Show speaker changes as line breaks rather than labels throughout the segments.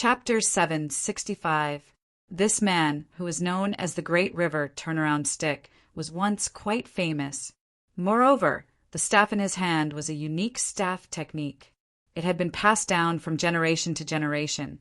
Chapter 765. This man, who is known as the Great River Turnaround Stick, was once quite famous. Moreover, the staff in his hand was a unique staff technique. It had been passed down from generation to generation,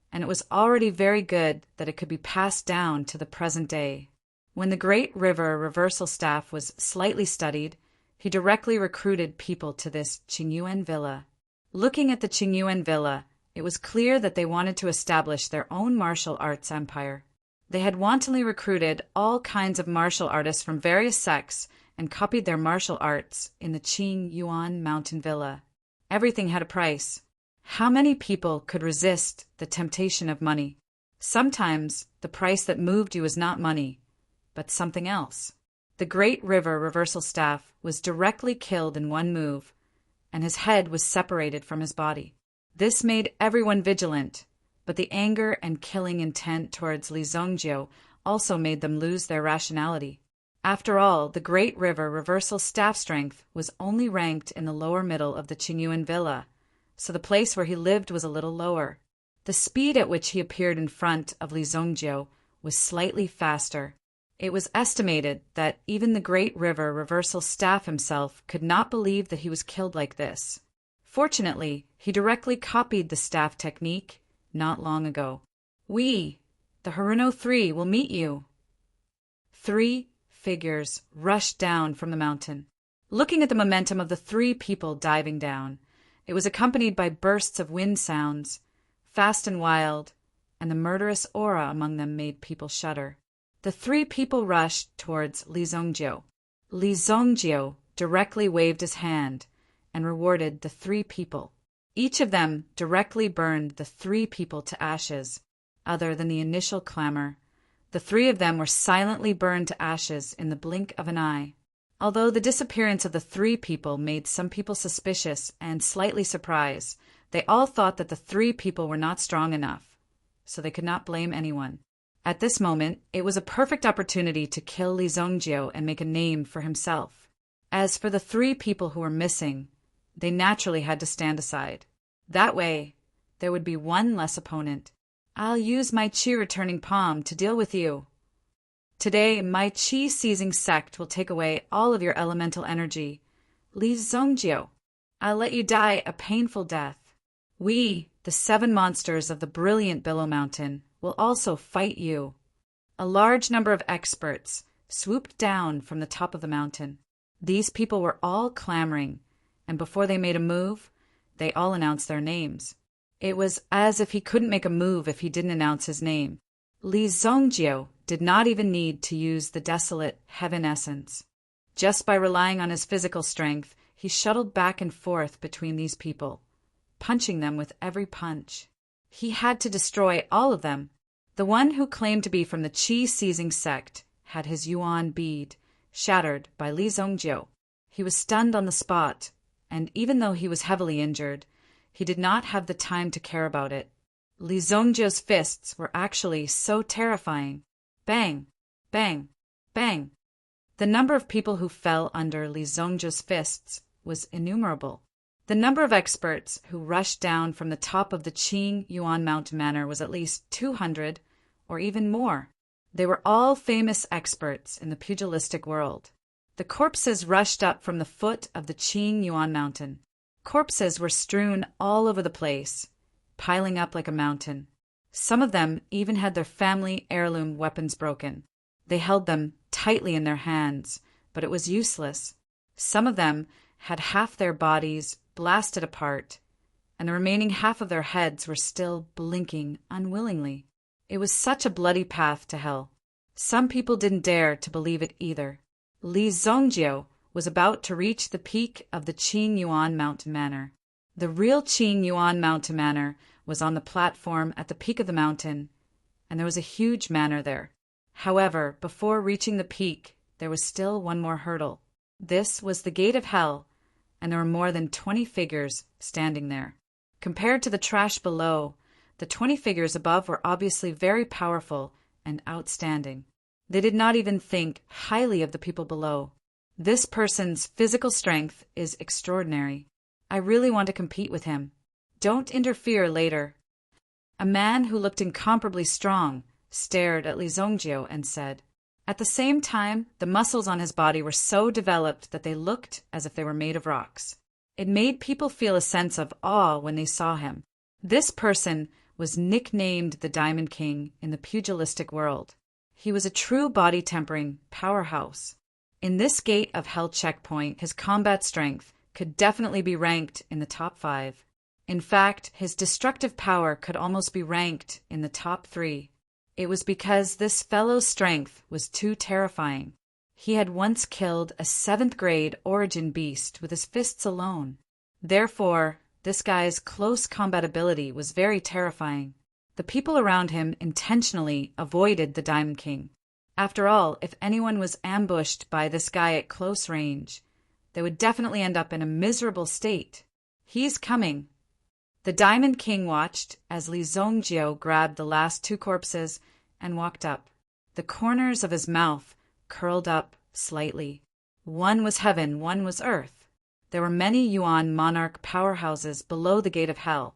and it was already very good that it could be passed down to the present day. When the Great River reversal staff was slightly studied, he directly recruited people to this Qingyuan villa. Looking at the Qingyuan villa, it was clear that they wanted to establish their own martial arts empire. They had wantonly recruited all kinds of martial artists from various sects and copied their martial arts in the Qingyuan mountain villa. Everything had a price. How many people could resist the temptation of money? Sometimes the price that moved you was not money, but something else. The Great River reversal staff was directly killed in one move, and his head was separated from his body. This made everyone vigilant, but the anger and killing intent towards Li Zongjio also made them lose their rationality. After all, the Great River reversal staff strength was only ranked in the lower middle of the Qingyuan villa, so the place where he lived was a little lower. The speed at which he appeared in front of Li Zongjio was slightly faster. It was estimated that even the Great River reversal staff himself could not believe that he was killed like this. Fortunately, he directly copied the staff technique not long ago. "We, the Haruno 3, will meet you." 3 figures rushed down from the mountain. Looking at the momentum of the 3 people diving down, it was accompanied by bursts of wind sounds, fast and wild, and the murderous aura among them made people shudder. The 3 people rushed towards Li Zongjio. Li Zongjio directly waved his hand and rewarded the 3 people. Each of them directly burned the 3 people to ashes. Other than the initial clamor, the 3 of them were silently burned to ashes in the blink of an eye. Although the disappearance of the 3 people made some people suspicious and slightly surprised, they all thought that the 3 people were not strong enough, so they could not blame anyone. At this moment, it was a perfect opportunity to kill Li Zongjio and make a name for himself. As for the 3 people who were missing, they naturally had to stand aside. That way, there would be one less opponent. "I'll use my chi-returning palm to deal with you. Today, my chi-seizing sect will take away all of your elemental energy. Li Zongjio, I'll let you die a painful death. We, the 7 monsters of the brilliant Billow Mountain, will also fight you." A large number of experts swooped down from the top of the mountain. These people were all clamoring, and before they made a move, they all announced their names. It was as if he couldn't make a move if he didn't announce his name. Li Zongjio did not even need to use the desolate heaven essence. Just by relying on his physical strength, he shuttled back and forth between these people, punching them with every punch. He had to destroy all of them. The one who claimed to be from the Qi-seizing sect had his Yuan bead shattered by Li Zongjio. He was stunned on the spot, and even though he was heavily injured, he did not have the time to care about it. Li Zongjio's fists were actually so terrifying. Bang! Bang! Bang! The number of people who fell under Li Zongjio's fists was innumerable. The number of experts who rushed down from the top of the Qingyuan mountain manor was at least 200 or even more. They were all famous experts in the pugilistic world. The corpses rushed up from the foot of the Qingyuan mountain. Corpses were strewn all over the place, piling up like a mountain. Some of them even had their family heirloom weapons broken. They held them tightly in their hands, but it was useless. Some of them had half their bodies blasted apart, and the remaining half of their heads were still blinking unwillingly. It was such a bloody path to hell. Some people didn't dare to believe it either. Li Zongjio was about to reach the peak of the Qingyuan mountain manor. The real Qingyuan mountain manor was on the platform at the peak of the mountain, and there was a huge manor there. However, before reaching the peak, there was still one more hurdle. This was the gate of hell, and there were more than 20 figures standing there. Compared to the trash below, the 20 figures above were obviously very powerful and outstanding. They did not even think highly of the people below. This person's physical strength is extraordinary. I really want to compete with him. Don't interfere later. A man who looked incomparably strong stared at Li Zongjiu and said. At the same time, the muscles on his body were so developed that they looked as if they were made of rocks. It made people feel a sense of awe when they saw him. This person was nicknamed the Diamond King in the pugilistic world. He was a true body-tempering powerhouse. In this Gate of Hell checkpoint, his combat strength could definitely be ranked in the top 5. In fact, his destructive power could almost be ranked in the top 3. It was because this fellow's strength was too terrifying. He had once killed a 7th-grade origin beast with his fists alone. Therefore, this guy's close combat ability was very terrifying. The people around him intentionally avoided the Diamond King. After all, if anyone was ambushed by this guy at close range, they would definitely end up in a miserable state. He's coming. The Diamond King watched as Li Zongjiu grabbed the last 2 corpses and walked up. The corners of his mouth curled up slightly. One was heaven, one was earth. There were many Yuan monarch powerhouses below the Gate of Hell,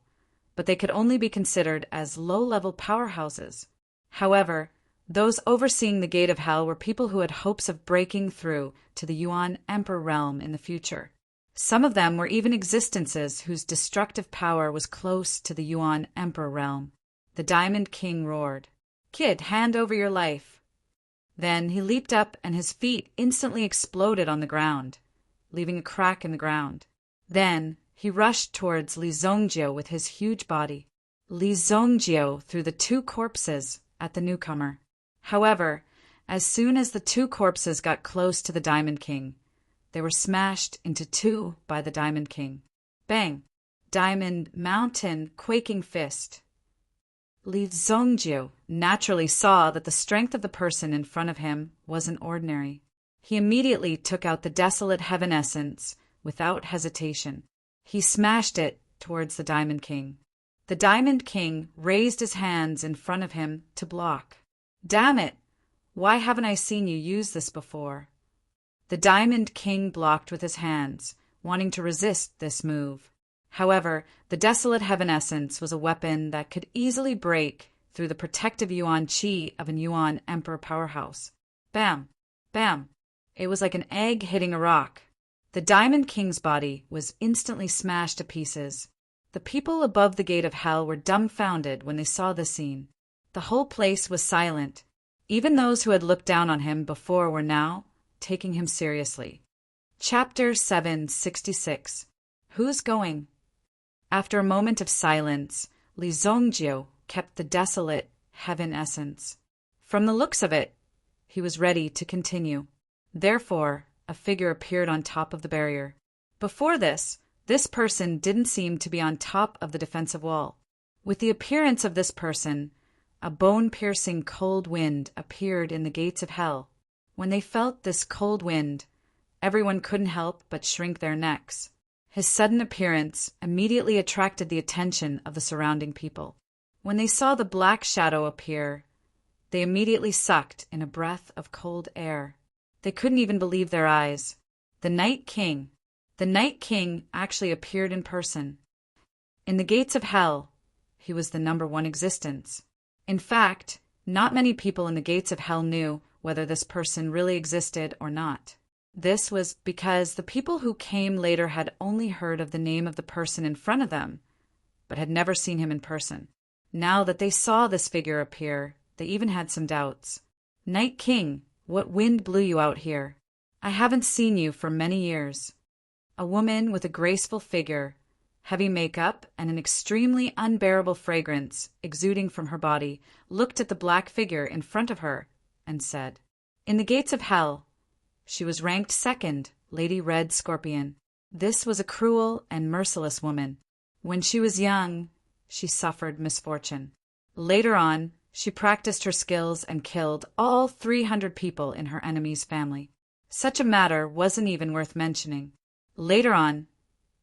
but they could only be considered as low-level powerhouses. However, those overseeing the Gate of Hell were people who had hopes of breaking through to the Yuan Emperor realm in the future. Some of them were even existences whose destructive power was close to the Yuan Emperor realm. The Diamond King roared, "Kid, hand over your life." Then he leaped up and his feet instantly exploded on the ground, leaving a crack in the ground. Then he rushed towards Li Zongjiu with his huge body. Li Zongjiu threw the 2 corpses at the newcomer. However, as soon as the 2 corpses got close to the Diamond King, they were smashed into 2 by the Diamond King. Bang! Diamond Mountain quaking fist. Li Zongjiu naturally saw that the strength of the person in front of him wasn't ordinary. He immediately took out the desolate heaven essence without hesitation. He smashed it towards the Diamond King. The Diamond King raised his hands in front of him to block. Damn it! Why haven't I seen you use this before? The Diamond King blocked with his hands, wanting to resist this move. However, the desolate heaven essence was a weapon that could easily break through the protective Yuan Qi of an Yuan Emperor powerhouse. Bam! Bam! It was like an egg hitting a rock. The Diamond King's body was instantly smashed to pieces. The people above the Gate of Hell were dumbfounded when they saw the scene. The whole place was silent. Even those who had looked down on him before were now taking him seriously. Chapter 766. Who's going? After a moment of silence, Li Zongjiu kept the desolate heaven essence. From the looks of it, he was ready to continue. Therefore, a figure appeared on top of the barrier. Before this person didn't seem to be on top of the defensive wall. With the appearance of this person, a bone-piercing cold wind appeared in the gates of hell. When they felt this cold wind, everyone couldn't help but shrink their necks. His sudden appearance immediately attracted the attention of the surrounding people. When they saw the black shadow appear, they immediately sucked in a breath of cold air. They couldn't even believe their eyes. The Night King. The Night King actually appeared in person. In the gates of hell, he was the #1 existence. In fact, not many people in the gates of hell knew whether this person really existed or not. This was because the people who came later had only heard of the name of the person in front of them, but had never seen him in person. Now that they saw this figure appear, they even had some doubts. Night King, what wind blew you out here? I haven't seen you for many years. A woman with a graceful figure, heavy makeup, and an extremely unbearable fragrance exuding from her body, looked at the black figure in front of her and said, "In the gates of hell, she was ranked 2nd, Lady Red Scorpion. This was a cruel and merciless woman. When she was young, she suffered misfortune. Later on, she practiced her skills and killed all 300 people in her enemy's family. Such a matter wasn't even worth mentioning. Later on,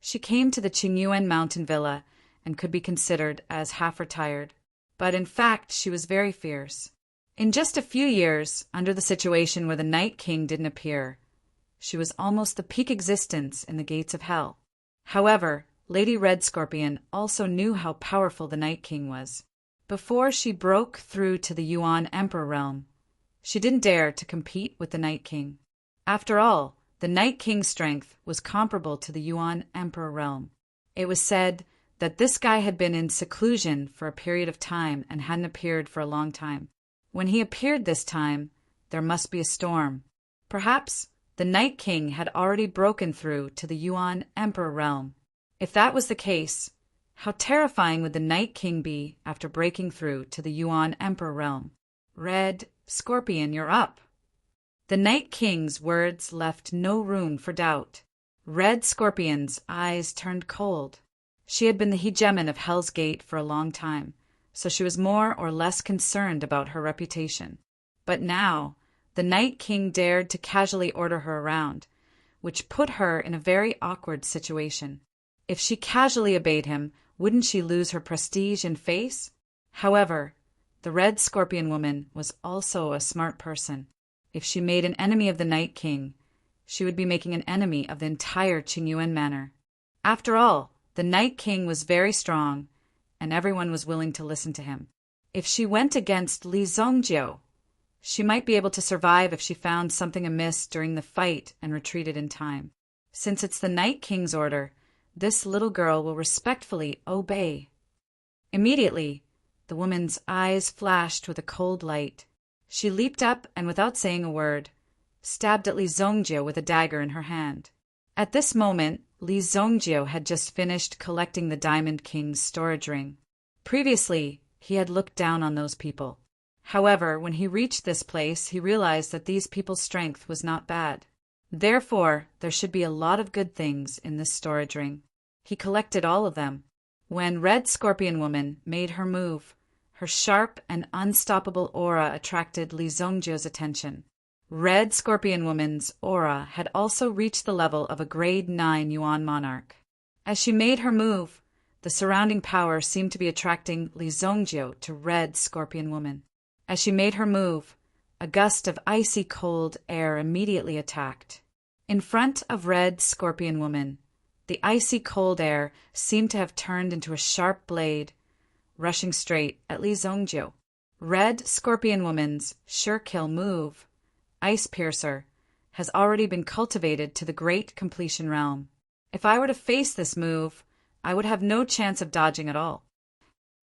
she came to the Qingyuan mountain villa and could be considered as half-retired. But in fact, she was very fierce. In just a few years, under the situation where the Night King didn't appear, she was almost the peak existence in the gates of hell. However, Lady Red Scorpion also knew how powerful the Night King was. before she broke through to the Yuan Emperor realm. She didn't dare to compete with the Night King. After all, the Night King's strength was comparable to the Yuan Emperor realm. It was said that this guy had been in seclusion for a period of time and hadn't appeared for a long time. When he appeared this time, there must be a storm. Perhaps the Night King had already broken through to the Yuan Emperor realm. If that was the case, how terrifying would the Night King be after breaking through to the Yuan Emperor realm? Red Scorpion, you're up. The Night King's words left no room for doubt. Red Scorpion's eyes turned cold. She had been the hegemon of Hell's Gate for a long time, so she was more or less concerned about her reputation. But now, the Night King dared to casually order her around, which put her in a very awkward situation. If she casually obeyed him, wouldn't she lose her prestige and face? However, the Red Scorpion woman was also a smart person. If she made an enemy of the Night King, she would be making an enemy of the entire Qingyuan Manor. After all, the Night King was very strong, and everyone was willing to listen to him. If she went against Li Zongjiu, she might be able to survive if she found something amiss during the fight and retreated in time. Since it's the Night King's order, this little girl will respectfully obey. Immediately, the woman's eyes flashed with a cold light. She leaped up and, without saying a word, stabbed at Li Zongjiu with a dagger in her hand. At this moment, Li Zongjiu had just finished collecting the Diamond King's storage ring. Previously, he had looked down on those people. However, when he reached this place, he realized that these people's strength was not bad. Therefore, there should be a lot of good things in this storage ring. He collected all of them. When Red Scorpion Woman made her move, her sharp and unstoppable aura attracted Li Zongjiu's attention. Red Scorpion Woman's aura had also reached the level of a grade 9 Yuan monarch. As she made her move, the surrounding power seemed to be attracting Li Zongjiu to Red Scorpion Woman. As she made her move, a gust of icy cold air immediately attacked. In front of Red Scorpion Woman, the icy cold air seemed to have turned into a sharp blade, rushing straight at Li Zongjiu. Red Scorpion Woman's sure-kill move, Ice Piercer, has already been cultivated to the Great Completion realm. If I were to face this move, I would have no chance of dodging at all.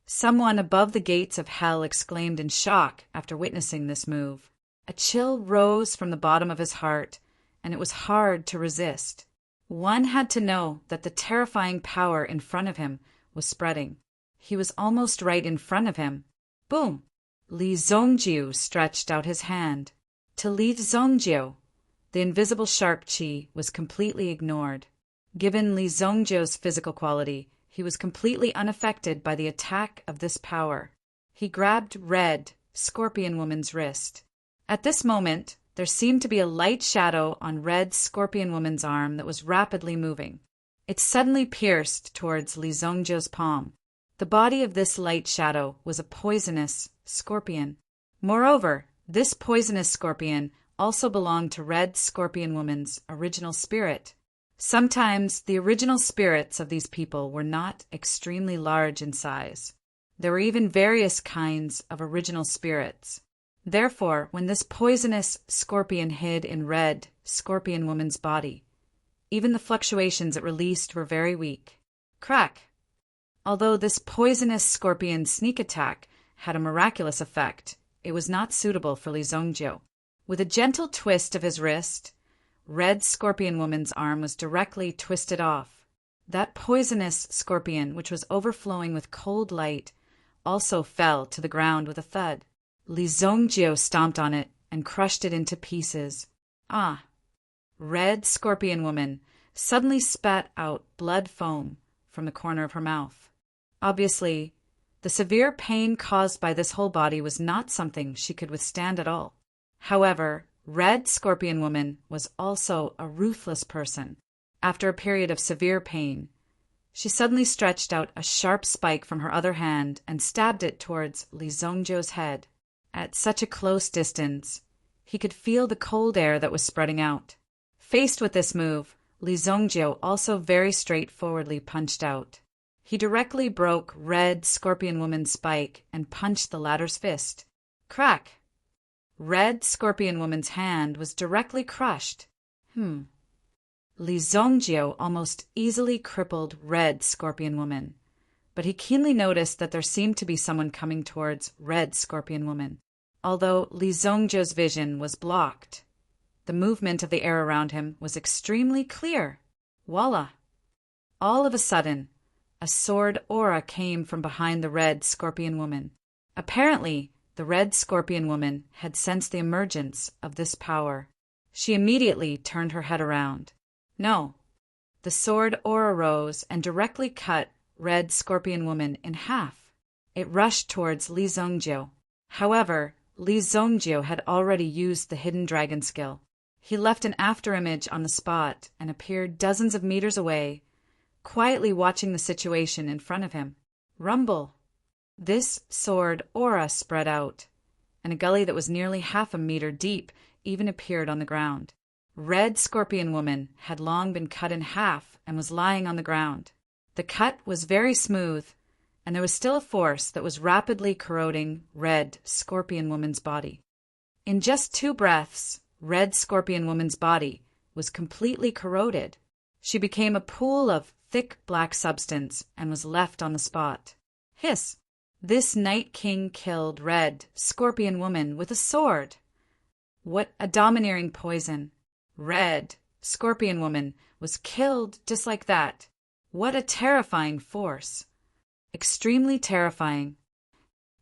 Someone above the gates of hell exclaimed in shock after witnessing this move. A chill rose from the bottom of his heart, and it was hard to resist. One had to know that the terrifying power in front of him was spreading. He was almost right in front of him. Boom! Li Zongjiu stretched out his hand. To Li Zongjiu, the invisible sharp qi was completely ignored. Given Li Zongjiu's physical quality, he was completely unaffected by the attack of this power. He grabbed Red Scorpion Woman's wrist. At this moment, there seemed to be a light shadow on Red Scorpion Woman's arm that was rapidly moving. It suddenly pierced towards Li Zongjiu's palm. The body of this light shadow was a poisonous scorpion. Moreover, this poisonous scorpion also belonged to Red Scorpion Woman's original spirit. Sometimes the original spirits of these people were not extremely large in size. There were even various kinds of original spirits. Therefore, when this poisonous scorpion hid in Red Scorpion Woman's body, even the fluctuations it released were very weak. Crack! Although this poisonous scorpion's sneak attack had a miraculous effect, it was not suitable for Li Zongjiu. With a gentle twist of his wrist, Red Scorpion Woman's arm was directly twisted off. That poisonous scorpion, which was overflowing with cold light, also fell to the ground with a thud. Li Zongjiu stomped on it and crushed it into pieces. Ah! Red Scorpion Woman suddenly spat out blood foam from the corner of her mouth. Obviously, the severe pain caused by this whole body was not something she could withstand at all. However, Red Scorpion Woman was also a ruthless person. After a period of severe pain, she suddenly stretched out a sharp spike from her other hand and stabbed it towards Li Zongjiu's head. At such a close distance, he could feel the cold air that was spreading out. Faced with this move, Li Zongjiu also very straightforwardly punched out. He directly broke Red Scorpion Woman's spike and punched the latter's fist. Crack! Red Scorpion Woman's hand was directly crushed. Li Zongjio almost easily crippled Red Scorpion Woman, but he keenly noticed that there seemed to be someone coming towards Red Scorpion Woman. Although Li Zongjio's vision was blocked, the movement of the air around him was extremely clear. Voila! All of a sudden, a sword aura came from behind the Red Scorpion Woman. Apparently, the Red Scorpion Woman had sensed the emergence of this power. She immediately turned her head around. No. The sword aura rose and directly cut Red Scorpion Woman in half. It rushed towards Li Zongjio. However, Li Zongjio had already used the hidden dragon skill. He left an afterimage on the spot and appeared dozens of meters away, quietly watching the situation in front of him. Rumble! This sword aura spread out, and a gully that was nearly half a meter deep even appeared on the ground. Red Scorpion Woman had long been cut in half and was lying on the ground. The cut was very smooth, and there was still a force that was rapidly corroding Red Scorpion Woman's body. In just 2 breaths, Red Scorpion Woman's body was completely corroded. She became a pool of thick black substance and was left on the spot. Hiss! This Night King killed Red Scorpion Woman with a sword. What a domineering poison! Red Scorpion Woman was killed just like that. What a terrifying force! Extremely terrifying.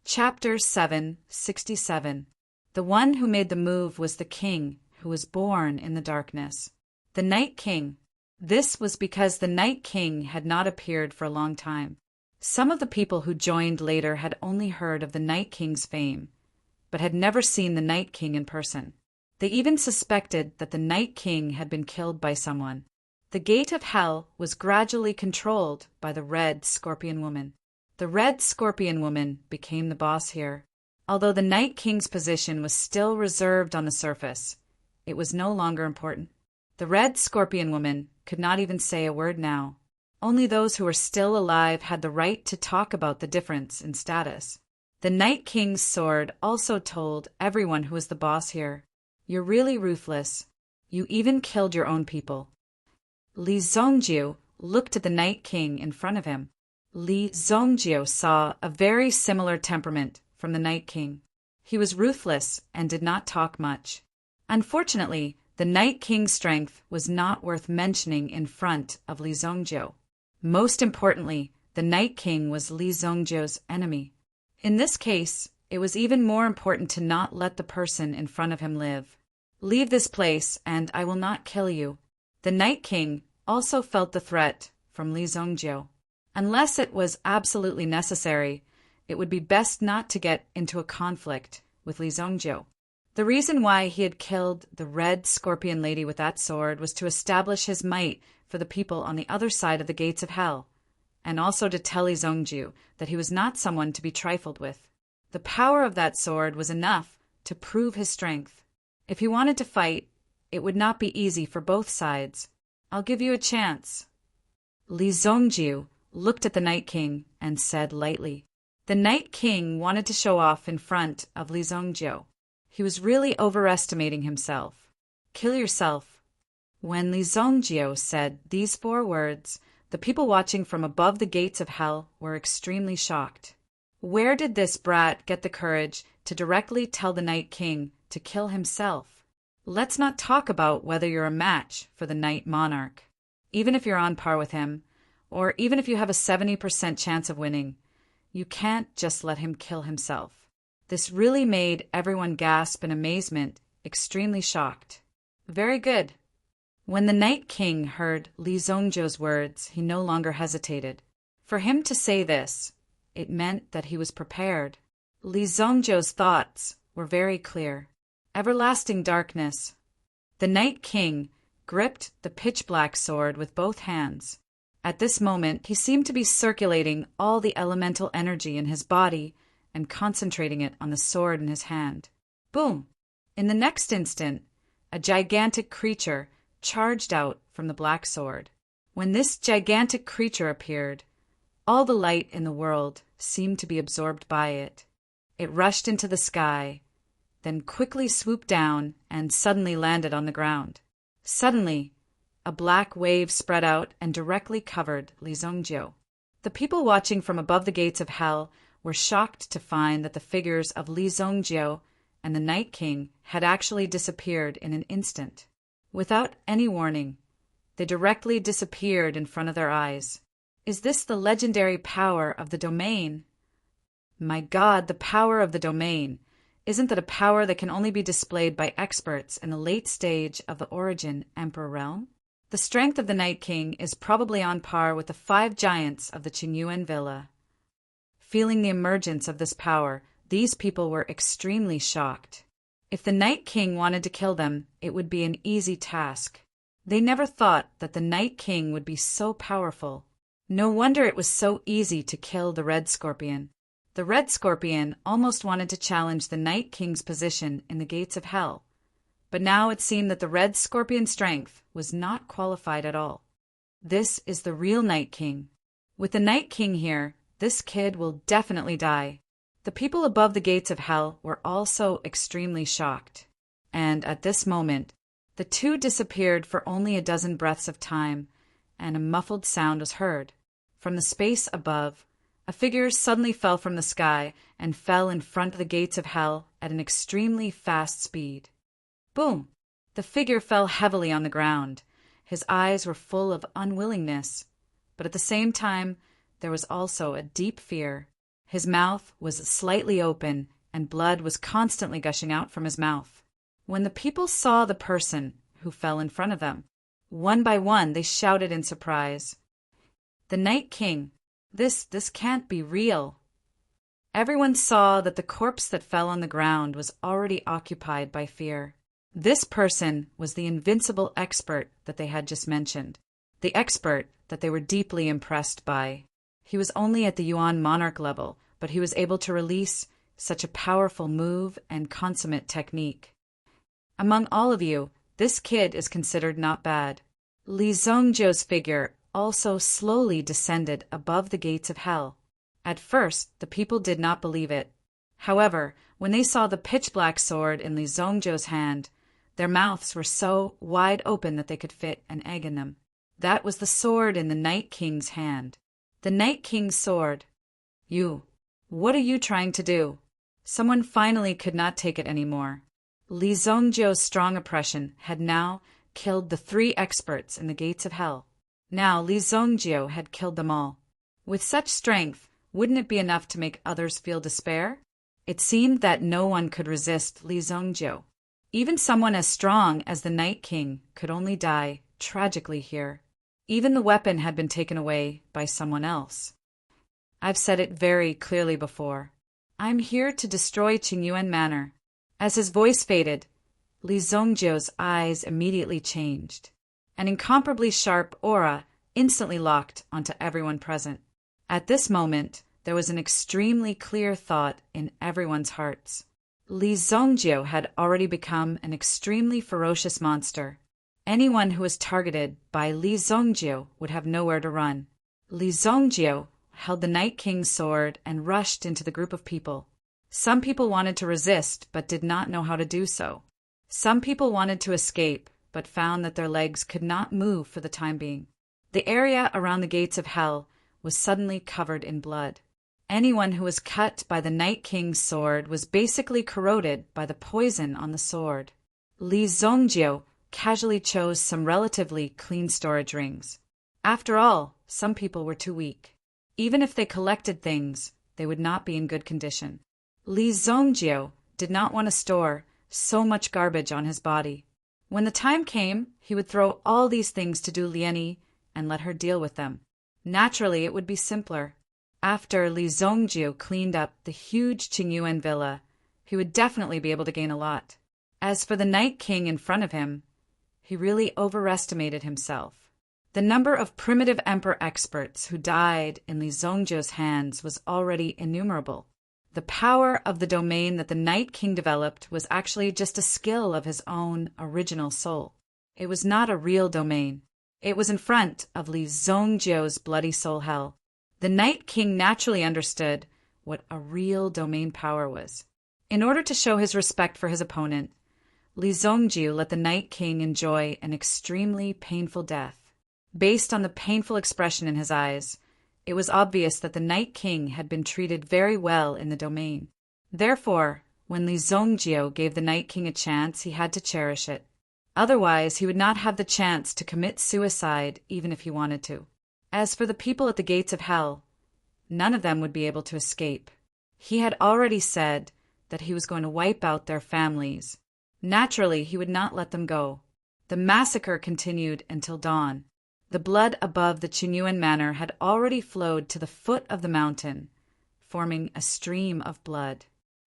Chapter 767. The one who made the move was the king who was born in the darkness. The Night King. This was because the Night King had not appeared for a long time. Some of the people who joined later had only heard of the Night King's fame, but had never seen the Night King in person. They even suspected that the Night King had been killed by someone. The gate of hell was gradually controlled by the Red Scorpion Woman. The Red Scorpion Woman became the boss here. Although the Night King's position was still reserved on the surface, it was no longer important. The Red Scorpion Woman could not even say a word now. Only those who were still alive had the right to talk about the difference in status. The Night King's sword also told everyone who was the boss here, "You're really ruthless. You even killed your own people." Li Zongjio looked at the Night King in front of him. Li Zongjio saw a very similar temperament from the Night King. He was ruthless and did not talk much. Unfortunately, the Night King's strength was not worth mentioning in front of Li Zongjio. Most importantly, the Night King was Li Zongjio's enemy. In this case, it was even more important to not let the person in front of him live. "Leave this place, and I will not kill you." The Night King also felt the threat from Li Zongjio. Unless it was absolutely necessary, it would be best not to get into a conflict with Li Zongjio. The reason why he had killed the Red Scorpion Lady with that sword was to establish his might for the people on the other side of the gates of hell, and also to tell Li Zongjio that he was not someone to be trifled with. The power of that sword was enough to prove his strength. If he wanted to fight, it would not be easy for both sides. "I'll give you a chance." Li Zongjio looked at the Night King and said lightly. The Night King wanted to show off in front of Li Zongjio. He was really overestimating himself. "Kill yourself." When Li Zongjio said these 4 words, the people watching from above the gates of hell were extremely shocked. Where did this brat get the courage to directly tell the Night King to kill himself? Let's not talk about whether you're a match for the Night Monarch. Even if you're on par with him, or even if you have a 70% chance of winning, you can't just let him kill himself. This really made everyone gasp in amazement, extremely shocked. Very good. When the Night King heard Li Zongjio's words, he no longer hesitated. For him to say this, it meant that he was prepared. Li Zongjio's thoughts were very clear. Everlasting darkness. The Night King gripped the pitch-black sword with both hands. At this moment, he seemed to be circulating all the elemental energy in his body and concentrating it on the sword in his hand. Boom! In the next instant, a gigantic creature charged out from the black sword. When this gigantic creature appeared, All the light in the world seemed to be absorbed by it. It rushed into the sky, then quickly swooped down and suddenly landed on the ground. Suddenly, a black wave spread out and directly covered Li Zongjiu. The people watching from above the gates of hell were shocked to find that the figures of Li Zongjiu and the Night King had actually disappeared in an instant. Without any warning, they directly disappeared in front of their eyes. Is this the legendary power of the domain? My God, the power of the domain! Isn't that a power that can only be displayed by experts in the late stage of the Origin Emperor realm? The strength of the Night King is probably on par with the 5 giants of the Qingyuan villa. Feeling the emergence of this power, these people were extremely shocked. If the Night King wanted to kill them, it would be an easy task. They never thought that the Night King would be so powerful. No wonder it was so easy to kill the Red Scorpion. The Red Scorpion almost wanted to challenge the Night King's position in the gates of hell, but now it seemed that the Red Scorpion's strength was not qualified at all. This is the real Night King. With the Night King here, this kid will definitely die. The people above the gates of hell were also extremely shocked, and at this moment, the two disappeared for only a dozen breaths of time, and a muffled sound was heard. From the space above, a figure suddenly fell from the sky and fell in front of the gates of hell at an extremely fast speed. Boom! The figure fell heavily on the ground. His eyes were full of unwillingness, but at the same time, there was also a deep fear. His mouth was slightly open, and blood was constantly gushing out from his mouth. When the people saw the person who fell in front of them, one by one they shouted in surprise, "The Night King! This can't be real." Everyone saw that the corpse that fell on the ground was already occupied by fear. This person was the invincible expert that they had just mentioned, the expert that they were deeply impressed by. He was only at the Yuan monarch level, but he was able to release such a powerful move and consummate technique. Among all of you, this kid is considered not bad. Li Zongjiu's figure also slowly descended above the gates of hell. At first, the people did not believe it. However, when they saw the pitch-black sword in Li Zongjiu's hand, their mouths were so wide open that they could fit an egg in them. That was the sword in the Night King's hand. The Night King's sword. You. What are you trying to do? Someone finally could not take it anymore. Li Zongjiu's strong oppression had now killed the 3 experts in the gates of hell. Now Li Zongjiu had killed them all. With such strength, wouldn't it be enough to make others feel despair? It seemed that no one could resist Li Zongjiu. Even someone as strong as the Night King could only die tragically here. Even the weapon had been taken away by someone else. I've said it very clearly before. I'm here to destroy Qingyuan Manor. As his voice faded, Li Zongjiu's eyes immediately changed. An incomparably sharp aura instantly locked onto everyone present. At this moment, there was an extremely clear thought in everyone's hearts. Li Zongjiu had already become an extremely ferocious monster. Anyone who was targeted by Li Zongjiu would have nowhere to run. Li Zongjiu held the Night King's sword and rushed into the group of people. Some people wanted to resist but did not know how to do so. Some people wanted to escape but found that their legs could not move for the time being. The area around the gates of hell was suddenly covered in blood. Anyone who was cut by the Night King's sword was basically corroded by the poison on the sword. Li Zongjiu casually chose some relatively clean storage rings. After all, some people were too weak. Even if they collected things, they would not be in good condition. Li Zongjiu did not want to store so much garbage on his body. When the time came, he would throw all these things to Du Lianyi and let her deal with them. Naturally, it would be simpler. After Li Zongjiu cleaned up the huge Qingyuan villa, he would definitely be able to gain a lot. As for the Night King in front of him, he really overestimated himself. The number of primitive emperor experts who died in Li Zongjiu's hands was already innumerable. The power of the domain that the Night King developed was actually just a skill of his own original soul. It was not a real domain. It was in front of Li Zongjiu's bloody soul hell. The Night King naturally understood what a real domain power was. In order to show his respect for his opponent, Li Zongjiu let the Night King enjoy an extremely painful death. Based on the painful expression in his eyes, it was obvious that the Night King had been treated very well in the domain. Therefore, when Li Zongjiu gave the Night King a chance, he had to cherish it. Otherwise, he would not have the chance to commit suicide even if he wanted to. As for the people at the gates of hell, none of them would be able to escape. He had already said that he was going to wipe out their families. Naturally, he would not let them go. The massacre continued until dawn. The blood above the Qinyuan Manor had already flowed to the foot of the mountain, forming a stream of blood.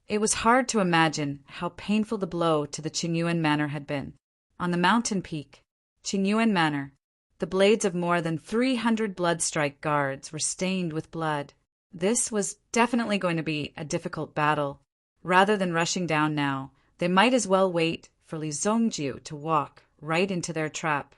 It was hard to imagine how painful the blow to the Qinyuan Manor had been. On the mountain peak, Qinyuan Manor, the blades of more than 300 bloodstrike guards were stained with blood. This was definitely going to be a difficult battle. Rather than rushing down now, they might as well wait for Li Zongjiu to walk right into their trap.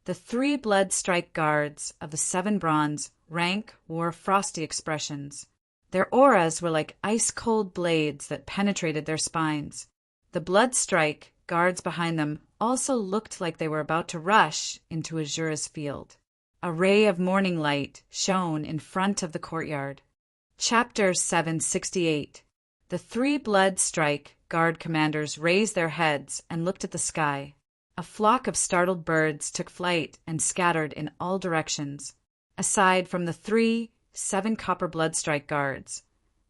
The 3 bloodstrike guards of the 7 bronze rank wore frosty expressions. Their auras were like ice-cold blades that penetrated their spines. The bloodstrike guards behind them also looked like they were about to rush into Azura's field. A ray of morning light shone in front of the courtyard. Chapter 768. The 3 bloodstrike guard commanders raised their heads and looked at the sky. A flock of startled birds took flight and scattered in all directions. Aside from the 7 copper bloodstrike guards,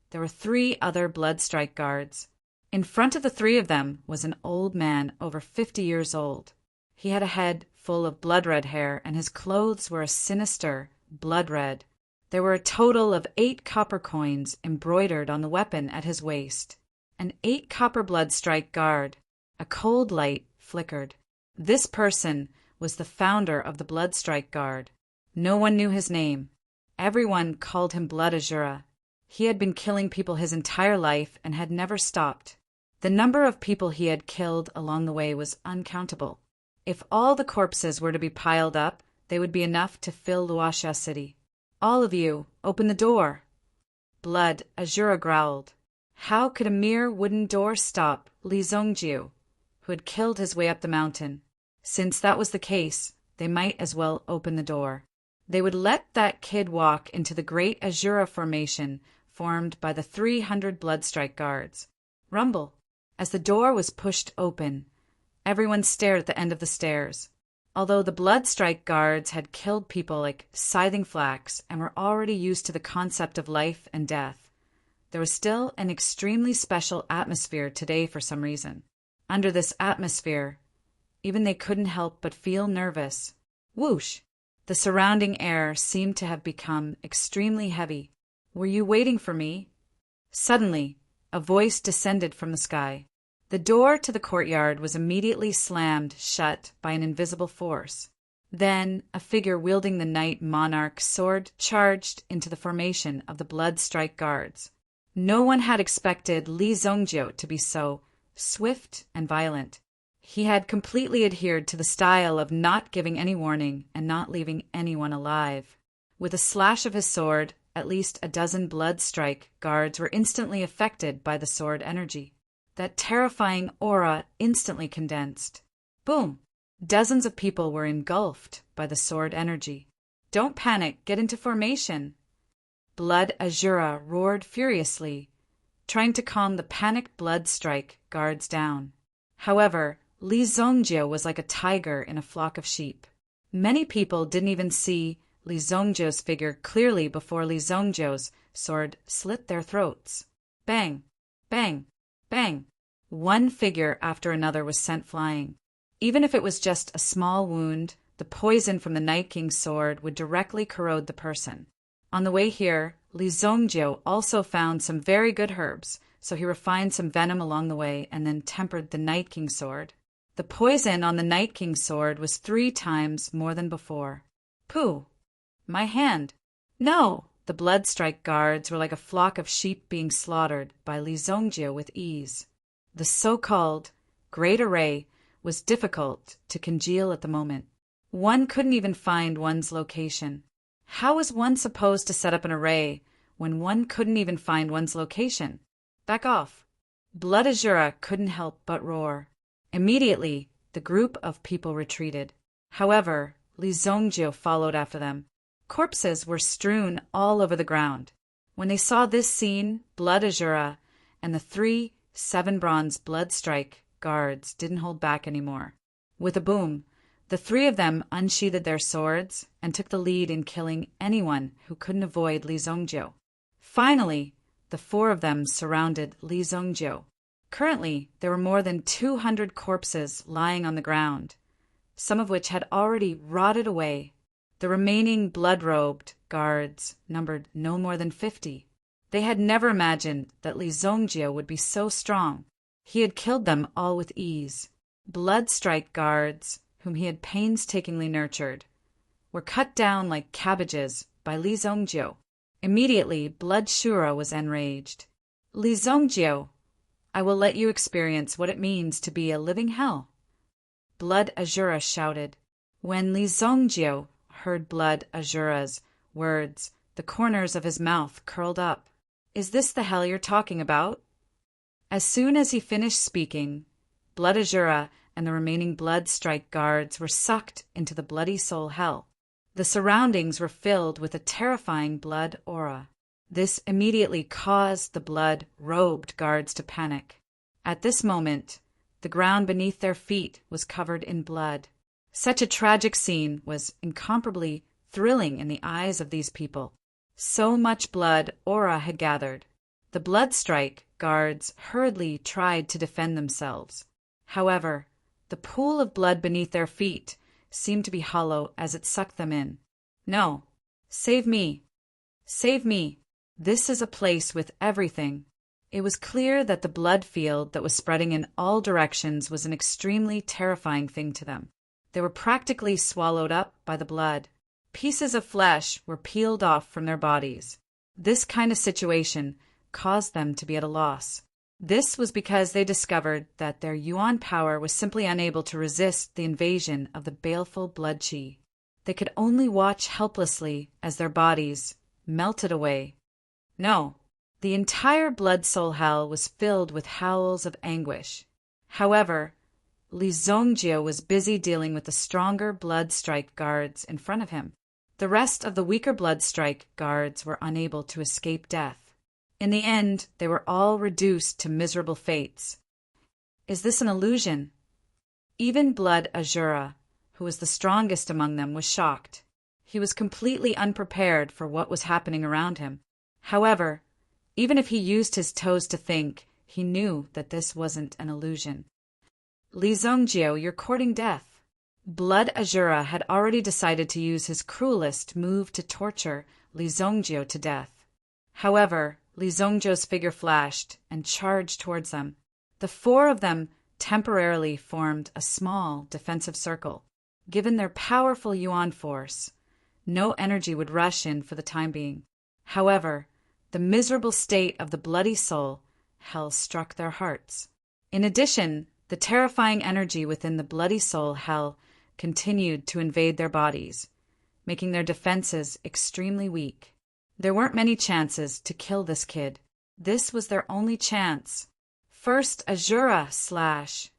there were 3 other bloodstrike guards. In front of the 3 of them was an old man over 50 years old. He had a head full of blood-red hair, and his clothes were a sinister blood red. There were a total of 8 copper coins embroidered on the weapon at his waist. An 8 copper bloodstrike guard. A cold light flickered. This person was the founder of the bloodstrike guard. No one knew his name. Everyone called him Blood Azura. He had been killing people his entire life and had never stopped. The number of people he had killed along the way was uncountable. If all the corpses were to be piled up, they would be enough to fill Luoxia City. All of you, open the door. Blood Azura growled. How could a mere wooden door stop Li Zongjiu, who had killed his way up the mountain? Since that was the case, they might as well open the door. They would let that kid walk into the great Azura formation formed by the 300 bloodstrike guards. Rumble. As the door was pushed open, everyone stared at the end of the stairs. Although the bloodstrike guards had killed people like scything flax and were already used to the concept of life and death, there was still an extremely special atmosphere today for some reason. Under this atmosphere, even they couldn't help but feel nervous. Whoosh! The surrounding air seemed to have become extremely heavy. Were you waiting for me? Suddenly, a voice descended from the sky. The door to the courtyard was immediately slammed shut by an invisible force. Then, a figure wielding the Night Monarch's sword charged into the formation of the bloodstrike guards. No one had expected Li Zongjiu to be so swift and violent. He had completely adhered to the style of not giving any warning and not leaving anyone alive. With a slash of his sword, at least a dozen bloodstrike guards were instantly affected by the sword energy. That terrifying aura instantly condensed. Boom! Dozens of people were engulfed by the sword energy. Don't panic, get into formation. Blood Azura roared furiously, trying to calm the panicked bloodstrike guards down. However, Li Zongjiu was like a tiger in a flock of sheep. Many people didn't even see Li Zongjiu's figure clearly before Li Zongjiu's sword slit their throats. Bang! Bang! Bang! One figure after another was sent flying. Even if it was just a small wound, the poison from the Night King's sword would directly corrode the person. On the way here, Li Zongjiu also found some very good herbs, so he refined some venom along the way and then tempered the Night King's sword. The poison on the Night King's sword was 3 times more than before. Pooh! My hand! No! The bloodstrike guards were like a flock of sheep being slaughtered by Li Zongjiu with ease. The so-called Great Array was difficult to congeal at the moment. One couldn't even find one's location. How was one supposed to set up an array when one couldn't even find one's location? Back off. Blood Azura couldn't help but roar. Immediately, the group of people retreated. However, Li Zongjio followed after them. Corpses were strewn all over the ground. When they saw this scene, Blood Azura and the 3 7-bronze blood strike guards didn't hold back anymore. With a boom, the 3 of them unsheathed their swords and took the lead in killing anyone who couldn't avoid Li Zongjio. Finally, the 4 of them surrounded Li Zongjio. Currently, there were more than 200 corpses lying on the ground, some of which had already rotted away. The remaining blood-robed guards numbered no more than 50. They had never imagined that Li Zongjio would be so strong. He had killed them all with ease. Blood strike guards, whom he had painstakingly nurtured, were cut down like cabbages by Li Zongjio. Immediately, Blood Shura was enraged. Li Zongjio, I will let you experience what it means to be a living hell. Blood Azura shouted. When Li Zongjio heard Blood Azura's words, the corners of his mouth curled up. Is this the hell you're talking about? As soon as he finished speaking, Blood Azura and the remaining blood strike guards were sucked into the bloody soul hell. The surroundings were filled with a terrifying blood aura. This immediately caused the blood-robed guards to panic. At this moment, the ground beneath their feet was covered in blood. Such a tragic scene was incomparably thrilling in the eyes of these people. So much blood aura had gathered. The blood strike guards hurriedly tried to defend themselves. However, the pool of blood beneath their feet seemed to be hollow as it sucked them in. No. Save me. Save me. This is a place with everything. It was clear that the blood field that was spreading in all directions was an extremely terrifying thing to them. They were practically swallowed up by the blood. Pieces of flesh were peeled off from their bodies. This kind of situation caused them to be at a loss. This was because they discovered that their yuan power was simply unable to resist the invasion of the baleful blood chi. They could only watch helplessly as their bodies melted away. No, the entire blood soul hell was filled with howls of anguish. However, Li Zongjio was busy dealing with the stronger blood strike guards in front of him. The rest of the weaker blood strike guards were unable to escape death. In the end, they were all reduced to miserable fates. Is this an illusion? Even Blood Azura, who was the strongest among them, was shocked. He was completely unprepared for what was happening around him. However, even if he used his toes to think, he knew that this wasn't an illusion. Li Zongjio, you're courting death. Blood Azura had already decided to use his cruelest move to torture Li Zongjio to death. However, Li Zongjio's figure flashed and charged towards them. The 4 of them temporarily formed a small defensive circle. Given their powerful yuan force, no energy would rush in for the time being. However, the miserable state of the bloody soul hell struck their hearts. In addition, the terrifying energy within the bloody soul hell continued to invade their bodies, making their defenses extremely weak. There weren't many chances to kill this kid. This was their only chance. First, Azura slash.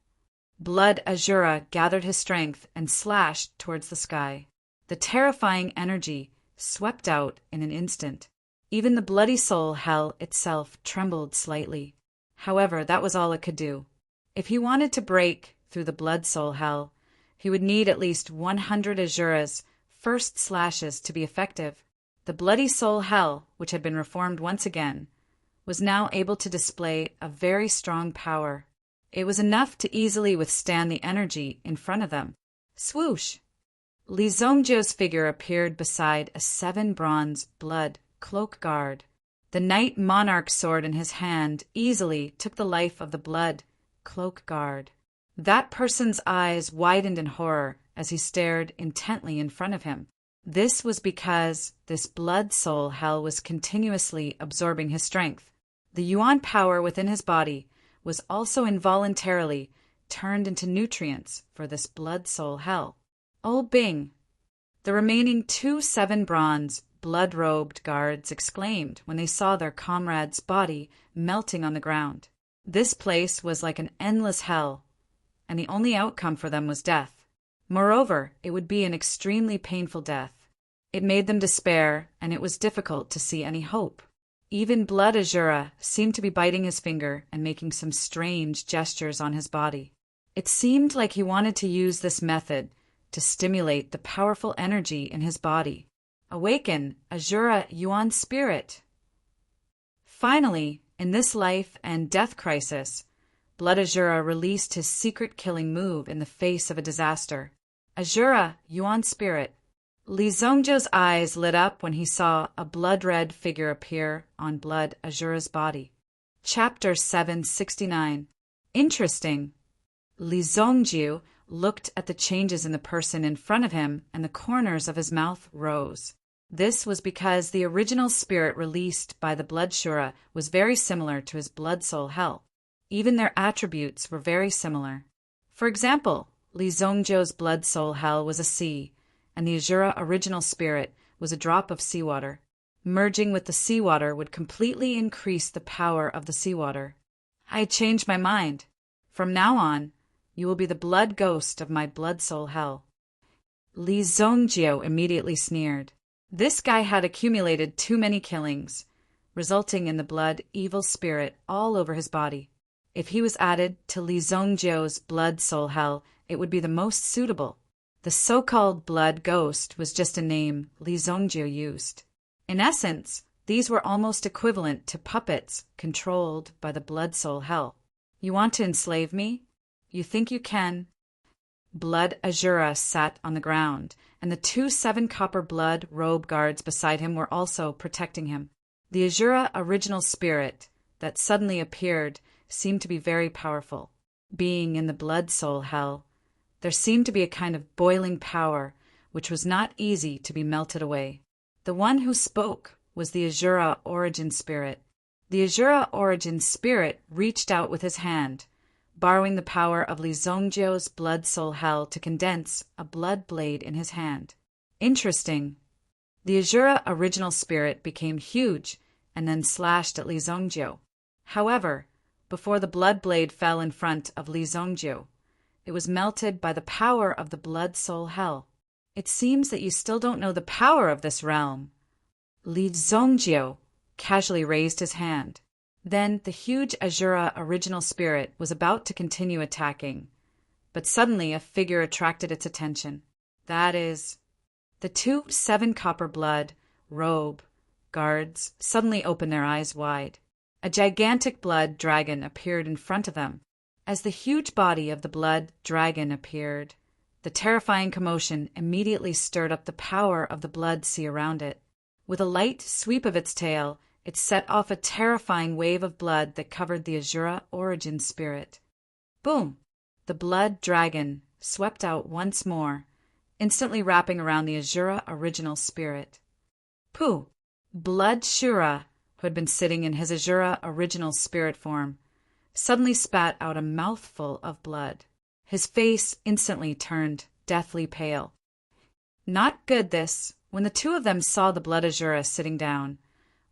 Blood Azura gathered his strength and slashed towards the sky. The terrifying energy swept out in an instant. Even the bloody soul hell itself trembled slightly. However, that was all it could do. If he wanted to break through the blood soul hell, he would need at least 100 Azura's first slashes to be effective. The bloody soul hell, which had been reformed once again, was now able to display a very strong power. It was enough to easily withstand the energy in front of them. Swoosh! Li Zongjio's figure appeared beside a 7-bronze blood cloak guard. The Knight Monarch sword in his hand easily took the life of the blood cloak guard. That person's eyes widened in horror as he stared intently in front of him. This was because this blood soul hell was continuously absorbing his strength. The yuan power within his body was also involuntarily turned into nutrients for this blood soul hell. Oh Bing! The remaining 2 7 bronze, blood-robed guards exclaimed when they saw their comrade's body melting on the ground. This place was like an endless hell, and the only outcome for them was death. Moreover, it would be an extremely painful death. It made them despair, and it was difficult to see any hope. Even Blood Azura seemed to be biting his finger and making some strange gestures on his body. It seemed like he wanted to use this method to stimulate the powerful energy in his body. Awaken, Azura Yuan spirit! Finally, in this life and death crisis, Blood Azura released his secret killing move in the face of a disaster. Azura Yuan spirit! Li Zongzhou's eyes lit up when he saw a blood-red figure appear on Blood Azura's body. Chapter 769. Interesting. Li Zongzhou looked at the changes in the person in front of him, and the corners of his mouth rose. This was because the original spirit released by the Blood Shura was very similar to his blood soul hell. Even their attributes were very similar. For example, Li Zongzhou's blood soul hell was a sea, and the Azura original spirit was a drop of seawater. Merging with the seawater would completely increase the power of the seawater. I changed my mind. From now on, you will be the blood ghost of my blood soul hell. Li Zongzhou immediately sneered. This guy had accumulated too many killings, resulting in the blood evil spirit all over his body. If he was added to Li Zongzhou's blood soul hell, it would be the most suitable. The so-called blood ghost was just a name Li Zongzhou used. In essence, these were almost equivalent to puppets controlled by the blood soul hell. You want to enslave me? You think you can? Blood Azura sat on the ground, and the 2 7 copper blood robe guards beside him were also protecting him. The Azura original spirit that suddenly appeared seemed to be very powerful. Being in the blood soul hell, there seemed to be a kind of boiling power which was not easy to be melted away. The one who spoke was the Azura origin spirit. The Azura origin spirit reached out with his hand, borrowing the power of Li Zongzhou's blood soul hell to condense a blood blade in his hand. Interesting. The Azura original spirit became huge and then slashed at Li Zongzhou. However, before the blood blade fell in front of Li Zongzhou, it was melted by the power of the blood soul hell. It seems that you still don't know the power of this realm. Li Zongzhou casually raised his hand. Then the huge Azura original spirit was about to continue attacking, but suddenly a figure attracted its attention. That is, the 2 7 copper blood robe guards suddenly opened their eyes wide. A gigantic blood dragon appeared in front of them. As the huge body of the blood dragon appeared, the terrifying commotion immediately stirred up the power of the blood sea around it. With a light sweep of its tail, it set off a terrifying wave of blood that covered the Azura origin spirit. Boom! The blood dragon swept out once more, instantly wrapping around the Azura original spirit. Pooh! Blood Shura, who had been sitting in his Azura original spirit form, suddenly spat out a mouthful of blood. His face instantly turned deathly pale. Not good, this. When the 2 of them saw the Blood Azura sitting down,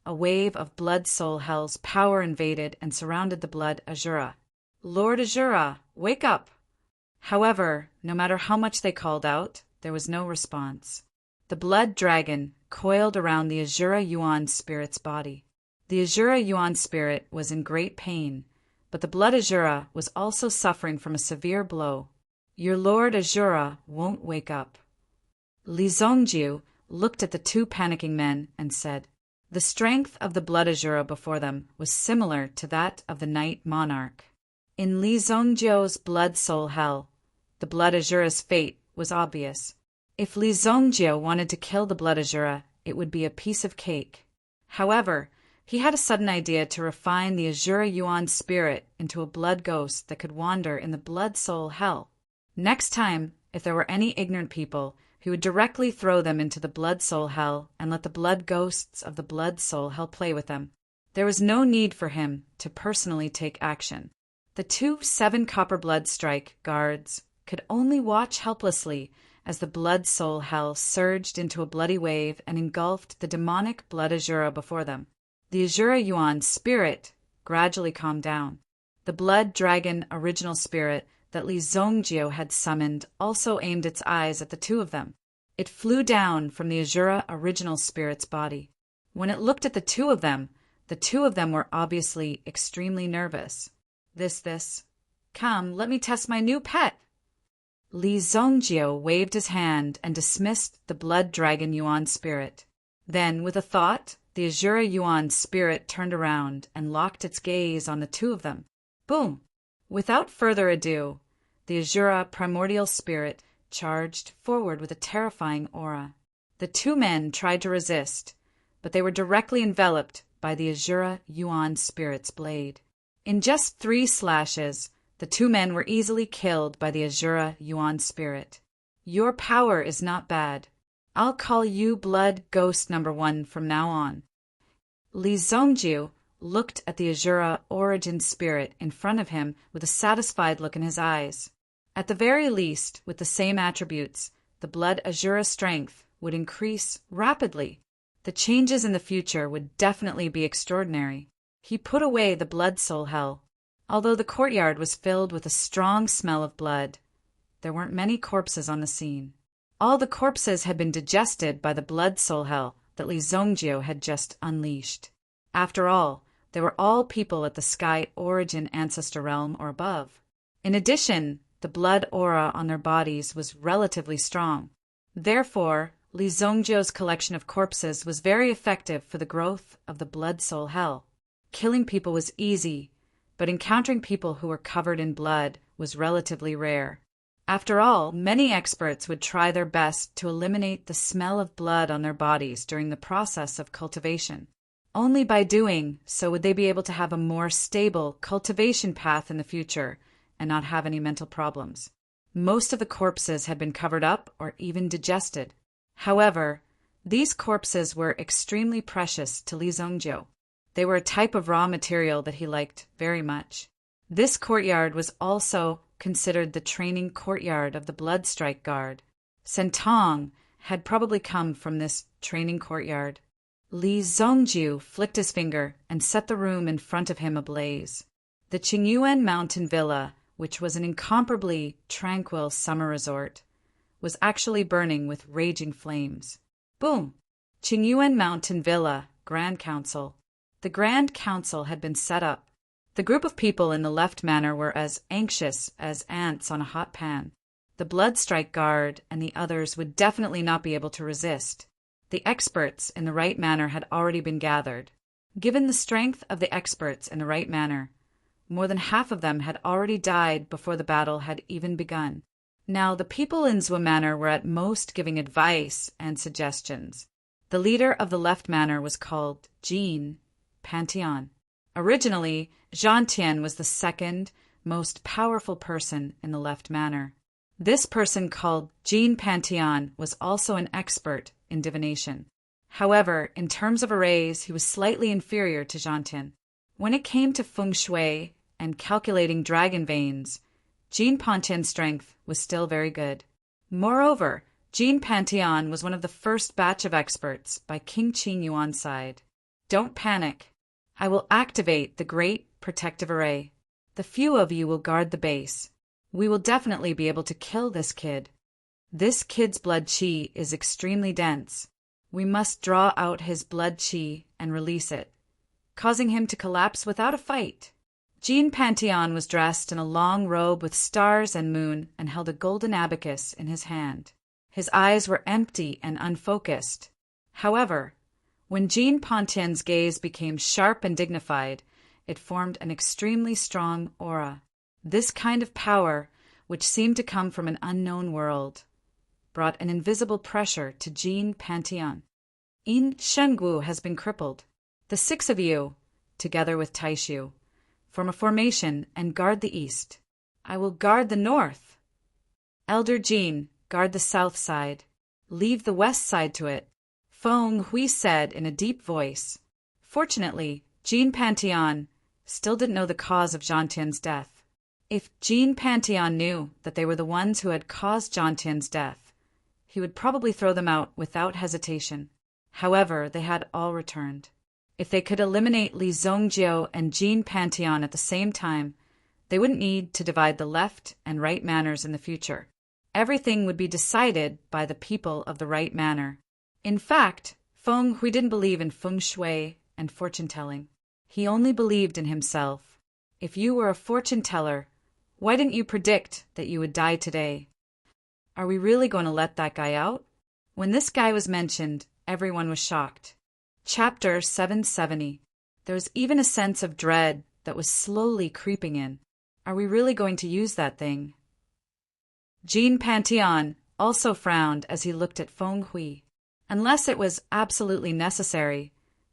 a wave of blood soul hell's power invaded and surrounded the Blood Azura. Lord Azura, wake up! However, no matter how much they called out, there was no response. The blood dragon coiled around the Azura Yuan spirit's body. The Azura Yuan spirit was in great pain, but the Blood Azura was also suffering from a severe blow. Your Lord Azura won't wake up. Li Zongzhou looked at the 2 panicking men and said, the strength of the Blood Azura before them was similar to that of the Night Monarch. In Li Zongzhou's blood soul hell, the Blood Azura's fate was obvious. If Li Zongzhou wanted to kill the Blood Azura, it would be a piece of cake. However, he had a sudden idea to refine the Azura Yuan spirit into a blood ghost that could wander in the blood soul hell. Next time, if there were any ignorant people, he would directly throw them into the blood soul hell and let the blood ghosts of the blood soul hell play with them. There was no need for him to personally take action. The 2 7 copper blood strike guards could only watch helplessly as the blood soul hell surged into a bloody wave and engulfed the demonic blood Azura before them. The Azura Yuan spirit gradually calmed down. The blood dragon original spirit that Li Zhongjie had summoned also aimed its eyes at the two of them. It flew down from the Azura original spirit's body. When it looked at the two of them were obviously extremely nervous. This. Come, let me test my new pet. Li Zhongjie waved his hand and dismissed the blood dragon Yuan spirit. Then, with a thought, the Azura Yuan spirit turned around and locked its gaze on the two of them. Boom! Without further ado, the Azura primordial spirit charged forward with a terrifying aura. The two men tried to resist, but they were directly enveloped by the Azura Yuan spirit's blade. In just 3 slashes, the two men were easily killed by the Azura Yuan spirit. Your power is not bad. I'll call you Blood Ghost number 1 from now on. Li Zhongjie looked at the Azura origin spirit in front of him with a satisfied look in his eyes. At the very least, with the same attributes, the blood Azura strength would increase rapidly. The changes in the future would definitely be extraordinary. He put away the blood soul hell. Although the courtyard was filled with a strong smell of blood, there weren't many corpses on the scene. All the corpses had been digested by the blood soul hell that Li Zhongjie had just unleashed. After all, they were all people at the sky origin ancestor realm or above. In addition, the blood aura on their bodies was relatively strong. Therefore, Li Zhongjie's collection of corpses was very effective for the growth of the blood soul hell. Killing people was easy, but encountering people who were covered in blood was relatively rare. After all, many experts would try their best to eliminate the smell of blood on their bodies during the process of cultivation. Only by doing so would they be able to have a more stable cultivation path in the future and not have any mental problems. Most of the corpses had been covered up or even digested. However, these corpses were extremely precious to Li Zhongjie. They were a type of raw material that he liked very much. This courtyard was also considered the training courtyard of the Bloodstrike Guard. Sentong had probably come from this training courtyard. Li Zhongjie flicked his finger and set the room in front of him ablaze. The Qingyuan Mountain Villa, which was an incomparably tranquil summer resort, was actually burning with raging flames. Boom! Qingyuan Mountain Villa, Grand Council. The Grand Council had been set up. The group of people in the left manor were as anxious as ants on a hot pan. The Bloodstrike Guard and the others would definitely not be able to resist. The experts in the right manor had already been gathered. Given the strength of the experts in the right manor, more than half of them had already died before the battle had even begun. Now, the people in Zhou Manor were at most giving advice and suggestions. The leader of the left manor was called Jean Pantheon. Originally, Zhantian was the second most powerful person in the left manor. This person called Jean Pantheon was also an expert in divination. However, in terms of arrays, he was slightly inferior to Zhantian. When it came to feng shui and calculating dragon veins, Jean Pantheon's strength was still very good. Moreover, Jean Pantheon was one of the first batch of experts by King Qin Yuan's side. Don't panic. I will activate the Great Protective Array. The few of you will guard the base. We will definitely be able to kill this kid. This kid's blood chi is extremely dense. We must draw out his blood chi and release it, causing him to collapse without a fight. Jean Pantheon was dressed in a long robe with stars and moon and held a golden abacus in his hand. His eyes were empty and unfocused. However, when Jean Pantheon's gaze became sharp and dignified, it formed an extremely strong aura. This kind of power, which seemed to come from an unknown world, brought an invisible pressure to Jean Pantheon. Yin Shengwu has been crippled. The 6 of you, together with Taishu, form a formation and guard the east. I will guard the north. Elder Jean, guard the south side. Leave the west side to it. Feng Hui said in a deep voice. Fortunately, Jean Pantheon still didn't know the cause of Zhantian's death. If Jean Pantheon knew that they were the ones who had caused Zhantian's death, he would probably throw them out without hesitation. However, they had all returned. If they could eliminate Li Zongjiu and Jean Pantheon at the same time, they wouldn't need to divide the left and right manors in the future. Everything would be decided by the people of the right manor. In fact, Feng Hui didn't believe in feng shui and fortune-telling. He only believed in himself. If you were a fortune-teller, why didn't you predict that you would die today? Are we really going to let that guy out? When this guy was mentioned, everyone was shocked. Chapter 770. There was even a sense of dread that was slowly creeping in. Are we really going to use that thing? Jean Pantheon also frowned as he looked at Feng Hui. Unless it was absolutely necessary,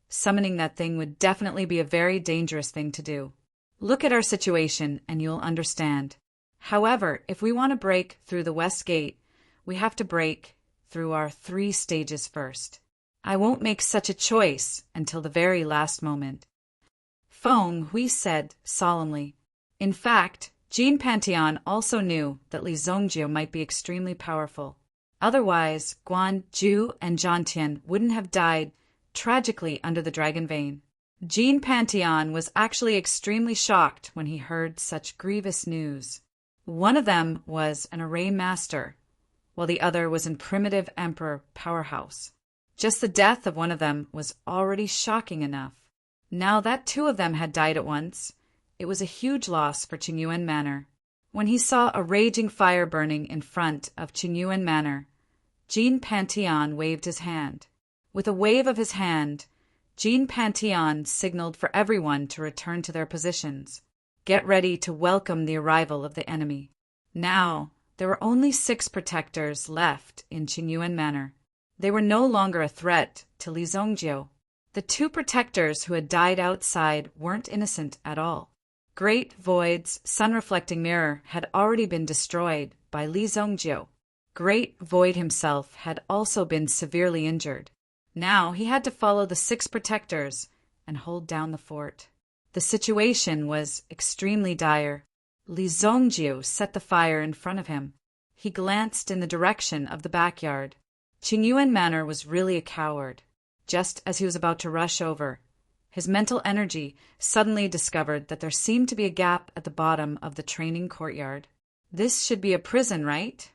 summoning that thing would definitely be a very dangerous thing to do. Look at our situation and you'll understand. However, if we want to break through the West Gate, we have to break through our 3 stages first. I won't make such a choice until the very last moment. Feng Hui said solemnly. In fact, Jean Pantheon also knew that Li Zongjiu might be extremely powerful. Otherwise, Guan Zhu and Zhantian wouldn't have died tragically under the dragon vein. Jean Pantheon was actually extremely shocked when he heard such grievous news. One of them was an array master, while the other was in primitive emperor powerhouse. Just the death of one of them was already shocking enough. Now that 2 of them had died at once, it was a huge loss for Qingyuan Manor. When he saw a raging fire burning in front of Qingyuan Manor, Jean Pantheon waved his hand. With a wave of his hand, Jean Pantheon signaled for everyone to return to their positions. Get ready to welcome the arrival of the enemy. Now, there were only 6 protectors left in Qingyuan Manor. They were no longer a threat to Li Zongjiu. The 2 protectors who had died outside weren't innocent at all. Great Void's sun-reflecting mirror had already been destroyed by Li Zongjiu. Great Void himself had also been severely injured. Now he had to follow the 6 protectors and hold down the fort. The situation was extremely dire. Li Zongjiu set the fire in front of him. He glanced in the direction of the backyard. Qingyuan Manor was really a coward. Just as he was about to rush over, his mental energy suddenly discovered that there seemed to be a gap at the bottom of the training courtyard. This should be a prison, right?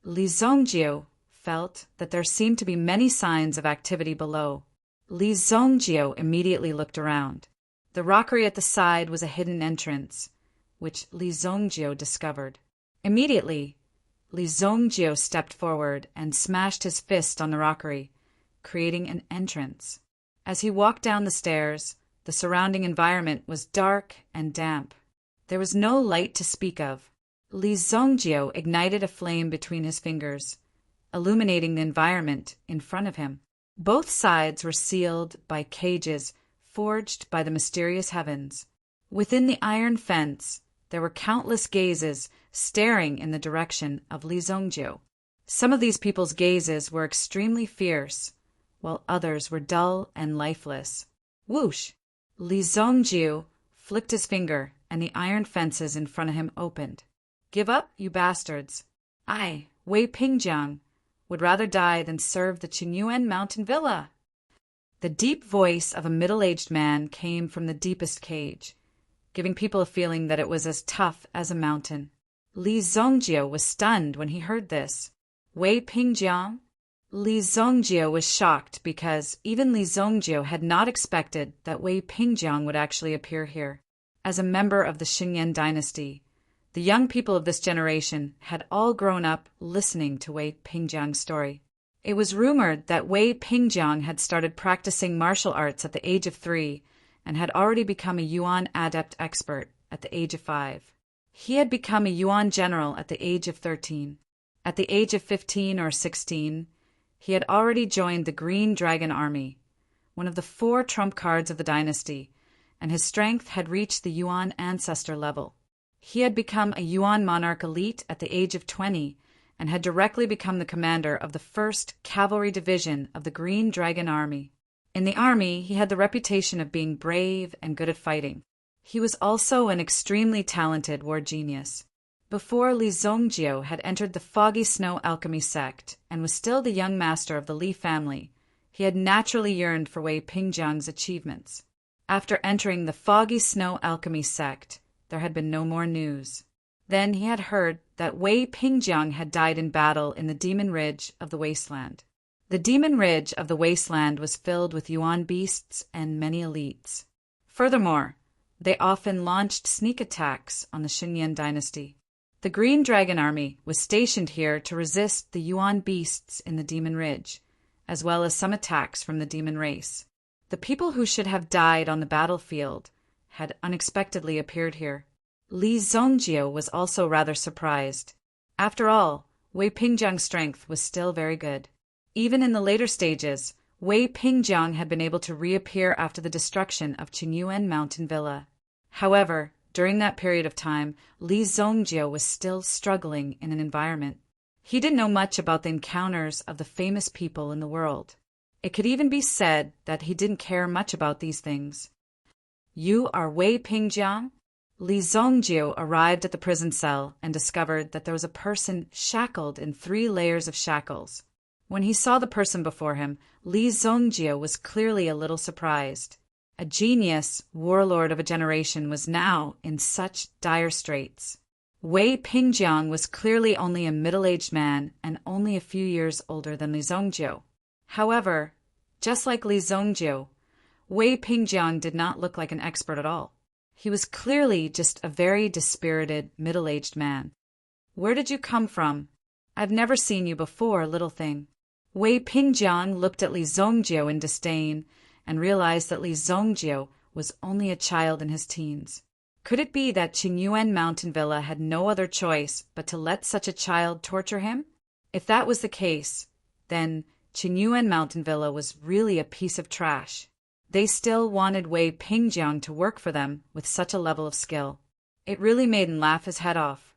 Li Zongjiu felt that there seemed to be many signs of activity below. Li Zongjiu immediately looked around. The rockery at the side was a hidden entrance, which Li Zongjiu discovered. Immediately, Li Zongjiu stepped forward and smashed his fist on the rockery, creating an entrance. As he walked down the stairs, the surrounding environment was dark and damp. There was no light to speak of. Li Zongjiu ignited a flame between his fingers, illuminating the environment in front of him. Both sides were sealed by cages forged by the mysterious heavens. Within the iron fence, there were countless gazes staring in the direction of Li Zongjiu. Some of these people's gazes were extremely fierce, while others were dull and lifeless. Whoosh! Li Zongjiu flicked his finger, and the iron fences in front of him opened. Give up, you bastards. I, Wei Pingjiang, would rather die than serve the Qingyuan Mountain Villa. The deep voice of a middle-aged man came from the deepest cage, giving people a feeling that it was as tough as a mountain. Li Zongjiu was stunned when he heard this. Wei Pingjiang? Li Zongjiu was shocked because even Li Zongjiu had not expected that Wei Pingjiang would actually appear here. As a member of the Xingyan dynasty, the young people of this generation had all grown up listening to Wei Pingjiang's story. It was rumored that Wei Pingjiang had started practicing martial arts at the age of 3 and had already become a Yuan adept expert at the age of 5. He had become a Yuan general at the age of 13. At the age of 15 or 16, he had already joined the Green Dragon Army, one of the 4 trump cards of the dynasty, and his strength had reached the Yuan ancestor level. He had become a Yuan monarch elite at the age of 20 and had directly become the commander of the 1st Cavalry Division of the Green Dragon Army. In the army, he had the reputation of being brave and good at fighting. He was also an extremely talented war genius. Before Li Zongjio had entered the Foggy Snow Alchemy sect and was still the young master of the Li family, he had naturally yearned for Wei Pingjiang's achievements. After entering the Foggy Snow Alchemy sect, there had been no more news. Then he had heard that Wei Pingjiang had died in battle in the Demon Ridge of the Wasteland. The Demon Ridge of the Wasteland was filled with Yuan beasts and many elites. Furthermore, they often launched sneak attacks on the Xinyan dynasty. The Green Dragon Army was stationed here to resist the Yuan beasts in the Demon Ridge, as well as some attacks from the demon race. The people who should have died on the battlefield had unexpectedly appeared here. Li Zongjio was also rather surprised. After all, Wei Pingjiang's strength was still very good. Even in the later stages, Wei Pingjiang had been able to reappear after the destruction of Qingyuan Mountain Villa. However, during that period of time, Li Zongjio was still struggling in an environment. He didn't know much about the encounters of the famous people in the world. It could even be said that he didn't care much about these things. "You are Wei Pingjiang?" Li Zongjio arrived at the prison cell and discovered that there was a person shackled in 3 layers of shackles. When he saw the person before him, Li Zongjio was clearly a little surprised. A genius, warlord of a generation, was now in such dire straits. Wei Pingjiang was clearly only a middle-aged man and only a few years older than Li Zongjio. However, just like Li Zongjio, Wei Pingjiang did not look like an expert at all. He was clearly just a very dispirited, middle-aged man. "Where did you come from? I've never seen you before, little thing." Wei Pingjiang looked at Li Zongjio in disdain and realized that Li Zongjio was only a child in his teens. Could it be that Qingyuan Mountain Villa had no other choice but to let such a child torture him? If that was the case, then Qingyuan Mountain Villa was really a piece of trash. They still wanted Wei Pingjiang to work for them with such a level of skill. It really made him laugh his head off.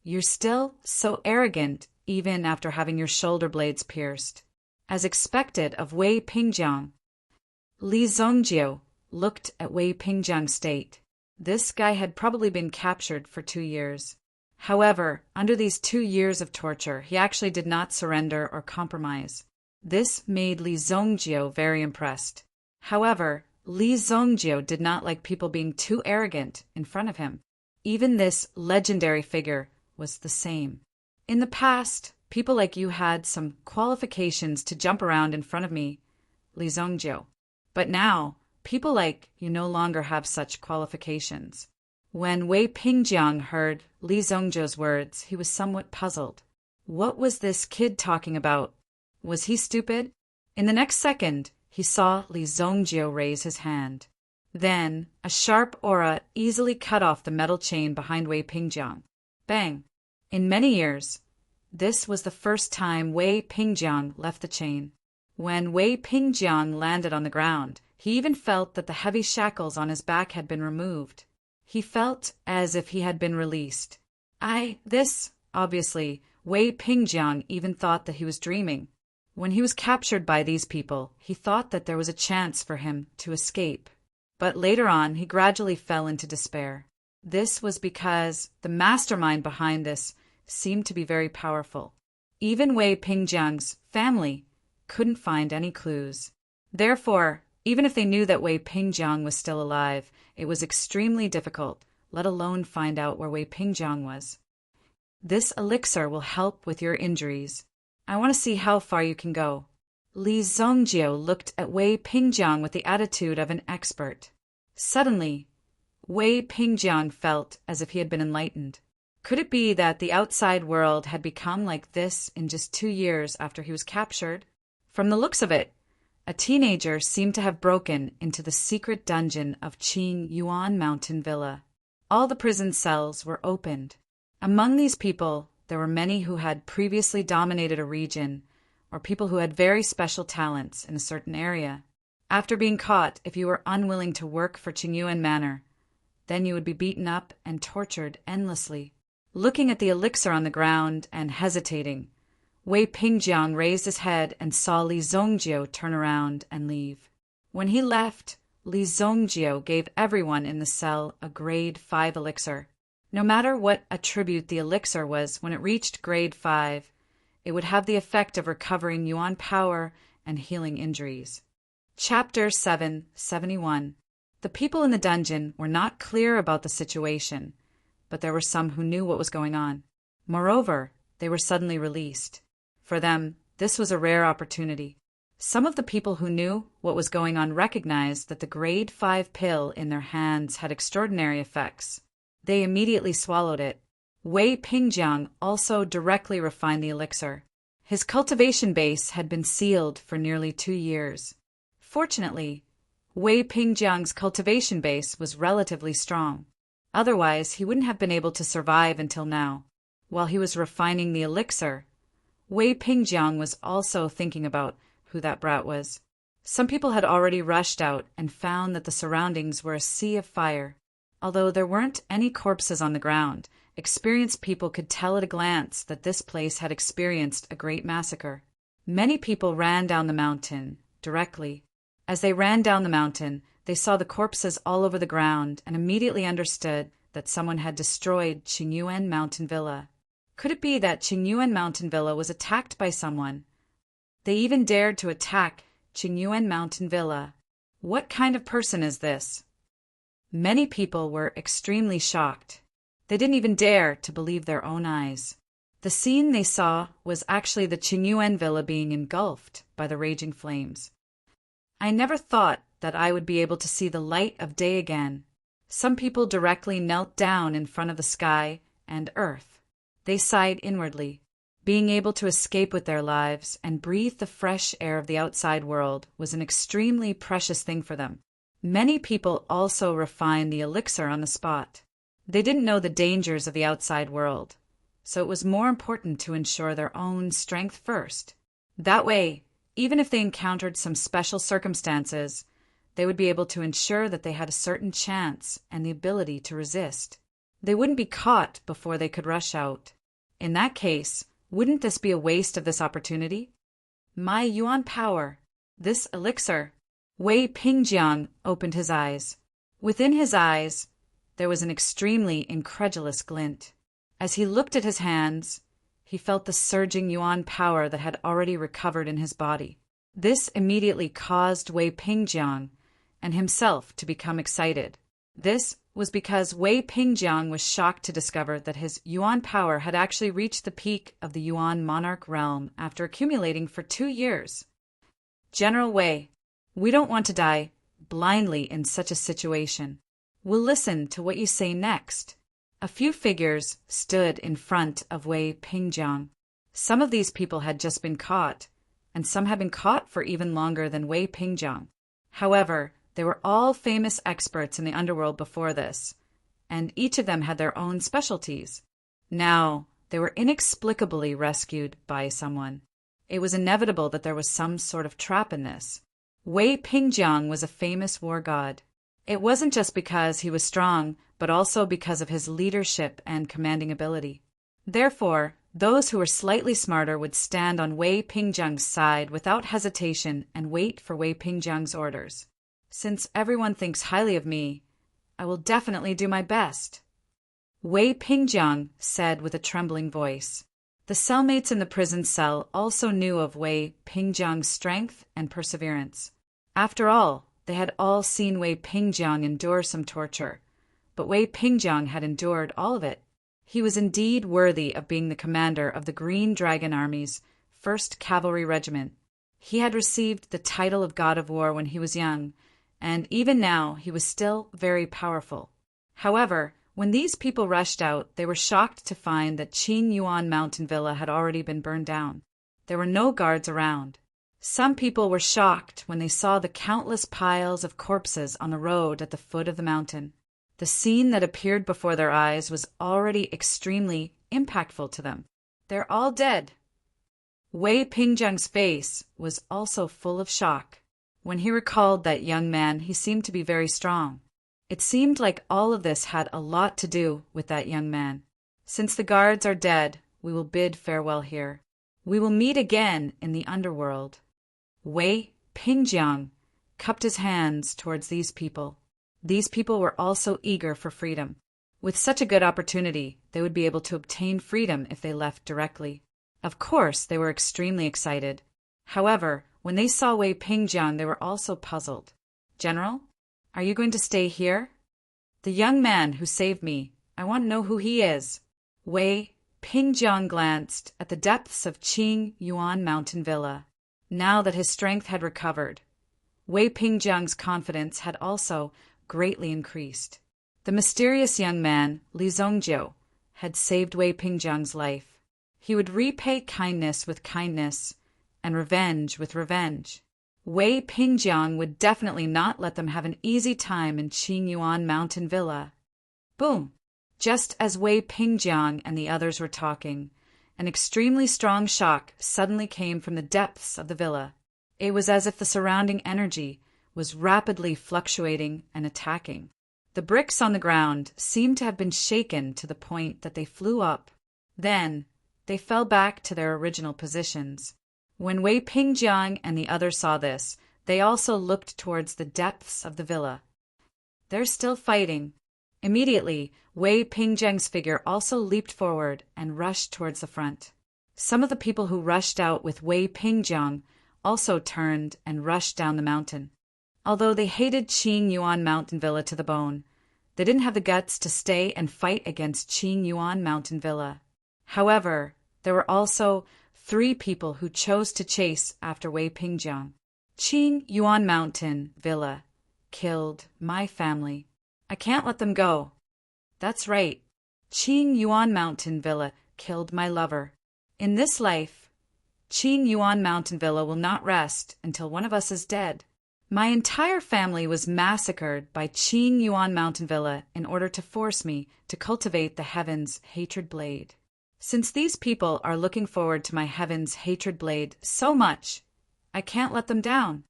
"You're still so arrogant, even after having your shoulder blades pierced." As expected of Wei Pingjiang, Li Zongjio looked at Wei Pingjiang's state. This guy had probably been captured for 2 years. However, under these 2 years of torture, he actually did not surrender or compromise. This made Li Zongjio very impressed. However, Li Zongjio did not like people being too arrogant in front of him. Even this legendary figure was the same. "In the past, people like you had some qualifications to jump around in front of me, Li Zongjio. But now, people like you no longer have such qualifications." When Wei Pingjiang heard Li Zongjio's words, he was somewhat puzzled. What was this kid talking about? Was he stupid? In the next second, he saw Li Zongjio raise his hand. Then, a sharp aura easily cut off the metal chain behind Wei Pingjiang. Bang! In many years, this was the first time Wei Pingjiang left the chain. When Wei Pingjiang landed on the ground, he even felt that the heavy shackles on his back had been removed. He felt as if he had been released. Obviously, Wei Pingjiang even thought that he was dreaming. When he was captured by these people, he thought that there was a chance for him to escape. But later on, he gradually fell into despair. This was because the mastermind behind this seemed to be very powerful. Even Wei Pingjiang's family couldn't find any clues. Therefore, even if they knew that Wei Pingjiang was still alive, it was extremely difficult, let alone find out where Wei Pingjiang was. "This elixir will help with your injuries. I want to see how far you can go." Li Zongjio looked at Wei Pingjiang with the attitude of an expert. Suddenly, Wei Pingjiang felt as if he had been enlightened. Could it be that the outside world had become like this in just 2 years after he was captured? From the looks of it, a teenager seemed to have broken into the secret dungeon of Qingyuan Mountain Villa. All the prison cells were opened. Among these people, there were many who had previously dominated a region, or people who had very special talents in a certain area. After being caught, if you were unwilling to work for Qingyuan Manor, then you would be beaten up and tortured endlessly. Looking at the elixir on the ground and hesitating, Wei Pingjiang raised his head and saw Li Zongjio turn around and leave. When he left, Li Zongjio gave everyone in the cell a grade 5 elixir. No matter what attribute the elixir was, when it reached grade 5, it would have the effect of recovering Yuan power and healing injuries. Chapter 771. The people in the dungeon were not clear about the situation, but there were some who knew what was going on. Moreover, they were suddenly released. For them, this was a rare opportunity. Some of the people who knew what was going on recognized that the grade 5 pill in their hands had extraordinary effects. They immediately swallowed it. Wei Pingjiang also directly refined the elixir. His cultivation base had been sealed for nearly 2 years. Fortunately, Wei Pingjiang's cultivation base was relatively strong. Otherwise, he wouldn't have been able to survive until now. While he was refining the elixir, Wei Pingjiang was also thinking about who that brat was. Some people had already rushed out and found that the surroundings were a sea of fire. Although there weren't any corpses on the ground, experienced people could tell at a glance that this place had experienced a great massacre. Many people ran down the mountain directly. As they ran down the mountain, they saw the corpses all over the ground and immediately understood that someone had destroyed Qingyuan Mountain Villa. Could it be that Qingyuan Mountain Villa was attacked by someone? They even dared to attack Qingyuan Mountain Villa. What kind of person is this? Many people were extremely shocked. They didn't even dare to believe their own eyes. The scene they saw was actually the Qingyuan Villa being engulfed by the raging flames. I never thought that I would be able to see the light of day again. Some people directly knelt down in front of the sky and earth. They sighed inwardly. Being able to escape with their lives and breathe the fresh air of the outside world was an extremely precious thing for them. Many people also refined the elixir on the spot. They didn't know the dangers of the outside world, so it was more important to ensure their own strength first. That way, even if they encountered some special circumstances, they would be able to ensure that they had a certain chance and the ability to resist. They wouldn't be caught before they could rush out. In that case, wouldn't this be a waste of this opportunity? My Yuan power, this elixir. Wei Pingjiang opened his eyes. Within his eyes, there was an extremely incredulous glint. As he looked at his hands, he felt the surging Yuan power that had already recovered in his body. This immediately caused Wei Pingjiang and himself to become excited. This was because Wei Pingjiang was shocked to discover that his Yuan power had actually reached the peak of the Yuan monarch realm after accumulating for 2 years. General Wei, we don't want to die blindly in such a situation. We'll listen to what you say next. A few figures stood in front of Wei Pingjiang. Some of these people had just been caught, and some had been caught for even longer than Wei Pingjiang. However, they were all famous experts in the underworld before this, and each of them had their own specialties. Now, they were inexplicably rescued by someone. It was inevitable that there was some sort of trap in this. Wei Pingjiang was a famous war god. It wasn't just because he was strong, but also because of his leadership and commanding ability. Therefore, those who were slightly smarter would stand on Wei Pingjiang's side without hesitation and wait for Wei Pingjiang's orders. Since everyone thinks highly of me, I will definitely do my best. Wei Pingjiang said with a trembling voice. The cellmates in the prison cell also knew of Wei Pingjiang's strength and perseverance. After all, they had all seen Wei Pingjiang endure some torture, but Wei Pingjiang had endured all of it. He was indeed worthy of being the commander of the Green Dragon Army's 1st Cavalry Regiment. He had received the title of God of War when he was young, and even now he was still very powerful. However, when these people rushed out, they were shocked to find that Qingyuan Mountain Villa had already been burned down. There were no guards around. Some people were shocked when they saw the countless piles of corpses on the road at the foot of the mountain. The scene that appeared before their eyes was already extremely impactful to them. They're all dead. Wei Pingjiang's face was also full of shock. When he recalled that young man, he seemed to be very strong. It seemed like all of this had a lot to do with that young man. Since the guards are dead, we will bid farewell here. We will meet again in the underworld. Wei Pingjiang cupped his hands towards these people. These people were also eager for freedom. With such a good opportunity, they would be able to obtain freedom if they left directly. Of course, they were extremely excited. However, when they saw Wei Pingjiang, they were also puzzled. "General, are you going to stay here?" "The young man who saved me, I want to know who he is." Wei Pingjiang glanced at the depths of Qing Yuan Mountain Villa. Now that his strength had recovered, Wei Pingjiang's confidence had also greatly increased. The mysterious young man, Li Zongjiu, had saved Wei Pingjiang's life. He would repay kindness with kindness and revenge with revenge. Wei Pingjiang would definitely not let them have an easy time in Qing Yuan Mountain Villa. Boom! Just as Wei Pingjiang and the others were talking, an extremely strong shock suddenly came from the depths of the villa. It was as if the surrounding energy was rapidly fluctuating and attacking. The bricks on the ground seemed to have been shaken to the point that they flew up. Then, they fell back to their original positions. When Wei Pingjiang and the others saw this, they also looked towards the depths of the villa. "They're still fighting." Immediately, Wei Pingjiang's figure also leaped forward and rushed towards the front. Some of the people who rushed out with Wei Pingjiang also turned and rushed down the mountain. Although they hated Qing Yuan Mountain Villa to the bone, they didn't have the guts to stay and fight against Qing Yuan Mountain Villa. However, there were also 3 people who chose to chase after Wei Pingjiang. "Qing Yuan Mountain Villa killed my family. I can't let them go." "That's right. Qing Yuan Mountain Villa killed my lover. In this life, Qing Yuan Mountain Villa will not rest until one of us is dead. My entire family was massacred by Qing Yuan Mountain Villa in order to force me to cultivate the Heaven's Hatred Blade. Since these people are looking forward to my Heaven's Hatred Blade so much, I can't let them down."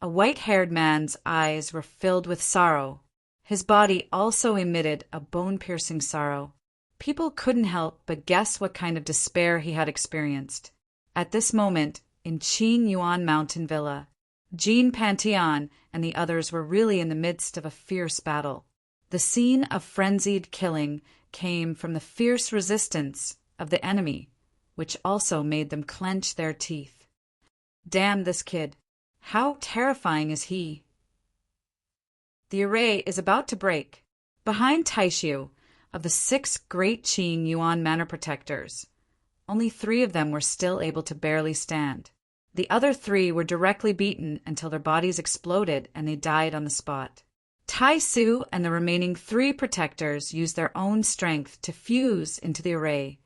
A white-haired man's eyes were filled with sorrow. His body also emitted a bone-piercing sorrow. People couldn't help but guess what kind of despair he had experienced. At this moment, in Qing Yuan Mountain Villa, Jean Pantheon and the others were really in the midst of a fierce battle. The scene of frenzied killing came from the fierce resistance of the enemy, which also made them clench their teeth. Damn this kid. How terrifying is he? The array is about to break. Behind Taishu, of the 6 great Qing Yuan Manor protectors, only 3 of them were still able to barely stand. The other 3 were directly beaten until their bodies exploded and they died on the spot. Tai Su and the remaining 3 protectors used their own strength to fuse into the array,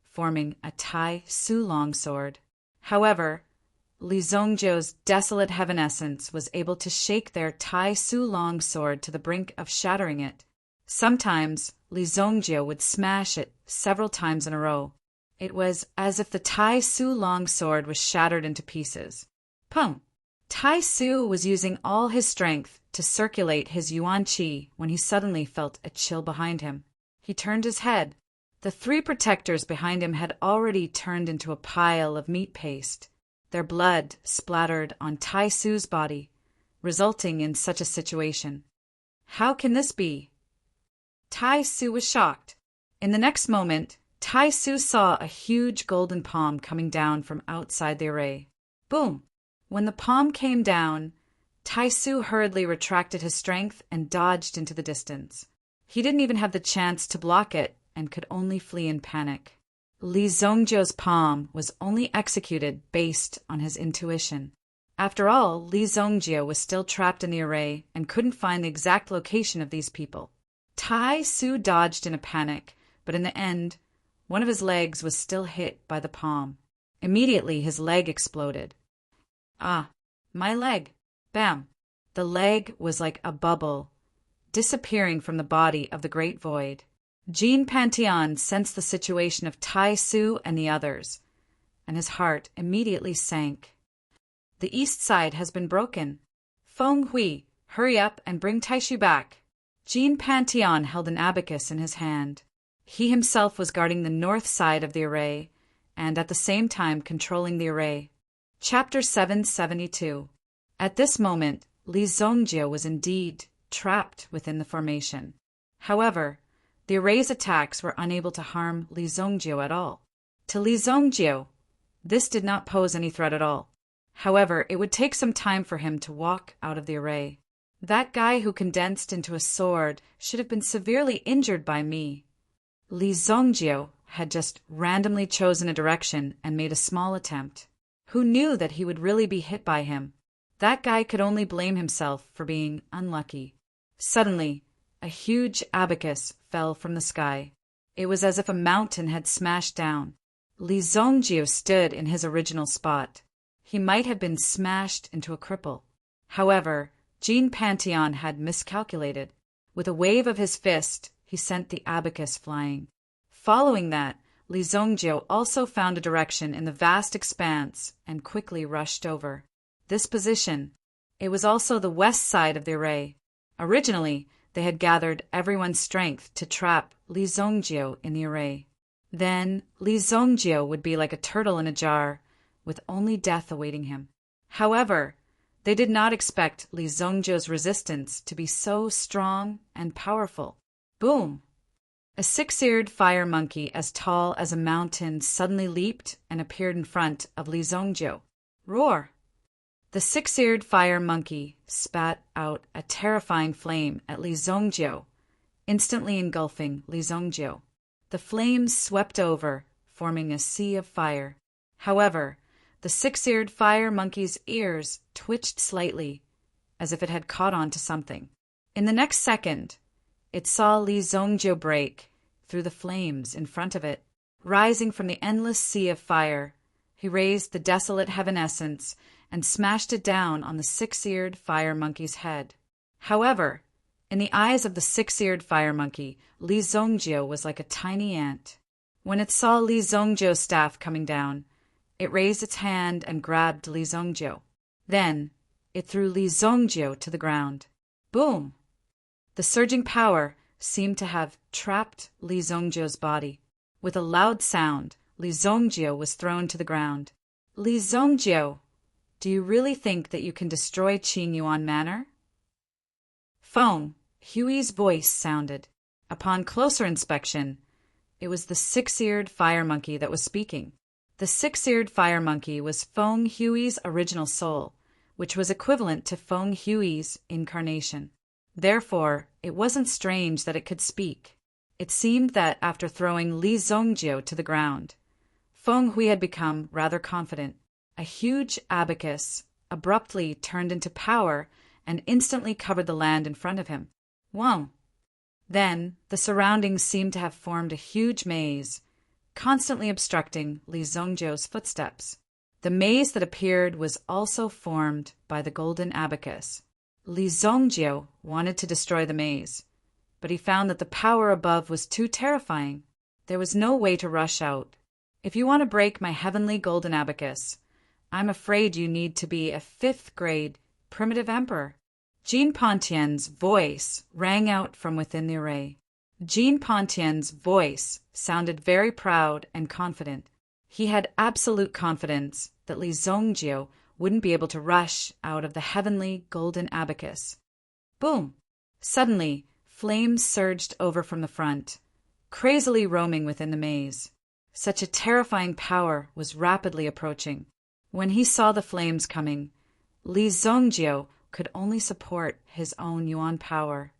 forming a Tai Su longsword. However, Li Zongjiu's desolate heaven essence was able to shake their Tai Su longsword to the brink of shattering it. Sometimes, Li Zongjiu would smash it several times in a row. It was as if the Tai Su longsword was shattered into pieces. Pum! Tai Su was using all his strength to circulate his Yuan Qi when he suddenly felt a chill behind him. He turned his head. The 3 protectors behind him had already turned into a pile of meat paste. Their blood splattered on Tai Su's body, resulting in such a situation. How can this be? Tai Su was shocked. In the next moment, Tai Su saw a huge golden palm coming down from outside the array. Boom! When the palm came down, Tai Su hurriedly retracted his strength and dodged into the distance. He didn't even have the chance to block it and could only flee in panic. Li Zongjiu's palm was only executed based on his intuition. After all, Li Zongjiu was still trapped in the array and couldn't find the exact location of these people. Tai Su dodged in a panic, but in the end, one of his legs was still hit by the palm. Immediately, his leg exploded. Ah, my leg. Bam! The leg was like a bubble, disappearing from the body of the Great Void. Jean Pantheon sensed the situation of Tai Su and the others, and his heart immediately sank. The east side has been broken. Feng Hui, hurry up and bring Taishu back. Jean Pantheon held an abacus in his hand. He himself was guarding the north side of the array, and at the same time controlling the array. Chapter 772. At this moment, Li Zongjiu was indeed trapped within the formation. However, The array's attacks were unable to harm Li Zongjio at all. To Li Zongjio, this did not pose any threat at all. However, it would take some time for him to walk out of the array. That guy who condensed into a sword should have been severely injured by me. Li Zongjio had just randomly chosen a direction and made a small attempt. Who knew that he would really be hit by him? That guy could only blame himself for being unlucky. Suddenly, a huge abacus fell from the sky. It was as if a mountain had smashed down. Li Zongjio stood in his original spot. He might have been smashed into a cripple. However, Jean Pantheon had miscalculated. With a wave of his fist, he sent the abacus flying. Following that, Li Zongjio also found a direction in the vast expanse and quickly rushed over. This position, it was also the west side of the array. Originally, they had gathered everyone's strength to trap Li Zongjio in the array. Then, Li Zongjio would be like a turtle in a jar, with only death awaiting him. However, they did not expect Li Zongjio's resistance to be so strong and powerful. Boom! A six-eared fire monkey as tall as a mountain suddenly leaped and appeared in front of Li Zongjio. Roar! The six-eared fire monkey spat out a terrifying flame at Li Zongjio, instantly engulfing Li Zongjio. The flames swept over, forming a sea of fire. However, the six-eared fire monkey's ears twitched slightly, as if it had caught on to something. In the next second, it saw Li Zongjio break through the flames in front of it. Rising from the endless sea of fire, he raised the desolate heaven essence and smashed it down on the six-eared fire monkey's head. However, in the eyes of the six-eared fire monkey, Li Zongjio was like a tiny ant. When it saw Li Zongjio's staff coming down, it raised its hand and grabbed Li Zongjio. Then, it threw Li Zongjio to the ground. Boom! The surging power seemed to have trapped Li Zongjio's body. With a loud sound, Li Zongjio was thrown to the ground. Li Zongjio, do you really think that you can destroy Qing Yuan Manor? Feng, Hui's voice sounded. Upon closer inspection, it was the six-eared fire monkey that was speaking. The six-eared fire monkey was Feng Hui's original soul, which was equivalent to Feng Hui's incarnation. Therefore, it wasn't strange that it could speak. It seemed that after throwing Li Zongjio to the ground, Feng Hui had become rather confident. A huge abacus abruptly turned into power and instantly covered the land in front of him. Wow! Then, the surroundings seemed to have formed a huge maze, constantly obstructing Li Zongjio's footsteps. The maze that appeared was also formed by the golden abacus. Li Zongjio wanted to destroy the maze, but he found that the power above was too terrifying. There was no way to rush out. If you want to break my heavenly golden abacus, I'm afraid you need to be a 5th grade primitive emperor. Jean Pantien's voice rang out from within the array. Jean Pantien's voice sounded very proud and confident. He had absolute confidence that Li Zongjio wouldn't be able to rush out of the heavenly golden abacus. Boom! Suddenly, flames surged over from the front, crazily roaming within the maze. Such a terrifying power was rapidly approaching. When he saw the flames coming, Li Zongjio could only support his own Yuan power.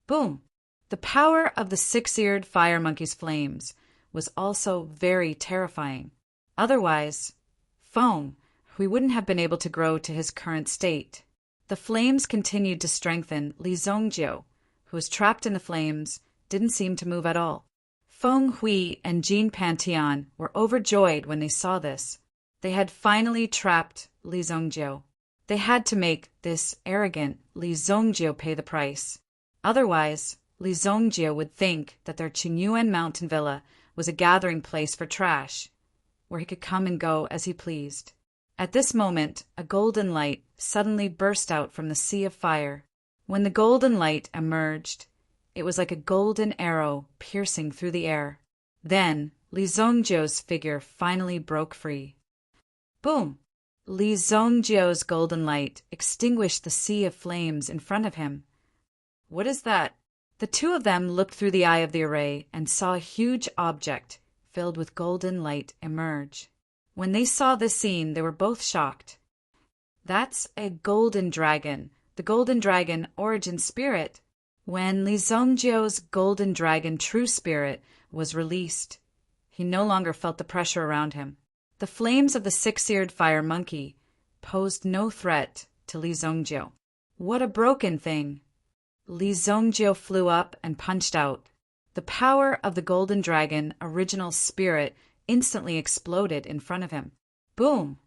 Boom! The power of the six-eared fire monkey's flames was also very terrifying. Otherwise, Feng Hui wouldn't have been able to grow to his current state. The flames continued to strengthen. Li Zongjio, who was trapped in the flames, didn't seem to move at all. Feng Hui and Jean Pantheon were overjoyed when they saw this. They had finally trapped Li Zongjio. They had to make this arrogant Li Zongjio pay the price. Otherwise, Li Zongjio would think that their Qingyuan mountain villa was a gathering place for trash, where he could come and go as he pleased. At this moment, a golden light suddenly burst out from the sea of fire. When the golden light emerged, it was like a golden arrow piercing through the air. Then, Li Zongjio's figure finally broke free. Boom! Li Zongjio's golden light extinguished the sea of flames in front of him. What is that? The two of them looked through the eye of the array and saw a huge object filled with golden light emerge. When they saw this scene, they were both shocked. That's a golden dragon, the golden dragon origin spirit. When Li Zongjiu's golden dragon true spirit was released, he no longer felt the pressure around him. The flames of the six-eared fire monkey posed no threat to Li Zongjiu. What a broken thing! Li Zongjiu flew up and punched out. The power of the golden dragon original spirit instantly exploded in front of him. Boom!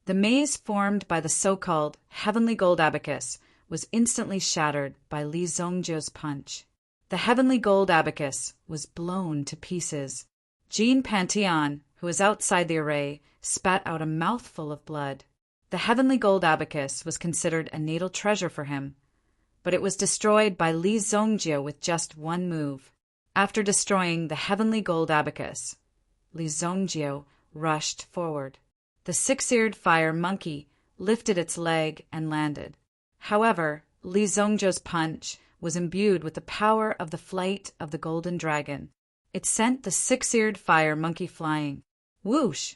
The maze formed by the so-called heavenly gold abacus was instantly shattered by Li Zongjiu's punch. The heavenly gold abacus was blown to pieces. Jean Pantheon, who was outside the array, spat out a mouthful of blood. The heavenly gold abacus was considered a natal treasure for him, but it was destroyed by Li Zongjiu with just one move. After destroying the heavenly gold abacus, Li Zongjiu rushed forward. The six-eared fire monkey lifted its leg and landed. However, Li Zongjiu's punch was imbued with the power of the flight of the golden dragon. It sent the six-eared fire monkey flying. Whoosh!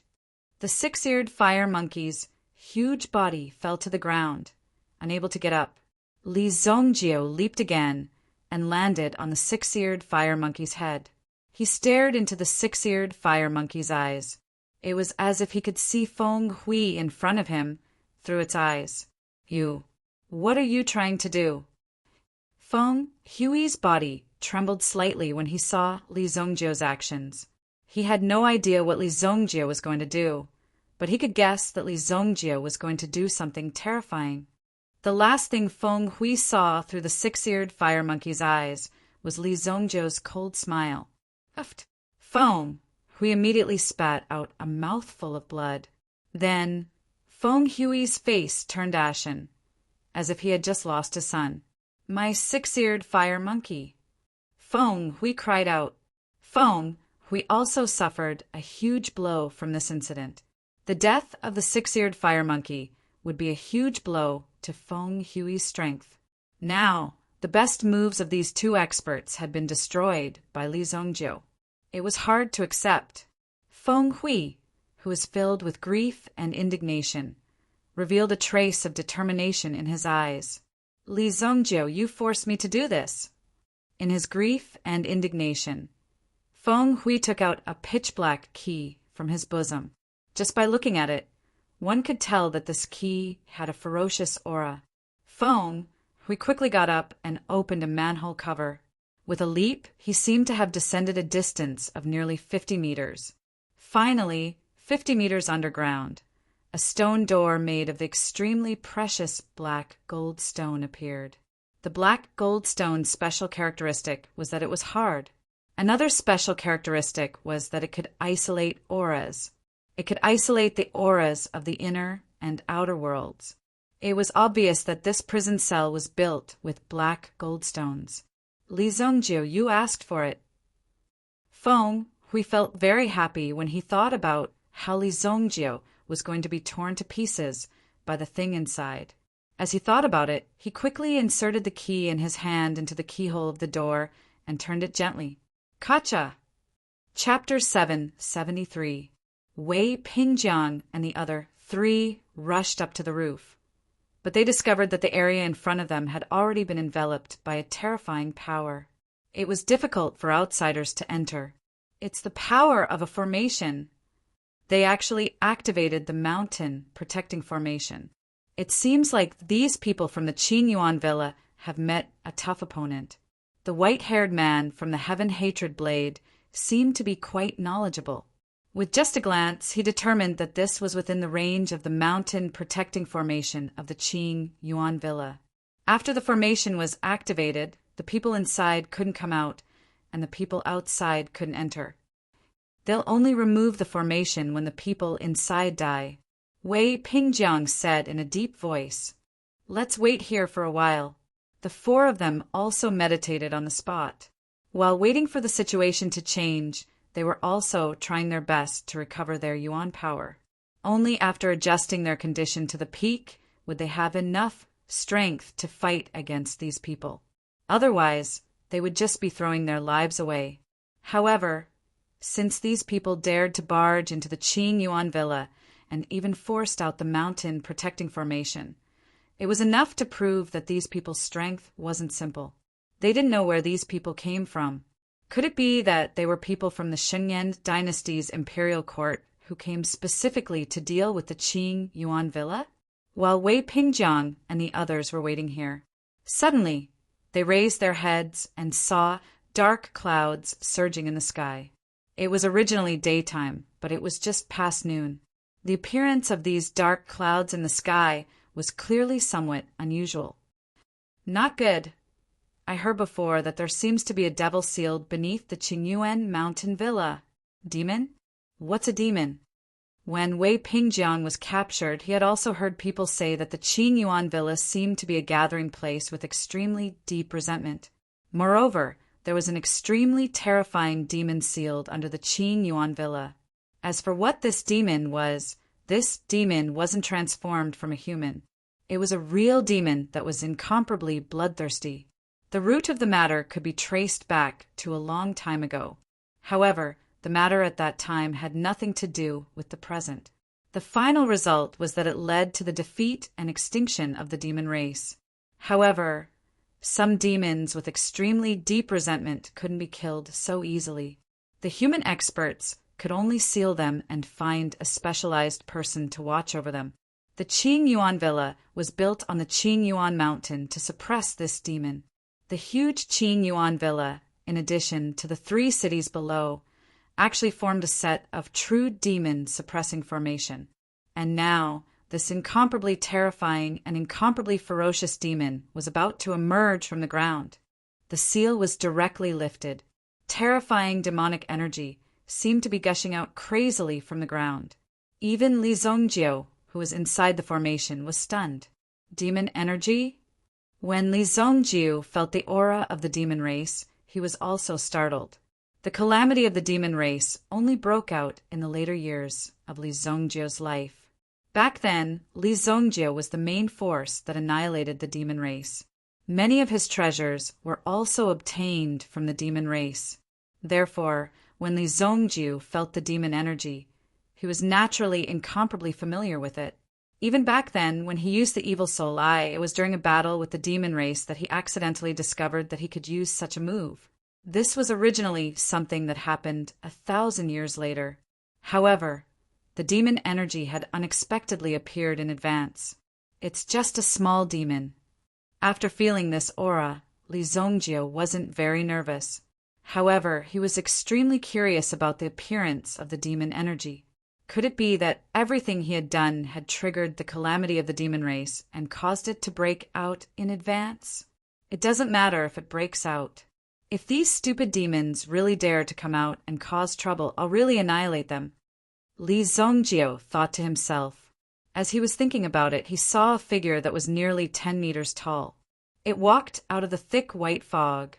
The six-eared fire monkey's huge body fell to the ground, unable to get up. Li Zongjiu leaped again and landed on the six-eared fire monkey's head. He stared into the six-eared fire monkey's eyes. It was as if he could see Feng Hui in front of him through its eyes. What are you trying to do? Feng Hui's body trembled slightly when he saw Li Zongjiu's actions. He had no idea what Li Zongjiu was going to do, but he could guess that Li Zongjiu was going to do something terrifying. The last thing Feng Hui saw through the six-eared fire monkey's eyes was Li Zongjiu's cold smile. Feng Hui immediately spat out a mouthful of blood. Then Feng Hui's face turned ashen, as if he had just lost a son. My six-eared fire monkey! Feng Hui cried out. Feng Hui also suffered a huge blow from this incident. The death of the six-eared fire monkey would be a huge blow to Feng Hui's strength. Now, the best moves of these two experts had been destroyed by Li Zongjiu. It was hard to accept. Feng Hui, who was filled with grief and indignation, revealed a trace of determination in his eyes. Li Zongjiu, you forced me to do this. In his grief and indignation, Feng Hui took out a pitch-black key from his bosom. Just by looking at it, one could tell that this key had a ferocious aura. Feng Hui quickly got up and opened a manhole cover. With a leap, he seemed to have descended a distance of nearly 50 meters. Finally, 50 meters underground, a stone door made of the extremely precious black gold stone appeared. The black gold stone's special characteristic was that it was hard. Another special characteristic was that it could isolate auras. It could isolate the auras of the inner and outer worlds. It was obvious that this prison cell was built with black gold stones. Li Zongjiu, you asked for it. Feng Hui felt very happy when he thought about how Li Zongjiu was going to be torn to pieces by the thing inside. As he thought about it, he quickly inserted the key in his hand into the keyhole of the door and turned it gently. Kacha! Chapter 773. Wei Pingjiang and the other three rushed up to the roof, but they discovered that the area in front of them had already been enveloped by a terrifying power. It was difficult for outsiders to enter. It's the power of a formation. They actually activated the mountain protecting formation. It seems like these people from the Qin Yuan Villa have met a tough opponent. The white-haired man from the Heaven Hatred Blade seemed to be quite knowledgeable. With just a glance, he determined that this was within the range of the mountain protecting formation of the Qin Yuan Villa. After the formation was activated, the people inside couldn't come out, and the people outside couldn't enter. They'll only remove the formation when the people inside die. Wei Pingjiang said in a deep voice. Let's wait here for a while. The four of them also meditated on the spot. While waiting for the situation to change, they were also trying their best to recover their yuan power. Only after adjusting their condition to the peak would they have enough strength to fight against these people. Otherwise, they would just be throwing their lives away. However, since these people dared to barge into the Qing Yuan villa and even forced out the mountain protecting formation, it was enough to prove that these people's strength wasn't simple. They didn't know where these people came from. Could it be that they were people from the Shengyan dynasty's imperial court who came specifically to deal with the Qing Yuan villa? While Wei Pingjiang and the others were waiting here, suddenly they raised their heads and saw dark clouds surging in the sky. It was originally daytime, but it was just past noon. The appearance of these dark clouds in the sky was clearly somewhat unusual. Not good. I heard before that there seems to be a devil sealed beneath the Qingyuan mountain villa. Demon? What's a demon? When Wei Pingjiang was captured, he had also heard people say that the Qing Yuan villa seemed to be a gathering place with extremely deep resentment. Moreover, there was an extremely terrifying demon sealed under the Qing Yuan villa. As for what this demon wasn't transformed from a human. It was a real demon that was incomparably bloodthirsty. The root of the matter could be traced back to a long time ago. However, the matter at that time had nothing to do with the present. The final result was that it led to the defeat and extinction of the demon race. However, some demons with extremely deep resentment couldn't be killed so easily. The human experts could only seal them and find a specialized person to watch over them. The Qing Yuan villa was built on the Qing Yuan mountain to suppress this demon. The huge Qing Yuan villa, in addition to the 3 cities below, actually formed a set of true demon-suppressing formation. And now, this incomparably terrifying and incomparably ferocious demon was about to emerge from the ground. The seal was directly lifted. Terrifying demonic energy seemed to be gushing out crazily from the ground. Even Li Zongjiu, who was inside the formation, was stunned. Demon energy? When Li Zongjiu felt the aura of the demon race, he was also startled. The calamity of the demon race only broke out in the later years of Li Zongjiu's life. Back then, Li Zongjiu was the main force that annihilated the demon race. Many of his treasures were also obtained from the demon race. Therefore, when Li Zongjiu felt the demon energy, he was naturally incomparably familiar with it. Even back then, when he used the Evil Soul Eye, it was during a battle with the demon race that he accidentally discovered that he could use such a move. This was originally something that happened 1,000 years later. However, the demon energy had unexpectedly appeared in advance. It's just a small demon. After feeling this aura, Li Zongjiu wasn't very nervous. However, he was extremely curious about the appearance of the demon energy. Could it be that everything he had done had triggered the calamity of the demon race and caused it to break out in advance? It doesn't matter if it breaks out. If these stupid demons really dare to come out and cause trouble, I'll really annihilate them. Li Zongjiu thought to himself. As he was thinking about it, he saw a figure that was nearly 10 meters tall. It walked out of the thick white fog,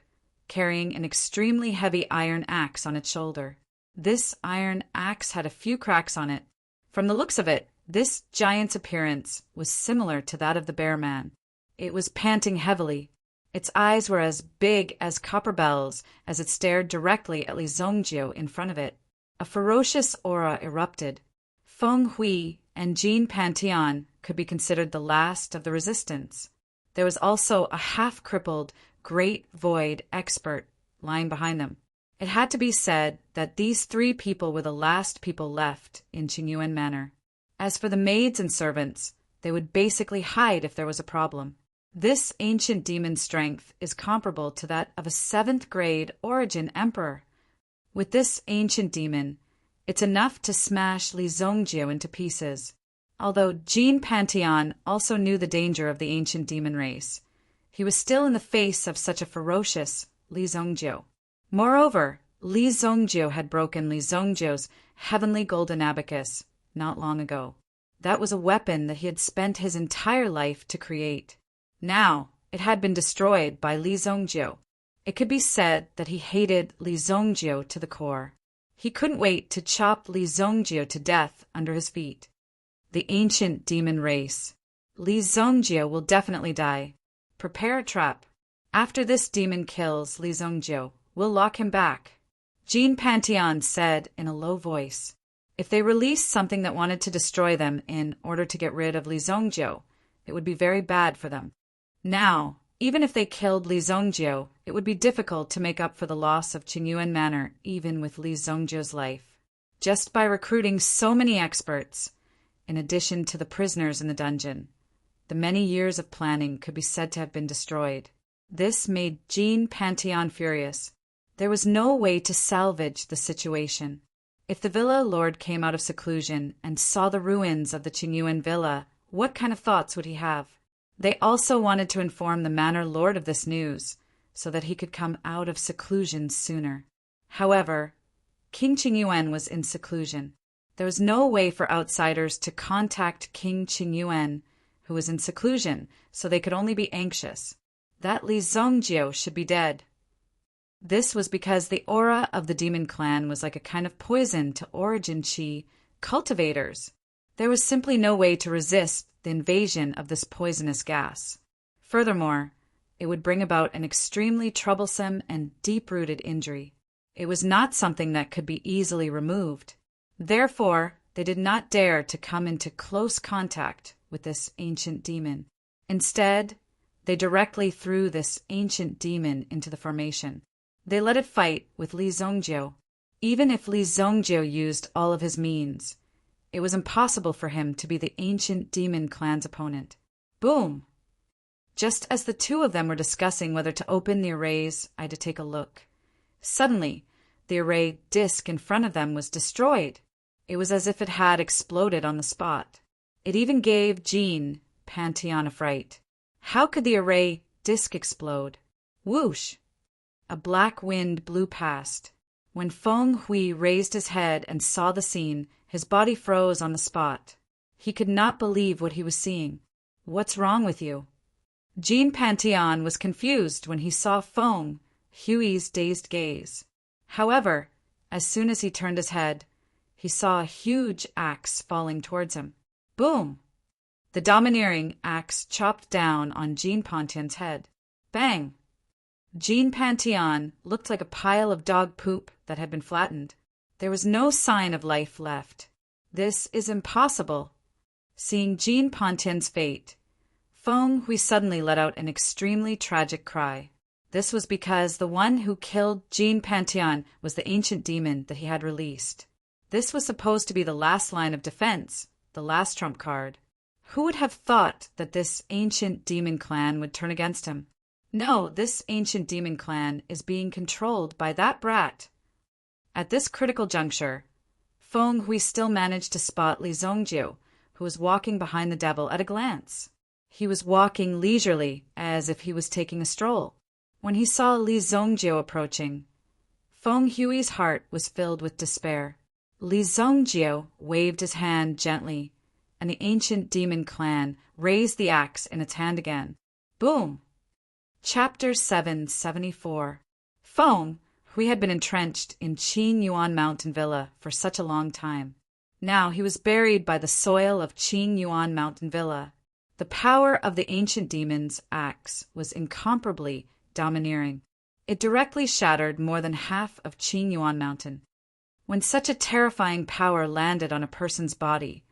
carrying an extremely heavy iron axe on its shoulder. This iron axe had a few cracks on it. From the looks of it, this giant's appearance was similar to that of the bear man. It was panting heavily. Its eyes were as big as copper bells as it stared directly at Li Zongjiu in front of it. A ferocious aura erupted. Feng Hui and Jean Pantheon could be considered the last of the resistance. There was also a half-crippled, great void expert lying behind them. It had to be said that these 3 people were the last people left in Qingyuan Manor. As for the maids and servants, they would basically hide if there was a problem. This ancient demon's strength is comparable to that of a 7th-grade origin emperor. With this ancient demon, it's enough to smash Li Zongjiu into pieces. Although Jean Pantheon also knew the danger of the ancient demon race, he was still in the face of such a ferocious Li Zongjiu. Moreover, Li Zongjiu had broken Li Zongjiu's heavenly golden abacus not long ago. That was a weapon that he had spent his entire life to create. Now, it had been destroyed by Li Zongjiu. It could be said that he hated Li Zongjiu to the core. He couldn't wait to chop Li Zongjiu to death under his feet. The ancient demon race. Li Zongjiu will definitely die. Prepare a trap. After this demon kills Li Zhongjiu, we'll lock him back. Jean Pantheon said in a low voice. If they released something that wanted to destroy them in order to get rid of Li Zhongjiu, it would be very bad for them. Now, even if they killed Li Zhongjiu, it would be difficult to make up for the loss of Qingyuan Manor even with Li Zhongjiu's life. Just by recruiting so many experts, in addition to the prisoners in the dungeon, the many years of planning could be said to have been destroyed. This made Jean Pantheon furious. There was no way to salvage the situation. If the villa lord came out of seclusion and saw the ruins of the Qingyuan villa, what kind of thoughts would he have? They also wanted to inform the manor lord of this news, so that he could come out of seclusion sooner. However, King Qingyuan was in seclusion. There was no way for outsiders to contact King Qingyuan, who was in seclusion, so they could only be anxious that Li Zhongjiu should be dead. This was because the aura of the demon clan was like a kind of poison to origin chi cultivators. There was simply no way to resist the invasion of this poisonous gas. Furthermore, it would bring about an extremely troublesome and deep-rooted injury. It was not something that could be easily removed. Therefore, they did not dare to come into close contact with this ancient demon. Instead, they directly threw this ancient demon into the formation. They let it fight with Li Zhongjiu. Even if Li Zhongjiu used all of his means, it was impossible for him to be the ancient demon clan's opponent. Boom! Just as the two of them were discussing whether to open the arrays, I had to take a look. Suddenly, the array disc in front of them was destroyed. It was as if it had exploded on the spot. It even gave Jean Pantheon a fright. How could the array disc explode? Whoosh! A black wind blew past. When Feng Hui raised his head and saw the scene, his body froze on the spot. He could not believe what he was seeing. What's wrong with you? Jean Pantheon was confused when he saw Feng Hui's dazed gaze. However, as soon as he turned his head, he saw a huge axe falling towards him. Boom! The domineering axe chopped down on Jean Pantheon's head. Bang! Jean Pantheon looked like a pile of dog poop that had been flattened. There was no sign of life left. This is impossible. Seeing Jean Pantheon's fate, Feng Hui suddenly let out an extremely tragic cry. This was because the one who killed Jean Pantheon was the ancient demon that he had released. This was supposed to be the last line of defense, the last trump card. Who would have thought that this ancient demon clan would turn against him? No, this ancient demon clan is being controlled by that brat. At this critical juncture, Feng Hui still managed to spot Li Zhongjiu, who was walking behind the devil at a glance. He was walking leisurely, as if he was taking a stroll. When he saw Li Zhongjiu approaching, Feng Hui's heart was filled with despair. Li Zhongjiu waved his hand gently, and the ancient demon clan raised the axe in its hand again. Boom! Chapter 774. Feng Hui had been entrenched in Qin Yuan Mountain Villa for such a long time. Now he was buried by the soil of Qin Yuan Mountain Villa. The power of the ancient demon's axe was incomparably domineering. It directly shattered more than half of Qin Yuan Mountain. When such a terrifying power landed on a person's body,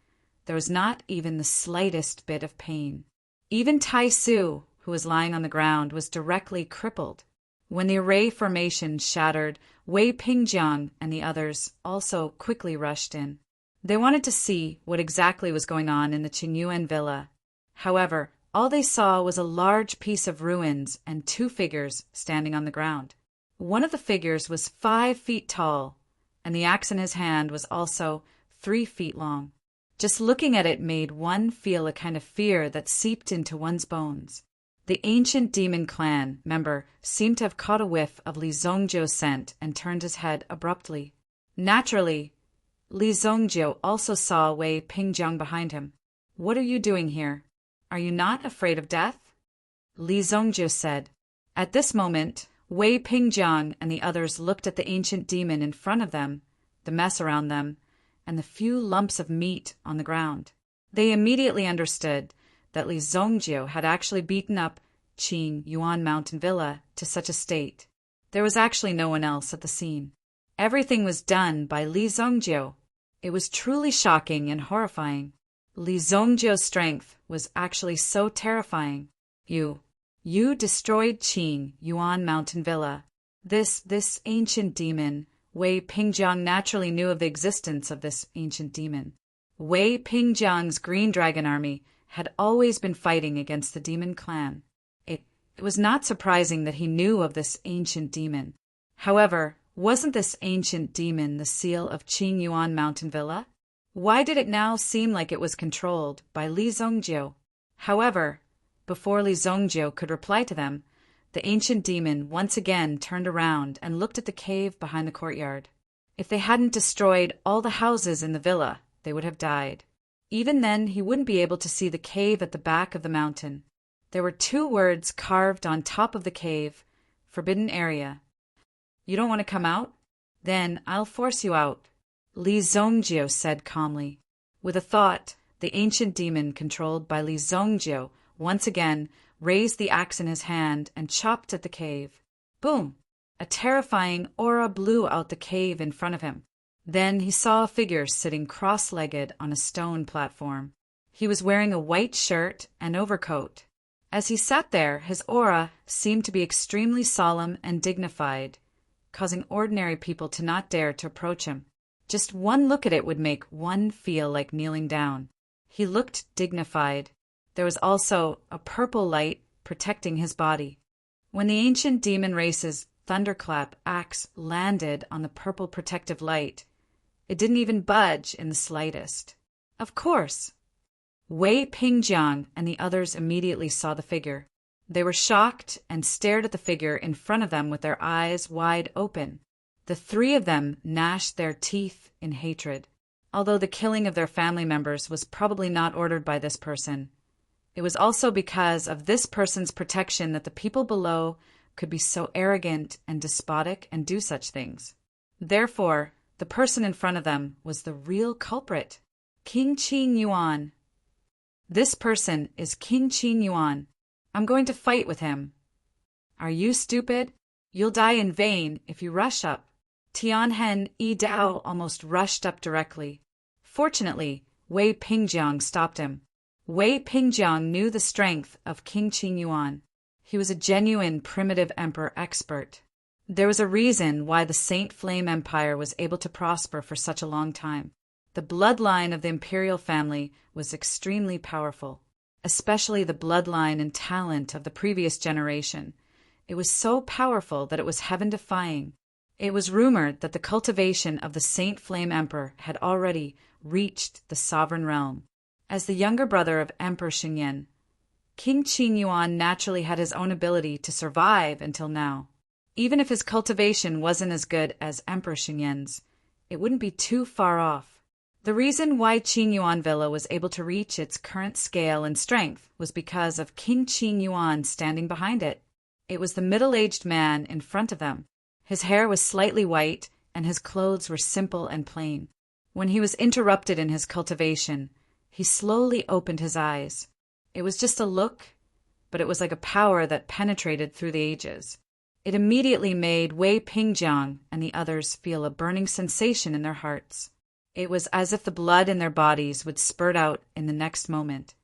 there was not even the slightest bit of pain. Even Tai Su, who was lying on the ground, was directly crippled. When the array formation shattered, Wei Pingjiang and the others also quickly rushed in. They wanted to see what exactly was going on in the Qingyuan villa. However, all they saw was a large piece of ruins and two figures standing on the ground. One of the figures was 5 feet tall, and the axe in his hand was also 3 feet long. Just looking at it made one feel a kind of fear that seeped into one's bones. The ancient demon clan member seemed to have caught a whiff of Li Zhongjiu's scent and turned his head abruptly. Naturally, Li Zhongjiu also saw Wei Pingjiang behind him. "What are you doing here? Are you not afraid of death?" Li Zhongjiu said. At this moment, Wei Pingjiang and the others looked at the ancient demon in front of them, the mess around them, and the few lumps of meat on the ground. They immediately understood that Li Zhongjiu had actually beaten up Qing Yuan mountain villa to such a state. There was actually no one else at the scene. Everything was done by Li Zongjiu. It was truly shocking and horrifying. Li Zongjiu's strength was actually so terrifying. You destroyed Qing Yuan mountain villa. This ancient demon, Wei Pingjiang naturally knew of the existence of this ancient demon. Wei Pingjiang's Green Dragon Army had always been fighting against the demon clan. It was not surprising that he knew of this ancient demon. However, wasn't this ancient demon the seal of Qing Yuan mountain villa? Why did it now seem like it was controlled by Li Zongjiu? However, before Li Zongjiu could reply to them, the ancient demon once again turned around and looked at the cave behind the courtyard. If they hadn't destroyed all the houses in the villa, they would have died. Even then, he wouldn't be able to see the cave at the back of the mountain. There were 2 words carved on top of the cave: Forbidden Area. You don't want to come out? Then I'll force you out, Li Zongjiu said calmly. With a thought, the ancient demon controlled by Li Zongjiu once again raised the axe in his hand and chopped at the cave. Boom! A terrifying aura blew out the cave in front of him. Then he saw a figure sitting cross-legged on a stone platform. He was wearing a white shirt and overcoat. As he sat there, his aura seemed to be extremely solemn and dignified, causing ordinary people to not dare to approach him. Just one look at it would make one feel like kneeling down. He looked dignified. There was also a purple light protecting his body. When the ancient demon race's thunderclap axe landed on the purple protective light, it didn't even budge in the slightest. Of course! Wei Pingjiang and the others immediately saw the figure. They were shocked and stared at the figure in front of them with their eyes wide open. The 3 of them gnashed their teeth in hatred. Although the killing of their family members was probably not ordered by this person, it was also because of this person's protection that the people below could be so arrogant and despotic and do such things. Therefore, the person in front of them was the real culprit, King Qing Yuan. This person is King Qing Yuan. I'm going to fight with him. Are you stupid? You'll die in vain if you rush up. Tianhen Yi Dao almost rushed up directly. Fortunately, Wei Pingjiang stopped him. Wei Pingjiang knew the strength of King Qing Yuan. He was a genuine primitive emperor expert. There was a reason why the Saint Flame Empire was able to prosper for such a long time. The bloodline of the imperial family was extremely powerful, especially the bloodline and talent of the previous generation. It was so powerful that it was heaven-defying. It was rumored that the cultivation of the Saint Flame Emperor had already reached the sovereign realm. As the younger brother of Emperor Xingyan, King Qing Yuan naturally had his own ability to survive until now. Even if his cultivation wasn't as good as Emperor Xingyan's, it wouldn't be too far off. The reason why Qing Yuan Villa was able to reach its current scale and strength was because of King Qing Yuan standing behind it. It was the middle-aged man in front of them. His hair was slightly white, and his clothes were simple and plain. When he was interrupted in his cultivation, he slowly opened his eyes. It was just a look, but it was like a power that penetrated through the ages. It immediately made Wei Pingjiang and the others feel a burning sensation in their hearts. It was as if the blood in their bodies would spurt out in the next moment.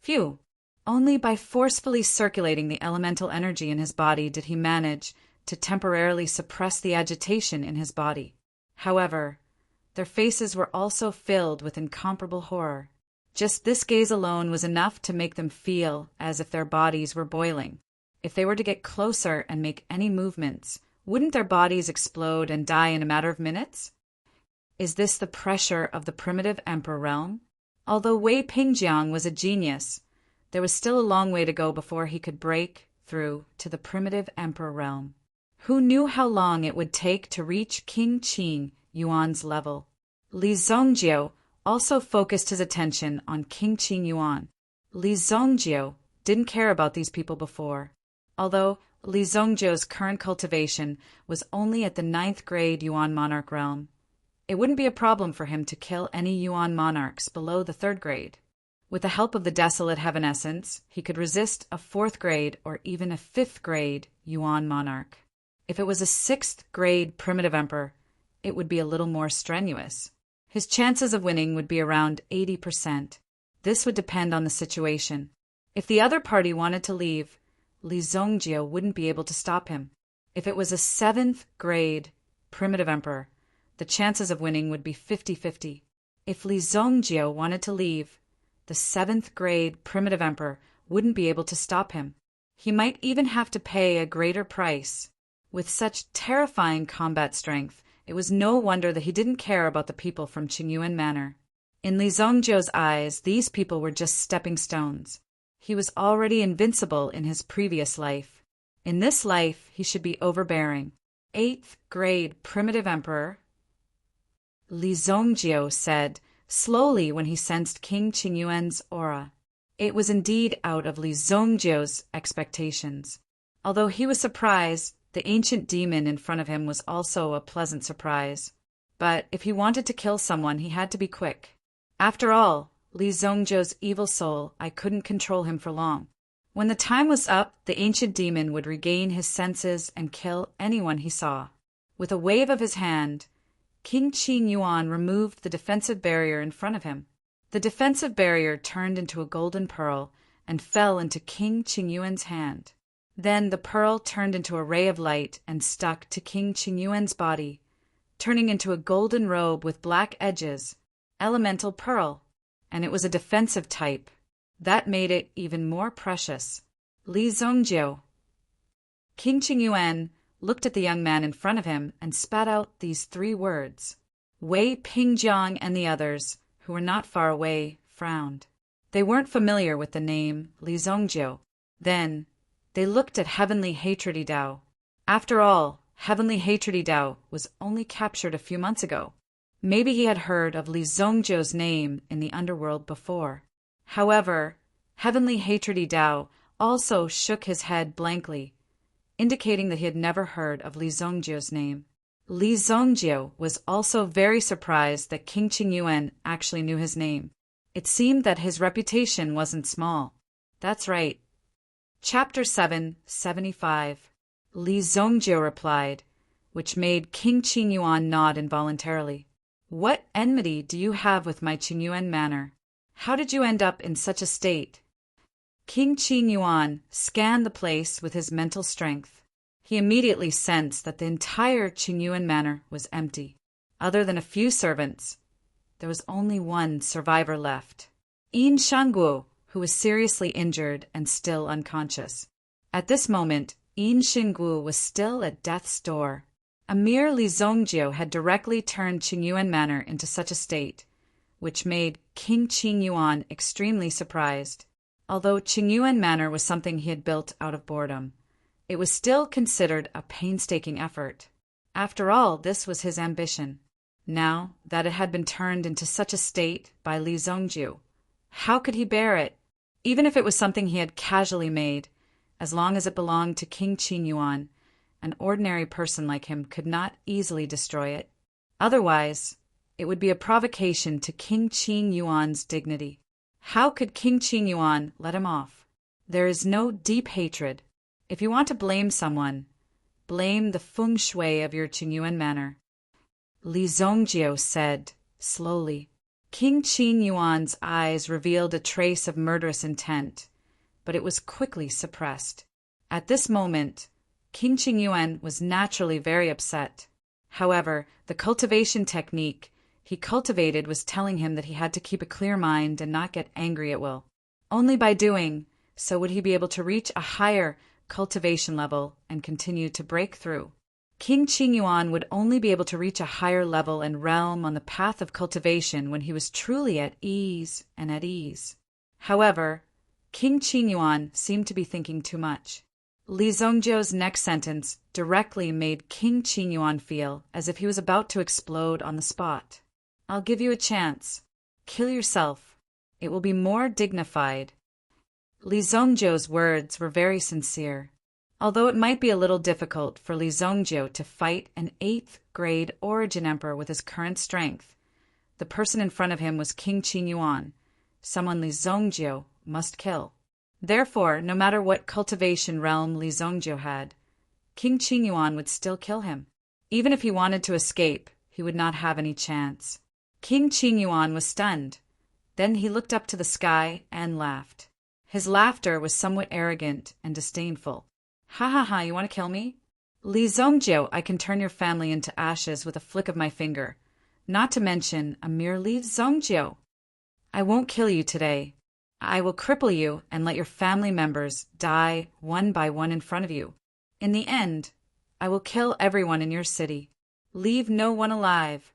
Phew! Only by forcefully circulating the elemental energy in his body did he manage to temporarily suppress the agitation in his body. However, their faces were also filled with incomparable horror. Just this gaze alone was enough to make them feel as if their bodies were boiling. If they were to get closer and make any movements, wouldn't their bodies explode and die in a matter of minutes? Is this the pressure of the primitive emperor realm? Although Wei Pingjiang was a genius, there was still a long way to go before he could break through to the primitive emperor realm. Who knew how long it would take to reach King Qing Yuan's level? Li Zongjiu also focused his attention on King Qing Yuan. Li Zongjiu didn't care about these people before. Although Li Zongjiu's current cultivation was only at the 9th grade Yuan monarch realm, it wouldn't be a problem for him to kill any Yuan monarchs below the 3rd grade. With the help of the desolate heaven essence, he could resist a 4th grade or even a 5th grade Yuan monarch. If it was a 6th grade primitive emperor, it would be a little more strenuous. His chances of winning would be around 80%. This would depend on the situation. If the other party wanted to leave, Li Zhongjie wouldn't be able to stop him. If it was a 7th grade primitive emperor, the chances of winning would be 50-50. If Li Zhongjie wanted to leave, the 7th grade primitive emperor wouldn't be able to stop him. He might even have to pay a greater price. With such terrifying combat strength, it was no wonder that he didn't care about the people from Qingyuan Manor. In Li Zhongjie's eyes, these people were just stepping stones. He was already invincible in his previous life. In this life, he should be overbearing. 8th grade primitive emperor, Li Zhongjie said, slowly when he sensed King Qingyuan's aura. It was indeed out of Li Zhongjie's expectations. Although he was surprised, the ancient demon in front of him was also a pleasant surprise. But if he wanted to kill someone, he had to be quick. After all, Li Zhongjie's evil soul, I couldn't control him for long. When the time was up, the ancient demon would regain his senses and kill anyone he saw. With a wave of his hand, King Qin Yuan removed the defensive barrier in front of him. The defensive barrier turned into a golden pearl and fell into King Qingyuan's hand. Then the pearl turned into a ray of light and stuck to King Qingyuan's body, turning into a golden robe with black edges, elemental pearl, and it was a defensive type. That made it even more precious. Li Zhongjie. King Qingyuan looked at the young man in front of him and spat out these 3 words. Wei Pingjiang and the others, who were not far away, frowned. They weren't familiar with the name Li Zhongjie. Then, they looked at Heavenly Hatred Dao. After all, Heavenly Hatred Dao was only captured a few months ago. Maybe he had heard of Li Zhongjie's name in the underworld before. However, Heavenly Hatred Dao also shook his head blankly, indicating that he had never heard of Li Zhongjie's name. Li Zhongjie was also very surprised that King Qingyuan actually knew his name. It seemed that his reputation wasn't small. That's right. Chapter 775. Li Zhongjie replied, which made King Qingyuan nod involuntarily. What enmity do you have with my Qingyuan manor? How did you end up in such a state? King Qingyuan scanned the place with his mental strength. He immediately sensed that the entire Qingyuan manor was empty. Other than a few servants, there was only one survivor left. Yin Shangguo, who was seriously injured and still unconscious. At this moment, Yin Shangguo was still at death's door. A mere Li Zhongjie had directly turned Qingyuan manor into such a state, which made King Qingyuan extremely surprised. Although Qingyuan manor was something he had built out of boredom, it was still considered a painstaking effort. After all, this was his ambition. Now that it had been turned into such a state by Li Zhongjie, how could he bear it? Even if it was something he had casually made, as long as it belonged to King Qingyuan, an ordinary person like him could not easily destroy it. Otherwise, it would be a provocation to King Qingyuan's dignity. How could King Qingyuan let him off? There is no deep hatred. If you want to blame someone, blame the feng shui of your Qingyuan manor. Li Zhongjie said, slowly. King Qingyuan's eyes revealed a trace of murderous intent, but it was quickly suppressed. At this moment, King Qingyuan was naturally very upset. However, the cultivation technique he cultivated was telling him that he had to keep a clear mind and not get angry at will. Only by doing so would he be able to reach a higher cultivation level and continue to break through. King Qingyuan would only be able to reach a higher level and realm on the path of cultivation when he was truly at ease and at ease. However, King Qingyuan seemed to be thinking too much. Li Zhongjie's next sentence directly made King Qingyuan feel as if he was about to explode on the spot. I'll give you a chance. Kill yourself. It will be more dignified. Li Zhongjie's words were very sincere. Although it might be a little difficult for Li Zhongjie to fight an 8th grade origin emperor with his current strength, the person in front of him was King Qingyuan, someone Li Zongjio must kill. Therefore, no matter what cultivation realm Li Zongjio had, King Qingyuan would still kill him. Even if he wanted to escape, he would not have any chance. King Qingyuan was stunned. Then he looked up to the sky and laughed. His laughter was somewhat arrogant and disdainful. Ha ha ha, you want to kill me? Li Zongjio, I can turn your family into ashes with a flick of my finger, not to mention a mere Li Zongjio. I won't kill you today. I will cripple you and let your family members die one by one in front of you. In the end, I will kill everyone in your city. Leave no one alive.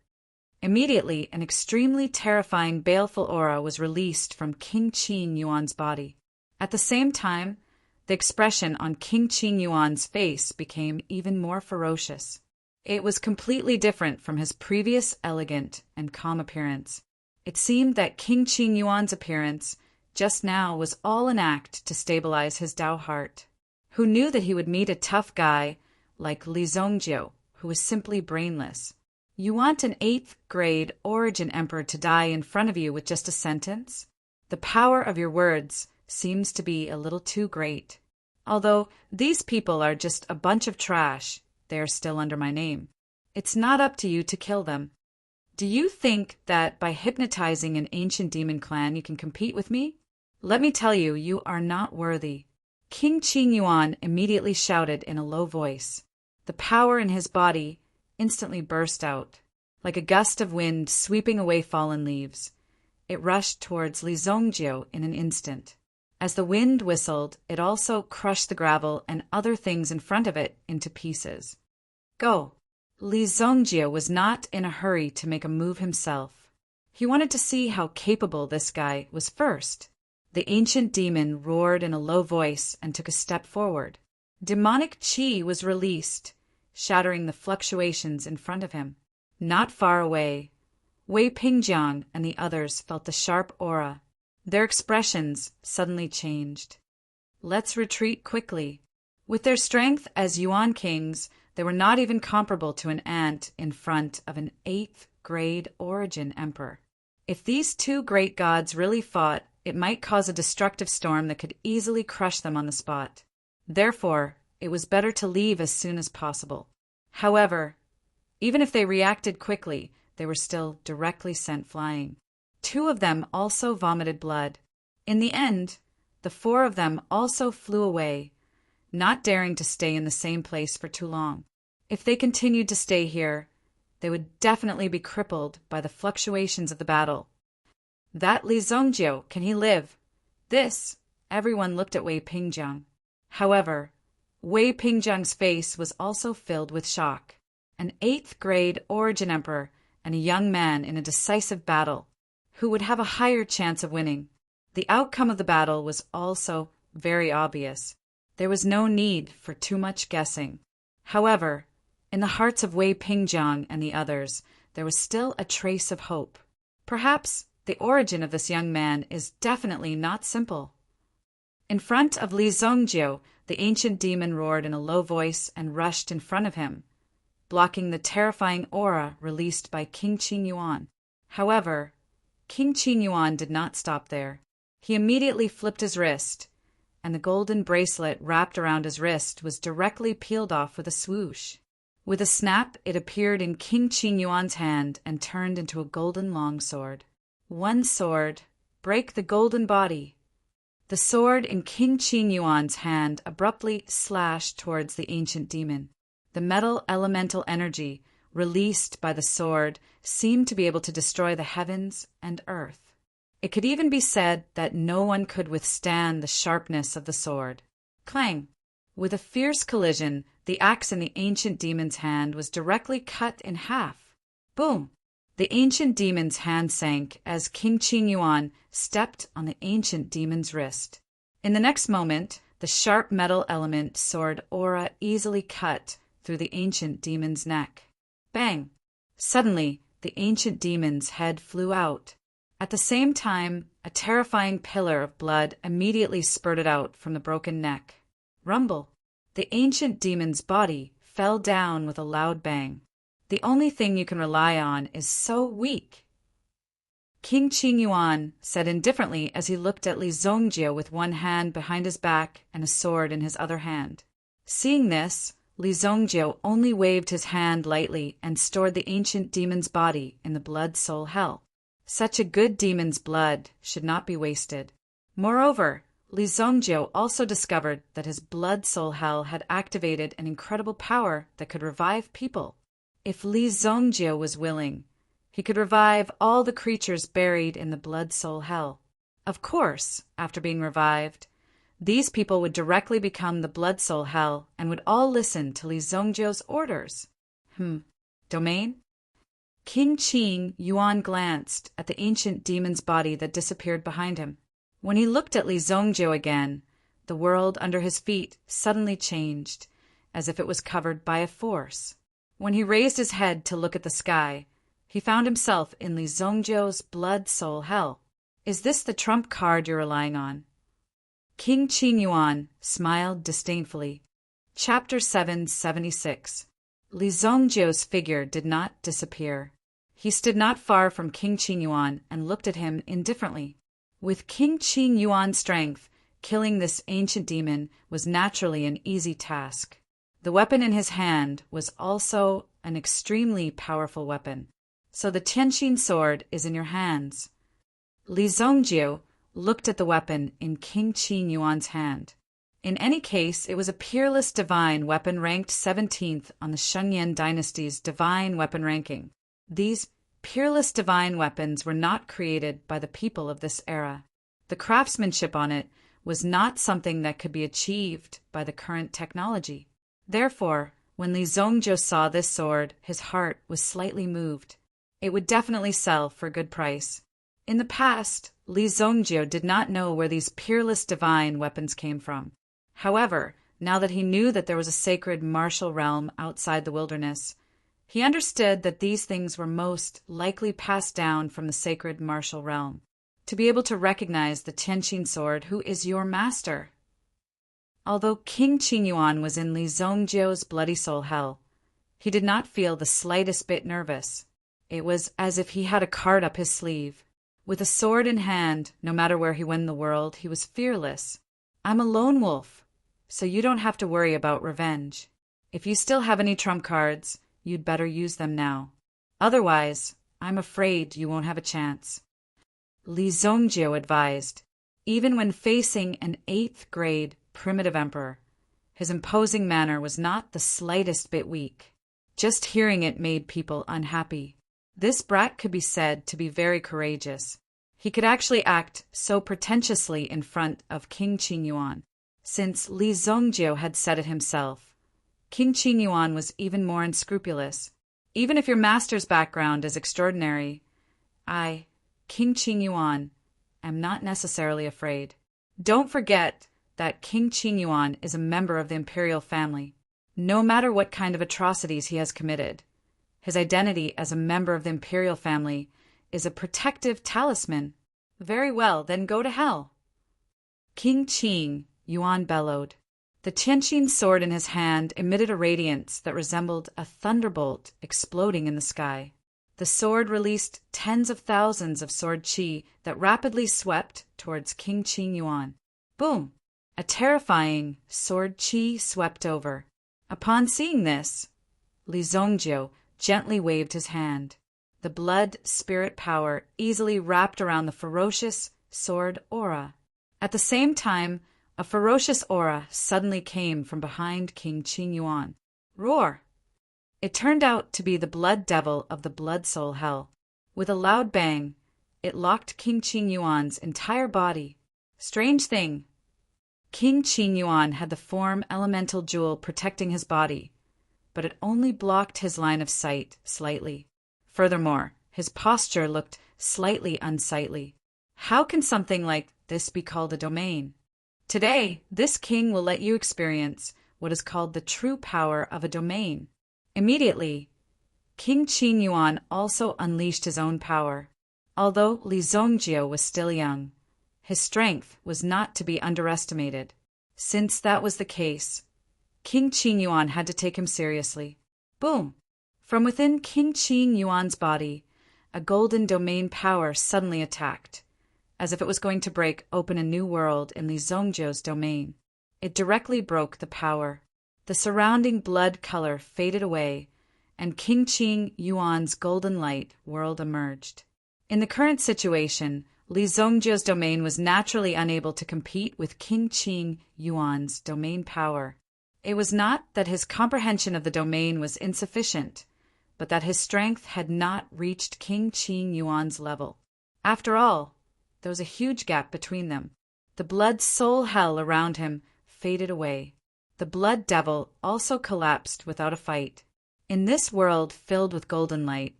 Immediately, an extremely terrifying, baleful aura was released from King Qingyuan's body. At the same time, the expression on King Qingyuan's face became even more ferocious. It was completely different from his previous elegant and calm appearance. It seemed that King Qingyuan's appearance just now was all an act to stabilize his Dao heart. Who knew that he would meet a tough guy like Li Zongjio, who was simply brainless? You want an 8th grade origin emperor to die in front of you with just a sentence? The power of your words seems to be a little too great. Although these people are just a bunch of trash, they are still under my name. It's not up to you to kill them. Do you think that by hypnotizing an ancient demon clan you can compete with me? Let me tell you, you are not worthy. King Qingyuan immediately shouted in a low voice. The power in his body instantly burst out. Like a gust of wind sweeping away fallen leaves, it rushed towards Li Zongjio in an instant. As the wind whistled, it also crushed the gravel and other things in front of it into pieces. Go! Li Zongjio was not in a hurry to make a move himself. He wanted to see how capable this guy was first. The ancient demon roared in a low voice and took a step forward. Demonic chi was released, shattering the fluctuations in front of him. Not far away, Wei Pingjiang and the others felt the sharp aura. Their expressions suddenly changed. Let's retreat quickly. With their strength as Yuan kings, they were not even comparable to an ant in front of an 8th grade origin emperor. If these two great gods really fought, it might cause a destructive storm that could easily crush them on the spot. Therefore, it was better to leave as soon as possible. However, even if they reacted quickly, they were still directly sent flying. 2 of them also vomited blood. In the end, the 4 of them also flew away, not daring to stay in the same place for too long. If they continued to stay here, they would definitely be crippled by the fluctuations of the battle. That Li Zongjio, can he live? Everyone looked at Wei Pingjiang. However, Wei Pingjiang's face was also filled with shock. An 8th grade origin emperor and a young man in a decisive battle. Who would have a higher chance of winning? The outcome of the battle was also very obvious. There was no need for too much guessing. However, in the hearts of Wei Pingjiang and the others, there was still a trace of hope. Perhaps the origin of this young man is definitely not simple. In front of Li Zongjio, the ancient demon roared in a low voice and rushed in front of him, blocking the terrifying aura released by King Qingyuan. However, King Qingyuan did not stop there. He immediately flipped his wrist, and the golden bracelet wrapped around his wrist was directly peeled off with a swoosh. With a snap, it appeared in King Qingyuan's hand and turned into a golden longsword. One sword, break the golden body. The sword in King Qingyuan's hand abruptly slashed towards the ancient demon. The metal elemental energy released by the sword seemed to be able to destroy the heavens and earth. It could even be said that no one could withstand the sharpness of the sword. Clang! With a fierce collision, the axe in the ancient demon's hand was directly cut in half. Boom! The ancient demon's hand sank as King Qingyuan stepped on the ancient demon's wrist. In the next moment, the sharp metal element sword aura easily cut through the ancient demon's neck. Bang! Suddenly, the ancient demon's head flew out. At the same time, a terrifying pillar of blood immediately spurted out from the broken neck. Rumble! The ancient demon's body fell down with a loud bang. The only thing you can rely on is so weak. King Qing Yuan said indifferently as he looked at Li Zongjie with one hand behind his back and a sword in his other hand. Seeing this, Li Zongjie only waved his hand lightly and stored the ancient demon's body in the blood soul hell. Such a good demon's blood should not be wasted. Moreover, Li Zongjie also discovered that his blood soul hell had activated an incredible power that could revive people. If Li Zongjie was willing, he could revive all the creatures buried in the blood soul hell. Of course, after being revived, these people would directly become the blood soul hell and would all listen to Li Zongjie's orders. Domain? King Qing Yuan glanced at the ancient demon's body that disappeared behind him. When he looked at Li Zongjie again, the world under his feet suddenly changed, as if it was covered by a force. When he raised his head to look at the sky, he found himself in Li Zongjie's blood soul hell. Is this the trump card you're relying on? King Qing Yuan smiled disdainfully. Chapter 776. Li Zongjie's figure did not disappear. He stood not far from King Qing Yuan and looked at him indifferently. With King Qing Yuan's strength, killing this ancient demon was naturally an easy task. The weapon in his hand was also an extremely powerful weapon. So the Tianqin sword is in your hands. Li Zongjie looked at the weapon in King Qing Yuan's hand. In any case, it was a peerless divine weapon ranked 17th on the Shengyan dynasty's divine weapon ranking. These peerless divine weapons were not created by the people of this era. The craftsmanship on it was not something that could be achieved by the current technology. Therefore, when Li Zongjie saw this sword, his heart was slightly moved. It would definitely sell for a good price. In the past, Li Zongjie did not know where these peerless divine weapons came from. However, now that he knew that there was a sacred martial realm outside the wilderness, he understood that these things were most likely passed down from the sacred martial realm. To be able to recognize the Tianqin sword, who is your master? Although King Qing Yuan was in Li Zongjie's bloody soul hell, he did not feel the slightest bit nervous. It was as if he had a card up his sleeve. With a sword in hand, no matter where he went in the world, he was fearless. I'm a lone wolf, so you don't have to worry about revenge. If you still have any trump cards, you'd better use them now. Otherwise, I'm afraid you won't have a chance. Li Zongjie advised. Even when facing an 8th grade primitive emperor, his imposing manner was not the slightest bit weak. Just hearing it made people unhappy. This brat could be said to be very courageous. He could actually act so pretentiously in front of King Qing Yuan. Since Li Zongjie had said it himself, King Qing Yuan was even more unscrupulous. Even if your master's background is extraordinary, I, King Qing Yuan, am not necessarily afraid. Don't forget that King Qing Yuan is a member of the imperial family. No matter what kind of atrocities he has committed, his identity as a member of the imperial family is a protective talisman. Very well, then go to hell. King Qing Yuan bellowed. The Tianqin sword in his hand emitted a radiance that resembled a thunderbolt exploding in the sky. The sword released tens of thousands of sword qi that rapidly swept towards King Qing Yuan. Boom! A terrifying sword qi swept over. Upon seeing this, Li Zongjie gently waved his hand. The blood spirit power easily wrapped around the ferocious sword aura. At the same time, a ferocious aura suddenly came from behind King Qing Yuan. Roar! It turned out to be the blood devil of the blood soul hell. With a loud bang, it locked King Qing Yuan's entire body. Strange thing. King Qing Yuan had the form elemental jewel protecting his body, but it only blocked his line of sight slightly. Furthermore, his posture looked slightly unsightly. How can something like this be called a domain? Today, this king will let you experience what is called the true power of a domain. Immediately, King Qing Yuan also unleashed his own power. Although Li Zongjie was still young, his strength was not to be underestimated. Since that was the case, King Qing Yuan had to take him seriously. Boom! From within King Qing Yuan's body, a golden domain power suddenly attacked, as if it was going to break open a new world in Li Zongjiu's domain. It directly broke the power. The surrounding blood color faded away, and King Qing Yuan's golden light world emerged. In the current situation, Li Zongjiu's domain was naturally unable to compete with King Qing Yuan's domain power. It was not that his comprehension of the domain was insufficient, but that his strength had not reached King Qing Yuan's level. After all, there was a huge gap between them. The blood soul hell around him faded away. The blood devil also collapsed without a fight. In this world filled with golden light,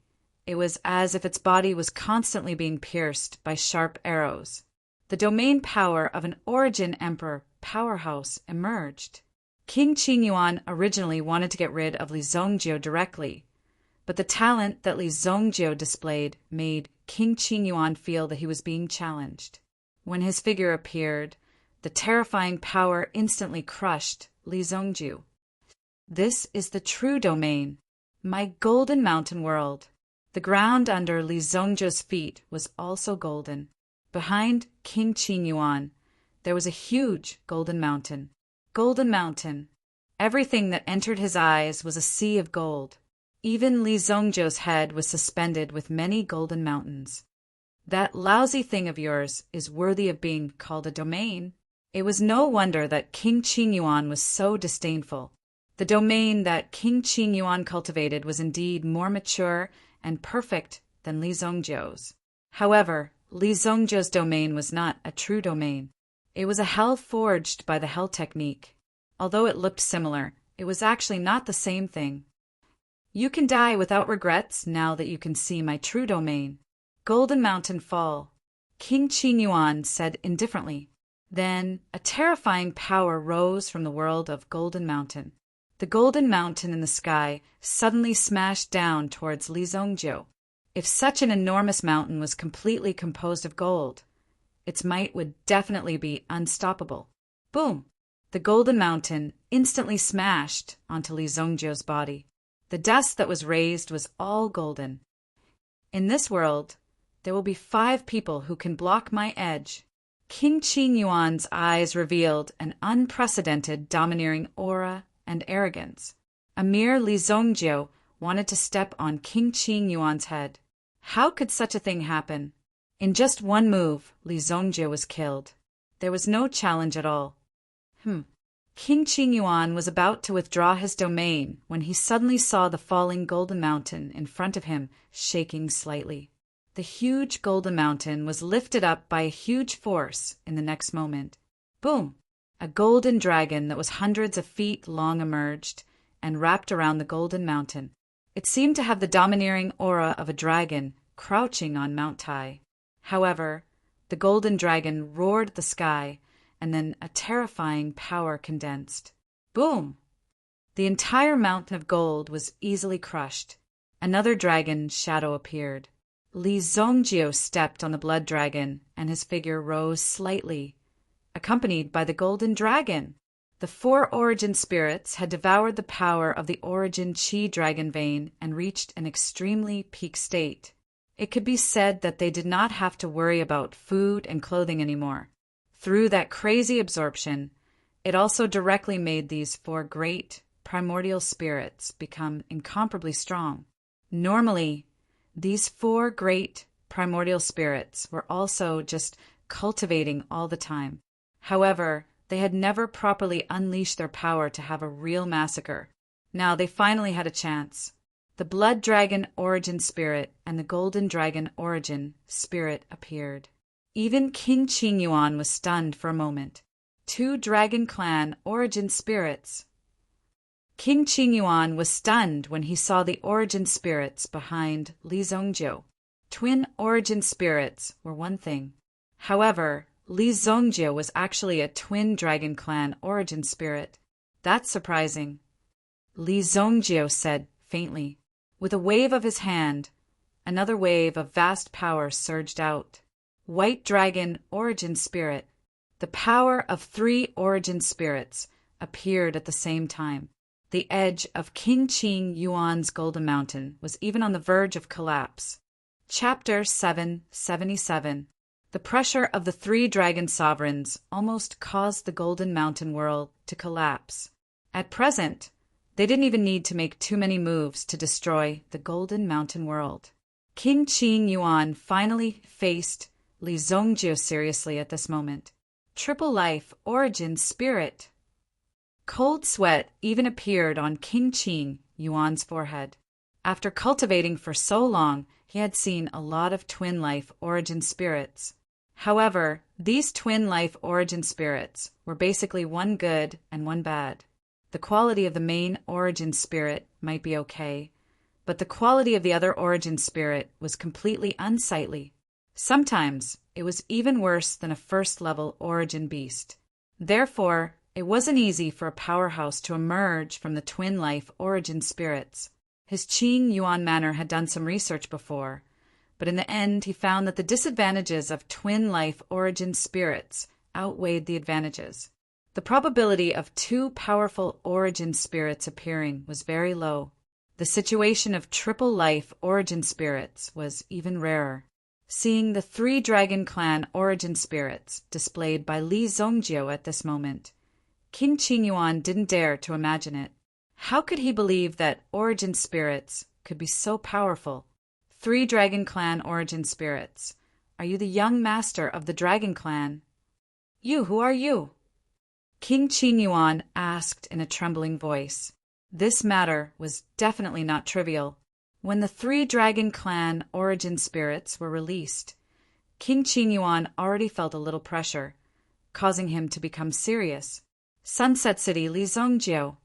it was as if its body was constantly being pierced by sharp arrows. The domain power of an origin emperor powerhouse emerged. King Qing Yuan originally wanted to get rid of Li Zongjiu directly, but the talent that Li Zongjiu displayed made King Qing Yuan feel that he was being challenged. When his figure appeared, the terrifying power instantly crushed Li Zongjiu. This is the true domain, my golden mountain world. The ground under Li Zongjiu's feet was also golden. Behind King Qing Yuan, there was a huge golden mountain. Golden mountain. Everything that entered his eyes was a sea of gold. Even Li Zongjiu's head was suspended with many golden mountains. That lousy thing of yours is worthy of being called a domain. It was no wonder that King Qing Yuan was so disdainful. The domain that King Qing Yuan cultivated was indeed more mature and perfect than Li Zongjiu's. However, Li Zongjiu's domain was not a true domain. It was a hell forged by the hell technique. Although it looked similar, it was actually not the same thing. You can die without regrets now that you can see my true domain. Golden Mountain Fall, King Qing Yuan said indifferently. Then a terrifying power rose from the world of Golden Mountain. The golden mountain in the sky suddenly smashed down towards Li Zongjiu. If such an enormous mountain was completely composed of gold, its might would definitely be unstoppable. Boom! The golden mountain instantly smashed onto Li Zongjiu's body. The dust that was raised was all golden. In this world, there will be 5 people who can block my edge. King Qing Yuan's eyes revealed an unprecedented domineering aura and arrogance. Emir Li Zongjiu wanted to step on King Qing Yuan's head. How could such a thing happen? In just one move, Li Zongjiu was killed. There was no challenge at all. King Qing Yuan was about to withdraw his domain when he suddenly saw the falling golden mountain in front of him shaking slightly. The huge golden mountain was lifted up by a huge force in the next moment. Boom! A golden dragon that was hundreds of feet long emerged and wrapped around the golden mountain. It seemed to have the domineering aura of a dragon crouching on Mount Tai. However, the golden dragon roared at the sky, and then a terrifying power condensed. Boom! The entire mountain of gold was easily crushed. Another dragon shadow appeared. Li Zongjiu stepped on the blood dragon, and his figure rose slightly, accompanied by the golden dragon. The 4 origin spirits had devoured the power of the origin Qi dragon vein and reached an extremely peak state. It could be said that they did not have to worry about food and clothing anymore. Through that crazy absorption, it also directly made these 4 great primordial spirits become incomparably strong. Normally, these 4 great primordial spirits were also just cultivating all the time. However, they had never properly unleashed their power to have a real massacre. Now they finally had a chance. The Blood Dragon Origin Spirit and the Golden Dragon Origin Spirit appeared. Even King Qing Yuan was stunned for a moment. 2 Dragon Clan Origin Spirits. King Qing Yuan was stunned when he saw the origin spirits behind Li Zongjiu. Twin origin spirits were one thing. However, Li Zongjiu was actually a twin Dragon Clan origin spirit. That's surprising. Li Zongjiu said faintly. With a wave of his hand, another wave of vast power surged out. White Dragon origin spirit. The power of 3 origin spirits appeared at the same time. The edge of King Qing Yuan's golden mountain was even on the verge of collapse. Chapter 777. The pressure of the three dragon sovereigns almost caused the Golden Mountain world to collapse. At present, they didn't even need to make too many moves to destroy the Golden Mountain world. King Qing Yuan finally faced Li Zongjie seriously at this moment. Triple life, origin, spirit. Cold sweat even appeared on King Qing Yuan's forehead. After cultivating for so long, he had seen a lot of twin life origin spirits. However, these twin life origin spirits were basically one good and one bad. The quality of the main origin spirit might be okay, but the quality of the other origin spirit was completely unsightly. Sometimes it was even worse than a first-level origin beast. Therefore, it wasn't easy for a powerhouse to emerge from the twin life origin spirits. His Qing Yuan manor had done some research before, but in the end he found that the disadvantages of twin life origin spirits outweighed the advantages. The probability of two powerful origin spirits appearing was very low. The situation of triple life origin spirits was even rarer. Seeing the three dragon clan origin spirits displayed by Li Zongjie at this moment, King Qing Yuan didn't dare to imagine it. How could he believe that origin spirits could be so powerful? Three dragon clan origin spirits. Are you the young master of the dragon clan? Who are you? King Qing Yuan asked in a trembling voice. This matter was definitely not trivial. When the three dragon clan origin spirits were released, King Qing Yuan already felt a little pressure, causing him to become serious. Sunset City, Li Zongjie.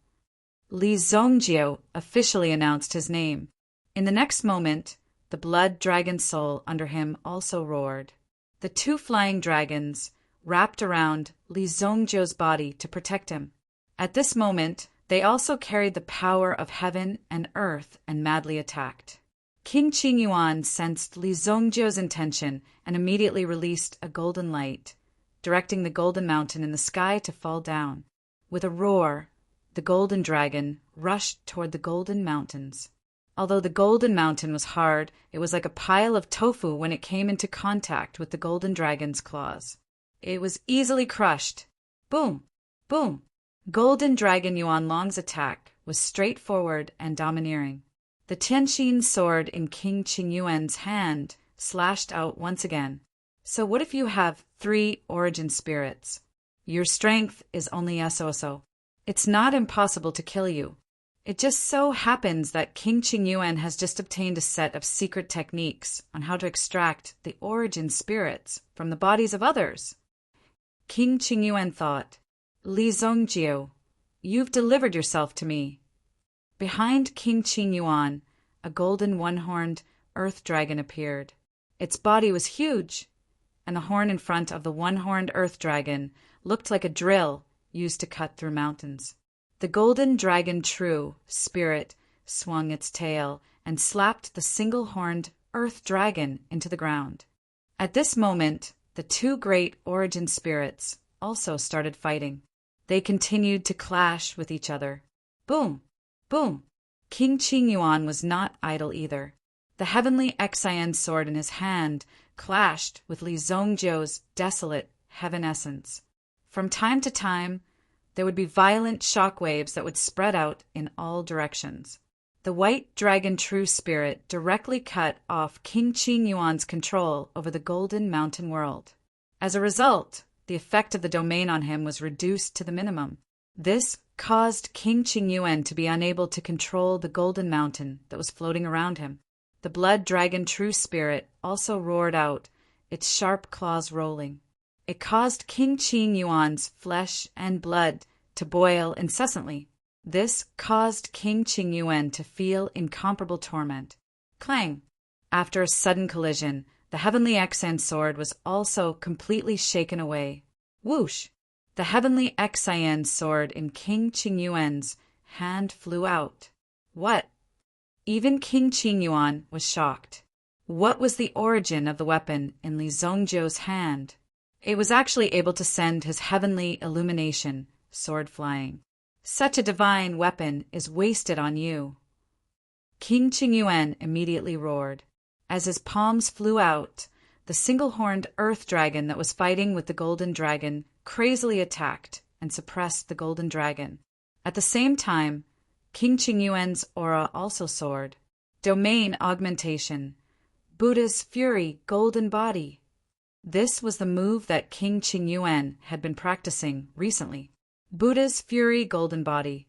Li Zongjie officially announced his name. In the next moment, the blood dragon soul under him also roared. The two flying dragons wrapped around Li Zongjie's body to protect him. At this moment, they also carried the power of heaven and earth and madly attacked. King Qing Yuan sensed Li Zongjie's intention and immediately released a golden light, directing the golden mountain in the sky to fall down. With a roar, the golden dragon rushed toward the golden mountains. Although the golden mountain was hard, it was like a pile of tofu when it came into contact with the golden dragon's claws. It was easily crushed. Boom! Boom! Golden Dragon Yuan Long's attack was straightforward and domineering. The Tianxin sword in King Qing Yuan's hand slashed out once again. So what if you have three origin spirits? Your strength is only so-so. It's not impossible to kill you. It just so happens that King Qing Yuan has just obtained a set of secret techniques on how to extract the origin spirits from the bodies of others. King Qing Yuan thought, Li Zongjie, you've delivered yourself to me. Behind King Qing Yuan, a golden one-horned earth dragon appeared. Its body was huge, and the horn in front of the one-horned earth dragon looked like a drill used to cut through mountains. The golden dragon true spirit swung its tail and slapped the single-horned earth dragon into the ground. At this moment, the two great origin spirits also started fighting. They continued to clash with each other. Boom! Boom! King Qing Yuan was not idle either. The heavenly Xian sword in his hand clashed with Li Zongjie's desolate heaven essence. From time to time, there would be violent shock waves that would spread out in all directions. The white dragon true spirit directly cut off King Qing Yuan's control over the Golden Mountain world. As a result, the effect of the domain on him was reduced to the minimum. This caused King Qing Yuan to be unable to control the Golden Mountain that was floating around him. The blood dragon true spirit also roared out, its sharp claws rolling. It caused King Qing Yuan's flesh and blood to boil incessantly. This caused King Qing Yuan to feel incomparable torment. Clang! After a sudden collision, the heavenly Xian sword was also completely shaken away. Whoosh! The heavenly Xian sword in King Qing Yuan's hand flew out. What? Even King Qing Yuan was shocked. What was the origin of the weapon in Li Zongjie's hand? It was actually able to send his heavenly illumination, sword flying. Such a divine weapon is wasted on you. King Qing Yuan immediately roared. As his palms flew out, the single-horned earth dragon that was fighting with the golden dragon crazily attacked and suppressed the golden dragon. At the same time, King Qingyuan's aura also soared. Domain augmentation. Buddha's fury golden body. This was the move that King Qingyuan had been practicing recently. Buddha's fury golden body.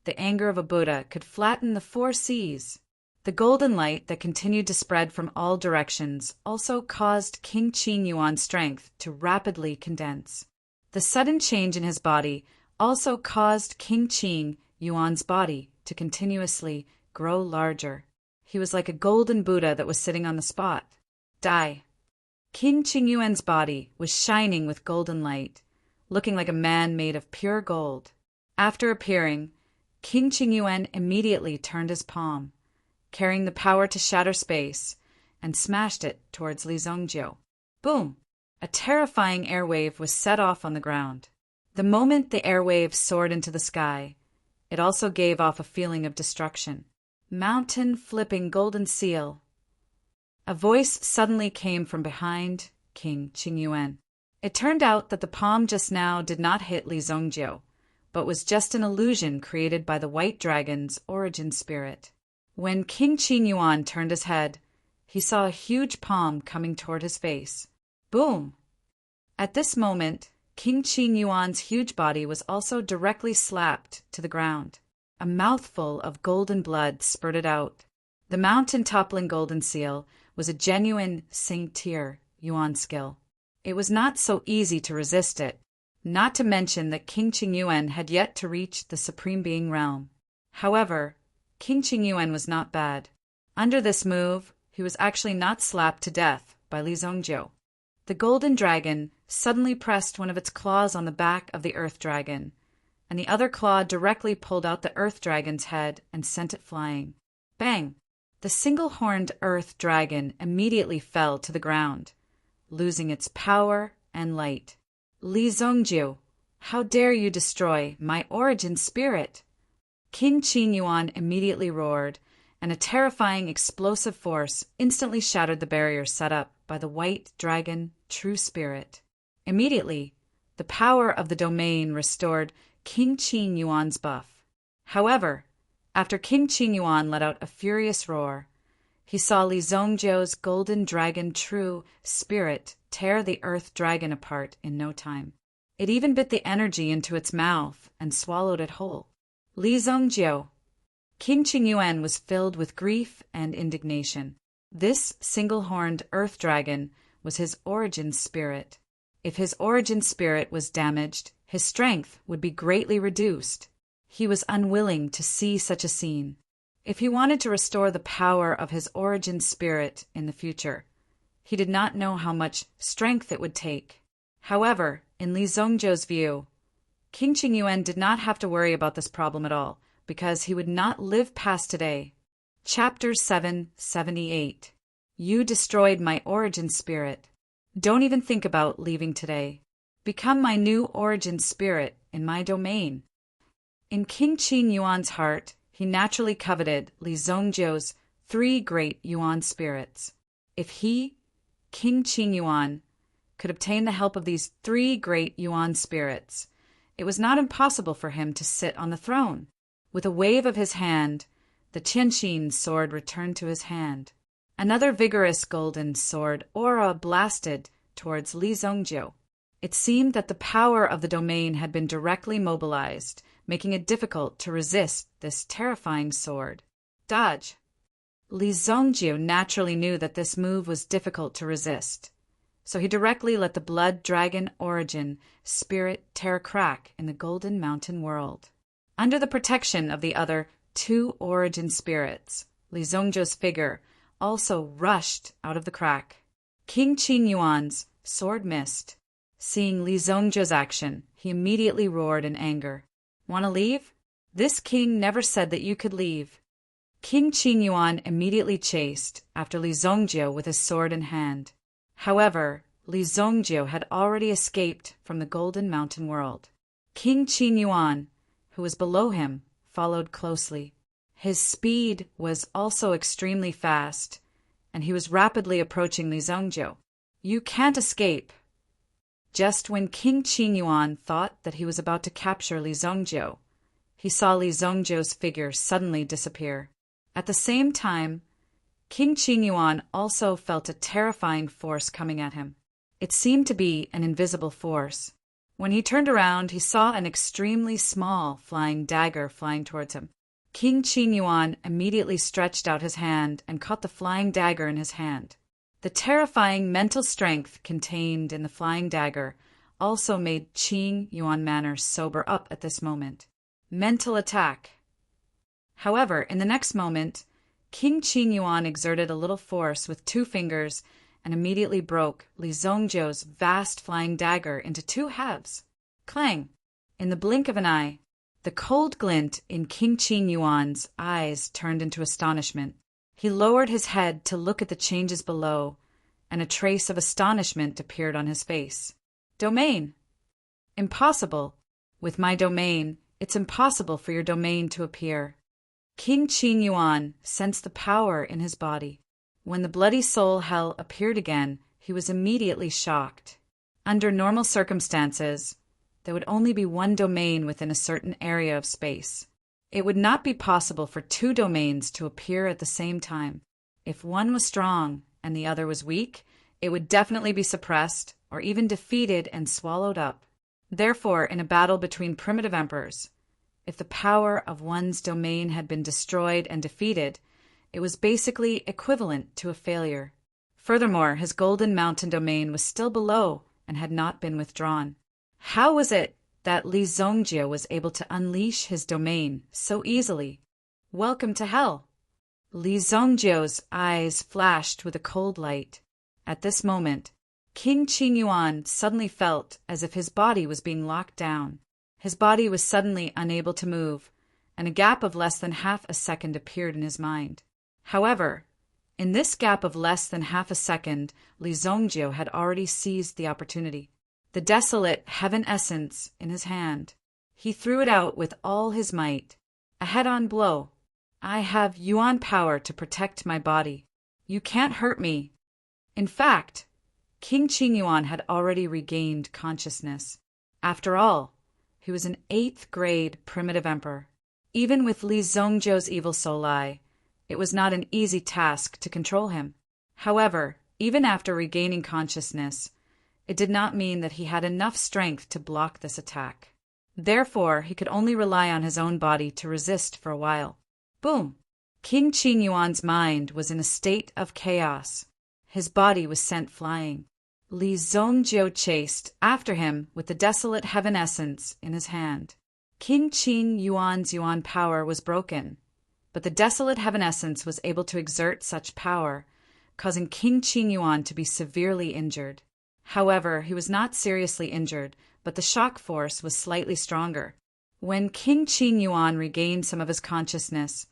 The anger of a Buddha could flatten the 4 seas. The golden light that continued to spread from all directions also caused King Qingyuan's strength to rapidly condense. The sudden change in his body also caused King Qingyuan's body to continuously grow larger. He was like a golden Buddha that was sitting on the spot. King Qingyuan's body was shining with golden light, looking like a man made of pure gold. After appearing, King Qingyuan immediately turned his palm, carrying the power to shatter space, and smashed it towards Li Zongjiu. Boom! A terrifying airwave was set off on the ground. The moment the airwave soared into the sky, it also gave off a feeling of destruction. Mountain-flipping golden seal. A voice suddenly came from behind King Qingyuan. It turned out that the palm just now did not hit Li Zongjiu, but was just an illusion created by the white dragon's origin spirit. When King Qingyuan turned his head, he saw a huge palm coming toward his face. Boom! At this moment, King Qingyuan's huge body was also directly slapped to the ground. A mouthful of golden blood spurted out. The mountain-toppling golden seal was a genuine Saint-tier Yuan skill. It was not so easy to resist it, not to mention that King Qingyuan had yet to reach the Supreme Being realm. However, King Qingyuan was not bad. Under this move, he was actually not slapped to death by Li Zongjiu. The golden dragon suddenly pressed one of its claws on the back of the earth dragon, and the other claw directly pulled out the earth dragon's head and sent it flying. Bang! The single-horned earth dragon immediately fell to the ground, losing its power and light. Li Zongjiu, how dare you destroy my origin spirit? King Qingyuan immediately roared, and a terrifying explosive force instantly shattered the barrier set up by the white dragon true spirit. Immediately, the power of the domain restored King Qingyuan's buff. However, after King Qingyuan let out a furious roar, he saw Li Zongjiu's golden dragon true spirit tear the earth dragon apart in no time. It even bit the energy into its mouth and swallowed it whole. Li Zongjiu. King Qingyuan was filled with grief and indignation. This single-horned earth dragon was his origin spirit. If his origin spirit was damaged, his strength would be greatly reduced. He was unwilling to see such a scene. If he wanted to restore the power of his origin spirit in the future, he did not know how much strength it would take. However, in Li Zongjiu's view, King Qingyuan did not have to worry about this problem at all, because he would not live past today. Chapter 778. You destroyed my origin spirit. Don't even think about leaving today. Become my new origin spirit in my domain. In King Qingyuan's heart, he naturally coveted Li Zongjiu's 3 great Yuan spirits. If he, King Qingyuan, could obtain the help of these 3 great Yuan spirits, it was not impossible for him to sit on the throne. With a wave of his hand, the Qianxin sword returned to his hand. Another vigorous golden sword aura blasted towards Li Zongjiu. It seemed that the power of the domain had been directly mobilized, making it difficult to resist this terrifying sword. Dodge! Li Zongjiu naturally knew that this move was difficult to resist, so he directly let the blood dragon origin spirit tear a crack in the Golden Mountain world. Under the protection of the other 2 origin spirits, Li Zongjiu's figure also rushed out of the crack. King Qingyuan's sword missed. Seeing Li Zongjiu's action, he immediately roared in anger. "Want to leave? This king never said that you could leave." King Qingyuan immediately chased after Li Zongjiu with his sword in hand. However, Li Zongjiu had already escaped from the Golden Mountain world. King Qingyuan, who was below him, followed closely. His speed was also extremely fast, and he was rapidly approaching Li Zongjiu. "You can't escape." Just when King Qin Yuan thought that he was about to capture Li Zongjiu, he saw Li Zongjiu's figure suddenly disappear. At the same time, King Qin Yuan also felt a terrifying force coming at him. It seemed to be an invisible force. When he turned around, he saw an extremely small flying dagger flying towards him. King Qin Yuan immediately stretched out his hand and caught the flying dagger in his hand. The terrifying mental strength contained in the flying dagger also made Qin Yuan Manor sober up at this moment. Mental attack. However, in the next moment, King Qin Yuan exerted a little force with 2 fingers and immediately broke Li Zongjiu's vast flying dagger into 2 halves. Clang! In the blink of an eye, the cold glint in King Qin Yuan's eyes turned into astonishment. He lowered his head to look at the changes below, and a trace of astonishment appeared on his face. Domain! Impossible! With my domain, it's impossible for your domain to appear. King Qin Yuan sensed the power in his body. When the bloody soul hell appeared again, he was immediately shocked. Under normal circumstances, there would only be one domain within a certain area of space. It would not be possible for 2 domains to appear at the same time. If one was strong and the other was weak, it would definitely be suppressed or even defeated and swallowed up. Therefore, in a battle between primitive emperors, if the power of one's domain had been destroyed and defeated, it was basically equivalent to a failure. Furthermore, his Golden Mountain domain was still below and had not been withdrawn. How was it that Li Zongjiu was able to unleash his domain so easily? Welcome to hell! Li Zongjiu's eyes flashed with a cold light. At this moment, King Qin Yuan suddenly felt as if his body was being locked down. His body was suddenly unable to move, and a gap of less than half a second appeared in his mind. However, in this gap of less than half a second, Li Zongjiu had already seized the opportunity. The desolate heaven essence in his hand. He threw it out with all his might. A head-on blow. I have Yuan power to protect my body. You can't hurt me. In fact, King Qin Yuan had already regained consciousness. After all, he was an 8th grade primitive emperor. Even with Li Zongjiu's evil soul eye, it was not an easy task to control him. However, even after regaining consciousness, it did not mean that he had enough strength to block this attack. Therefore, he could only rely on his own body to resist for a while. Boom! King Qin Yuan's mind was in a state of chaos. His body was sent flying. Li Zongjiu chased after him with the desolate heaven essence in his hand. King Qin Yuan's Yuan power was broken, but the desolate heaven essence was able to exert such power, causing King Qin Yuan to be severely injured. However, he was not seriously injured, but the shock force was slightly stronger. When King Qin Yuan regained some of his consciousness,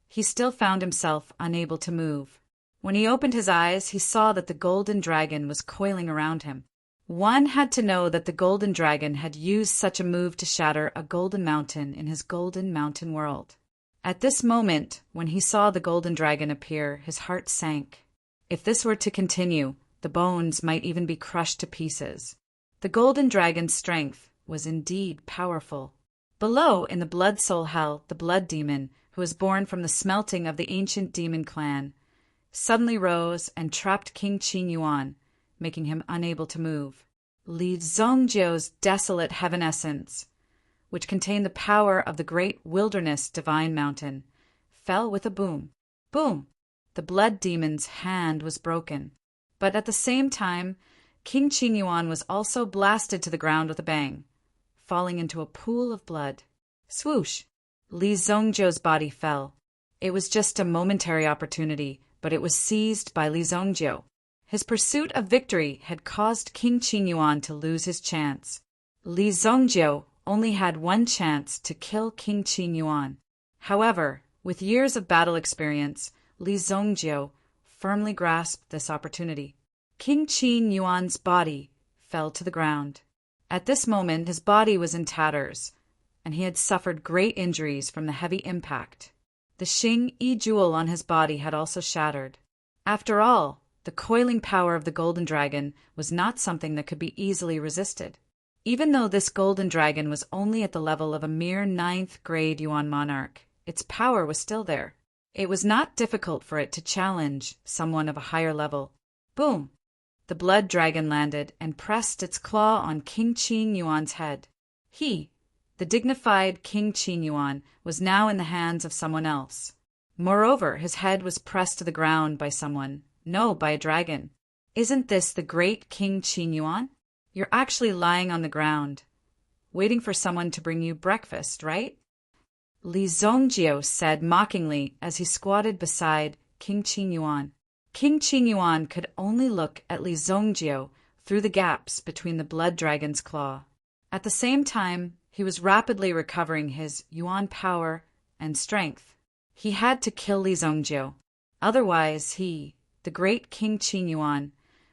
he still found himself unable to move. When he opened his eyes, he saw that the golden dragon was coiling around him. One had to know that the golden dragon had used such a move to shatter a golden mountain in his Golden Mountain world. At this moment, when he saw the golden dragon appear, his heart sank. If this were to continue, the bones might even be crushed to pieces. The golden dragon's strength was indeed powerful. Below, in the blood soul hell, the blood demon, who was born from the smelting of the ancient demon clan, suddenly rose and trapped King Qin Yuan, making him unable to move. Li Zongjiu's desolate heaven essence, which contained the power of the great wilderness divine mountain, fell with a boom. Boom! The blood demon's hand was broken. But at the same time, King Qin Yuan was also blasted to the ground with a bang, falling into a pool of blood. Swoosh! Li Zongjiu's body fell. It was just a momentary opportunity, but it was seized by Li Zongjiu. His pursuit of victory had caused King Qin Yuan to lose his chance. Li Zongjiu only had one chance to kill King Qin Yuan. However, with years of battle experience, Li Zongjiu firmly grasped this opportunity. King Qin Yuan's body fell to the ground. At this moment, his body was in tatters, and he had suffered great injuries from the heavy impact. The Xing Yi jewel on his body had also shattered. After all, the coiling power of the golden dragon was not something that could be easily resisted. Even though this golden dragon was only at the level of a mere 9th grade Yuan monarch, its power was still there. It was not difficult for it to challenge someone of a higher level. Boom! The blood dragon landed and pressed its claw on King Qin Yuan's head. He, the dignified King Qin Yuan, was now in the hands of someone else. Moreover, his head was pressed to the ground by someone. No, by a dragon. Isn't this the great King Qin Yuan? You're actually lying on the ground, waiting for someone to bring you breakfast, right? Li Zongjio said mockingly as he squatted beside King Qin Yuan. King Qin Yuan could only look at Li Zongjio through the gaps between the blood dragon's claw. At the same time, he was rapidly recovering his Yuan power and strength. He had to kill Li Zongjio. Otherwise he, the great King Qin Yuan,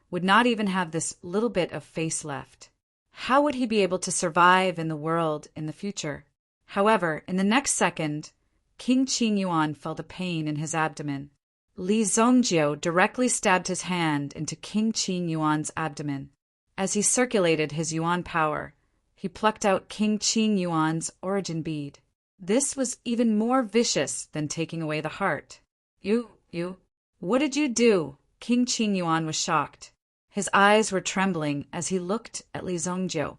would not even have this little bit of face left. How would he be able to survive in the world in the future? However, in the next second, King Qin Yuan felt a pain in his abdomen. Li Zongjio directly stabbed his hand into King Qin Yuan's abdomen. As he circulated his Yuan power, he plucked out King Qin Yuan's origin bead. This was even more vicious than taking away the heart. You, what did you do? King Qin Yuan was shocked. His eyes were trembling as he looked at Li Zongjio.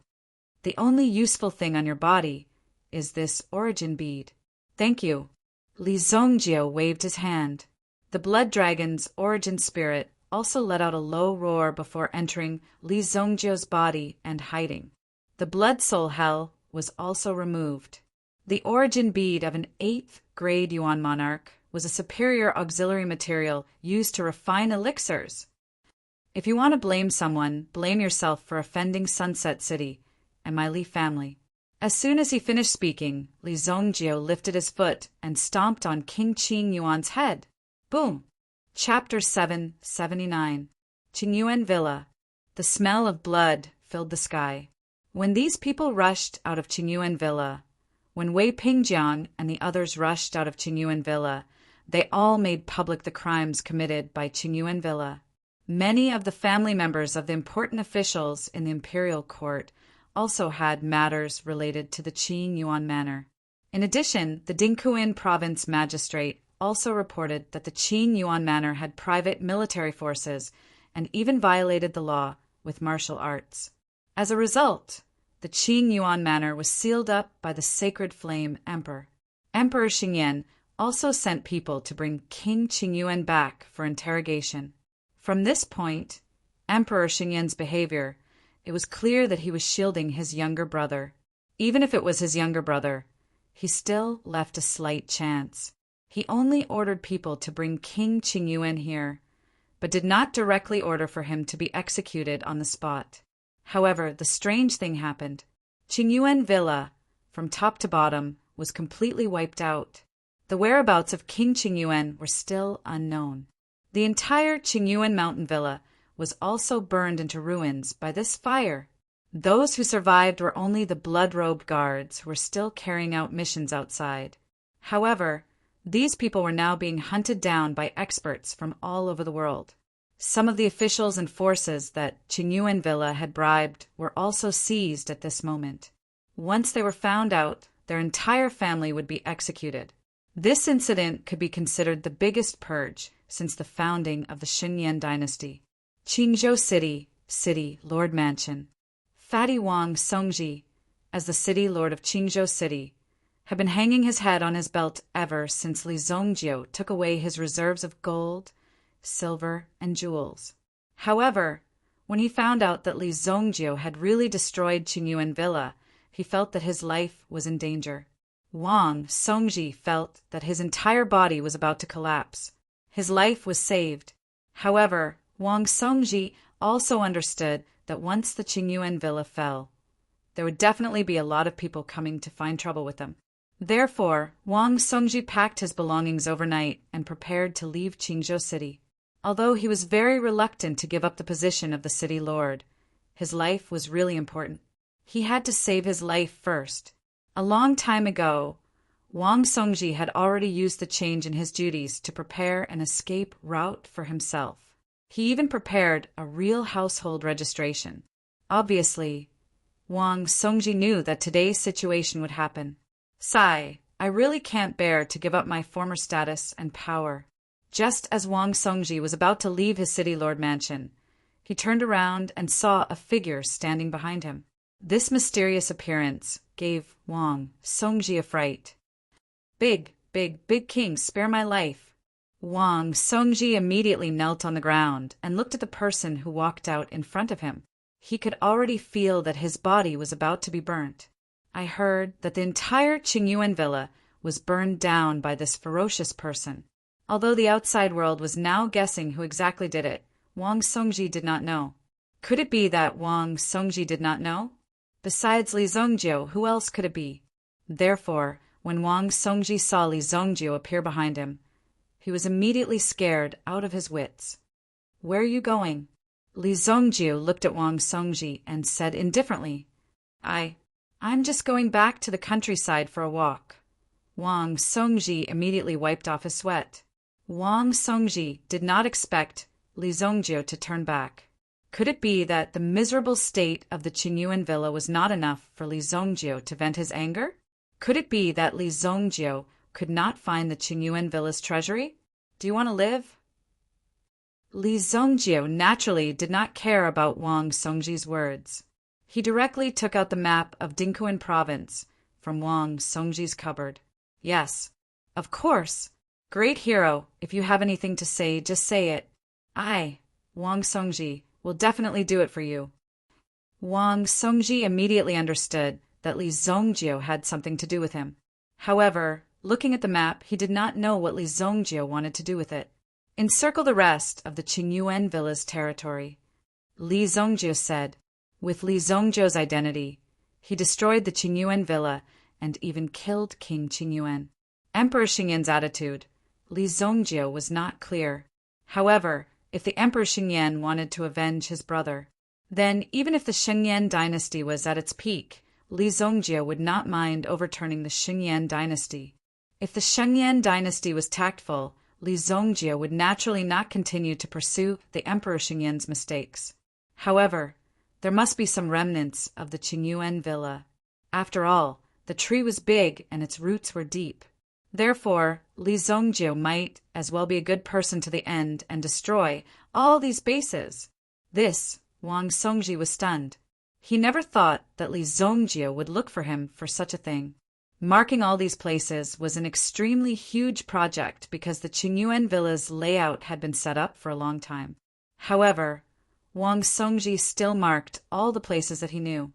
The only useful thing on your body is this origin bead. Thank you. Li Zongjio waved his hand. The blood dragon's origin spirit also let out a low roar before entering Li Zongjio's body and hiding. The blood soul hell was also removed. The origin bead of an 8th grade Yuan monarch was a superior auxiliary material used to refine elixirs. If you want to blame someone, blame yourself for offending Sunset City and my Li family. As soon as he finished speaking, Li Zongjio lifted his foot and stomped on King Qin Yuan's head. Boom! Chapter 779. Qingyuan Villa. The smell of blood filled the sky. When these people rushed out of Qingyuan Villa, when Wei Pingjiang and the others rushed out of Qingyuan Villa, they all made public the crimes committed by Qingyuan Villa. Many of the family members of the important officials in the imperial court also had matters related to the Qin Yuan manor. In addition, the Dingkuin province magistrate also reported that the Qin Yuan manor had private military forces and even violated the law with martial arts. As a result, the Qin Yuan manor was sealed up by the sacred flame emperor. Emperor Xingyan also sent people to bring King Qingyuan back for interrogation. From this point, Emperor Xingyan's behavior, it was clear that he was shielding his younger brother. Even if it was his younger brother, he still left a slight chance. He only ordered people to bring King Qingyuan here, but did not directly order for him to be executed on the spot. However, the strange thing happened. Qingyuan Villa, from top to bottom, was completely wiped out. The whereabouts of King Qingyuan were still unknown. The entire Qingyuan mountain villa was also burned into ruins by this fire. Those who survived were only the blood-robed guards who were still carrying out missions outside. However, these people were now being hunted down by experts from all over the world. Some of the officials and forces that Qingyuan Villa had bribed were also seized at this moment. Once they were found out, their entire family would be executed. This incident could be considered the biggest purge since the founding of the Xinyan dynasty. Qingzhou City, Lord Mansion. Fatty Wang Songji, as the city lord of Qingzhou City, had been hanging his head on his belt ever since Li Zongjio took away his reserves of gold, silver, and jewels. However, when he found out that Li Zongjio had really destroyed Qingyuan Villa, he felt that his life was in danger. Wang Songji felt that his entire body was about to collapse. His life was saved. However, Wang Songji also understood that once the Qingyuan Villa fell, there would definitely be a lot of people coming to find trouble with them. Therefore, Wang Songji packed his belongings overnight and prepared to leave Qingzhou City. Although he was very reluctant to give up the position of the city lord, his life was really important. He had to save his life first. A long time ago, Wang Songji had already used the change in his duties to prepare an escape route for himself. He even prepared a real household registration. Obviously, Wang Songji knew that today's situation would happen. Sigh, I really can't bear to give up my former status and power. Just as Wang Songji was about to leave his city lord mansion, he turned around and saw a figure standing behind him. This mysterious appearance gave Wang Songji a fright. Big king, spare my life. Wang Songji immediately knelt on the ground and looked at the person who walked out in front of him. He could already feel that his body was about to be burnt. I heard that the entire Qingyuan villa was burned down by this ferocious person. Although the outside world was now guessing who exactly did it, Wang Songji did not know. Could it be that Wang Songji did not know? Besides Li Zongjiu, who else could it be? Therefore, when Wang Songji saw Li Zongjiu appear behind him, he was immediately scared out of his wits. Where are you going? Li Zongjiu looked at Wang Songji and said indifferently, I'm just going back to the countryside for a walk. Wang Songji immediately wiped off his sweat. Wang Songji did not expect Li Zongjiu to turn back. Could it be that the miserable state of the Qingyuan villa was not enough for Li Zongjiu to vent his anger? Could it be that Li Zongjiu could not find the Qingyuan villa's treasury? Do you want to live? Li Zongjiu naturally did not care about Wang Songji's words. He directly took out the map of Dingquan province from Wang Songji's cupboard. Yes, of course. Great hero, if you have anything to say, just say it. I, Wang Songji, will definitely do it for you. Wang Songji immediately understood that Li Zongjiu had something to do with him. However, looking at the map, he did not know what Li Zongjiu wanted to do with it. Encircle the rest of the Qingyuan villa's territory. Li Zongjiu said. With Li Zongjiu's identity, he destroyed the Qingyuan villa and even killed King Qingyuan. Emperor Xingyan's attitude, Li Zongjiu was not clear. However, if the Emperor Xingyan wanted to avenge his brother, then even if the Xingyan dynasty was at its peak, Li Zongjiu would not mind overturning the Xingyan dynasty. If the Xingyan dynasty was tactful, Li Zongjiu would naturally not continue to pursue the Emperor Xingyan's mistakes. However, there must be some remnants of the Qingyuan villa. After all, the tree was big and its roots were deep. Therefore, Li Zongjiu might as well be a good person to the end and destroy all these bases. This, Wang Songji was stunned. He never thought that Li Zongjiu would look for him for such a thing. Marking all these places was an extremely huge project because the Qingyuan villa's layout had been set up for a long time. However, Wang Songji still marked all the places that he knew.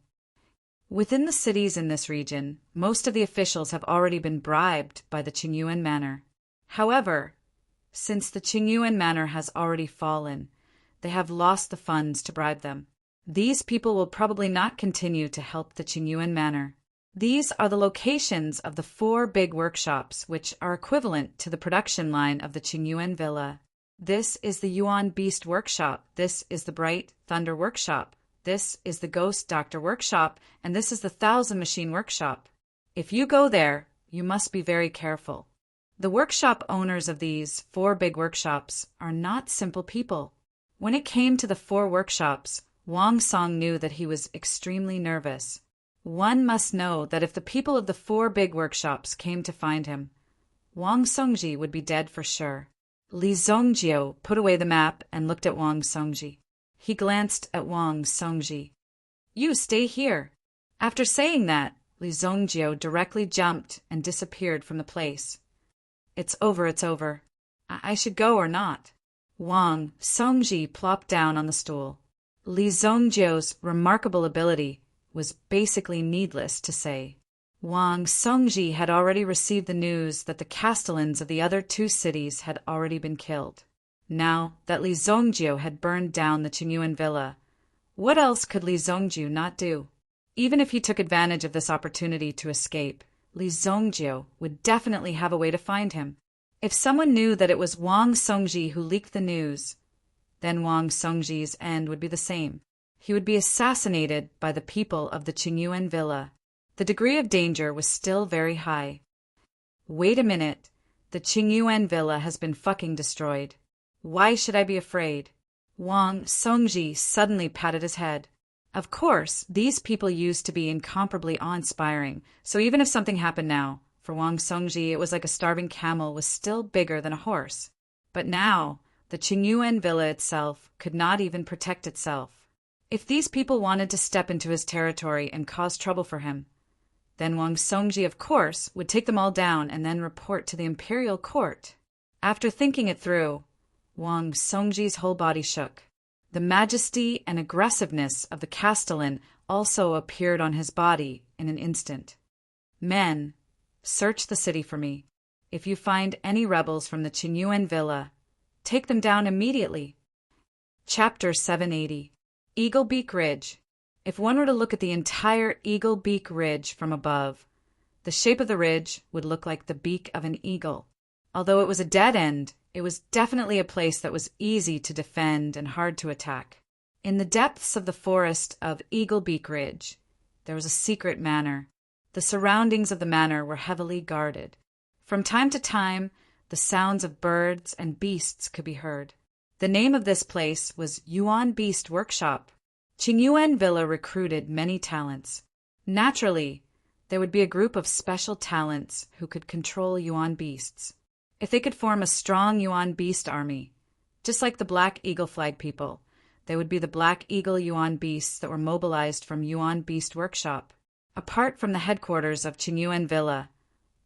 Within the cities in this region, most of the officials have already been bribed by the Qingyuan manor. However, since the Qingyuan manor has already fallen, they have lost the funds to bribe them. These people will probably not continue to help the Qingyuan manor. These are the locations of the 4 big workshops which are equivalent to the production line of the Qingyuan villa. This is the Yuan Beast Workshop, this is the Bright Thunder Workshop, this is the Ghost Doctor Workshop, and this is the Thousand Machine Workshop. If you go there, you must be very careful. The workshop owners of these 4 big workshops are not simple people. When it came to the 4 workshops, Wang Song knew that he was extremely nervous. One must know that if the people of the 4 big workshops came to find him, Wang Songji would be dead for sure. Li Zongjiu put away the map and looked at Wang Songji. He glanced at Wang Songji. You stay here. After saying that, Li Zongjiu directly jumped and disappeared from the place. It's over, it's over. I should go or not. Wang Songji plopped down on the stool. Li Zongjiu's remarkable ability was basically needless to say. Wang Songji had already received the news that the castellans of the other 2 cities had already been killed. Now that Li Zongjiu had burned down the Qingyuan villa, what else could Li Zongjiu not do? Even if he took advantage of this opportunity to escape, Li Zongjiu would definitely have a way to find him. If someone knew that it was Wang Songji who leaked the news, then Wang Songji's end would be the same. He would be assassinated by the people of the Qingyuan villa. The degree of danger was still very high. Wait a minute. The Qingyuan villa has been fucking destroyed. Why should I be afraid? Wang Songji suddenly patted his head. Of course, these people used to be incomparably awe-inspiring, so even if something happened now, for Wang Songji it was like a starving camel was still bigger than a horse. But now, the Qingyuan villa itself could not even protect itself. If these people wanted to step into his territory and cause trouble for him, then Wang Songji, of course, would take them all down and then report to the imperial court. After thinking it through, Wang Songji's whole body shook. The majesty and aggressiveness of the Castellan also appeared on his body in an instant. Men, search the city for me. If you find any rebels from the Qingyuan villa, take them down immediately. Chapter 780. Eagle Beak Ridge. If one were to look at the entire Eagle Beak Ridge from above, the shape of the ridge would look like the beak of an eagle. Although it was a dead end, it was definitely a place that was easy to defend and hard to attack. In the depths of the forest of Eagle Beak Ridge, there was a secret manor. The surroundings of the manor were heavily guarded. From time to time, the sounds of birds and beasts could be heard. The name of this place was Yuan Beast Workshop. Qingyuan Villa recruited many talents. Naturally, there would be a group of special talents who could control Yuan beasts. If they could form a strong Yuan beast army, just like the Black Eagle Flag people, they would be the Black Eagle Yuan beasts that were mobilized from Yuan Beast Workshop. Apart from the headquarters of Qingyuan Villa,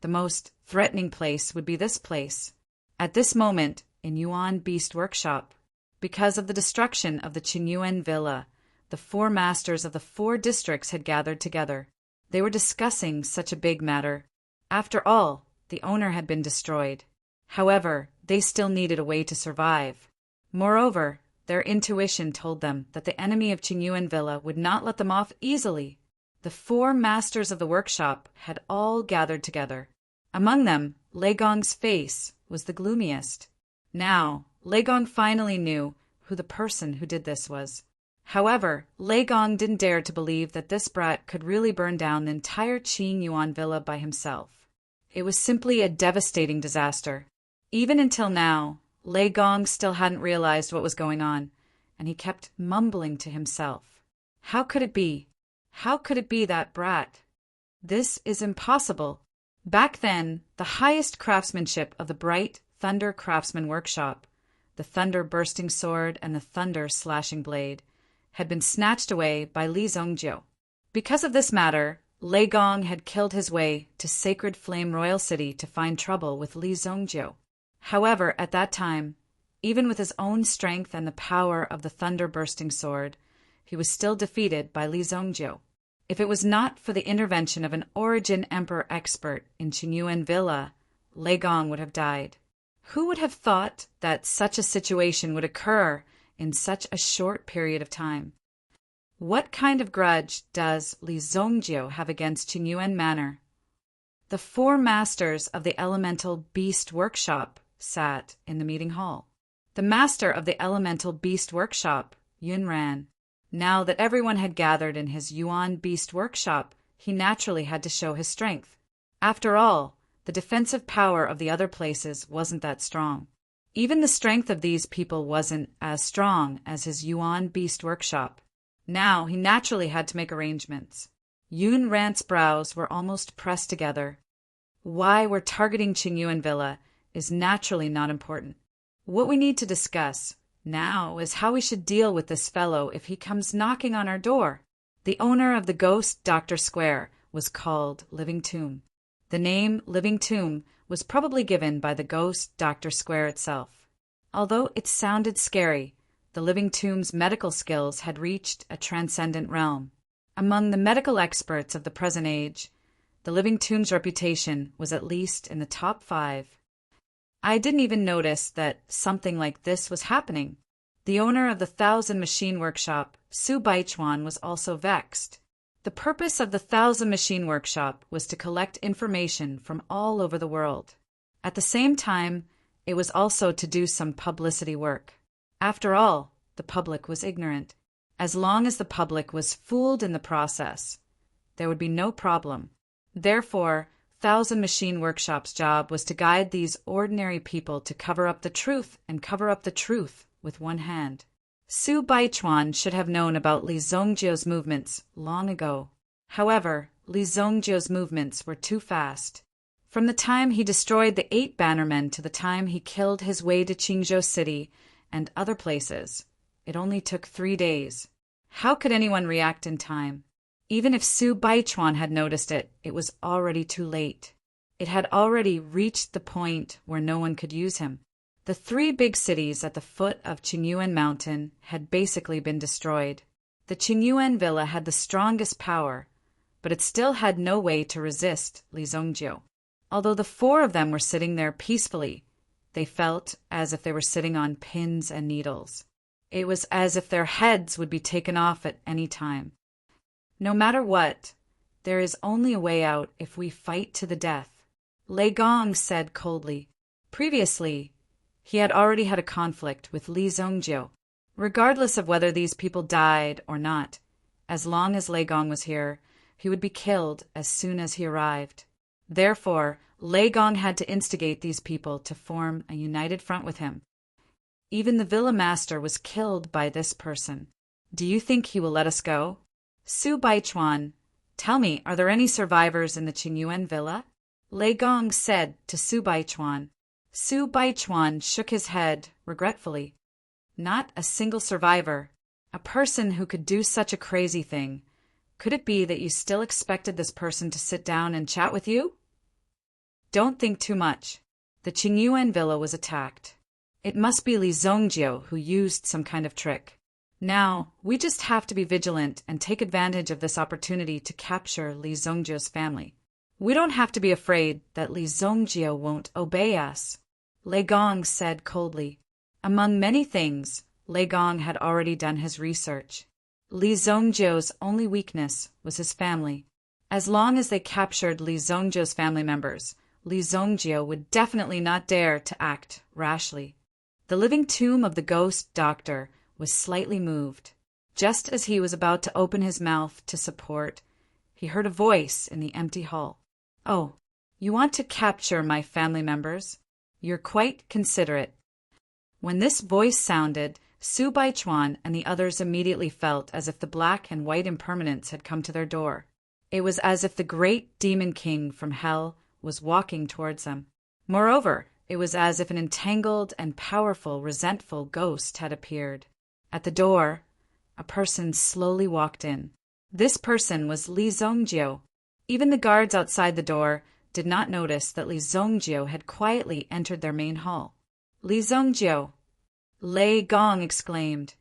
the most threatening place would be this place. At this moment, in Yuan Beast Workshop, because of the destruction of the Qingyuan Villa, the 4 masters of the 4 districts had gathered together. They were discussing such a big matter. After all, the owner had been destroyed. However, they still needed a way to survive. Moreover, their intuition told them that the enemy of Qingyuan Villa would not let them off easily. The 4 masters of the workshop had all gathered together. Among them, Lei Gong's face was the gloomiest. Now, Lei Gong finally knew who the person who did this was. However, Lei Gong didn't dare to believe that this brat could really burn down the entire Qing Yuan villa by himself. It was simply a devastating disaster. Even until now, Lei Gong still hadn't realized what was going on, and he kept mumbling to himself. How could it be? How could it be that brat? This is impossible. Back then, the highest craftsmanship of the bright Thunder Craftsman Workshop, the Thunder Bursting Sword and the Thunder Slashing Blade, had been snatched away by Li Zongjiu. Because of this matter, Lei Gong had killed his way to Sacred Flame Royal City to find trouble with Li Zongjiu. However, at that time, even with his own strength and the power of the thunder-bursting sword, he was still defeated by Li Zongjiu. If it was not for the intervention of an Origin Emperor expert in Qingyuan Villa, Lei Gong would have died. Who would have thought that such a situation would occur in such a short period of time? What kind of grudge does Li Zongjiu have against Qingyuan Manor? The 4 masters of the Elemental Beast Workshop sat in the meeting hall. The master of the Elemental Beast Workshop, Yunran. Now that everyone had gathered in his Yuan Beast Workshop, he naturally had to show his strength. After all, the defensive power of the other places wasn't that strong. Even the strength of these people wasn't as strong as his Yuan Beast Workshop. Now he naturally had to make arrangements. Yun Rant's brows were almost pressed together. Why we're targeting Qingyuan Villa is naturally not important. What we need to discuss now is how we should deal with this fellow if he comes knocking on our door. The owner of the Ghost Doctor Square was called Living Tomb. The name Living Tomb was probably given by the Ghost Doctor Square itself. Although it sounded scary, the Living Tomb's medical skills had reached a transcendent realm. Among the medical experts of the present age, the Living Tomb's reputation was at least in the top 5. I didn't even notice that something like this was happening. The owner of the 1,000 Machine Workshop, Su Baichuan, was also vexed. The purpose of the 1,000 Machine Workshop was to collect information from all over the world. At the same time, it was also to do some publicity work. After all, the public was ignorant. As long as the public was fooled in the process, there would be no problem. Therefore, 1,000 machine workshop's job was to guide these ordinary people to cover up the truth and cover up the truth with one hand. Su Baichuan should have known about Li Zongjiu's movements long ago. However, Li Zongjiu's movements were too fast. From the time he destroyed the 8 bannermen to the time he killed his way to Qingzhou City and other places, it only took 3 days. How could anyone react in time? Even if Su Baichuan had noticed it, it was already too late. It had already reached the point where no one could use him. The 3 big cities at the foot of Qingyuan Mountain had basically been destroyed. The Qingyuan villa had the strongest power, but it still had no way to resist Li Zongjiu. Although the 4 of them were sitting there peacefully, they felt as if they were sitting on pins and needles. It was as if their heads would be taken off at any time. No matter what, there is only a way out if we fight to the death, Lei Gong said coldly. Previously, he had already had a conflict with Li Zongjiu. Regardless of whether these people died or not, as long as Lei Gong was here, he would be killed as soon as he arrived. Therefore, Lei Gong had to instigate these people to form a united front with him. Even the villa master was killed by this person. Do you think he will let us go? Su Baichuan, tell me, are there any survivors in the Qingyuan villa? Lei Gong said to Su Baichuan. Su Baichuan shook his head regretfully. Not a single survivor. A person who could do such a crazy thing. Could it be that you still expected this person to sit down and chat with you? Don't think too much. The Qingyuan villa was attacked. It must be Li Zongjiu who used some kind of trick. Now, we just have to be vigilant and take advantage of this opportunity to capture Li Zongjiu's family. We don't have to be afraid that Li Zongjiu won't obey us, Lei Gong said coldly. Among many things, Lei Gong had already done his research. Li Zongjiu's only weakness was his family. As long as they captured Li Zongjiu's family members, Li Zongjiu would definitely not dare to act rashly. The living tomb of the ghost doctor was slightly moved. Just as he was about to open his mouth to support, he heard a voice in the empty hall. Oh, you want to capture my family members? You're quite considerate. When this voice sounded, Su Baichuan and the others immediately felt as if the black and white impermanents had come to their door. It was as if the great demon king from hell was walking towards them. Moreover, it was as if an entangled and powerful, resentful ghost had appeared. At the door, a person slowly walked in. This person was Li Zongjiu. Even the guards outside the door did not notice that Li Zongjiu had quietly entered their main hall. Li Zongjiu, Lei Gong exclaimed,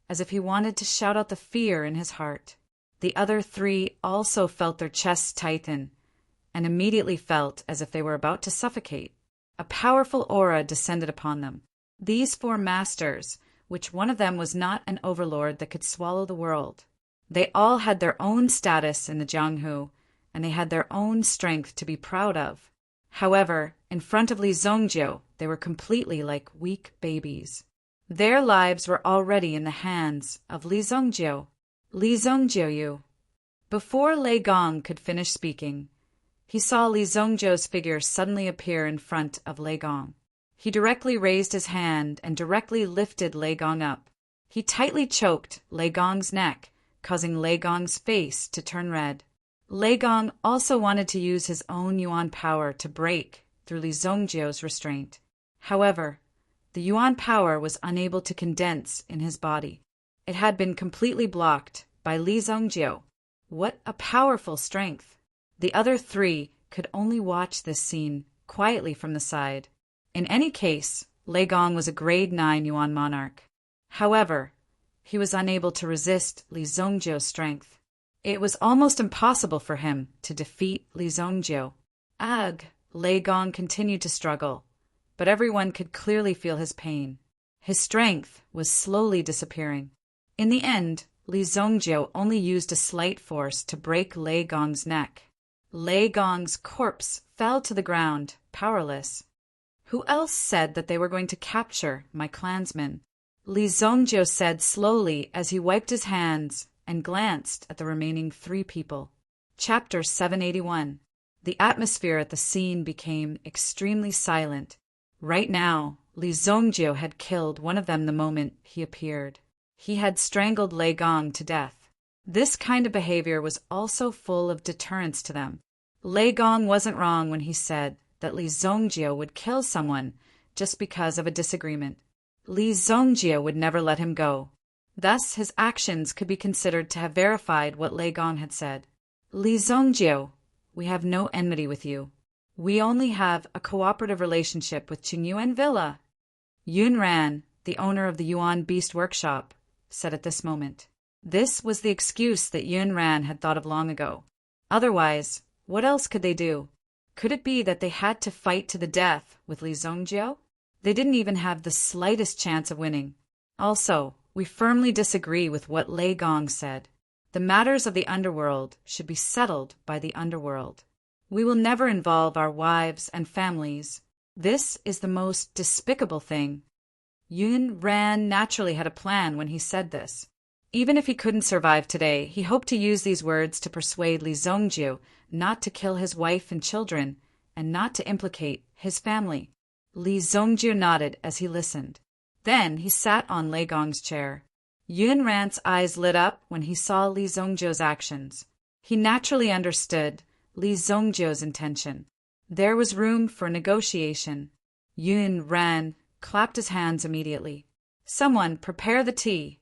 as if he wanted to shout out the fear in his heart. The other 3 also felt their chests tighten, and immediately felt as if they were about to suffocate. A powerful aura descended upon them. These 4 masters, which one of them was not an overlord that could swallow the world. They all had their own status in the Jianghu, and they had their own strength to be proud of. However, in front of Li Zongjiu, they were completely like weak babies. Their lives were already in the hands of Li Zongjiu. Li Zongjiu. Before Lei Gong could finish speaking, he saw Li Zongjiu's figure suddenly appear in front of Lei Gong. He directly raised his hand and directly lifted Lei Gong up. He tightly choked Lei Gong's neck, causing Lei Gong's face to turn red. Lei Gong also wanted to use his own Yuan power to break through Li Zongjiu's restraint. However, the Yuan power was unable to condense in his body. It had been completely blocked by Li Zongjiu. What a powerful strength! The other 3 could only watch this scene quietly from the side. In any case, Lei Gong was a grade 9 Yuan monarch. However, he was unable to resist Li Zongjiu's strength. It was almost impossible for him to defeat Li Zongjiu. Ugh! Lei Gong continued to struggle, but everyone could clearly feel his pain. His strength was slowly disappearing. In the end, Li Zongjiu only used a slight force to break Lei Gong's neck. Lei Gong's corpse fell to the ground, powerless. Who else said that they were going to capture my clansmen? Li Zongjiu said slowly as he wiped his hands and glanced at the remaining 3 people. Chapter 781. The atmosphere at the scene became extremely silent. Right now, Li Zongjio had killed one of them the moment he appeared. He had strangled Lei Gong to death. This kind of behavior was also full of deterrence to them. Lei Gong wasn't wrong when he said that Li Zongjio would kill someone just because of a disagreement. Li Zongjio would never let him go. Thus, his actions could be considered to have verified what Lei Gong had said. Li Zongjio, we have no enmity with you. We only have a cooperative relationship with Qingyuan Villa. Yun Ran, the owner of the Yuan Beast Workshop, said at this moment. This was the excuse that Yun Ran had thought of long ago. Otherwise, what else could they do? Could it be that they had to fight to the death with Li Zongjio? They didn't even have the slightest chance of winning. Also, we firmly disagree with what Lei Gong said. The matters of the underworld should be settled by the underworld. We will never involve our wives and families. This is the most despicable thing. Yun Ran naturally had a plan when he said this. Even if he couldn't survive today, he hoped to use these words to persuade Li Zongjio not to kill his wife and children, and not to implicate his family. Li Zongjio nodded as he listened. Then he sat on Lei Gong's chair. Yun Ran's eyes lit up when he saw Li Zongjio's actions. He naturally understood Li Zongjio's intention. There was room for negotiation. Yun Ran clapped his hands immediately. Someone prepare the tea.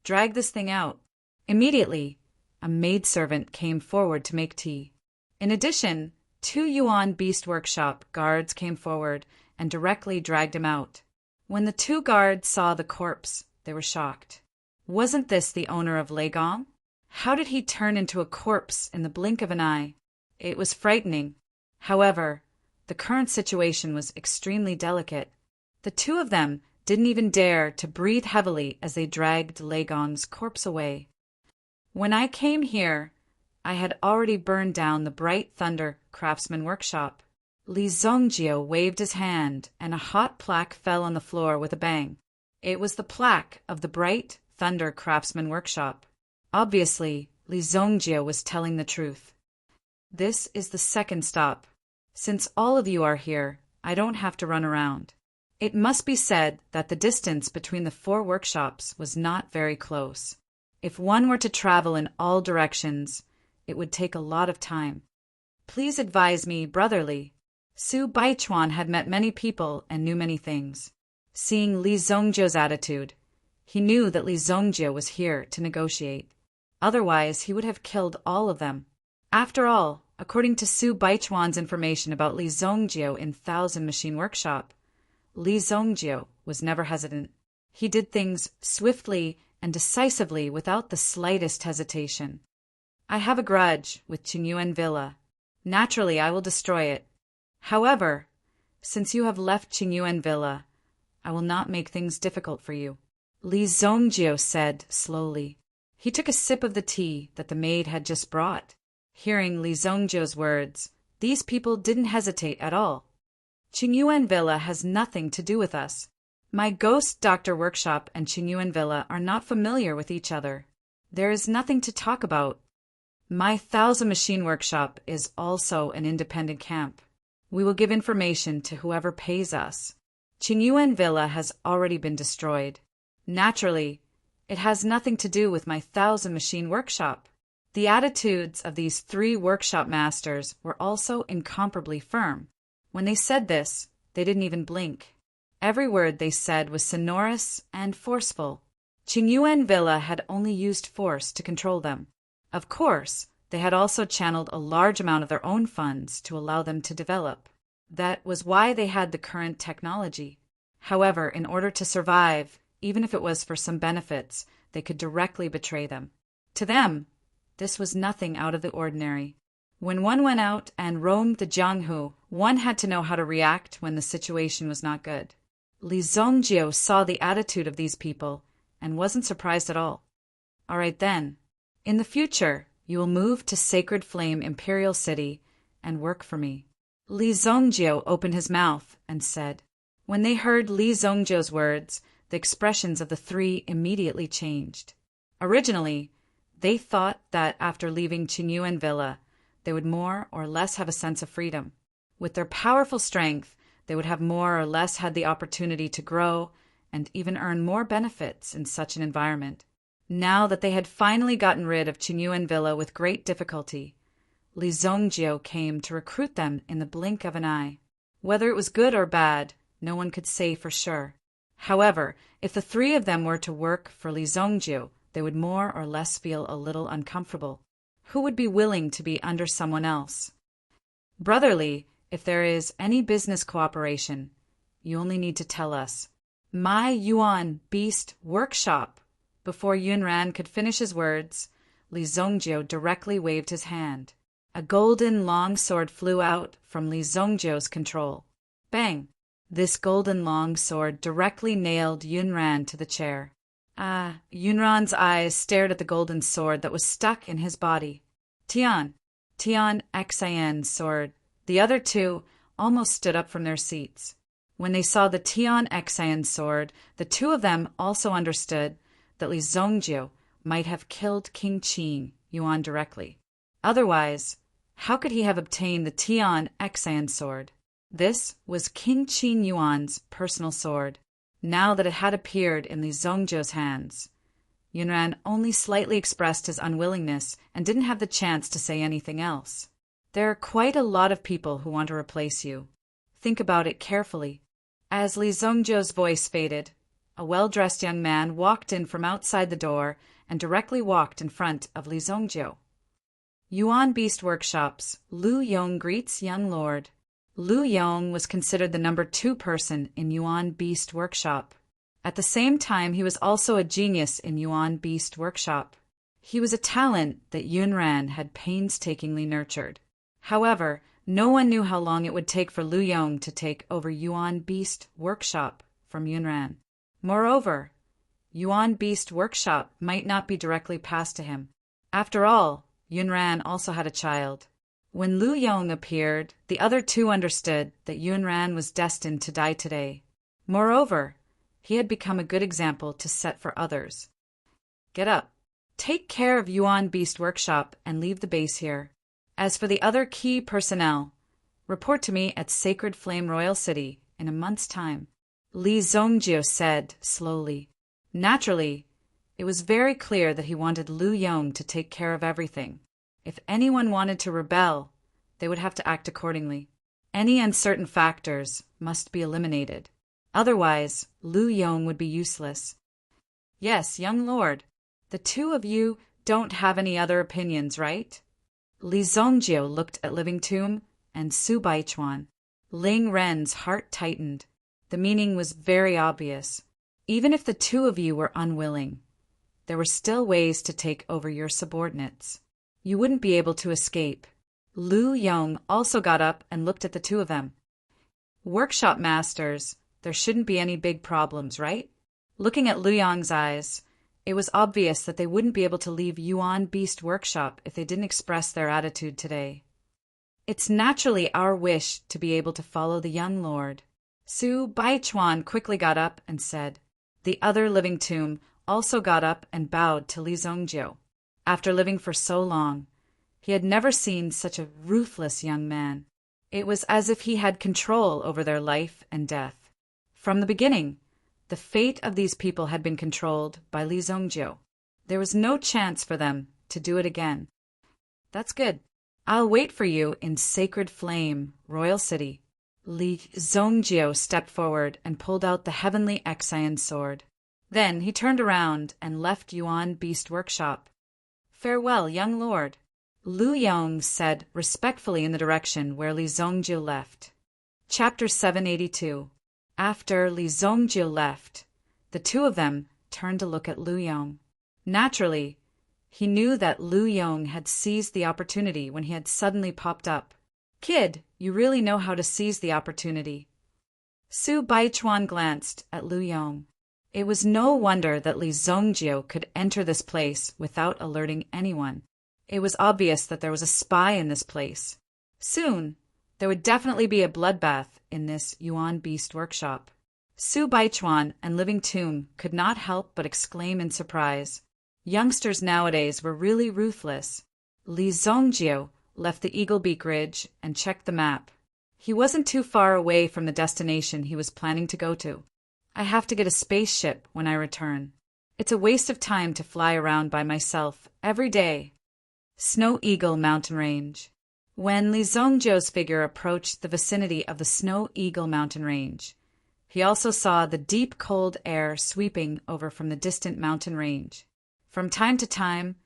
Drag this thing out. Immediately, a maidservant came forward to make tea. In addition, 2 Yuan Beast Workshop guards came forward and directly dragged him out. When the 2 guards saw the corpse, they were shocked. Wasn't this the owner of Lei Gong? How did he turn into a corpse in the blink of an eye? It was frightening. However, the current situation was extremely delicate. The 2 of them didn't even dare to breathe heavily as they dragged Lei Gong's corpse away. When I came here, I had already burned down the Bright Thunder Craftsman Workshop. Li Zongjio waved his hand, and a hot plaque fell on the floor with a bang. It was the plaque of the Bright Thunder Craftsman Workshop. Obviously, Li Zongjio was telling the truth. This is the second stop. Since all of you are here, I don't have to run around. It must be said that the distance between the 4 workshops was not very close. If one were to travel in all directions, it would take a lot of time. Please advise me brotherly. Su Baichuan had met many people and knew many things. Seeing Li Zongjio's attitude, he knew that Li Zongjio was here to negotiate. Otherwise, he would have killed all of them. After all, according to Su Baichuan's information about Li Zongjio in Thousand Machine Workshop, Li Zongjio was never hesitant. He did things swiftly and decisively without the slightest hesitation. I have a grudge with Qingyuan Villa. Naturally, I will destroy it. However, since you have left Qingyuan Villa, I will not make things difficult for you. Li Zongjio said slowly. He took a sip of the tea that the maid had just brought. Hearing Li Zongjio's words, these people didn't hesitate at all. Qingyuan Villa has nothing to do with us. My Ghost Doctor Workshop and Qingyuan Villa are not familiar with each other. There is nothing to talk about. My Thousand Machine Workshop is also an independent camp. We will give information to whoever pays us. Qingyuan Villa has already been destroyed. Naturally, it has nothing to do with my Thousand Machine Workshop. The attitudes of these 3 workshop masters were also incomparably firm. When they said this, they didn't even blink. Every word they said was sonorous and forceful. Qingyuan Villa had only used force to control them. Of course, they had also channeled a large amount of their own funds to allow them to develop. That was why they had the current technology. However, in order to survive, even if it was for some benefits, they could directly betray them. To them, this was nothing out of the ordinary. When one went out and roamed the Jianghu, one had to know how to react when the situation was not good. Li Zongjio saw the attitude of these people and wasn't surprised at all. All right then. In the future, you will move to Sacred Flame Imperial City and work for me. Li Zongjio opened his mouth and said. When they heard Li Zongjio's words, the expressions of the 3 immediately changed. Originally, they thought that after leaving Qingyuan Villa, they would more or less have a sense of freedom. With their powerful strength, they would have more or less had the opportunity to grow and even earn more benefits in such an environment. Now that they had finally gotten rid of Qinyuan Villa with great difficulty, Li Zhongjiu came to recruit them in the blink of an eye. Whether it was good or bad, no one could say for sure. However, if the three of them were to work for Li Zhongjiu, they would more or less feel a little uncomfortable. Who would be willing to be under someone else? Brotherly, if there is any business cooperation, you only need to tell us. My Yuan Beast Workshop. Before Yunran could finish his words, Li Zhongjiu directly waved his hand. A golden long sword flew out from Li Zhongjiu's control. Bang! This golden long sword directly nailed Yunran to the chair. Yunran's eyes stared at the golden sword that was stuck in his body. Tian Xian's sword. The other two almost stood up from their seats. When they saw the Tian Xian's sword, the two of them also understood that Li Zhongjiu might have killed King Qin Yuan directly. Otherwise, how could he have obtained the Tian Xian sword? This was King Qin Yuan's personal sword. Now that it had appeared in Li Zhongjiu's hands, Yunran only slightly expressed his unwillingness and didn't have the chance to say anything else. There are quite a lot of people who want to replace you. Think about it carefully. As Li Zhongjiu's voice faded, a well-dressed young man walked in from outside the door and directly walked in front of Li Zhongjiu. Yuan Beast Workshops, Lu Yong greets young lord. Lu Yong was considered the number 2 person in Yuan Beast Workshop. At the same time, he was also a genius in Yuan Beast Workshop. He was a talent that Yunran had painstakingly nurtured. However, no one knew how long it would take for Lu Yong to take over Yuan Beast Workshop from Yunran. Moreover, Yuan Beast Workshop might not be directly passed to him. After all, Yunran also had a child. When Lu Yong appeared, the other two understood that Yunran was destined to die today. Moreover, he had become a good example to set for others. Get up. Take care of Yuan Beast Workshop and leave the base here. As for the other key personnel, report to me at Sacred Flame Royal City in a month's time. Li Zhongjiu said slowly. Naturally, it was very clear that he wanted Lu Yong to take care of everything. If anyone wanted to rebel, they would have to act accordingly. Any uncertain factors must be eliminated. Otherwise, Lu Yong would be useless. Yes, young lord, the two of you don't have any other opinions, right? Li Zhongjiu looked at Living Tomb and Su Baichuan. Ling Ren's heart tightened. The meaning was very obvious. Even if the two of you were unwilling, there were still ways to take over your subordinates. You wouldn't be able to escape. Lu Yong also got up and looked at the two of them. Workshop masters, there shouldn't be any big problems, right? Looking at Lu Yong's eyes, it was obvious that they wouldn't be able to leave Yuan Beast Workshop if they didn't express their attitude today. It's naturally our wish to be able to follow the young lord. Su Baichuan quickly got up and said. The other Living Tomb also got up and bowed to Li Zhongjiu. After living for so long, he had never seen such a ruthless young man. It was as if he had control over their life and death. From the beginning, the fate of these people had been controlled by Li Zhongjiu. There was no chance for them to do it again. That's good. I'll wait for you in Sacred Flame, Royal City. Li Zhongjiu stepped forward and pulled out the Heavenly Xian sword. Then he turned around and left Yuan Beast Workshop. Farewell, young lord. Lu Yong said respectfully in the direction where Li Zhongjiu left. Chapter 782. After Li Zhongjiu left, the two of them turned to look at Lu Yong. Naturally, he knew that Lu Yong had seized the opportunity when he had suddenly popped up. Kid, you really know how to seize the opportunity. Su Baichuan glanced at Lu Yong. It was no wonder that Li Zhongjiu could enter this place without alerting anyone. It was obvious that there was a spy in this place. Soon, there would definitely be a bloodbath in this Yuan Beast Workshop. Su Baichuan and Living Tomb could not help but exclaim in surprise. Youngsters nowadays were really ruthless. Li Zhongjiu left the Eagle Beak Ridge, and checked the map. He wasn't too far away from the destination he was planning to go to. I have to get a spaceship when I return. It's a waste of time to fly around by myself every day. Snow Eagle Mountain Range. When Li Zongjiu's figure approached the vicinity of the Snow Eagle Mountain Range, he also saw the deep cold air sweeping over from the distant mountain range. From time to time,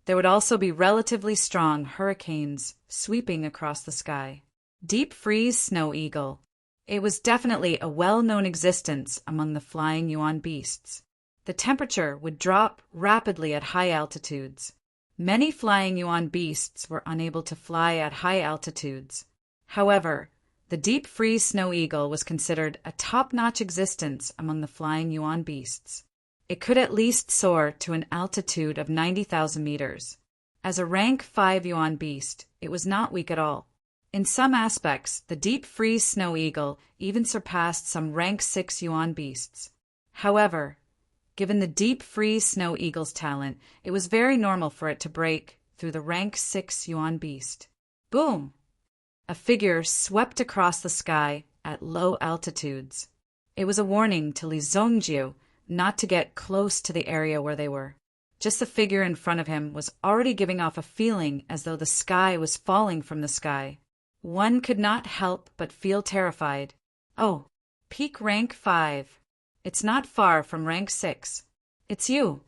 there would also be relatively strong hurricanes sweeping across the sky. Deep freeze snow eagle. It was definitely a well-known existence among the flying yuan beasts. The temperature would drop rapidly at high altitudes. Many flying yuan beasts were unable to fly at high altitudes. However, the deep freeze snow eagle was considered a top-notch existence among the flying yuan beasts. It could at least soar to an altitude of 90,000 meters. As a rank 5 yuan beast, it was not weak at all. In some aspects, the deep freeze snow eagle even surpassed some rank 6 yuan beasts. However, given the deep freeze snow eagle's talent, it was very normal for it to break through the rank 6 yuan beast. Boom! A figure swept across the sky at low altitudes. It was a warning to Li Zongjiu not to get close to the area where they were. Just the figure in front of him was already giving off a feeling as though the sky was falling from the sky. One could not help but feel terrified. Oh, peak rank 5. It's not far from rank 6. It's you.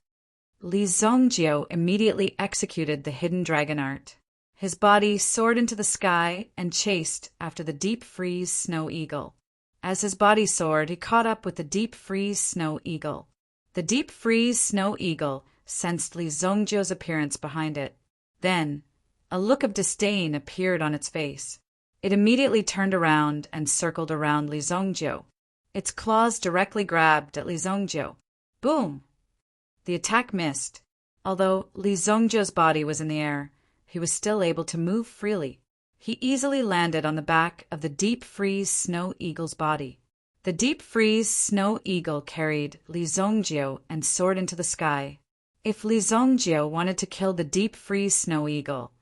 Li Zongjiu immediately executed the hidden dragon art. His body soared into the sky and chased after the deep freeze snow eagle. As his body soared, he caught up with the deep freeze snow eagle. The deep freeze snow eagle sensed Li Zongjiu's appearance behind it. Then, a look of disdain appeared on its face. It immediately turned around and circled around Li Zongjiu. Its claws directly grabbed at Li Zongjiu. Boom! The attack missed. Although Li Zongjiu's body was in the air, he was still able to move freely. He easily landed on the back of the deep freeze snow eagle's body. The deep freeze snow eagle carried Li Zongjiu and soared into the sky. If Li Zongjiu wanted to kill the deep freeze snow eagle,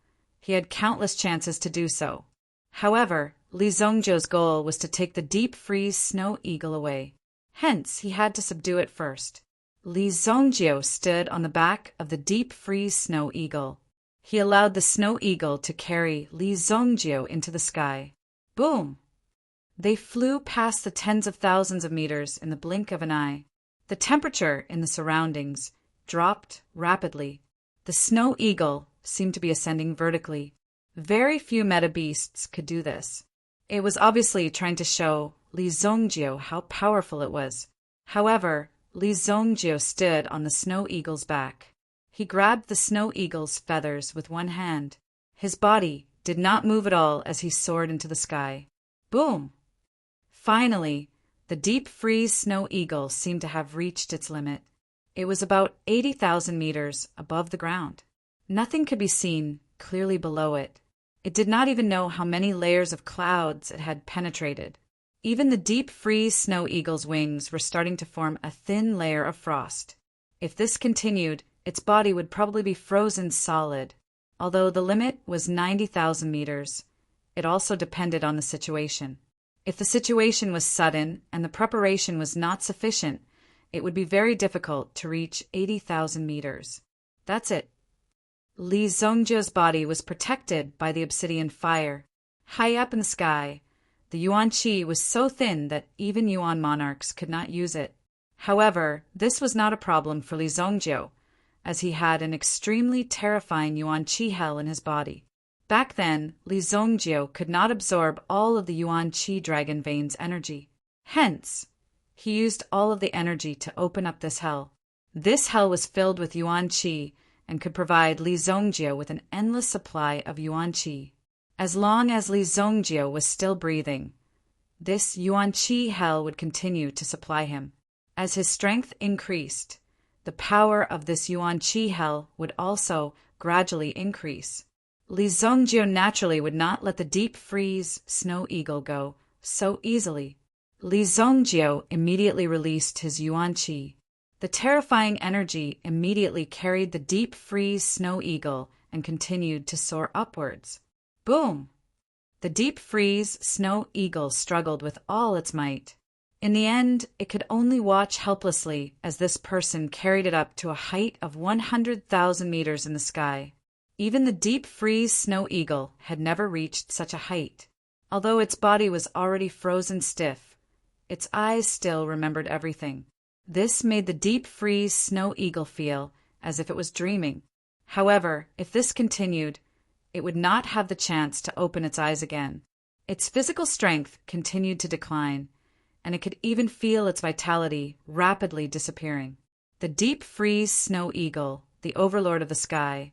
he had countless chances to do so. However, Li Zongjiu's goal was to take the deep freeze snow eagle away. Hence, he had to subdue it first. Li Zongjiu stood on the back of the deep freeze snow eagle. He allowed the snow eagle to carry Li Zongjiu into the sky. Boom! They flew past the tens of thousands of meters in the blink of an eye. The temperature in the surroundings dropped rapidly. The snow eagle seemed to be ascending vertically. Very few meta beasts could do this. It was obviously trying to show Li Zongjiu how powerful it was. However, Li Zongjiu stood on the snow eagle's back. He grabbed the snow eagle's feathers with one hand. His body did not move at all as he soared into the sky. Boom! Finally, the deep freeze snow eagle seemed to have reached its limit. It was about 80,000 meters above the ground. Nothing could be seen clearly below it. It did not even know how many layers of clouds it had penetrated. Even the deep freeze snow eagle's wings were starting to form a thin layer of frost. If this continued, its body would probably be frozen solid. Although the limit was 90,000 meters, it also depended on the situation. If the situation was sudden and the preparation was not sufficient, it would be very difficult to reach 80,000 meters. That's it. Li Zongjiu's body was protected by the obsidian fire. High up in the sky, the yuan qi was so thin that even yuan monarchs could not use it. However, this was not a problem for Li Zongjiu, as he had an extremely terrifying yuan qi hell in his body. Back then, Li Zongjiu could not absorb all of the yuan qi dragon vein's energy. Hence, he used all of the energy to open up this hell. This hell was filled with yuan qi and could provide Li Zongjiu with an endless supply of yuan qi. As long as Li Zongjiu was still breathing, this yuan qi hell would continue to supply him. As his strength increased, the power of this yuan qi hell would also gradually increase. Li Zongjiu naturally would not let the deep freeze snow eagle go so easily. Li Zongjiu immediately released his yuan qi. The terrifying energy immediately carried the deep freeze snow eagle and continued to soar upwards. Boom! The deep freeze snow eagle struggled with all its might. In the end, it could only watch helplessly as this person carried it up to a height of 100,000 meters in the sky. Even the deep freeze snow eagle had never reached such a height. Although its body was already frozen stiff, its eyes still remembered everything. This made the deep freeze snow eagle feel as if it was dreaming. However, if this continued, it would not have the chance to open its eyes again. Its physical strength continued to decline, and it could even feel its vitality rapidly disappearing. The deep freeze snow eagle, the overlord of the sky,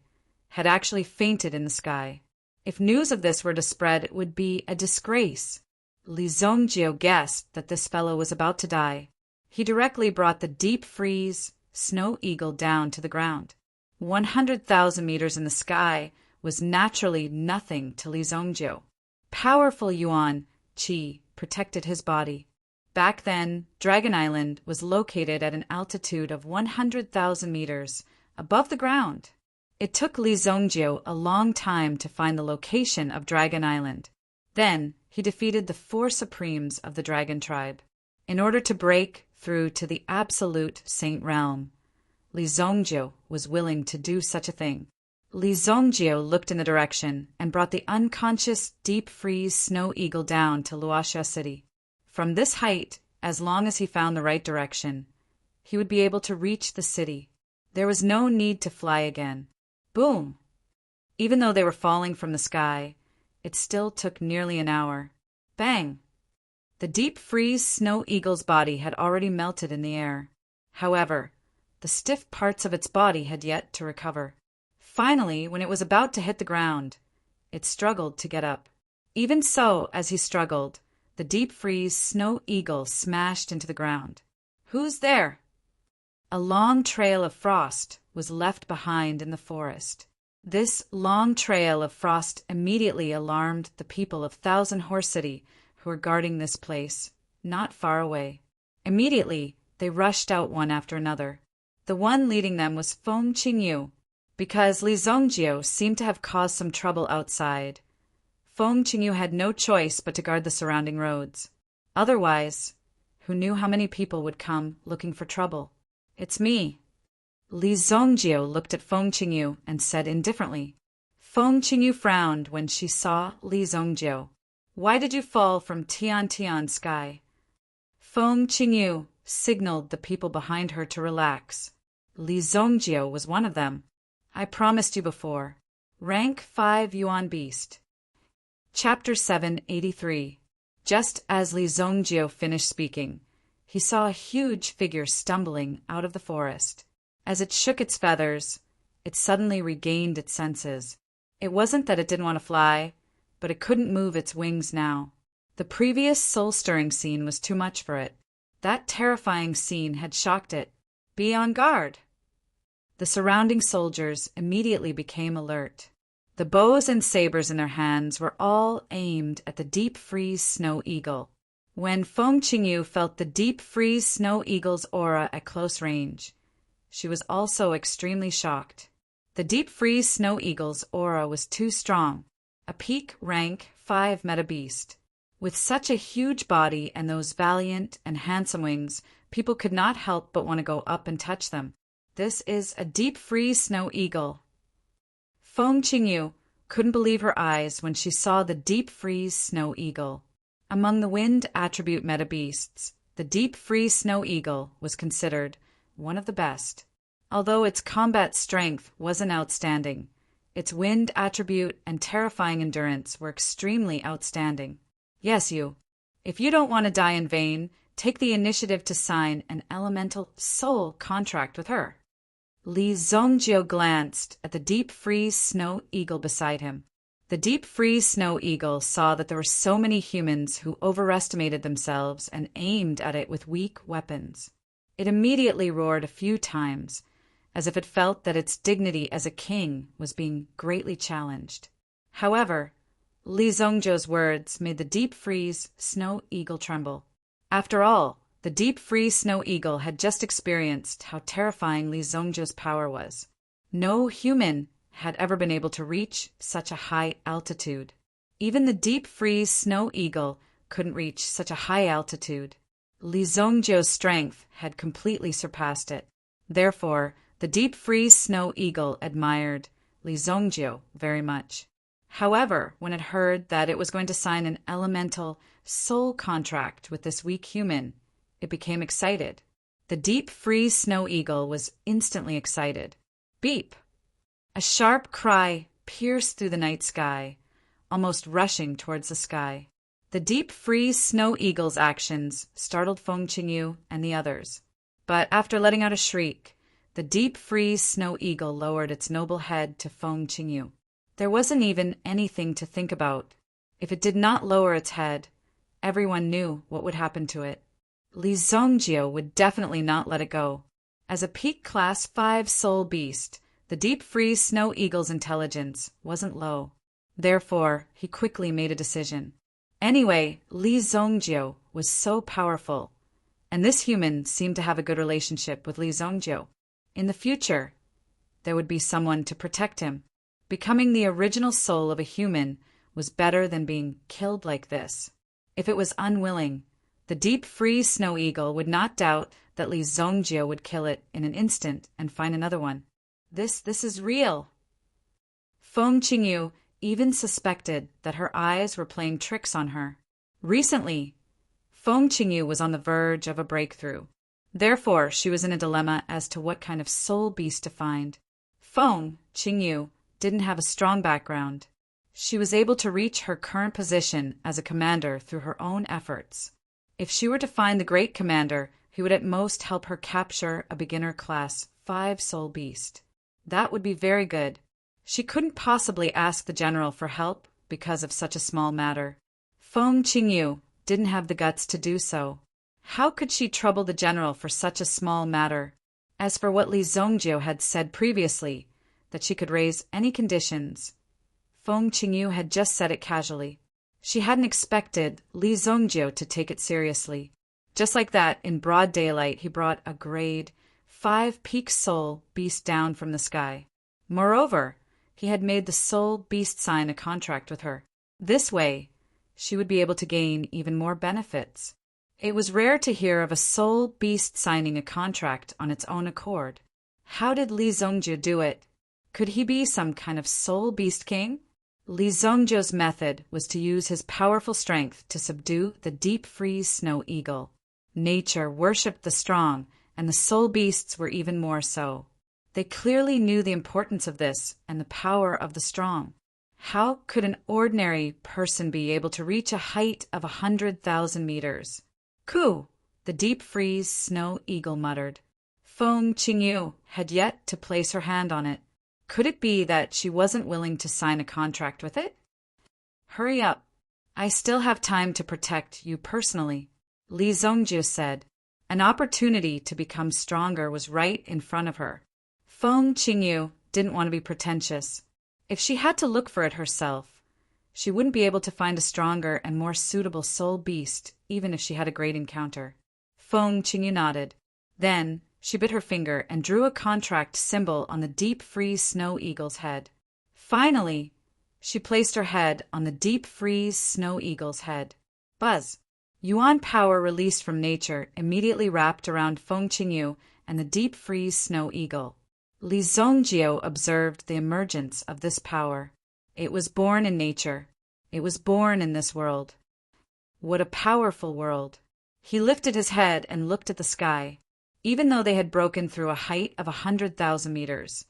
had actually fainted in the sky. If news of this were to spread, it would be a disgrace. Li Zongjio guessed that this fellow was about to die. He directly brought the deep freeze snow eagle down to the ground. 100,000 meters in the sky was naturally nothing to Li Zongjio. Powerful Yuan Qi protected his body. Back then, Dragon Island was located at an altitude of 100,000 meters above the ground. It took Li Zongjio a long time to find the location of Dragon Island. Then, he defeated the 4 supremes of the dragon tribe. In order to break through to the absolute Saint Realm, Li Zongjio was willing to do such a thing. Li Zongjio looked in the direction and brought the unconscious deep freeze snow eagle down to Luoxia City. From this height, as long as he found the right direction, he would be able to reach the city. There was no need to fly again. Boom! Even though they were falling from the sky, it still took nearly an hour. Bang! The deep freeze snow eagle's body had already melted in the air. However, the stiff parts of its body had yet to recover. Finally, when it was about to hit the ground, it struggled to get up. Even so, as he struggled, the deep freeze snow eagle smashed into the ground. Who's there? A long trail of frost was left behind in the forest. This long trail of frost immediately alarmed the people of Thousand Horse City who were guarding this place, not far away. Immediately, they rushed out one after another. The one leading them was Feng Qingyu. Because Li Zongjio seemed to have caused some trouble outside, Feng Qingyu had no choice but to guard the surrounding roads. Otherwise, who knew how many people would come looking for trouble? It's me. Li Zongjio looked at Feng Qingyu and said indifferently. Feng Qingyu frowned when she saw Li Zongjio. Why did you fall from Tian sky? Feng Qingyu signaled the people behind her to relax. Li Zongjio was one of them. I promised you before. Rank 5 Yuan Beast. Chapter 783. Just as Li Zongjio finished speaking, he saw a huge figure stumbling out of the forest. As it shook its feathers, it suddenly regained its senses. It wasn't that it didn't want to fly, but it couldn't move its wings now. The previous soul-stirring scene was too much for it. That terrifying scene had shocked it. Be on guard! The surrounding soldiers immediately became alert. The bows and sabers in their hands were all aimed at the deep freeze snow eagle. When Feng Qingyu felt the deep freeze snow eagle's aura at close range, she was also extremely shocked. The deep freeze snow eagle's aura was too strong, a peak rank 5 meta beast. With such a huge body and those valiant and handsome wings, people could not help but want to go up and touch them. This is a deep freeze snow eagle. Feng Qingyu couldn't believe her eyes when she saw the deep freeze snow eagle. Among the wind attribute meta beasts, the deep freeze snow eagle was considered one of the best. Although its combat strength wasn't outstanding, its wind attribute and terrifying endurance were extremely outstanding. Yes, you. If you don't want to die in vain, take the initiative to sign an elemental soul contract with her. Li Zongjio glanced at the deep freeze snow eagle beside him. The deep freeze snow eagle saw that there were so many humans who overestimated themselves and aimed at it with weak weapons. It immediately roared a few times, as if it felt that its dignity as a king was being greatly challenged. However, Li Zongjio's words made the deep freeze snow eagle tremble. After all, the deep freeze snow eagle had just experienced how terrifying Li Zongjio's power was. No human had ever been able to reach such a high altitude. Even the deep freeze snow eagle couldn't reach such a high altitude. Li Zhongjiu's strength had completely surpassed it. Therefore, the deep freeze snow eagle admired Li Zhongjiu very much. However, when it heard that it was going to sign an elemental soul contract with this weak human, it became excited. The deep freeze snow eagle was instantly excited. Beep! A sharp cry pierced through the night sky, almost rushing towards the sky. The deep freeze snow eagle's actions startled Feng Qingyu and the others. But after letting out a shriek, the deep freeze snow eagle lowered its noble head to Feng Qingyu. There wasn't even anything to think about. If it did not lower its head, everyone knew what would happen to it. Li Zhongjiu would definitely not let it go. As a peak class 5 soul beast, the deep freeze snow eagle's intelligence wasn't low. Therefore, he quickly made a decision. Anyway, Li Zhongjiu was so powerful, and this human seemed to have a good relationship with Li Zhongjiu. In the future, there would be someone to protect him. Becoming the original soul of a human was better than being killed like this. If it was unwilling, the deep freeze snow eagle would not doubt that Li Zhongjiu would kill it in an instant and find another one. This is real. Feng Qingyu even suspected that her eyes were playing tricks on her. Recently, Feng Qingyu was on the verge of a breakthrough. Therefore, she was in a dilemma as to what kind of soul beast to find. Feng Qingyu didn't have a strong background. She was able to reach her current position as a commander through her own efforts. If she were to find the great commander, he would at most help her capture a beginner class 5 soul beast. That would be very good. She couldn't possibly ask the general for help because of such a small matter. Feng Qingyu didn't have the guts to do so. How could she trouble the general for such a small matter? As for what Li Zhongjiu had said previously, that she could raise any conditions, Feng Qingyu had just said it casually. She hadn't expected Li Zhongjiu to take it seriously. Just like that, in broad daylight, he brought a grade 5 peak soul beast down from the sky. Moreover, he had made the soul beast sign a contract with her. This way, she would be able to gain even more benefits. It was rare to hear of a soul beast signing a contract on its own accord. How did Li Zhongjiu do it? Could he be some kind of soul beast king? Li Zhongjiu's method was to use his powerful strength to subdue the deep freeze snow eagle. Nature worshipped the strong, and the soul beasts were even more so. They clearly knew the importance of this and the power of the strong. How could an ordinary person be able to reach a height of 100,000 meters? Coo! The deep freeze snow eagle muttered. Feng Qingyu had yet to place her hand on it. Could it be that she wasn't willing to sign a contract with it? Hurry up. I still have time to protect you personally, Li Zhongjiu said. An opportunity to become stronger was right in front of her. Feng Qingyu didn't want to be pretentious. If she had to look for it herself, she wouldn't be able to find a stronger and more suitable soul beast, even if she had a great encounter. Feng Qingyu nodded. Then she bit her finger and drew a contract symbol on the deep freeze snow eagle's head. Finally, she placed her head on the deep freeze snow eagle's head. Buzz! Yuan power released from nature immediately wrapped around Feng Qingyu and the deep freeze snow eagle. Li Zhongjiu observed the emergence of this power. It was born in nature. It was born in this world. What a powerful world! He lifted his head and looked at the sky. Even though they had broken through a height of 100,000 meters,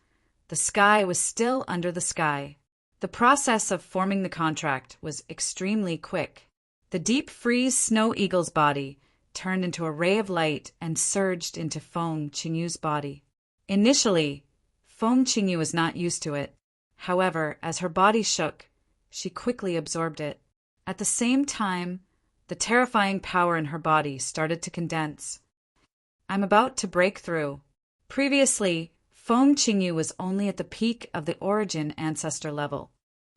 the sky was still under the sky. The process of forming the contract was extremely quick. The deep freeze snow eagle's body turned into a ray of light and surged into Feng Qingyu's body. Initially, Feng Qingyu was not used to it. However, as her body shook, she quickly absorbed it. At the same time, the terrifying power in her body started to condense. I'm about to break through. Previously, Feng Qingyu was only at the peak of the origin ancestor level.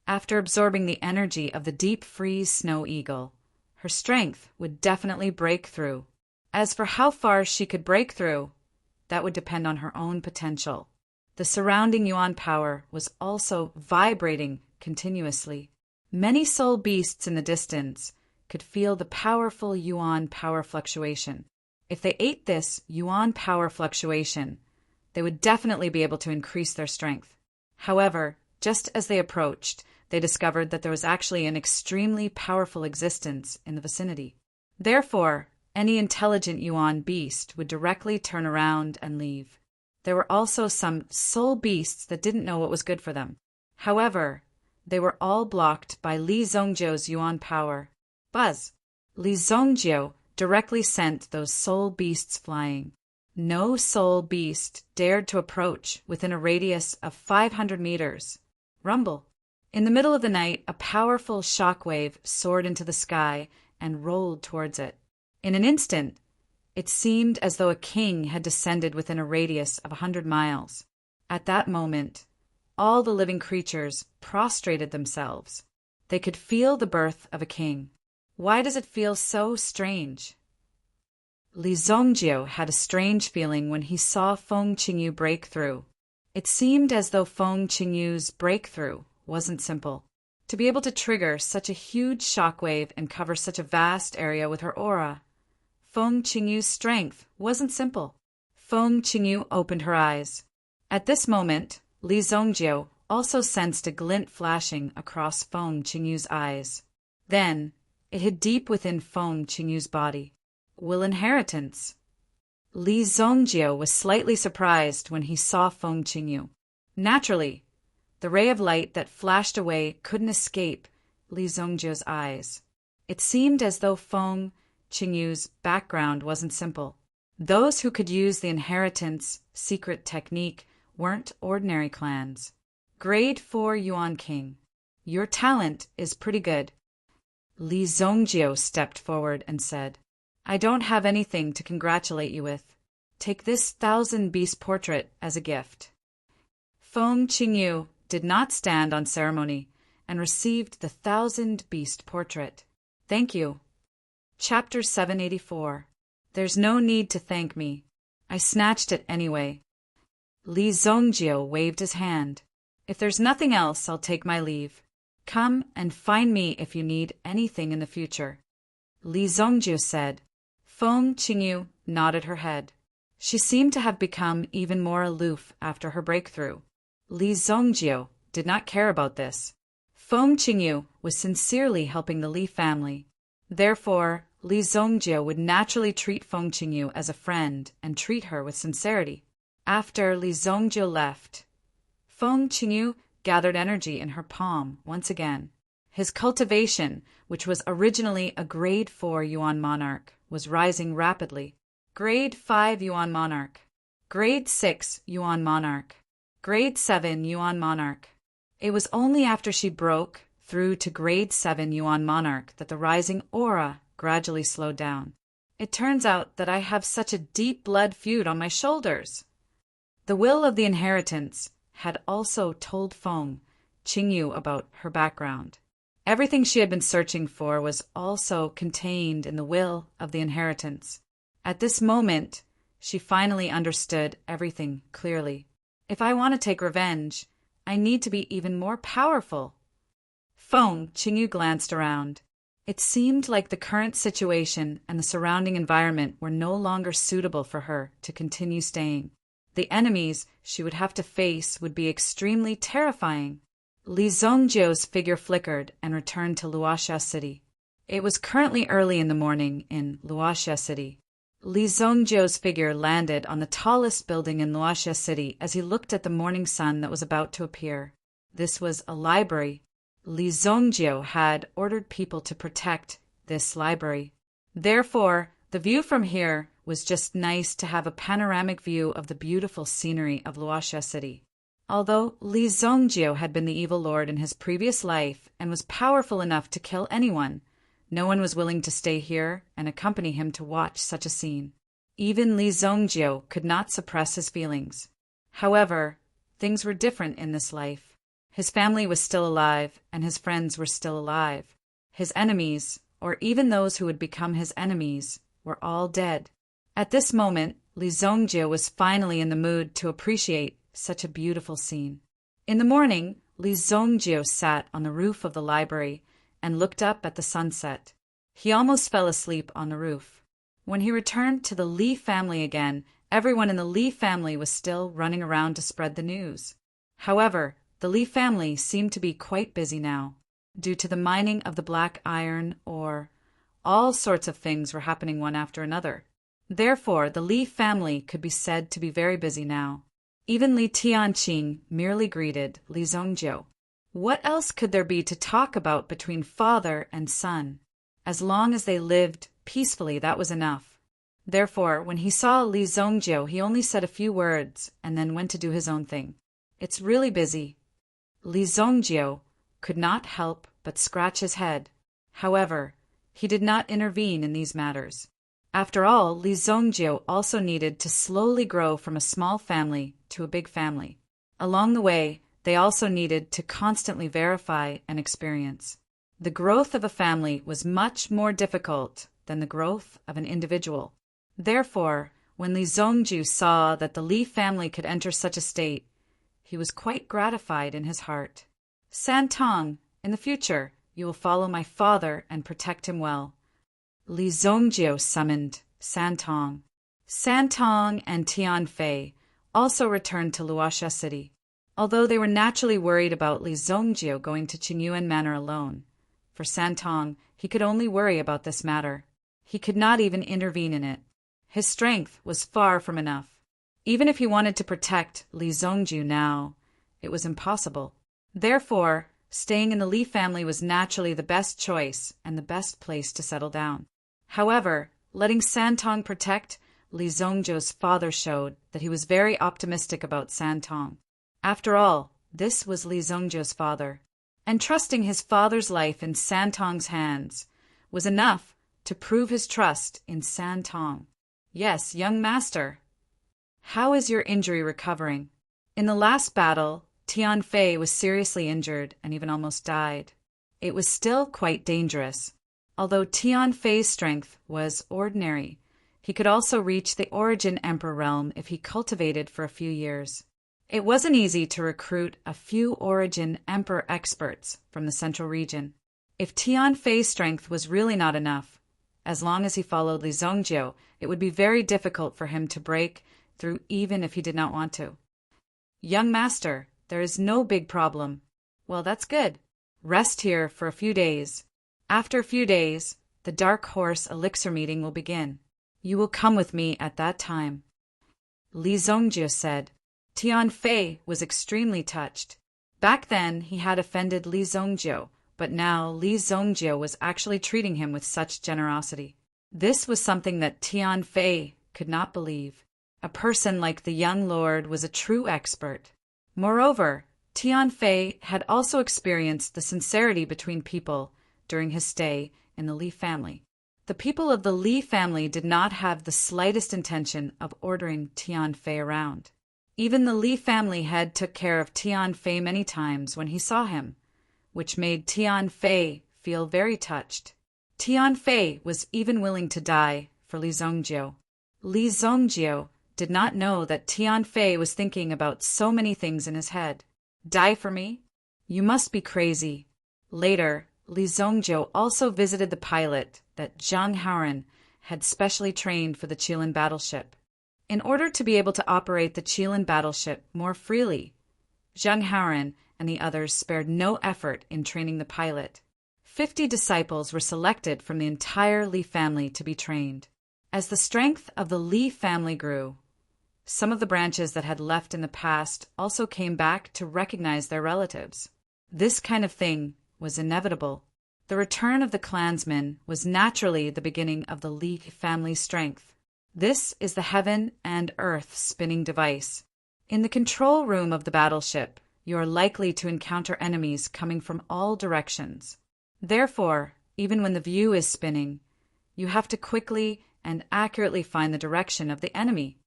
After absorbing the energy of the deep freeze snow eagle, her strength would definitely break through. As for how far she could break through, that would depend on her own potential. The surrounding Yuan power was also vibrating continuously. Many soul beasts in the distance could feel the powerful yuan power fluctuation. If they ate this yuan power fluctuation, they would definitely be able to increase their strength. However, just as they approached, they discovered that there was actually an extremely powerful existence in the vicinity. Therefore, any intelligent yuan beast would directly turn around and leave. There were also some soul beasts that didn't know what was good for them. However, they were all blocked by Li Zongjiu's yuan power. Buzz! Li Zongjiu directly sent those soul beasts flying. No soul beast dared to approach within a radius of 500 meters. Rumble! In the middle of the night, a powerful shockwave soared into the sky and rolled towards it. In an instant, it seemed as though a king had descended within a radius of 100 miles. At that moment, all the living creatures prostrated themselves. They could feel the birth of a king. Why does it feel so strange? Li Zongjiu had a strange feeling when he saw Feng Qingyu break through. It seemed as though Feng Qingyu's breakthrough wasn't simple. To be able to trigger such a huge shockwave and cover such a vast area with her aura, Feng Qingyu's strength wasn't simple. Feng Qingyu opened her eyes. At this moment, Li Zongjiu also sensed a glint flashing across Feng Qingyu's eyes. Then, it hid deep within Feng Qingyu's body. Will inheritance? Li Zongjiu was slightly surprised when he saw Feng Qingyu. Naturally, the ray of light that flashed away couldn't escape Li Zongjiu's eyes. It seemed as though Feng Qingyu's background wasn't simple. Those who could use the inheritance secret technique weren't ordinary clans. Grade 4 Yuan King. Your talent is pretty good. Li Zongjiu stepped forward and said, I don't have anything to congratulate you with. Take this 1,000-beast portrait as a gift. Feng Qingyu did not stand on ceremony and received the 1,000-beast portrait. Thank you. Chapter 784. There's no need to thank me. I snatched it anyway. Li Zongjiu waved his hand. If there's nothing else, I'll take my leave. Come and find me if you need anything in the future. Li Zongjiu said. Feng Qingyu nodded her head. She seemed to have become even more aloof after her breakthrough. Li Zongjiu did not care about this. Feng Qingyu was sincerely helping the Li family. Therefore, Li Zongjiu would naturally treat Feng Qingyu as a friend and treat her with sincerity. After Li Zongjiu left, Feng Qingyu gathered energy in her palm once again. His cultivation, which was originally a Grade 4 Yuan Monarch, was rising rapidly. Grade 5 Yuan Monarch. Grade 6 Yuan Monarch. Grade 7 Yuan Monarch. It was only after she broke through to Grade 7 Yuan Monarch that the rising aura gradually slowed down. It turns out that I have such a deep blood feud on my shoulders. The will of the inheritance had also told Feng Qingyu about her background. Everything she had been searching for was also contained in the will of the inheritance. At this moment, she finally understood everything clearly. If I want to take revenge, I need to be even more powerful. Feng Qingyu glanced around. It seemed like the current situation and the surrounding environment were no longer suitable for her to continue staying. The enemies she would have to face would be extremely terrifying. Li Zongjiu's figure flickered and returned to Luoxia City. It was currently early in the morning in Luoxia City. Li Zongjiu's figure landed on the tallest building in Luoxia City as he looked at the morning sun that was about to appear. This was a library. Li Zongjiu had ordered people to protect this library. Therefore, the view from here was just nice to have a panoramic view of the beautiful scenery of Luoxia City. Although Li Zongjiu had been the evil lord in his previous life and was powerful enough to kill anyone, no one was willing to stay here and accompany him to watch such a scene. Even Li Zongjiu could not suppress his feelings. However, things were different in this life. His family was still alive, and his friends were still alive. His enemies, or even those who would become his enemies, were all dead. At this moment, Li Zongjiu was finally in the mood to appreciate such a beautiful scene. In the morning, Li Zongjio sat on the roof of the library and looked up at the sunset. He almost fell asleep on the roof. When he returned to the Li family again, everyone in the Li family was still running around to spread the news. However, the Li family seemed to be quite busy now. Due to the mining of the black iron ore, all sorts of things were happening one after another. Therefore, the Li family could be said to be very busy now. Even Li Tianqing merely greeted Li Zongjio. What else could there be to talk about between father and son? As long as they lived peacefully, that was enough. Therefore, when he saw Li Zongjio, he only said a few words and then went to do his own thing. It's really busy. Li Zongjio could not help but scratch his head. However, he did not intervene in these matters. After all, Li Zongjio also needed to slowly grow from a small family to a big family. Along the way, they also needed to constantly verify and experience. The growth of a family was much more difficult than the growth of an individual. Therefore, when Li Zongjio saw that the Li family could enter such a state, he was quite gratified in his heart. Santong, in the future, you will follow my father and protect him well. Li Zongjio summoned Santong. Santong and Tianfei also returned to Luoxia City, although they were naturally worried about Li Zongjio going to Qingyuan Manor alone. For Santong, he could only worry about this matter. He could not even intervene in it. His strength was far from enough. Even if he wanted to protect Li Zongjio now, it was impossible. Therefore, staying in the Li family was naturally the best choice and the best place to settle down. However, letting Santong protect Li Zongjio's father showed that he was very optimistic about Santong. After all, this was Li Zongjio's father, and trusting his father's life in Santong's hands was enough to prove his trust in Santong. Yes, young master. How is your injury recovering? In the last battle, Tianfei was seriously injured and even almost died. It was still quite dangerous. Although Tianfei's strength was ordinary, he could also reach the Origin Emperor realm if he cultivated for a few years. It wasn't easy to recruit a few Origin Emperor experts from the central region. If Tianfei's strength was really not enough, as long as he followed Li Zongjio, it would be very difficult for him to break through even if he did not want to. Young master, there is no big problem. Well, that's good. Rest here for a few days. After a few days, the Dark Horse Elixir meeting will begin. You will come with me at that time. Li Zongjio said. Tianfei was extremely touched. Back then, he had offended Li Zongjio, but now Li Zongjio was actually treating him with such generosity. This was something that Tianfei could not believe. A person like the young lord was a true expert. Moreover, Tianfei had also experienced the sincerity between people during his stay in the Li family. The people of the Li family did not have the slightest intention of ordering Tianfei around. Even the Li family head took care of Tianfei many times when he saw him, which made Tianfei feel very touched. Tianfei was even willing to die for Li Zongjio. Li Zongjio did not know that Tianfei was thinking about so many things in his head. Die for me? You must be crazy. Later, Li Zongjio also visited the pilot that Zhang Haoren had specially trained for the Qilin battleship. In order to be able to operate the Qilin battleship more freely, Zhang Haoren and the others spared no effort in training the pilot. 50 disciples were selected from the entire Li family to be trained. As the strength of the Li family grew, some of the branches that had left in the past also came back to recognize their relatives. This kind of thing was inevitable. The return of the clansmen was naturally the beginning of the Li family's strength. This is the heaven and earth spinning device. In the control room of the battleship, you are likely to encounter enemies coming from all directions. Therefore, even when the view is spinning, you have to quickly and accurately find the direction of the enemy.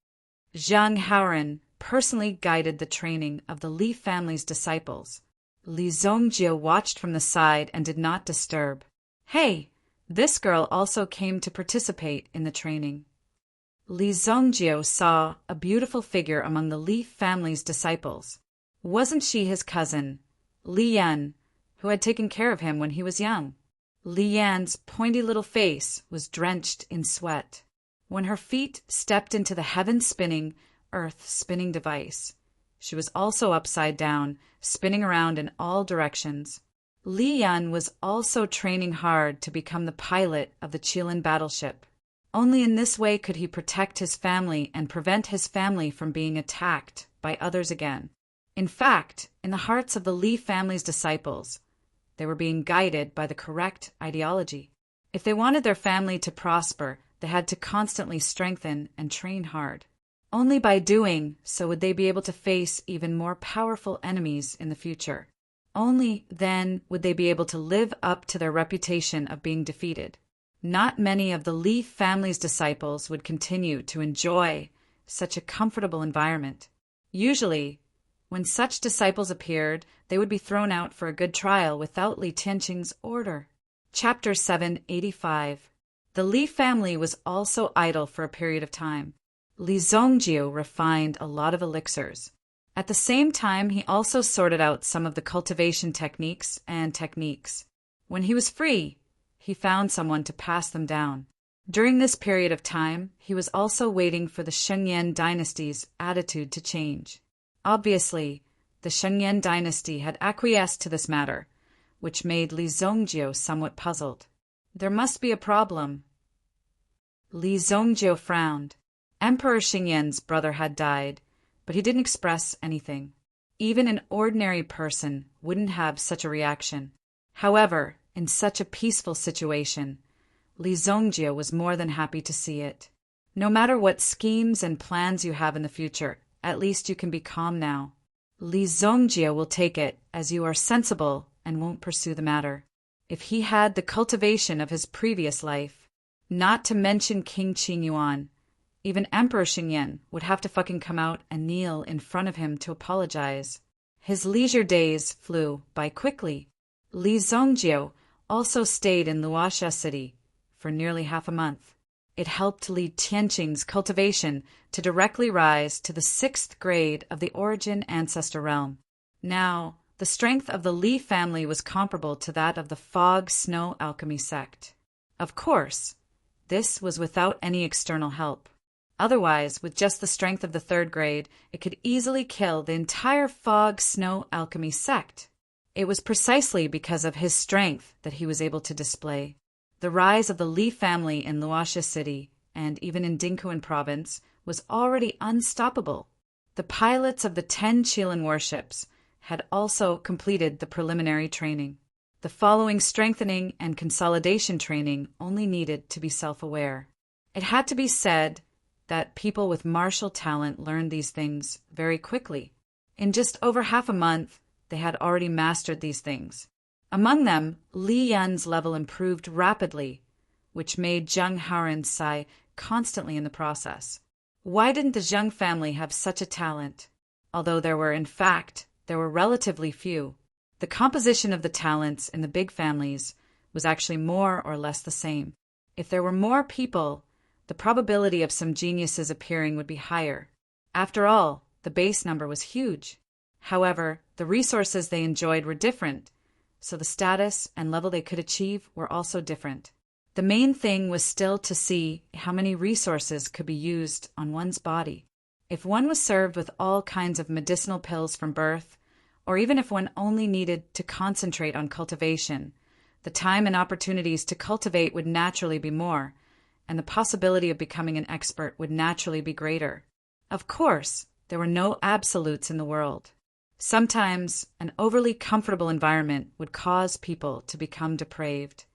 Zhang Haoren personally guided the training of the Li family's disciples. Li Zongjio watched from the side and did not disturb. Hey, this girl also came to participate in the training. Li Zongjio saw a beautiful figure among the Li family's disciples. Wasn't she his cousin, Li Yan, who had taken care of him when he was young. Li Yan's pointy little face was drenched in sweat. When her feet stepped into the heaven-spinning, earth-spinning device, she was also upside down, spinning around in all directions. Li Yan was also training hard to become the pilot of the Qilin battleship. Only in this way could he protect his family and prevent his family from being attacked by others again. In fact, in the hearts of the Li family's disciples, they were being guided by the correct ideology. If they wanted their family to prosper, they had to constantly strengthen and train hard. Only by doing so would they be able to face even more powerful enemies in the future. Only then would they be able to live up to their reputation of being defeated. Not many of the Li family's disciples would continue to enjoy such a comfortable environment. Usually, when such disciples appeared, they would be thrown out for a good trial without Li Tianqing's order. Chapter 785. The Li family was also idle for a period of time. Li Zongjiu refined a lot of elixirs. At the same time, he also sorted out some of the cultivation techniques. When he was free, he found someone to pass them down. During this period of time, he was also waiting for the Shengyan dynasty's attitude to change. Obviously, the Shengyan dynasty had acquiesced to this matter, which made Li Zongjiu somewhat puzzled. There must be a problem. Li Zongjiu frowned. Emperor Shengyan's brother had died, but he didn't express anything. Even an ordinary person wouldn't have such a reaction. However, in such a peaceful situation, Li Zongjiu was more than happy to see it. No matter what schemes and plans you have in the future, at least you can be calm now. Li Zongjiu will take it as you are sensible and won't pursue the matter. If he had the cultivation of his previous life, not to mention King Qingyuan, even Emperor Shengyan would have to fucking come out and kneel in front of him to apologize. His leisure days flew by quickly. Li Zongjiu also stayed in Luoxia City for nearly half a month. It helped Li Tianqing's cultivation to directly rise to the 6th grade of the origin ancestor realm. Now, the strength of the Li family was comparable to that of the fog snow alchemy sect. Of course, this was without any external help. Otherwise, with just the strength of the 3rd grade, it could easily kill the entire fog snow alchemy sect. It was precisely because of his strength that he was able to display. The rise of the Li family in Luoxia City, and even in Dinghuan province, was already unstoppable. The pilots of the 10 Qilin warships had also completed the preliminary training. The following strengthening and consolidation training only needed to be self-aware. It had to be said that people with martial talent learned these things very quickly. In just over half a month, they had already mastered these things. Among them, Li Yan's level improved rapidly, which made Zheng Haoren sigh constantly in the process. Why didn't the Zheng family have such a talent? Although there were relatively few. The composition of the talents in the big families was actually more or less the same. If there were more people, the probability of some geniuses appearing would be higher. After all, the base number was huge. However, the resources they enjoyed were different, so the status and level they could achieve were also different. The main thing was still to see how many resources could be used on one's body. If one was served with all kinds of medicinal pills from birth, or even if one only needed to concentrate on cultivation, the time and opportunities to cultivate would naturally be more, and the possibility of becoming an expert would naturally be greater. Of course, there were no absolutes in the world. Sometimes an overly comfortable environment would cause people to become depraved.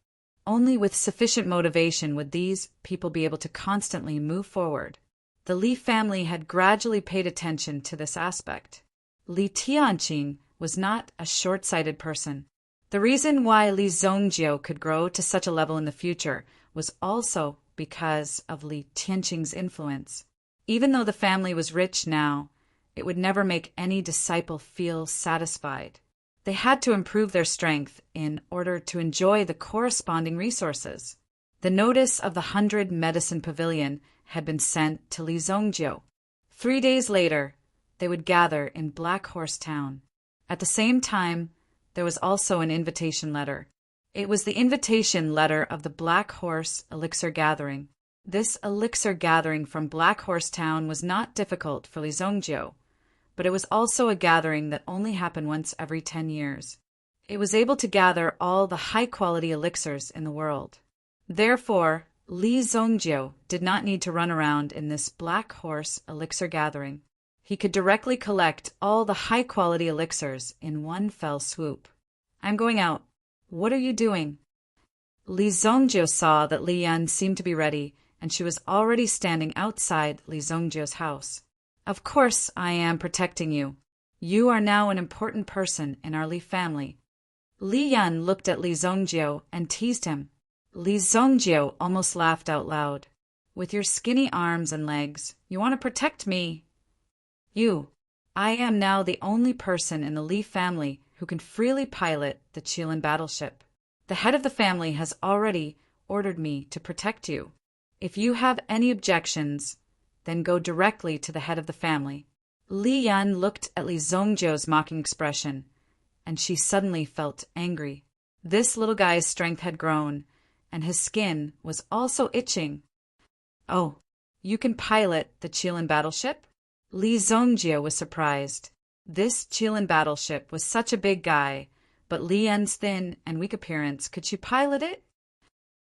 Only with sufficient motivation would these people be able to constantly move forward. The Li family had gradually paid attention to this aspect. Li Tianqing was not a short-sighted person. The reason why Li Zongjiu could grow to such a level in the future was also because of Li Tianqing's influence. Even though the family was rich now, it would never make any disciple feel satisfied. They had to improve their strength in order to enjoy the corresponding resources. The notice of the 100 Medicine Pavilion had been sent to Li Zongjiu. 3 days later, they would gather in Black Horse Town. At the same time, there was also an invitation letter. It was the invitation letter of the Black Horse Elixir Gathering. This elixir gathering from Black Horse Town was not difficult for Li Zhongjie, but it was also a gathering that only happened once every 10 years. It was able to gather all the high-quality elixirs in the world. Therefore, Li Zhongjie did not need to run around in this Black Horse Elixir Gathering. He could directly collect all the high-quality elixirs in one fell swoop. "I'm going out. What are you doing?" Li Zhongjie saw that Li Yan seemed to be ready, and she was already standing outside Li Zhongjie's house. "Of course I am protecting you. You are now an important person in our Li family." Li Yan looked at Li Zhongjie and teased him. Li Zhongjie almost laughed out loud. "With your skinny arms and legs, you want to protect me?" I am now the only person in the Li family who can freely pilot the Qilin battleship. The head of the family has already ordered me to protect you. If you have any objections, then go directly to the head of the family." Li Yan looked at Li Zhongjie's mocking expression, and she suddenly felt angry. This little guy's strength had grown, and his skin was also itching. "Oh, you can pilot the Qilin battleship?" Li Zhongjie was surprised. This Qilin battleship was such a big guy, but Li Yan's thin and weak appearance, could she pilot it?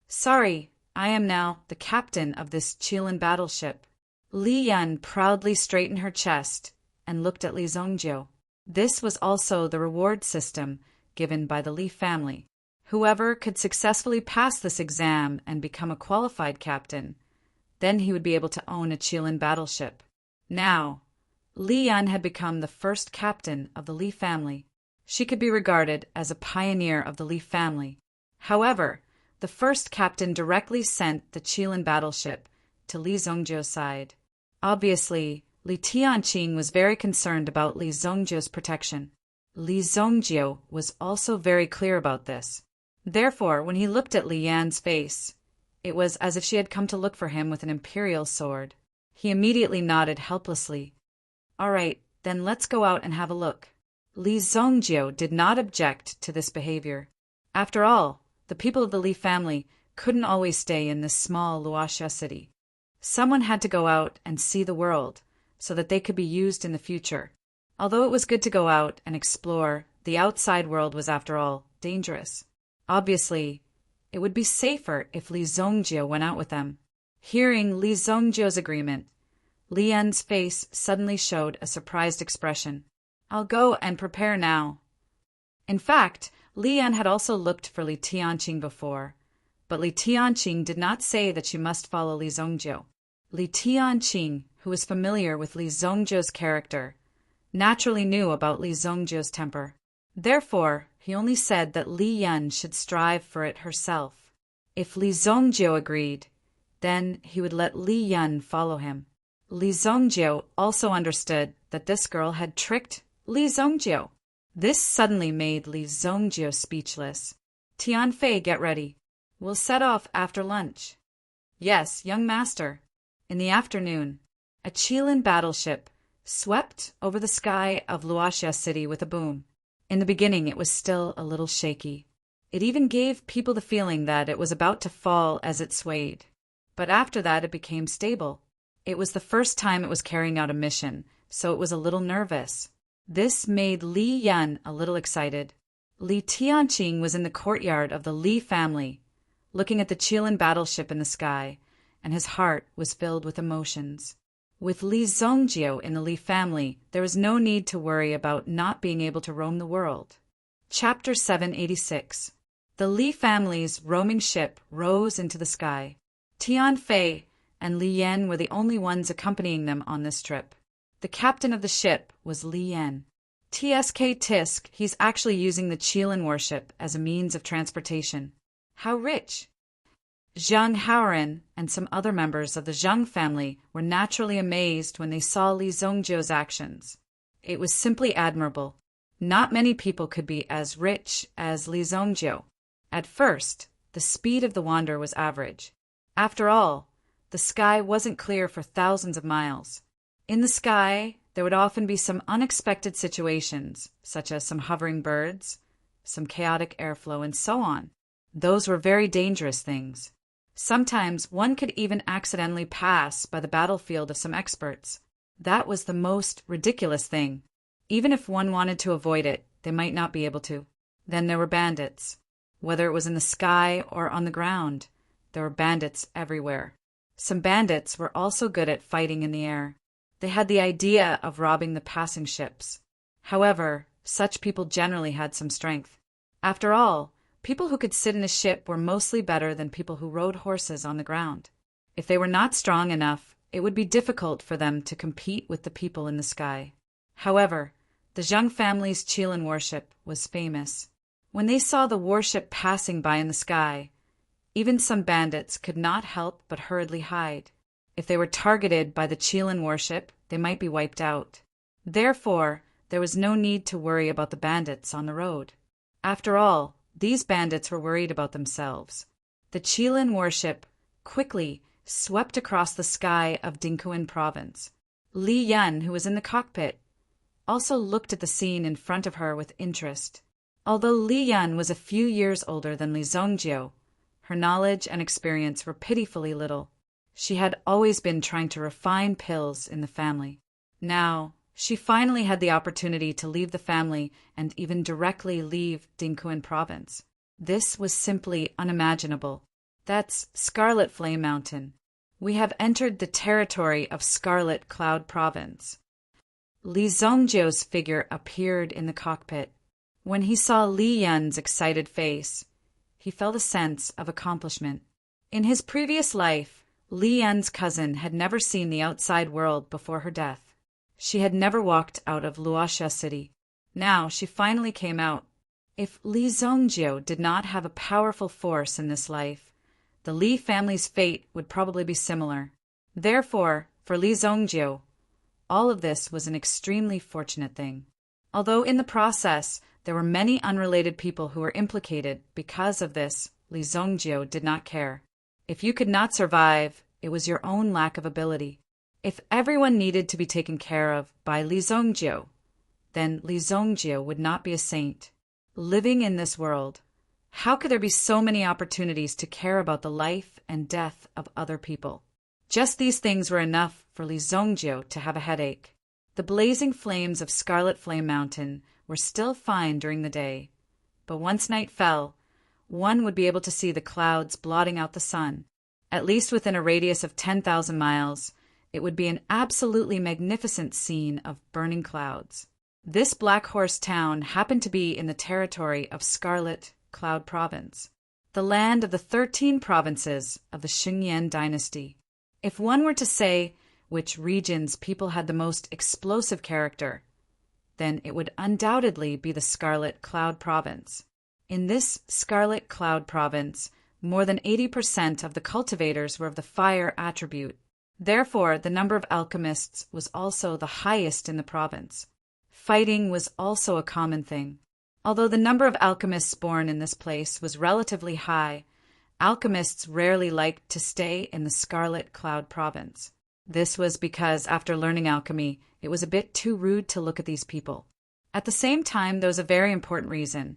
"Sorry, I am now the captain of this Qilin battleship." Li Yan proudly straightened her chest and looked at Li Zhongjie. This was also the reward system given by the Li family. Whoever could successfully pass this exam and become a qualified captain, then he would be able to own a Qilin battleship. Now, Li Yan had become the first captain of the Li family. She could be regarded as a pioneer of the Li family. However, the first captain directly sent the Qilin battleship to Li Zhongjie's side. Obviously, Li Tianqing was very concerned about Li Zhongjie's protection. Li Zhongjie was also very clear about this. Therefore, when he looked at Li Yan's face, it was as if she had come to look for him with an imperial sword. He immediately nodded helplessly. "All right, then let's go out and have a look." Li Zhongjie did not object to this behavior. After all, the people of the Li family couldn't always stay in this small Luoxia city. Someone had to go out and see the world, so that they could be used in the future. Although it was good to go out and explore, the outside world was, after all, dangerous. Obviously, it would be safer if Li Zhongjie went out with them. Hearing Li Zhongjie's agreement, Li Yan's face suddenly showed a surprised expression. "I'll go and prepare now." In fact, Li Yan had also looked for Li Tianqing before, but Li Tianqing did not say that she must follow Li Zhongjie. Li Tianqing, who was familiar with Li Zhongjie's character, naturally knew about Li Zhongjie's temper. Therefore, he only said that Li Yan should strive for it herself. If Li Zhongjie agreed, then he would let Li Yan follow him. Li Zhongjie also understood that this girl had tricked Li Zhongjie. This suddenly made Li Zhongjie speechless. "Tianfei, get ready. We'll set off after lunch." "Yes, young master." In the afternoon, a Qilin battleship swept over the sky of Luoxia City with a boom. In the beginning, it was still a little shaky. It even gave people the feeling that it was about to fall as it swayed. But after that, it became stable. It was the first time it was carrying out a mission, so it was a little nervous. This made Li Yan a little excited. Li Tianqing was in the courtyard of the Li family, looking at the Qilin battleship in the sky, and his heart was filled with emotions. With Li Zhongjie in the Li family, there was no need to worry about not being able to roam the world. Chapter 786. The Li family's roaming ship rose into the sky. Tianfei and Li Yan were the only ones accompanying them on this trip. The captain of the ship was Li Yan. TSK Tisk, he's actually using the Qilin warship as a means of transportation. How rich! Zhang Haoren and some other members of the Zhang family were naturally amazed when they saw Li Zhongjie's actions. It was simply admirable. Not many people could be as rich as Li Zhongjie. At first, the speed of the Wander was average. After all, the sky wasn't clear for thousands of miles. In the sky, there would often be some unexpected situations, such as some hovering birds, some chaotic airflow, and so on. Those were very dangerous things. Sometimes one could even accidentally pass by the battlefield of some experts. That was the most ridiculous thing. Even if one wanted to avoid it, they might not be able to. Then there were bandits. Whether it was in the sky or on the ground, there were bandits everywhere. Some bandits were also good at fighting in the air. They had the idea of robbing the passing ships. However, such people generally had some strength. After all, people who could sit in a ship were mostly better than people who rode horses on the ground. If they were not strong enough, it would be difficult for them to compete with the people in the sky. However, the Zheng family's Qilin warship was famous. When they saw the warship passing by in the sky, even some bandits could not help but hurriedly hide. If they were targeted by the Qilin warship, they might be wiped out. Therefore, there was no need to worry about the bandits on the road. After all, these bandits were worried about themselves. The Qilin warship quickly swept across the sky of Dingquan province. Li Yan, who was in the cockpit, also looked at the scene in front of her with interest. Although Li Yan was a few years older than Li Zhongjiu, her knowledge and experience were pitifully little. She had always been trying to refine pills in the family. Now, she finally had the opportunity to leave the family and even directly leave Dingquan province. This was simply unimaginable. That's Scarlet Flame Mountain. We have entered the territory of Scarlet Cloud province. Li Zhongjiu's figure appeared in the cockpit. When he saw Li Yan's excited face, he felt a sense of accomplishment. In his previous life, Li Yan's cousin had never seen the outside world before her death. She had never walked out of Luoxia City. Now she finally came out. If Li Zhongjiu did not have a powerful force in this life, the Li family's fate would probably be similar. Therefore, for Li Zhongjiu, all of this was an extremely fortunate thing. Although in the process, there were many unrelated people who were implicated because of this, Li Zhongjiu did not care. If you could not survive, it was your own lack of ability. If everyone needed to be taken care of by Li Zhongjiu, then Li Zhongjiu would not be a saint. Living in this world, how could there be so many opportunities to care about the life and death of other people? Just these things were enough for Li Zhongjiu to have a headache. The blazing flames of Scarlet Flame Mountain were still fine during the day, but once night fell, one would be able to see the clouds blotting out the sun. At least within a radius of 10,000 miles, it would be an absolutely magnificent scene of burning clouds. This Black Horse town happened to be in the territory of Scarlet Cloud Province, the land of the 13 provinces of the Xingyan dynasty. If one were to say which regions people had the most explosive character, then it would undoubtedly be the Scarlet Cloud Province. In this Scarlet Cloud Province, more than 80% of the cultivators were of the fire attribute. Therefore, the number of alchemists was also the highest in the province. Fighting was also a common thing. Although the number of alchemists born in this place was relatively high, alchemists rarely liked to stay in the Scarlet Cloud Province. This was because, after learning alchemy, it was a bit too rude to look at these people. At the same time, there was a very important reason,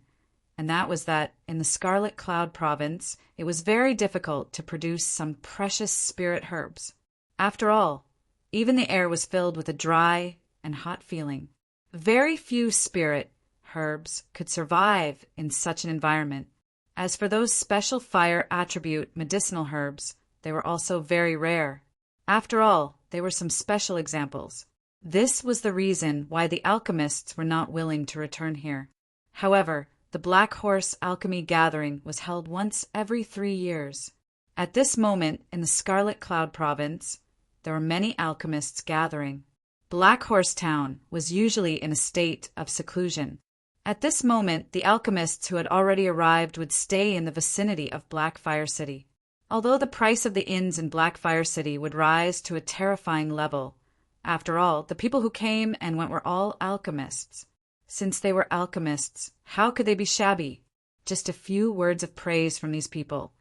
and that was that in the Scarlet Cloud Province, it was very difficult to produce some precious spirit herbs. After all, even the air was filled with a dry and hot feeling. Very few spirit herbs could survive in such an environment. As for those special fire attribute medicinal herbs, they were also very rare. After all, they were some special examples. This was the reason why the alchemists were not willing to return here. However, the Black Horse Alchemy Gathering was held once every 3 years. At this moment, in the Scarlet Cloud Province, there were many alchemists gathering. Black Horse Town was usually in a state of seclusion. At this moment, the alchemists who had already arrived would stay in the vicinity of Blackfire City. Although the price of the inns in Blackfire City would rise to a terrifying level, after all, the people who came and went were all alchemists. Since they were alchemists, how could they be shabby? Just a few words of praise from these people,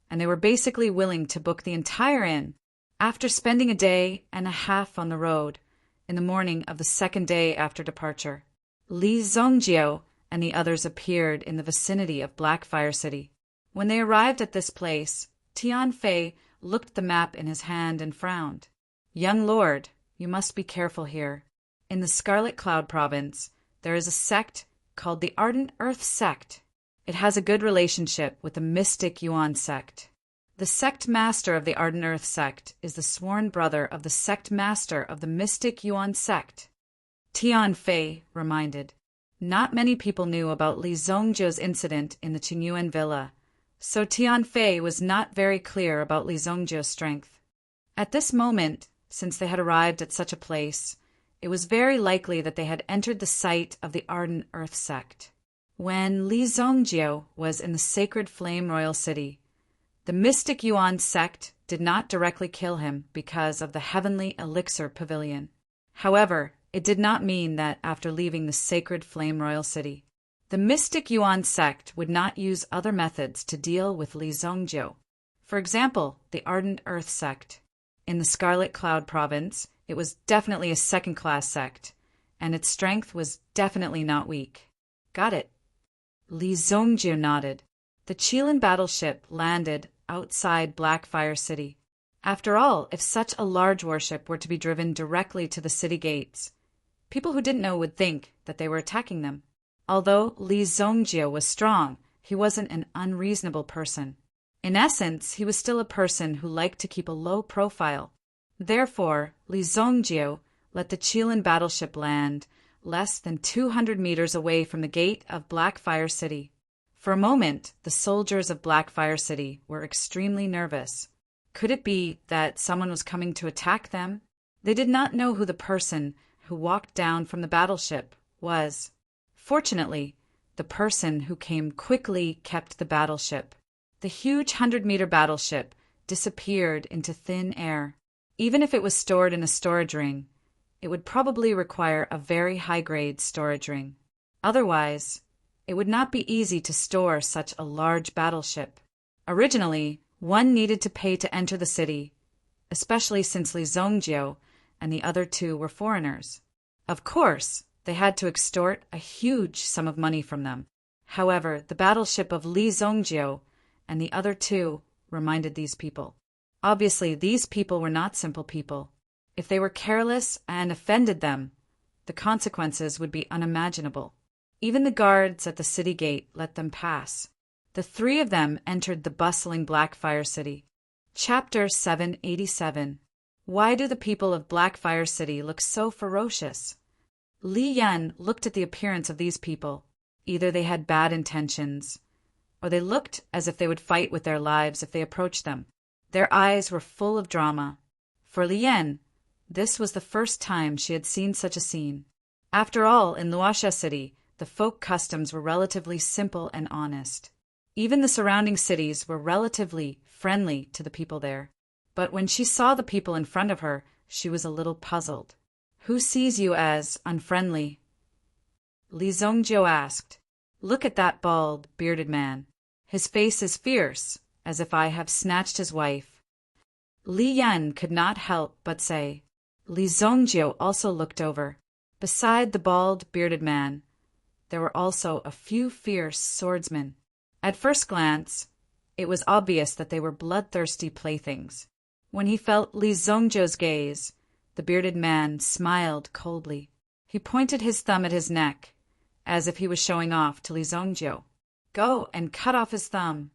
and they were basically willing to book the entire inn. After spending a day and a half on the road, in the morning of the second day after departure, Li Zhongjiu and the others appeared in the vicinity of Blackfire City. When they arrived at this place, Tian Fei looked at the map in his hand and frowned. "Young lord, you must be careful here. In the Scarlet Cloud province, there is a sect called the Ardent Earth sect. It has a good relationship with the mystic Yuan sect. The sect master of the Ardent Earth sect is the sworn brother of the sect master of the mystic Yuan sect." Tian Fei reminded. Not many people knew about Li Zongjiu's incident in the Qingyuan villa, so Tian Fei was not very clear about Li Zongjiu's strength. At this moment, since they had arrived at such a place, it was very likely that they had entered the site of the Ardent Earth sect. When Li Zongjiu was in the sacred Flame Royal City, the mystic Yuan sect did not directly kill him because of the Heavenly Elixir Pavilion. However, it did not mean that after leaving the sacred Flame Royal City, the mystic Yuan sect would not use other methods to deal with Li Zongjiu. For example, the Ardent Earth sect. In the Scarlet Cloud province, it was definitely a second-class sect, and its strength was definitely not weak. Got it. Li Zongjiu nodded. The Qilin battleship landed outside Blackfire City. After all, if such a large warship were to be driven directly to the city gates, people who didn't know would think that they were attacking them. Although Li Zongjiu was strong, he wasn't an unreasonable person. In essence, he was still a person who liked to keep a low profile. Therefore, Li Zongjiu let the Qilin battleship land less than 200 meters away from the gate of Blackfire City. For a moment, the soldiers of Blackfire City were extremely nervous. Could it be that someone was coming to attack them? They did not know who the person who walked down from the battleship was. Fortunately, the person who came quickly kept the battleship. The huge 100-meter battleship disappeared into thin air. Even if it was stored in a storage ring, it would probably require a very high-grade storage ring. Otherwise, it would not be easy to store such a large battleship. Originally, one needed to pay to enter the city, especially since Li Zongjiu and the other two were foreigners. Of course, they had to extort a huge sum of money from them. However, the battleship of Li Zongjiu and the other two reminded these people. Obviously, these people were not simple people. If they were careless and offended them, the consequences would be unimaginable. Even the guards at the city gate let them pass. The three of them entered the bustling Blackfire City. Chapter 787. Why do the people of Blackfire City look so ferocious? Li Yan looked at the appearance of these people. Either they had bad intentions, or they looked as if they would fight with their lives if they approached them. Their eyes were full of drama. For Li Yan, this was the first time she had seen such a scene. After all, in Luoxia City, the folk customs were relatively simple and honest. Even the surrounding cities were relatively friendly to the people there. But when she saw the people in front of her, she was a little puzzled. "Who sees you as unfriendly?" Li Zongjiu asked. "Look at that bald, bearded man. His face is fierce, as if I have snatched his wife." Li Yan could not help but say. Li Zongjiu also looked over. Beside the bald, bearded man, there were also a few fierce swordsmen. At first glance, it was obvious that they were bloodthirsty playthings. When he felt Li Zongjiu's gaze, the bearded man smiled coldly. He pointed his thumb at his neck, as if he was showing off to Li Zongjiu. "Go and cut off his thumb,"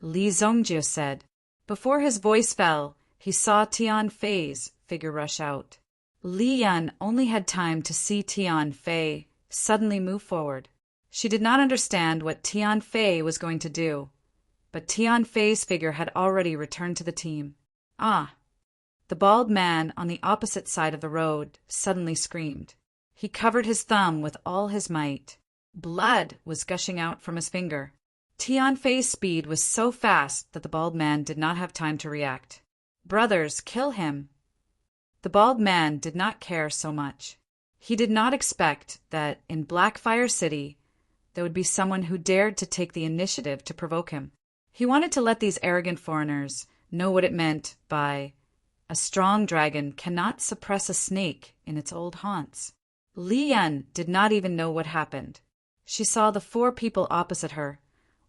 Li Zongjiu said. Before his voice fell, he saw Tian Fei's figure rush out. Li Yan only had time to see Tian Fei suddenly move forward. She did not understand what Tian Fei was going to do, but Tian Fei's figure had already returned to the team. "Ah!" The bald man on the opposite side of the road suddenly screamed. He covered his thumb with all his might. Blood was gushing out from his finger. Tian Fei's speed was so fast that the bald man did not have time to react. "Brothers, kill him!" The bald man did not care so much. He did not expect that in Blackfire City there would be someone who dared to take the initiative to provoke him. He wanted to let these arrogant foreigners know what it meant by "a strong dragon cannot suppress a snake in its old haunts." Li Yan did not even know what happened. she saw the 4 people opposite her,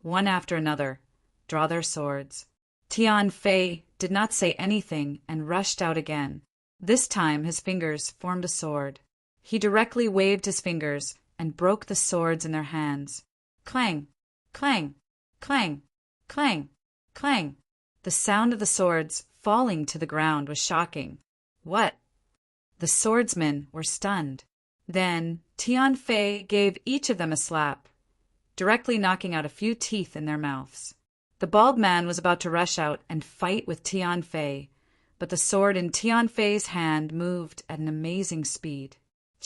one after another, draw their swords. Tian Fei did not say anything and rushed out again. This time his fingers formed a sword. He directly waved his fingers and broke the swords in their hands. Clang, clang, clang, clang, clang. The sound of the swords falling to the ground was shocking. What? The swordsmen were stunned. Then Tian Fei gave each of them a slap, directly knocking out a few teeth in their mouths. The bald man was about to rush out and fight with Tian Fei, but the sword in Tian Fei's hand moved at an amazing speed.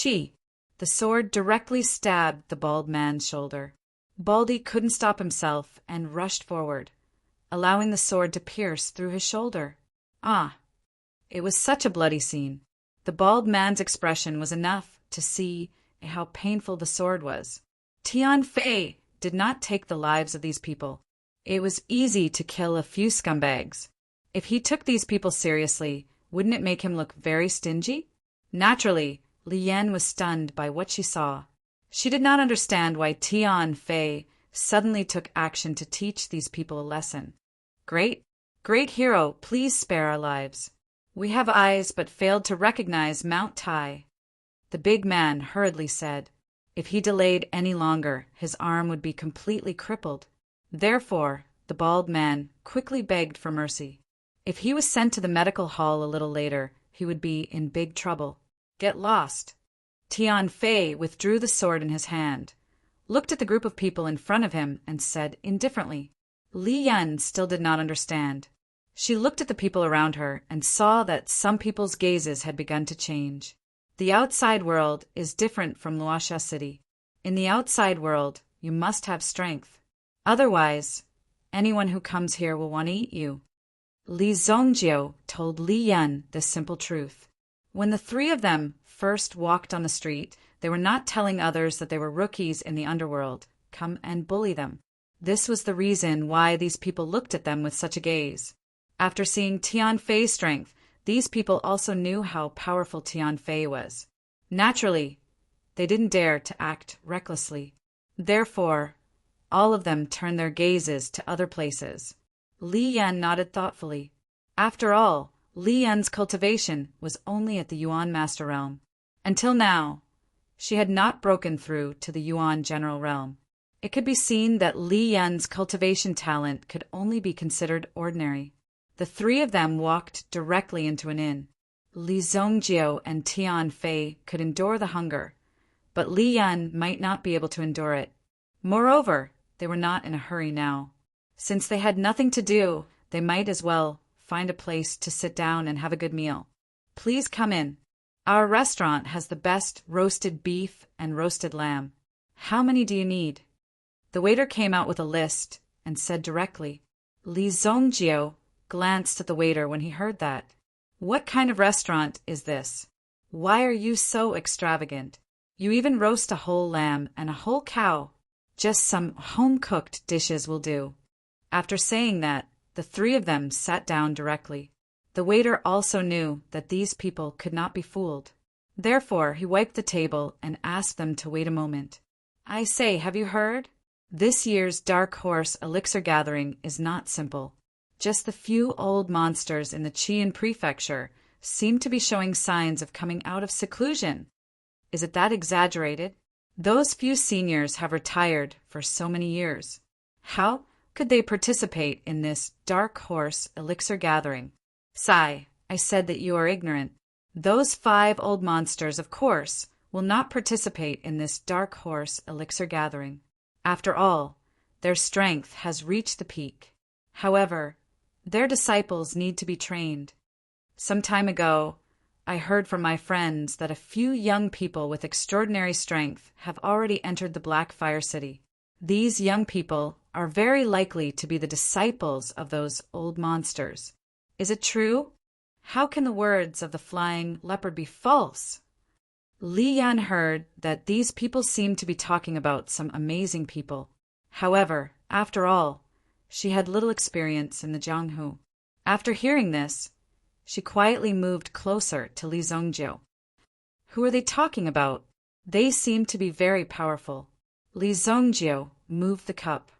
Chi! The sword directly stabbed the bald man's shoulder. Baldy couldn't stop himself and rushed forward, allowing the sword to pierce through his shoulder. Ah! It was such a bloody scene. The bald man's expression was enough to see how painful the sword was. Tian Fei did not take the lives of these people. It was easy to kill a few scumbags. If he took these people seriously, wouldn't it make him look very stingy? Naturally, Li Yan was stunned by what she saw. She did not understand why Tian Fei suddenly took action to teach these people a lesson. Great hero, please spare our lives. We have eyes but failed to recognize Mount Tai. The big man hurriedly said. If he delayed any longer, his arm would be completely crippled. Therefore, the bald man quickly begged for mercy. If he was sent to the medical hall a little later, he would be in big trouble. Get lost. Tian Fei withdrew the sword in his hand, looked at the group of people in front of him, and said indifferently. Li Yan still did not understand. She looked at the people around her and saw that some people's gazes had begun to change. The outside world is different from Luoxia City. In the outside world, you must have strength. Otherwise, anyone who comes here will want to eat you. Li Zongjiu told Li Yan this simple truth. When the 3 of them first walked on the street, they were not telling others that they were rookies in the underworld. Come and bully them. This was the reason why these people looked at them with such a gaze. After seeing Tian Fei's strength, these people also knew how powerful Tian Fei was. Naturally, they didn't dare to act recklessly. Therefore, all of them turned their gazes to other places. Li Yan nodded thoughtfully. After all, Li Yan's cultivation was only at the Yuan Master Realm. Until now, she had not broken through to the Yuan General Realm. It could be seen that Li Yan's cultivation talent could only be considered ordinary. The 3 of them walked directly into an inn. Li Zongjiu and Tian Fei could endure the hunger, but Li Yan might not be able to endure it. Moreover, they were not in a hurry now. Since they had nothing to do, they might as well find a place to sit down and have a good meal. Please come in. Our restaurant has the best roasted beef and roasted lamb. How many do you need? The waiter came out with a list and said directly. Li Zongjiu glanced at the waiter when he heard that. What kind of restaurant is this? Why are you so extravagant? You even roast a whole lamb and a whole cow. Just some home-cooked dishes will do. After saying that, the 3 of them sat down directly. The waiter also knew that these people could not be fooled. Therefore, he wiped the table and asked them to wait a moment. I say, have you heard? This year's Dark Horse Elixir Gathering is not simple. Just the few old monsters in the Qian Prefecture seem to be showing signs of coming out of seclusion. Is it that exaggerated? Those few seniors have retired for so many years. How could they participate in this Dark Horse Elixir Gathering? Sigh, I said that you are ignorant. Those 5 old monsters, of course, will not participate in this Dark Horse Elixir Gathering. After all, their strength has reached the peak. However, their disciples need to be trained. Some time ago, I heard from my friends that a few young people with extraordinary strength have already entered the Black Fire City. These young people are very likely to be the disciples of those old monsters. Is it true? How can the words of the flying leopard be false? Li Yan heard that these people seemed to be talking about some amazing people. However, after all, she had little experience in the Jianghu. After hearing this, she quietly moved closer to Li Zongjiu. Who are they talking about? They seem to be very powerful. Li Zhongjie moved the cup.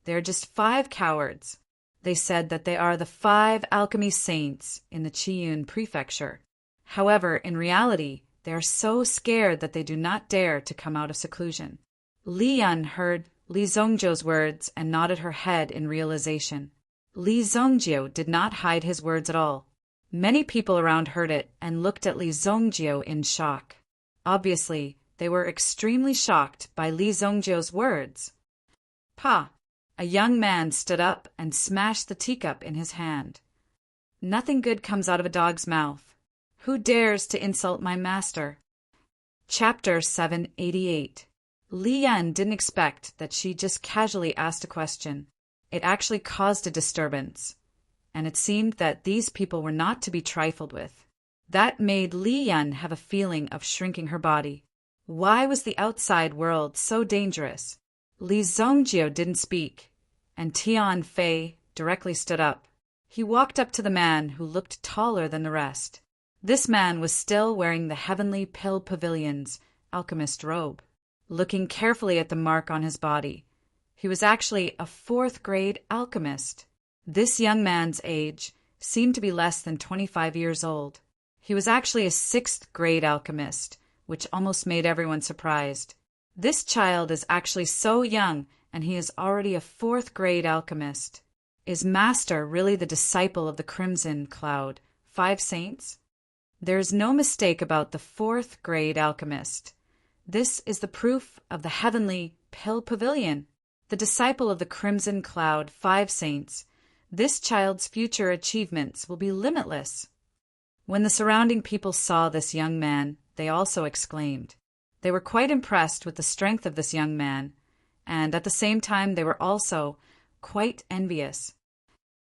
They are just 5 cowards. They said that they are the 5 alchemy saints in the Qiyun prefecture. However, in reality, they are so scared that they do not dare to come out of seclusion. Li Yan heard Li Zhongjie's words and nodded her head in realization. Li Zhongjie did not hide his words at all. Many people around heard it and looked at Li Zhongjie in shock. Obviously, they were extremely shocked by Li Zhongjie's words. Pa! A young man stood up and smashed the teacup in his hand. Nothing good comes out of a dog's mouth. Who dares to insult my master? Chapter 788. Li Yan didn't expect that she just casually asked a question. It actually caused a disturbance, and it seemed that these people were not to be trifled with. That made Li Yan have a feeling of shrinking her body. Why was the outside world so dangerous? Li Zhongjie didn't speak, and Tian Fei directly stood up. He walked up to the man who looked taller than the rest. This man was still wearing the Heavenly Pill Pavilion's alchemist robe. Looking carefully at the mark on his body, he was actually a 4th-grade alchemist. This young man's age seemed to be less than 25 years old. He was actually a 6th-grade alchemist, which almost made everyone surprised. This child is actually so young, and he is already a 4th-grade alchemist. Is Master really the disciple of the Crimson Cloud, 5 saints? There is no mistake about the 4th-grade alchemist. This is the proof of the Heavenly Pill Pavilion, the disciple of the Crimson Cloud, 5 saints. This child's future achievements will be limitless. When the surrounding people saw this young man, they also exclaimed. They were quite impressed with the strength of this young man, and at the same time they were also quite envious.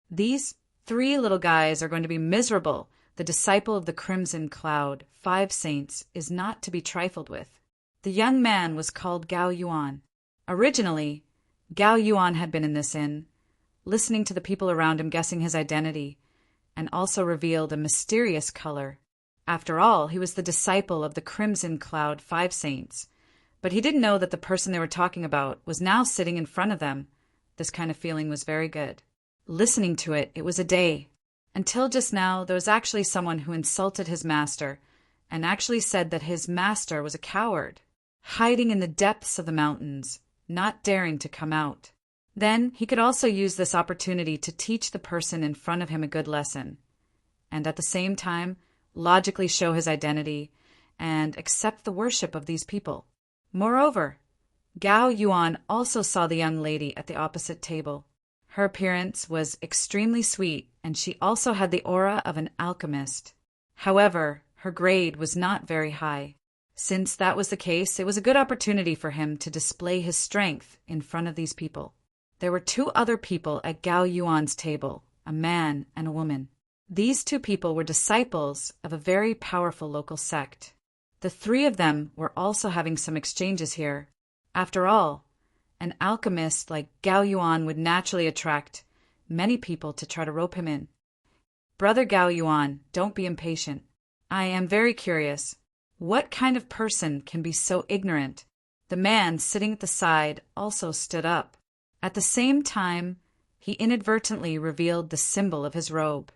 These 3 little guys are going to be miserable. The disciple of the Crimson Cloud, 5 saints, is not to be trifled with. The young man was called Gao Yuan. Originally, Gao Yuan had been in this inn, listening to the people around him guessing his identity, and also revealed a mysterious color. After all, he was the disciple of the Crimson Cloud, 5 saints, but he didn't know that the person they were talking about was now sitting in front of them. This kind of feeling was very good. Listening to it, it was a day. Until just now, there was actually someone who insulted his master and actually said that his master was a coward, hiding in the depths of the mountains, not daring to come out. Then he could also use this opportunity to teach the person in front of him a good lesson, and at the same time logically show his identity and accept the worship of these people. Moreover, Gao Yuan also saw the young lady at the opposite table. Her appearance was extremely sweet, and she also had the aura of an alchemist. However, her grade was not very high. Since that was the case, it was a good opportunity for him to display his strength in front of these people. There were 2 other people at Gao Yuan's table, a man and a woman. These 2 people were disciples of a very powerful local sect. The 3 of them were also having some exchanges here. After all, an alchemist like Gao Yuan would naturally attract many people to try to rope him in. Brother Gao Yuan, don't be impatient. I am very curious. What kind of person can be so ignorant? The man sitting at the side also stood up. At the same time, he inadvertently revealed the symbol of his robe.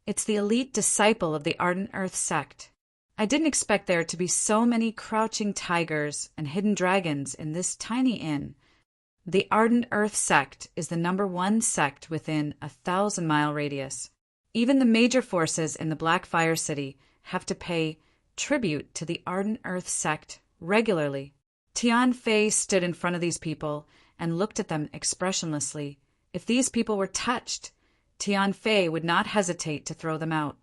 It's the elite disciple of the Ardent Earth sect. I didn't expect there to be so many crouching tigers and hidden dragons in this tiny inn. The Ardent Earth sect is the #1 sect within a 1,000-mile radius. Even the major forces in the Black Fire City have to pay tribute to the Ardent Earth sect regularly. Tian Fei stood in front of these people and looked at them expressionlessly. If these people were touched, Tian Fei would not hesitate to throw them out.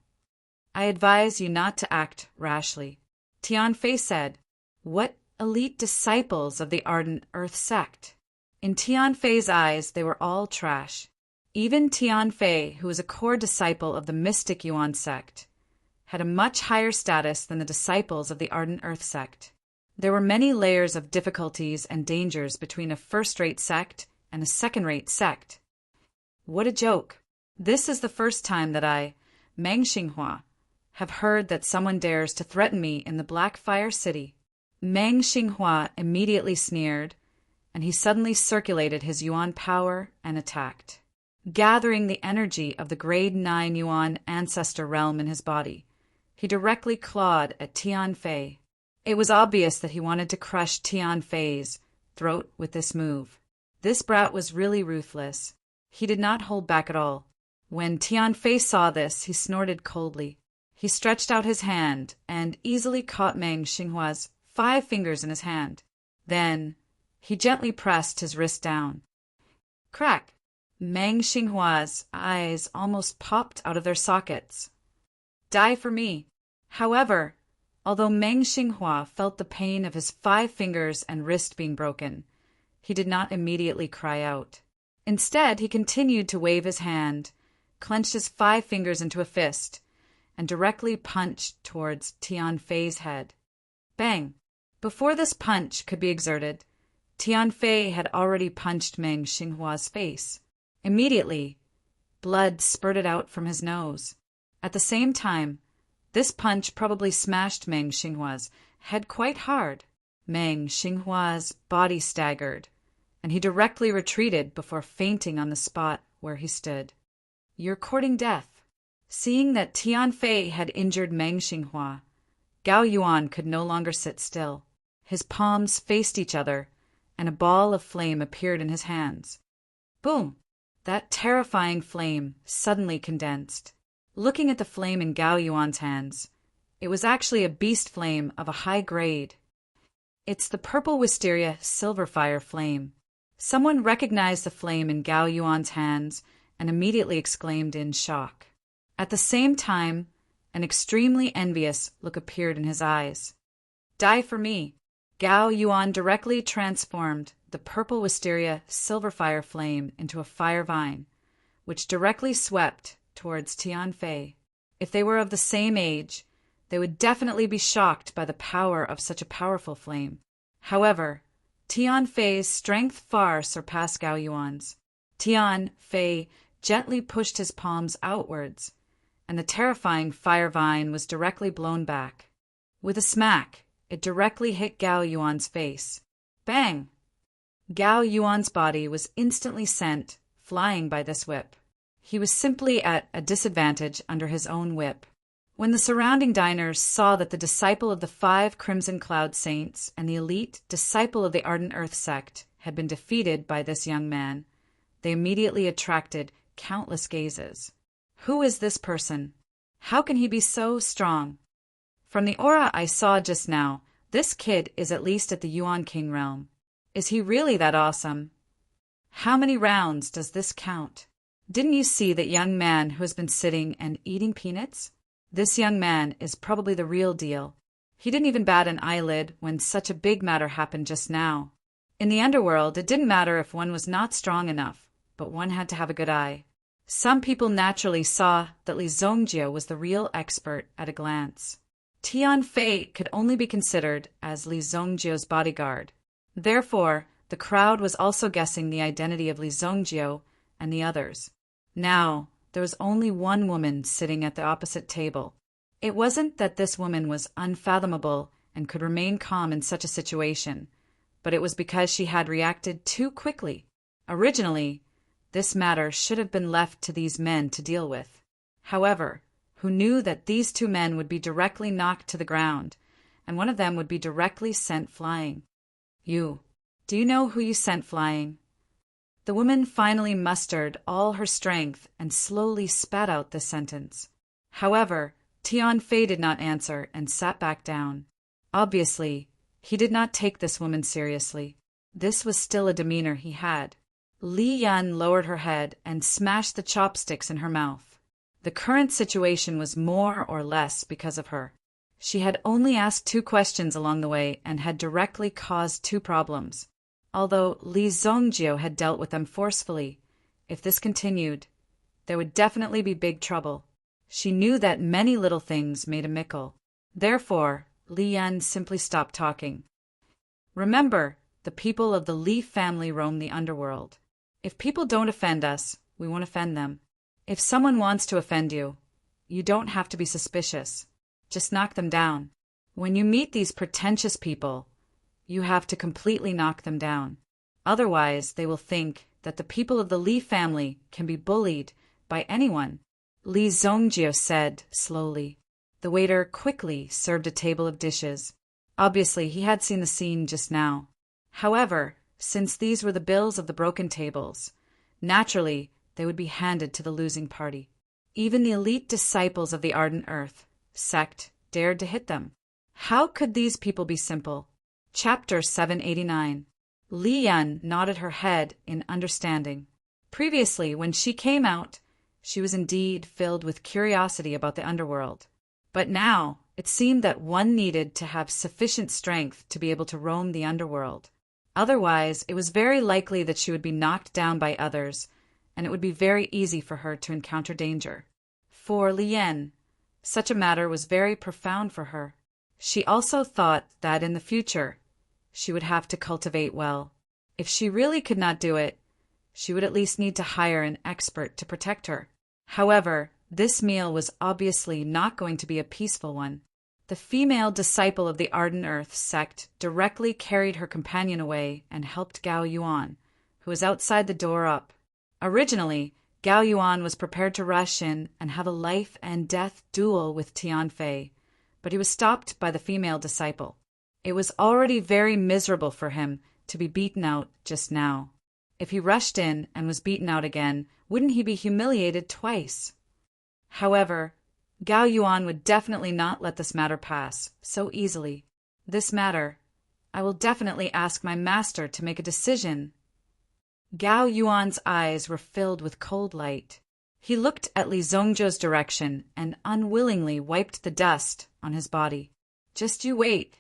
I advise you not to act rashly. Tian Fei said, What elite disciples of the Ardent Earth sect? In Tian Fei's eyes, they were all trash. Even Tian Fei, who was a core disciple of the Mystic Yuan sect, had a much higher status than the disciples of the Ardent Earth sect. There were many layers of difficulties and dangers between a first-rate sect and a second-rate sect. What a joke. This is the first time that I, Meng Xinghua, have heard that someone dares to threaten me in the Black Fire City. Meng Xinghua immediately sneered, and he suddenly circulated his yuan power and attacked. Gathering the energy of the grade 9 yuan ancestor realm in his body, he directly clawed at Tian Fei. It was obvious that he wanted to crush Tian Fei's throat with this move. This brat was really ruthless. He did not hold back at all. When Tian Fei saw this, he snorted coldly. He stretched out his hand and easily caught Meng Xinghua's 5 fingers in his hand. Then he gently pressed his wrist down. Crack! Meng Xinghua's eyes almost popped out of their sockets. Die for me. However, although Meng Xinghua felt the pain of his 5 fingers and wrist being broken, he did not immediately cry out. Instead, he continued to wave his hand, clenched his 5 fingers into a fist, and directly punched towards Tian Fei's head. Bang! Before this punch could be exerted, Tian Fei had already punched Meng Xinghua's face. Immediately, blood spurted out from his nose. At the same time, this punch probably smashed Meng Xinghua's head quite hard. Meng Xinghua's body staggered, and he directly retreated before fainting on the spot where he stood. You're courting death. Seeing that Tian Fei had injured Meng Xinghua, Gao Yuan could no longer sit still. His palms faced each other, and a ball of flame appeared in his hands. Boom! That terrifying flame suddenly condensed. Looking at the flame in Gao Yuan's hands, it was actually a beast flame of a high grade. It's the purple wisteria silver fire flame. Someone recognized the flame in Gao Yuan's hands and immediately exclaimed in shock. At the same time, an extremely envious look appeared in his eyes. Die for me. Gao Yuan directly transformed the purple wisteria silver fire flame into a fire vine, which directly swept towards Tian Fei. If they were of the same age, they would definitely be shocked by the power of such a powerful flame. However, Tian Fei's strength far surpassed Gao Yuan's. Tian Fei gently pushed his palms outwards, and the terrifying fire vine was directly blown back. With a smack, it directly hit Gao Yuan's face. Bang! Gao Yuan's body was instantly sent flying by this whip. He was simply at a disadvantage under his own whip. When the surrounding diners saw that the disciple of the 5 Crimson Cloud Saints and the elite disciple of the Ardent Earth sect had been defeated by this young man, they immediately attracted countless gazes. Who is this person? How can he be so strong? From the aura I saw just now, this kid is at least at the Yuan King realm. Is he really that awesome? How many rounds does this count? Didn't you see that young man who has been sitting and eating peanuts? This young man is probably the real deal. He didn't even bat an eyelid when such a big matter happened just now. In the underworld, it didn't matter if one was not strong enough, but one had to have a good eye. Some people naturally saw that Li Zongjie was the real expert at a glance. Tian Fei could only be considered as Li Zongjie's bodyguard. Therefore, the crowd was also guessing the identity of Li Zongjie and the others. Now, there was only one woman sitting at the opposite table. It wasn't that this woman was unfathomable and could remain calm in such a situation, but it was because she had reacted too quickly. Originally, this matter should have been left to these men to deal with. However, who knew that these 2 men would be directly knocked to the ground, and one of them would be directly sent flying. Do you know who you sent flying? The woman finally mustered all her strength and slowly spat out this sentence. However, Tian Fei did not answer and sat back down. Obviously, he did not take this woman seriously. This was still a demeanor he had. Li Yan lowered her head and smashed the chopsticks in her mouth. The current situation was more or less because of her. She had only asked 2 questions along the way and had directly caused 2 problems. Although Li Zongjie had dealt with them forcefully, if this continued, there would definitely be big trouble. She knew that many little things made a mickle. Therefore, Li Yan simply stopped talking. Remember, the people of the Li family roam the underworld. If people don't offend us, we won't offend them. If someone wants to offend you, you don't have to be suspicious. Just knock them down. When you meet these pretentious people, you have to completely knock them down. Otherwise, they will think that the people of the Li family can be bullied by anyone. Li Zongjio said slowly. The waiter quickly served a table of dishes. Obviously, he had seen the scene just now. However, since these were the bills of the broken tables, naturally, they would be handed to the losing party. Even the elite disciples of the Ardent Earth sect dared to hit them. How could these people be simple? Chapter 789. Li Yan nodded her head in understanding. Previously, when she came out, she was indeed filled with curiosity about the underworld. But now, it seemed that one needed to have sufficient strength to be able to roam the underworld. Otherwise, it was very likely that she would be knocked down by others, and it would be very easy for her to encounter danger. For Li Yan, such a matter was very profound for her. She also thought that in the future, she would have to cultivate well. If she really could not do it, she would at least need to hire an expert to protect her. However, this meal was obviously not going to be a peaceful one. The female disciple of the Ardent Earth sect directly carried her companion away and helped Gao Yuan, who was outside the door up. Originally, Gao Yuan was prepared to rush in and have a life and death duel with Tianfei, but he was stopped by the female disciple. It was already very miserable for him to be beaten out just now. If he rushed in and was beaten out again, wouldn't he be humiliated twice? However, Gao Yuan would definitely not let this matter pass so easily. This matter, I will definitely ask my master to make a decision. Gao Yuan's eyes were filled with cold light. He looked at Li Zongjio's direction and unwillingly wiped the dust on his body. Just you wait.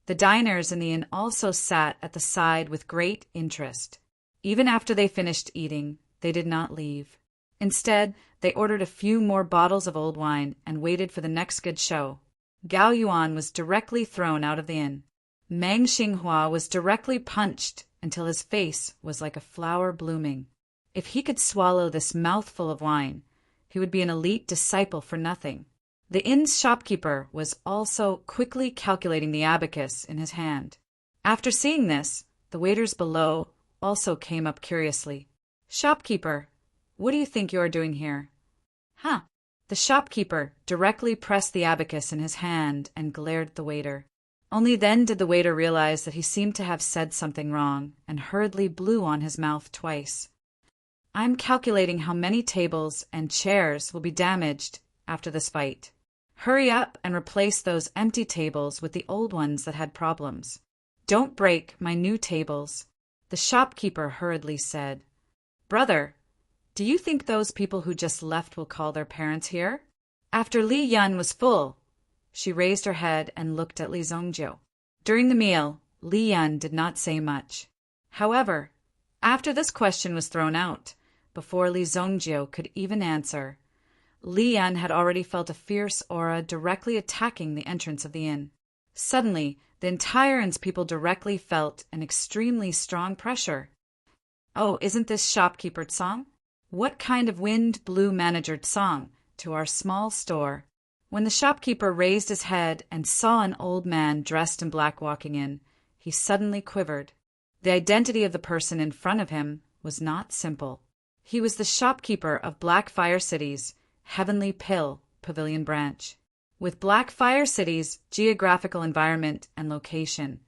The diners in the inn also sat at the side with great interest. Even after they finished eating, they did not leave. Instead, they ordered a few more bottles of old wine and waited for the next good show. Gao Yuan was directly thrown out of the inn. Meng Xinghua was directly punched until his face was like a flower blooming. If he could swallow this mouthful of wine, he would be an elite disciple for nothing. The inn's shopkeeper was also quickly calculating the abacus in his hand. After seeing this, the waiters below also came up curiously. "Shopkeeper, what do you think you are doing here?" "Huh." The shopkeeper directly pressed the abacus in his hand and glared at the waiter. Only then did the waiter realize that he seemed to have said something wrong and hurriedly blew on his mouth twice. "I'm calculating how many tables and chairs will be damaged after this fight. Hurry up and replace those empty tables with the old ones that had problems. Don't break my new tables," the shopkeeper hurriedly said. "Brother, do you think those people who just left will call their parents here?" After Li Yan was full, she raised her head and looked at Li Zongjio. During the meal, Li Yan did not say much. However, after this question was thrown out, before Li Zongjio could even answer, Li Yan had already felt a fierce aura directly attacking the entrance of the inn. Suddenly, the entire inn's people directly felt an extremely strong pressure. "Oh, isn't this shopkeeper Tsang? What kind of wind blew manager Tsang to our small store?" When the shopkeeper raised his head and saw an old man dressed in black walking in, he suddenly quivered. The identity of the person in front of him was not simple. He was the shopkeeper of Black Fire City's Heavenly Pill Pavilion branch. With Black Fire City's geographical environment and location,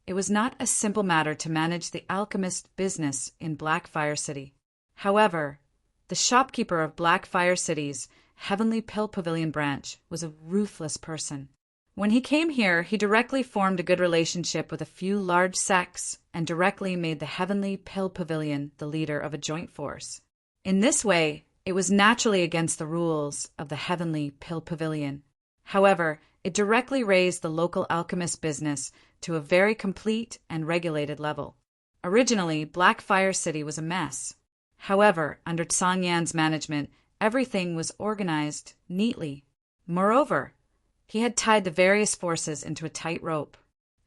it was not a simple matter to manage the alchemist business in Black Fire City. However, the shopkeeper of Black Fire City's Heavenly Pill Pavilion branch was a ruthless person. When he came here, he directly formed a good relationship with a few large sects and directly made the Heavenly Pill Pavilion the leader of a joint force. In this way, it was naturally against the rules of the Heavenly Pill Pavilion. However, it directly raised the local alchemist business to a very complete and regulated level. Originally, Black Fire City was a mess. However, under Tsang Yan's management, everything was organized neatly. Moreover, he had tied the various forces into a tight rope.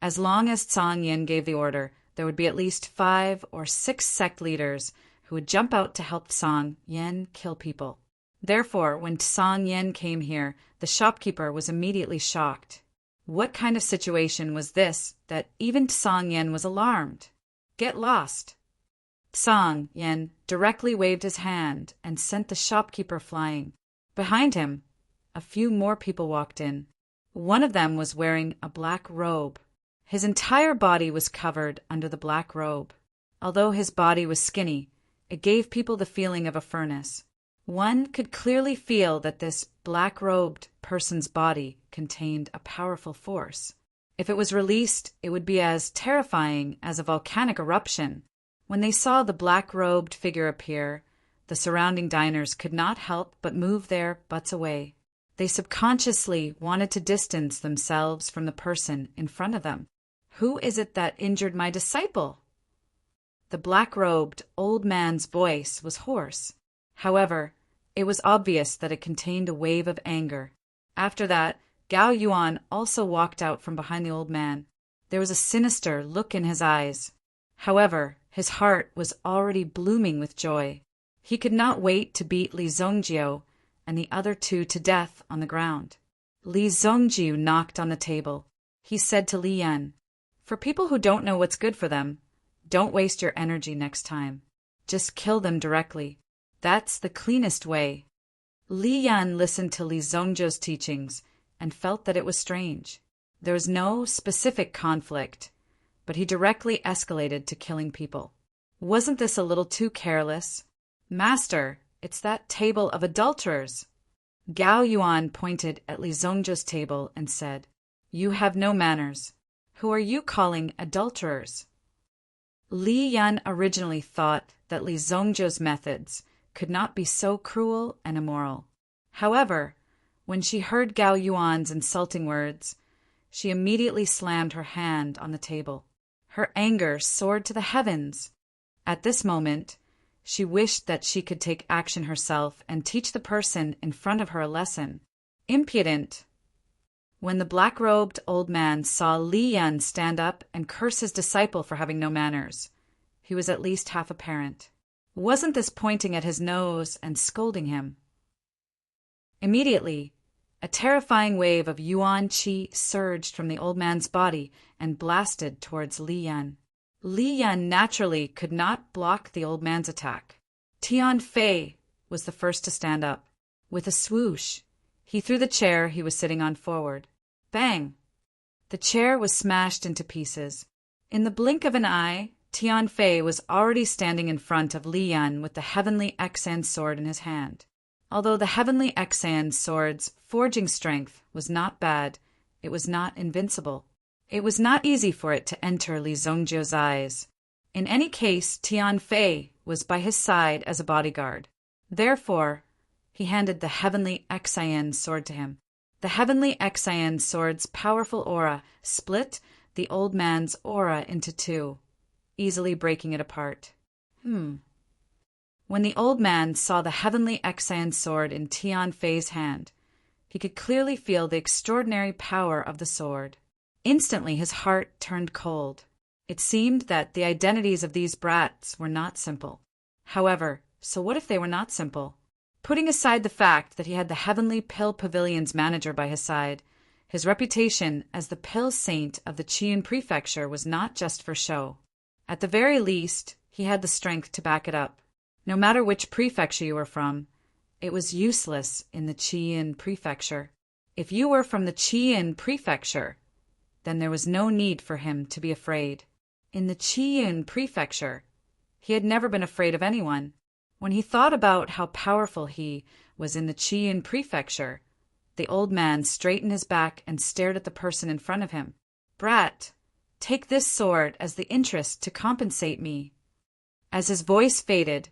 As long as Tsang Yan gave the order, there would be at least 5 or 6 sect leaders who would jump out to help Tsang Yan kill people. Therefore, when Tsang Yan came here, the shopkeeper was immediately shocked. What kind of situation was this that even Tsang Yan was alarmed? Get lost. Song Yen directly waved his hand and sent the shopkeeper flying. Behind him, a few more people walked in. One of them was wearing a black robe. His entire body was covered under the black robe. Although his body was skinny, it gave people the feeling of a furnace. One could clearly feel that this black-robed person's body contained a powerful force. If it was released, it would be as terrifying as a volcanic eruption. When they saw the black-robed figure appear, the surrounding diners could not help but move their butts away. They subconsciously wanted to distance themselves from the person in front of them. "Who is it that injured my disciple?" The black-robed old man's voice was hoarse. However, it was obvious that it contained a wave of anger. After that, Gao Yuan also walked out from behind the old man. There was a sinister look in his eyes. However, his heart was already blooming with joy. He could not wait to beat Li Zongjiu and the other two to death on the ground. Li Zongjiu knocked on the table. He said to Li Yan, "For people who don't know what's good for them, don't waste your energy next time. Just kill them directly. That's the cleanest way." Li Yan listened to Li Zongjiu's teachings and felt that it was strange. There was no specific conflict, but he directly escalated to killing people. Wasn't this a little too careless? "Master, it's that table of adulterers." Gao Yuan pointed at Li Zongjiu's table and said, "You have no manners. Who are you calling adulterers?" Li Yan originally thought that Li Zongjiu's methods could not be so cruel and immoral. However, when she heard Gao Yuan's insulting words, she immediately slammed her hand on the table. Her anger soared to the heavens. At this moment, she wished that she could take action herself and teach the person in front of her a lesson. Impudent! When the black-robed old man saw Li Yan stand up and curse his disciple for having no manners, he was at least half a parent. Wasn't this pointing at his nose and scolding him? Immediately, a terrifying wave of yuan qi surged from the old man's body and blasted towards Li Yan. Li Yan naturally could not block the old man's attack. Tian Fei was the first to stand up. With a swoosh, he threw the chair he was sitting on forward. Bang! The chair was smashed into pieces. In the blink of an eye, Tian Fei was already standing in front of Li Yan with the Heavenly Xan sword in his hand. Although the Heavenly Xan sword's forging strength was not bad, it was not invincible. It was not easy for it to enter Li Zongjiu's eyes. In any case, Tian Fei was by his side as a bodyguard. Therefore, he handed the Heavenly Xan sword to him. The Heavenly Xan sword's powerful aura split the old man's aura into two, easily breaking it apart. When the old man saw the Heavenly Xan sword in Tian Fei's hand, he could clearly feel the extraordinary power of the sword. Instantly his heart turned cold. It seemed that the identities of these brats were not simple. However, so what if they were not simple? Putting aside the fact that he had the Heavenly Pill Pavilion's manager by his side, his reputation as the pill saint of the Qian prefecture was not just for show. At the very least, he had the strength to back it up. No matter which prefecture you were from, it was useless in the Qian prefecture. If you were from the Qian prefecture, then there was no need for him to be afraid. In the Qian prefecture, he had never been afraid of anyone. When he thought about how powerful he was in the Qian prefecture, the old man straightened his back and stared at the person in front of him. "Brat, take this sword as the interest to compensate me." As his voice faded,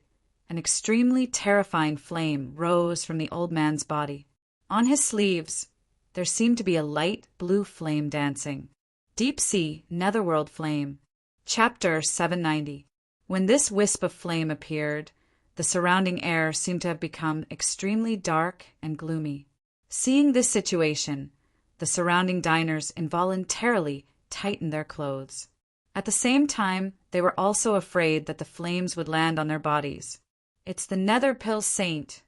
an extremely terrifying flame rose from the old man's body. On his sleeves, there seemed to be a light blue flame dancing. Deep Sea Netherworld Flame. Chapter 790. When this wisp of flame appeared, the surrounding air seemed to have become extremely dark and gloomy. Seeing this situation, the surrounding diners involuntarily tightened their clothes. At the same time, they were also afraid that the flames would land on their bodies. It's the Nether Pill Saint.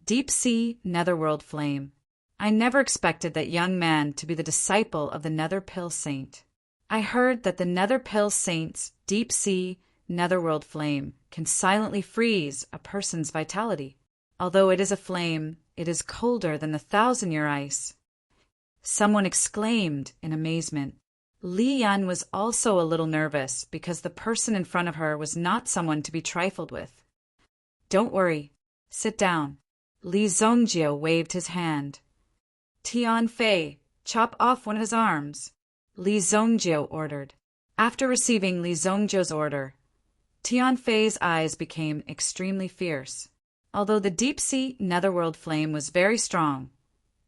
Deep Sea Netherworld Flame. I never expected that young man to be the disciple of the Nether Pill Saint. I heard that the Nether Pill Saint's deep-sea netherworld flame can silently freeze a person's vitality. Although it is a flame, it is colder than the 1,000-year ice. Someone exclaimed in amazement. Li Yan was also a little nervous because the person in front of her was not someone to be trifled with. Don't worry. Sit down. Li Zongjio waved his hand. Tian Fei, chop off one of his arms, Li Zongjio ordered. After receiving Li Zongjio's order, Tian Fei's eyes became extremely fierce. Although the deep-sea netherworld flame was very strong,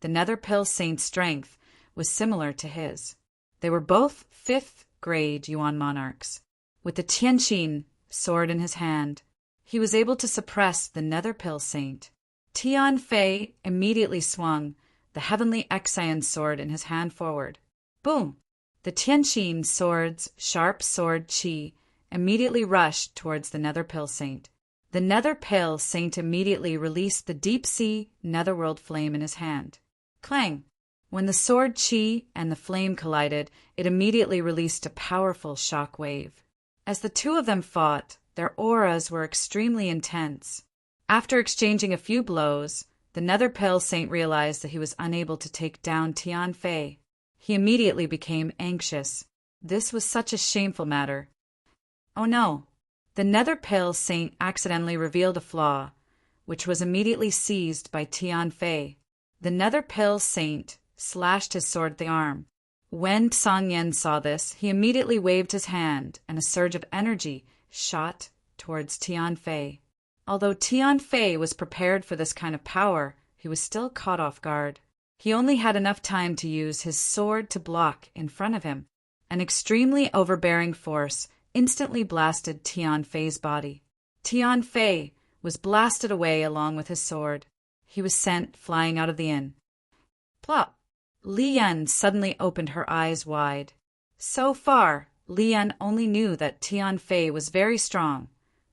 the Nether Pill Saint's strength was similar to his. They were both 5th-grade Yuan monarchs. With the Tianqin sword in his hand, he was able to suppress the Nether Pill Saint. Tian Fei immediately swung the heavenly Exian sword in his hand forward. Boom! The Tianqin sword's sharp sword qi immediately rushed towards the Nether Pill Saint. The Nether Pill Saint immediately released the deep-sea netherworld flame in his hand. Clang! When the sword qi and the flame collided, it immediately released a powerful shock wave. As the two of them fought, their auras were extremely intense. After exchanging a few blows, the Nether Pill Saint realized that he was unable to take down Tian Fei. He immediately became anxious. This was such a shameful matter. Oh no! The Nether Pill Saint accidentally revealed a flaw, which was immediately seized by Tian Fei. The Nether Pill Saint slashed his sword at the arm. When Song Yen saw this, he immediately waved his hand, and a surge of energy shot towards Tian Fei. Although Tian Fei was prepared for this kind of power, he was still caught off guard. He only had enough time to use his sword to block in front of him. An extremely overbearing force instantly blasted Tian Fei's body. Tian Fei was blasted away along with his sword. He was sent flying out of the inn. Plop! Li Yan suddenly opened her eyes wide. So far, Li Yan only knew that Tian Fei was very strong,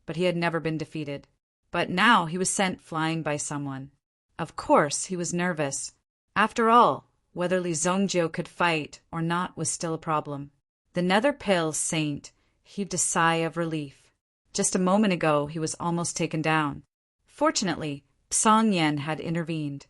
but he had never been defeated. But now he was sent flying by someone. Of course, he was nervous. After all, whether Li Zongjio could fight or not was still a problem. The Nether Pill Saint heaved a sigh of relief. Just a moment ago, he was almost taken down. Fortunately, Song Yen had intervened.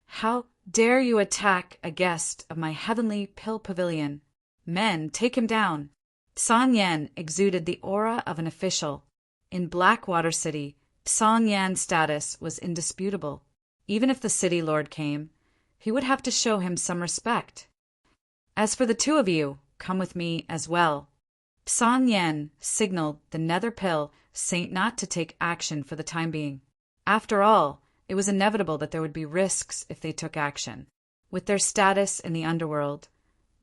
How dare you attack a guest of my heavenly pill pavilion? Men, take him down. Song Yen exuded the aura of an official. In Blackwater City, Song Yan's status was indisputable. Even if the city lord came, he would have to show him some respect. As for the two of you, come with me as well. Song Yen signaled the Nether Pill Saint not to take action for the time being. After all, it was inevitable that there would be risks if they took action. With their status in the underworld,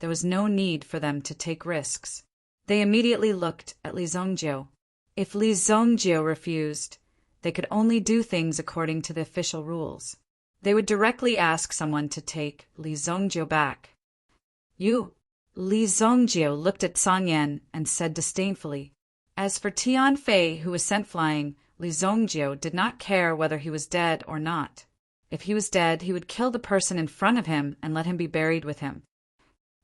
there was no need for them to take risks. They immediately looked at Li Zongjio. If Li Zongjio refused, they could only do things according to the official rules. They would directly ask someone to take Li Zongjio back. You! Li Zongjio looked at Song Yen and said disdainfully. As for Tian Fei, who was sent flying, Li Zongjio did not care whether he was dead or not. If he was dead, he would kill the person in front of him and let him be buried with him.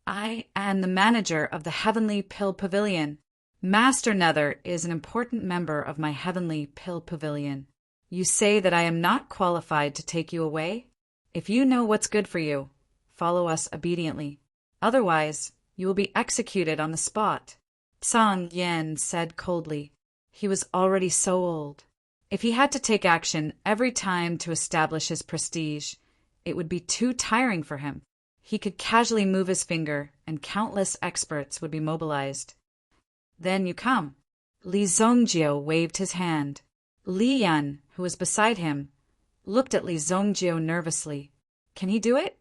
I am the manager of the Heavenly Pill Pavilion. Master Nether is an important member of my Heavenly Pill Pavilion. You say that I am not qualified to take you away? If you know what's good for you, follow us obediently. Otherwise, you will be executed on the spot. Song Yen said coldly. He was already so old. If he had to take action every time to establish his prestige, it would be too tiring for him. He could casually move his finger, and countless experts would be mobilized. Then you come. Li Zongjio waved his hand. Li Yan, who was beside him, looked at Li Zongjio nervously. Can he do it?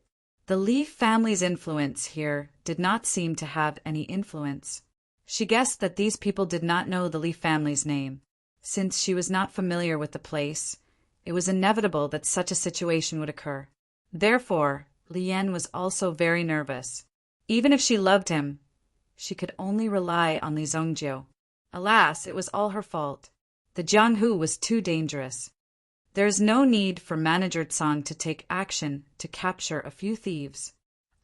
The Li family's influence here did not seem to have any influence. She guessed that these people did not know the Li family's name. Since she was not familiar with the place, it was inevitable that such a situation would occur. Therefore, Li Yan was also very nervous. Even if she loved him, she could only rely on Li Zongjio. Alas, it was all her fault. The Jianghu was too dangerous. There is no need for Manager Tsang to take action to capture a few thieves.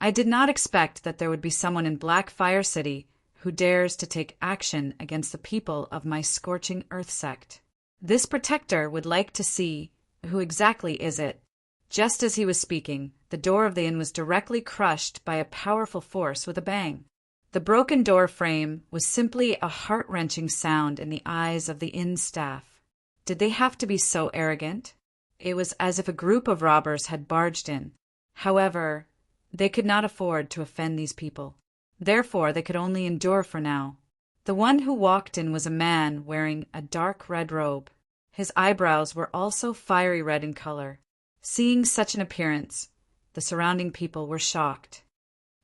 I did not expect that there would be someone in Blackfire City who dares to take action against the people of my scorching earth sect? This protector would like to see who exactly is it. Just as he was speaking, the door of the inn was directly crushed by a powerful force with a bang. The broken door frame was simply a heart-wrenching sound in the eyes of the inn staff. Did they have to be so arrogant? It was as if a group of robbers had barged in. However, they could not afford to offend these people. Therefore, they could only endure for now. The one who walked in was a man wearing a dark red robe. His eyebrows were also fiery red in color. Seeing such an appearance, the surrounding people were shocked.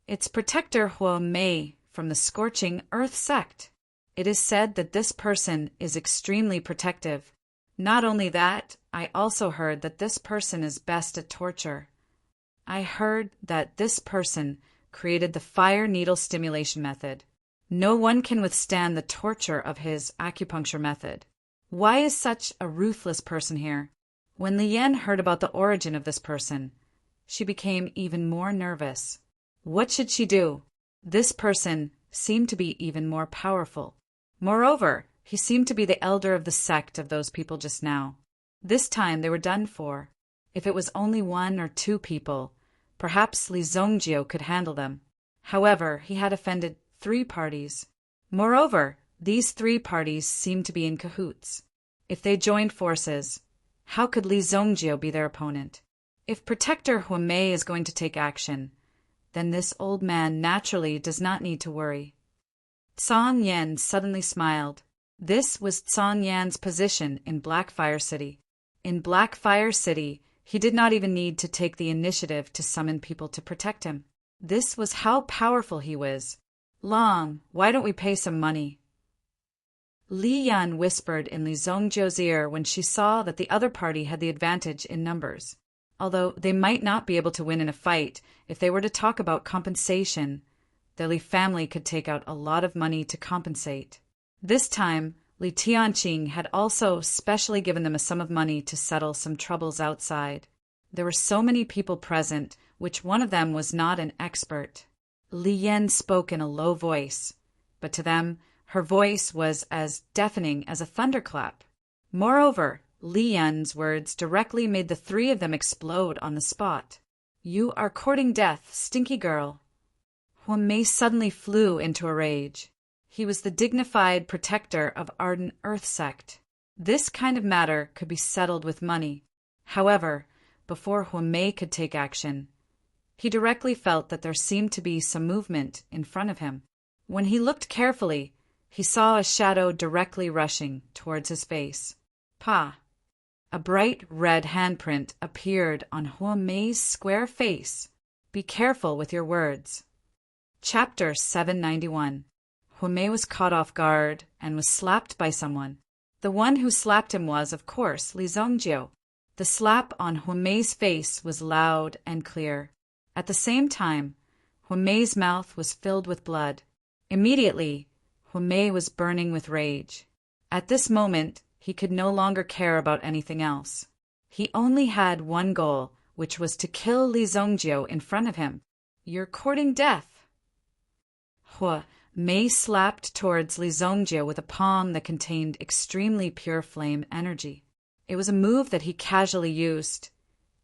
It's Protector Hua Mei from the Scorching Earth Sect. It is said that this person is extremely protective. Not only that, I also heard that this person is best at torture. I heard that this person created the fire needle stimulation method. No one can withstand the torture of his acupuncture method. Why is such a ruthless person here? When Li Yan heard about the origin of this person, she became even more nervous. What should she do? This person seemed to be even more powerful. Moreover, he seemed to be the elder of the sect of those people just now. This time they were done for. If it was only 1 or 2 people, perhaps Li Zongjio could handle them. However, he had offended 3 parties. Moreover, these 3 parties seemed to be in cahoots. If they joined forces, how could Li Zongjio be their opponent? If Protector Hua Mei is going to take action, then this old man naturally does not need to worry. Song Yan suddenly smiled. This was Song Yan's position in Blackfire City. In Blackfire City, he did not even need to take the initiative to summon people to protect him. This was how powerful he was. Long, why don't we pay some money? Li Yan whispered in Li Zongjio's ear when she saw that the other party had the advantage in numbers. Although they might not be able to win in a fight, if they were to talk about compensation, the Li family could take out a lot of money to compensate. This time, Li Tianqing had also specially given them a sum of money to settle some troubles outside. There were so many people present, which one of them was not an expert. Li Yan spoke in a low voice, but to them, her voice was as deafening as a thunderclap. Moreover, Li Yan's words directly made the 3 of them explode on the spot. You are courting death, stinky girl. Hua Mei suddenly flew into a rage. He was the dignified protector of Ardent Earth Sect. This kind of matter could be settled with money. However, before Hua Mei could take action, he directly felt that there seemed to be some movement in front of him. When he looked carefully, he saw a shadow directly rushing towards his face. Pa! A bright red handprint appeared on Hua Mei's square face. Be careful with your words. Chapter 791. Hua Mei was caught off guard and was slapped by someone. The one who slapped him was, of course, Li Zongjio. The slap on Hua Mei's face was loud and clear. At the same time, Hua Mei's mouth was filled with blood. Immediately, Hua Mei was burning with rage. At this moment, he could no longer care about anything else. He only had one goal, which was to kill Li Zongjio in front of him. You're courting death. Hua Mei slapped towards Li Zongjio with a palm that contained extremely pure flame energy. It was a move that he casually used,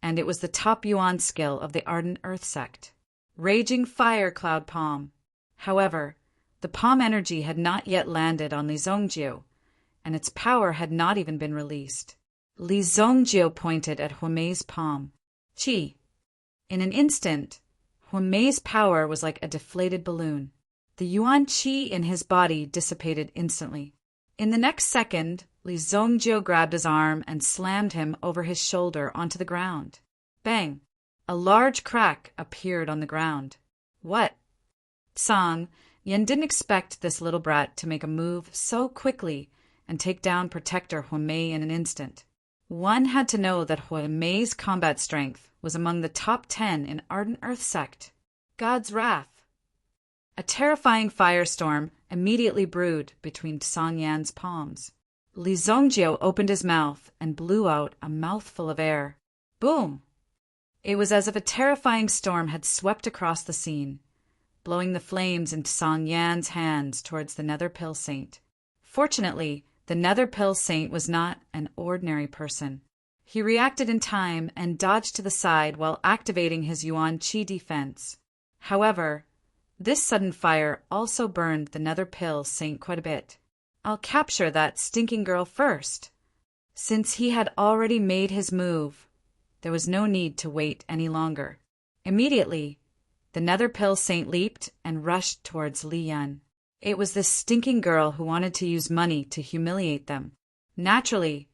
and it was the top Yuan skill of the Ardent Earth Sect. Raging Fire Cloud Palm. However, the palm energy had not yet landed on Li Zongjio, and its power had not even been released. Li Zongjio pointed at Hua Mei's palm. Qi. In an instant, Hua Mei's power was like a deflated balloon. The Yuan Qi in his body dissipated instantly. In the next second, Li Zongjio grabbed his arm and slammed him over his shoulder onto the ground. Bang! A large crack appeared on the ground. What? Song Yan didn't expect this little brat to make a move so quickly and take down Protector Hua Mei in an instant. One had to know that Hua Mei's combat strength was among the top 10 in Ardent Earth Sect. God's wrath. A terrifying firestorm immediately brewed between Song Yan's palms. Li Zongjio opened his mouth and blew out a mouthful of air. Boom! It was as if a terrifying storm had swept across the scene. blowing the flames into Song Yan's hands towards the Nether Pill Saint. Fortunately, the Nether Pill Saint was not an ordinary person. He reacted in time and dodged to the side while activating his Yuan Qi defense. However, this sudden fire also burned the Nether Pill Saint quite a bit. "I'll capture that stinking girl first." Since he had already made his move, there was no need to wait any longer. Immediately, the Nether Pill Saint leaped and rushed towards Li Yan. It was this stinking girl who wanted to use money to humiliate them. Naturally,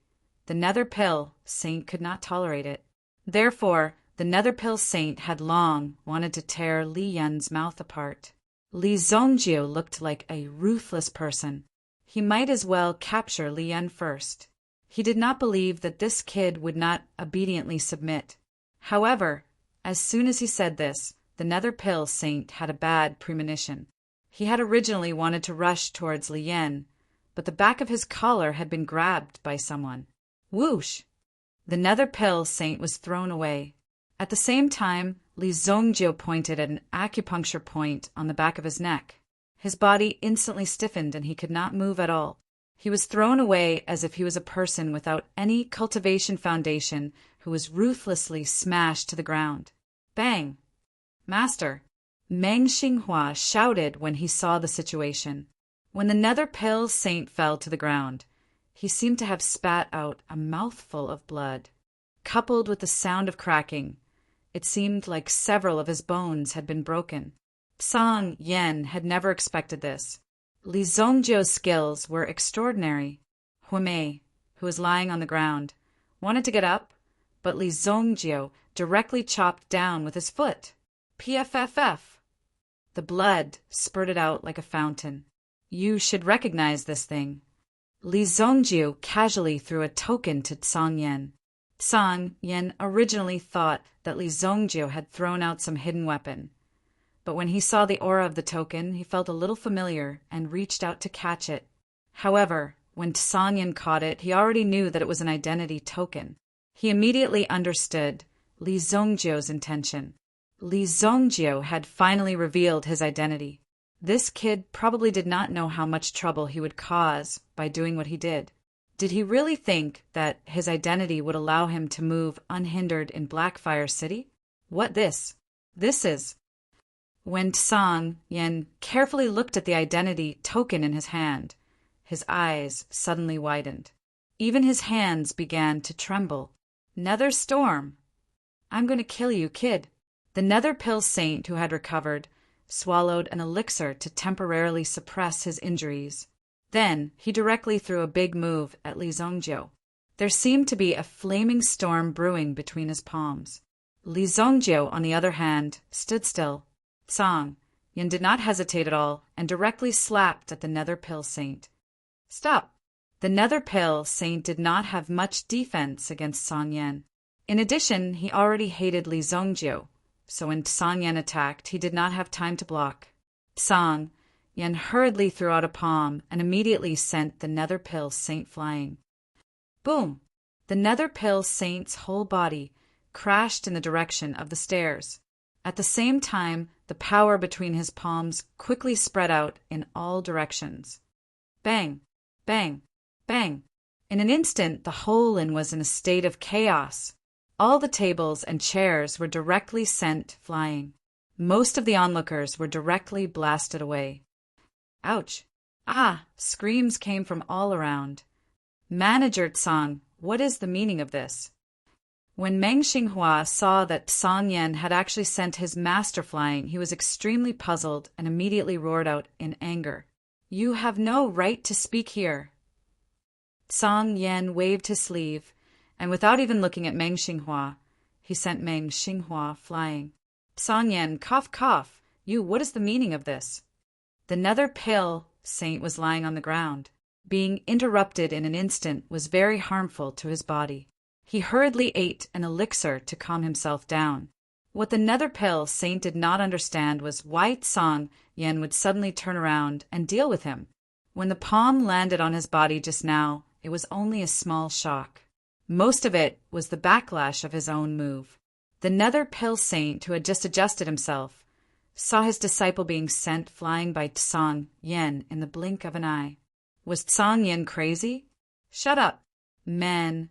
the Nether Pill Saint could not tolerate it. Therefore, the Nether Pill Saint had long wanted to tear Li Yan's mouth apart. Li Zongjiu looked like a ruthless person. He might as well capture Li Yan first. He did not believe that this kid would not obediently submit. However, as soon as he said this, the Nether Pill Saint had a bad premonition. He had originally wanted to rush towards Li Yan, but the back of his collar had been grabbed by someone. Whoosh! The Nether Pill Saint was thrown away. At the same time, Li Zongjiu pointed at an acupuncture point on the back of his neck. His body instantly stiffened and he could not move at all. He was thrown away as if he was a person without any cultivation foundation who was ruthlessly smashed to the ground. Bang! "Master!" Meng Xinghua shouted when he saw the situation. When the Nether Pill Saint fell to the ground, he seemed to have spat out a mouthful of blood. Coupled with the sound of cracking, it seemed like several of his bones had been broken. Song Yan had never expected this. Li Zongjiu's skills were extraordinary. Huimei, who was lying on the ground, wanted to get up, but Li Zongjiu directly chopped down with his foot. PFFF! The blood spurted out like a fountain. "You should recognize this thing." Li Zongjiu casually threw a token to Song Yan. Song Yan originally thought that Li Zongjiu had thrown out some hidden weapon, but when he saw the aura of the token, he felt a little familiar and reached out to catch it. However, when Song Yan caught it, he already knew that it was an identity token. He immediately understood Li Zongjiu's intention. Li Zongjiu had finally revealed his identity. This kid probably did not know how much trouble he would cause by doing what he did. Did he really think that his identity would allow him to move unhindered in Blackfire City? What this? This is... When Song Yan carefully looked at the identity token in his hand, his eyes suddenly widened. Even his hands began to tremble. "Nether Storm! I'm going to kill you, kid." The Nether Pill Saint, who had recovered, swallowed an elixir to temporarily suppress his injuries. Then he directly threw a big move at Li Zongjiu. There seemed to be a flaming storm brewing between his palms. Li Zongjiu, on the other hand, stood still. Song Yan did not hesitate at all and directly slapped at the Nether Pill Saint. "Stop!" The Nether Pill Saint did not have much defense against Song Yan. In addition, he already hated Li Zongjiu, so when Song Yan attacked, he did not have time to block. Song Yan hurriedly threw out a palm and immediately sent the Nether Pill Saint flying. Boom! The Nether Pill Saint's whole body crashed in the direction of the stairs. At the same time, the power between his palms quickly spread out in all directions. Bang! Bang! Bang! In an instant, the whole inn was in a state of chaos. All the tables and chairs were directly sent flying. Most of the onlookers were directly blasted away. Ouch! Ah! Screams came from all around. Manager Tsang, what is the meaning of this? When Meng Xinghua saw that Song Yan had actually sent his master flying, he was extremely puzzled and immediately roared out in anger. "You have no right to speak here." Song Yan waved his sleeve, and without even looking at Meng Xinghua, he sent Meng Xinghua flying. Song Yan, cough, cough. What is the meaning of this? The Nether Pill Saint was lying on the ground. Being interrupted in an instant was very harmful to his body. He hurriedly ate an elixir to calm himself down. What the Nether Pill Saint did not understand was why Song Yan would suddenly turn around and deal with him. When the palm landed on his body just now, it was only a small shock. Most of it was the backlash of his own move. The Nether Pill Saint, who had just adjusted himself, saw his disciple being sent flying by Tsang Yen in the blink of an eye. Was Tsang Yen crazy? Shut up. Men,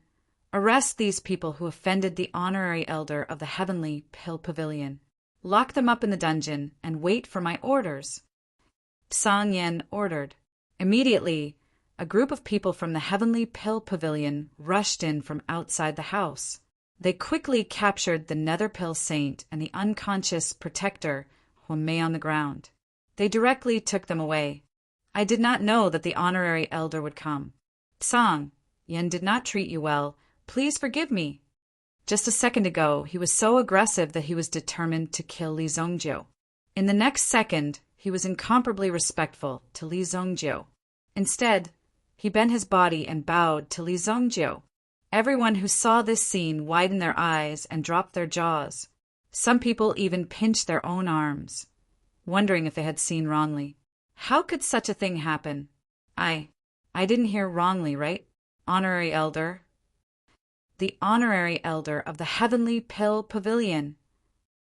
arrest these people who offended the honorary elder of the heavenly Pill Pavilion. Lock them up in the dungeon and wait for my orders. Tsang Yen ordered. Immediately, a group of people from the heavenly Pill Pavilion rushed in from outside the house. They quickly captured the Nether Pill Saint and the unconscious protector who lay on the ground. They directly took them away. I did not know that the honorary elder would come. Tsang Yen did not treat you well. Please forgive me. Just a second ago, he was so aggressive that he was determined to kill Li Zongjiu. In the next second, he was incomparably respectful to Li Zongjiu. Instead, he bent his body and bowed to Li Zongjiu. Everyone who saw this scene widened their eyes and dropped their jaws. Some people even pinched their own arms, wondering if they had seen wrongly. How could such a thing happen? I didn't hear wrongly, right? Honorary elder. The honorary elder of the Heavenly Pill Pavilion.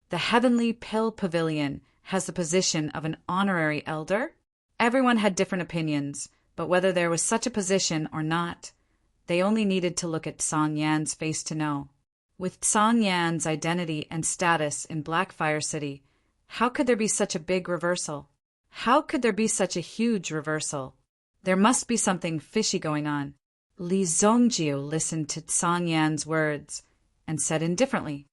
The Heavenly Pill Pavilion has the position of an honorary elder? Everyone had different opinions, but whether there was such a position or not, they only needed to look at Tsang Yan's face to know. With Tsang Yan's identity and status in Blackfire City, how could there be such a big reversal? How could there be such a huge reversal? There must be something fishy going on. Li Zongjiu listened to Tsang Yan's words and said indifferently,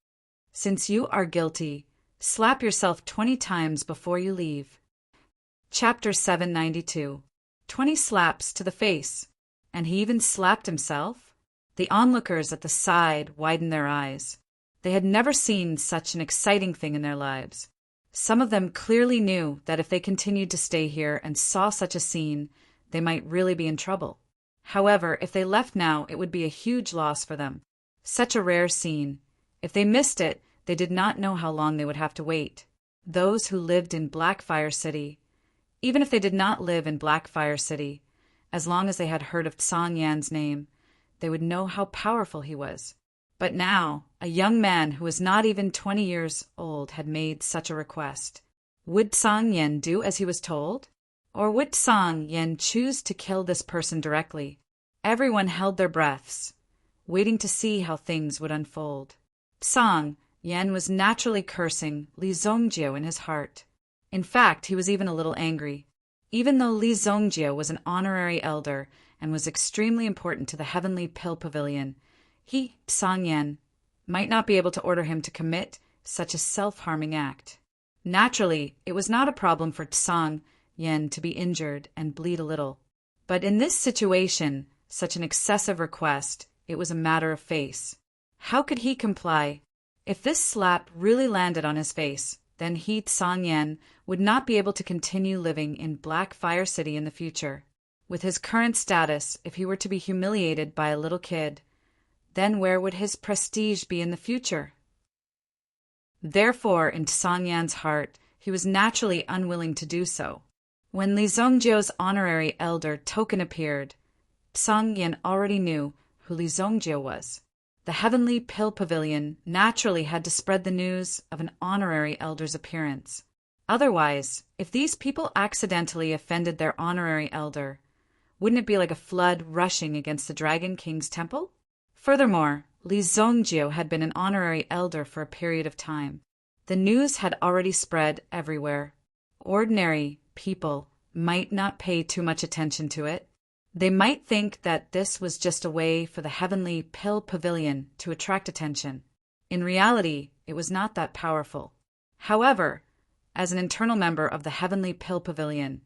"Since you are guilty, slap yourself 20 times before you leave." Chapter 792. 20 slaps to the face. And he even slapped himself? The onlookers at the side widened their eyes. They had never seen such an exciting thing in their lives. Some of them clearly knew that if they continued to stay here and saw such a scene, they might really be in trouble. However, if they left now, it would be a huge loss for them. Such a rare scene. If they missed it, they did not know how long they would have to wait. Those who lived in Blackfire City, even if they did not live in Blackfire City, as long as they had heard of Tsang Yan's name, they would know how powerful he was. But now, a young man who was not even 20 years old had made such a request. Would Tsang Yan do as he was told? Or would Tsang Yan choose to kill this person directly? Everyone held their breaths, waiting to see how things would unfold. Tsang Yan was naturally cursing Li Zongjiu in his heart. In fact, he was even a little angry. Even though Li Zongjiu was an honorary elder and was extremely important to the Heavenly Pill Pavilion, he, Tsang Yan, might not be able to order him to commit such a self-harming act. Naturally, it was not a problem for Tsang Yan to be injured and bleed a little. But in this situation, such an excessive request, it was a matter of face. How could he comply? If this slap really landed on his face, then he, Tsang Yan, would not be able to continue living in Blackfire City in the future. With his current status, if he were to be humiliated by a little kid, then where would his prestige be in the future? Therefore, in Tsang Yan's heart, he was naturally unwilling to do so. When Li Zongjiu's honorary elder token appeared, Tsang Yan already knew who Li Zongjiu was. The Heavenly Pill Pavilion naturally had to spread the news of an honorary elder's appearance. Otherwise, if these people accidentally offended their honorary elder, wouldn't it be like a flood rushing against the Dragon King's temple? Furthermore, Li Zongjiu had been an honorary elder for a period of time. The news had already spread everywhere. Ordinary people might not pay too much attention to it. They might think that this was just a way for the Heavenly Pill Pavilion to attract attention. In reality, it was not that powerful. However, as an internal member of the Heavenly Pill Pavilion,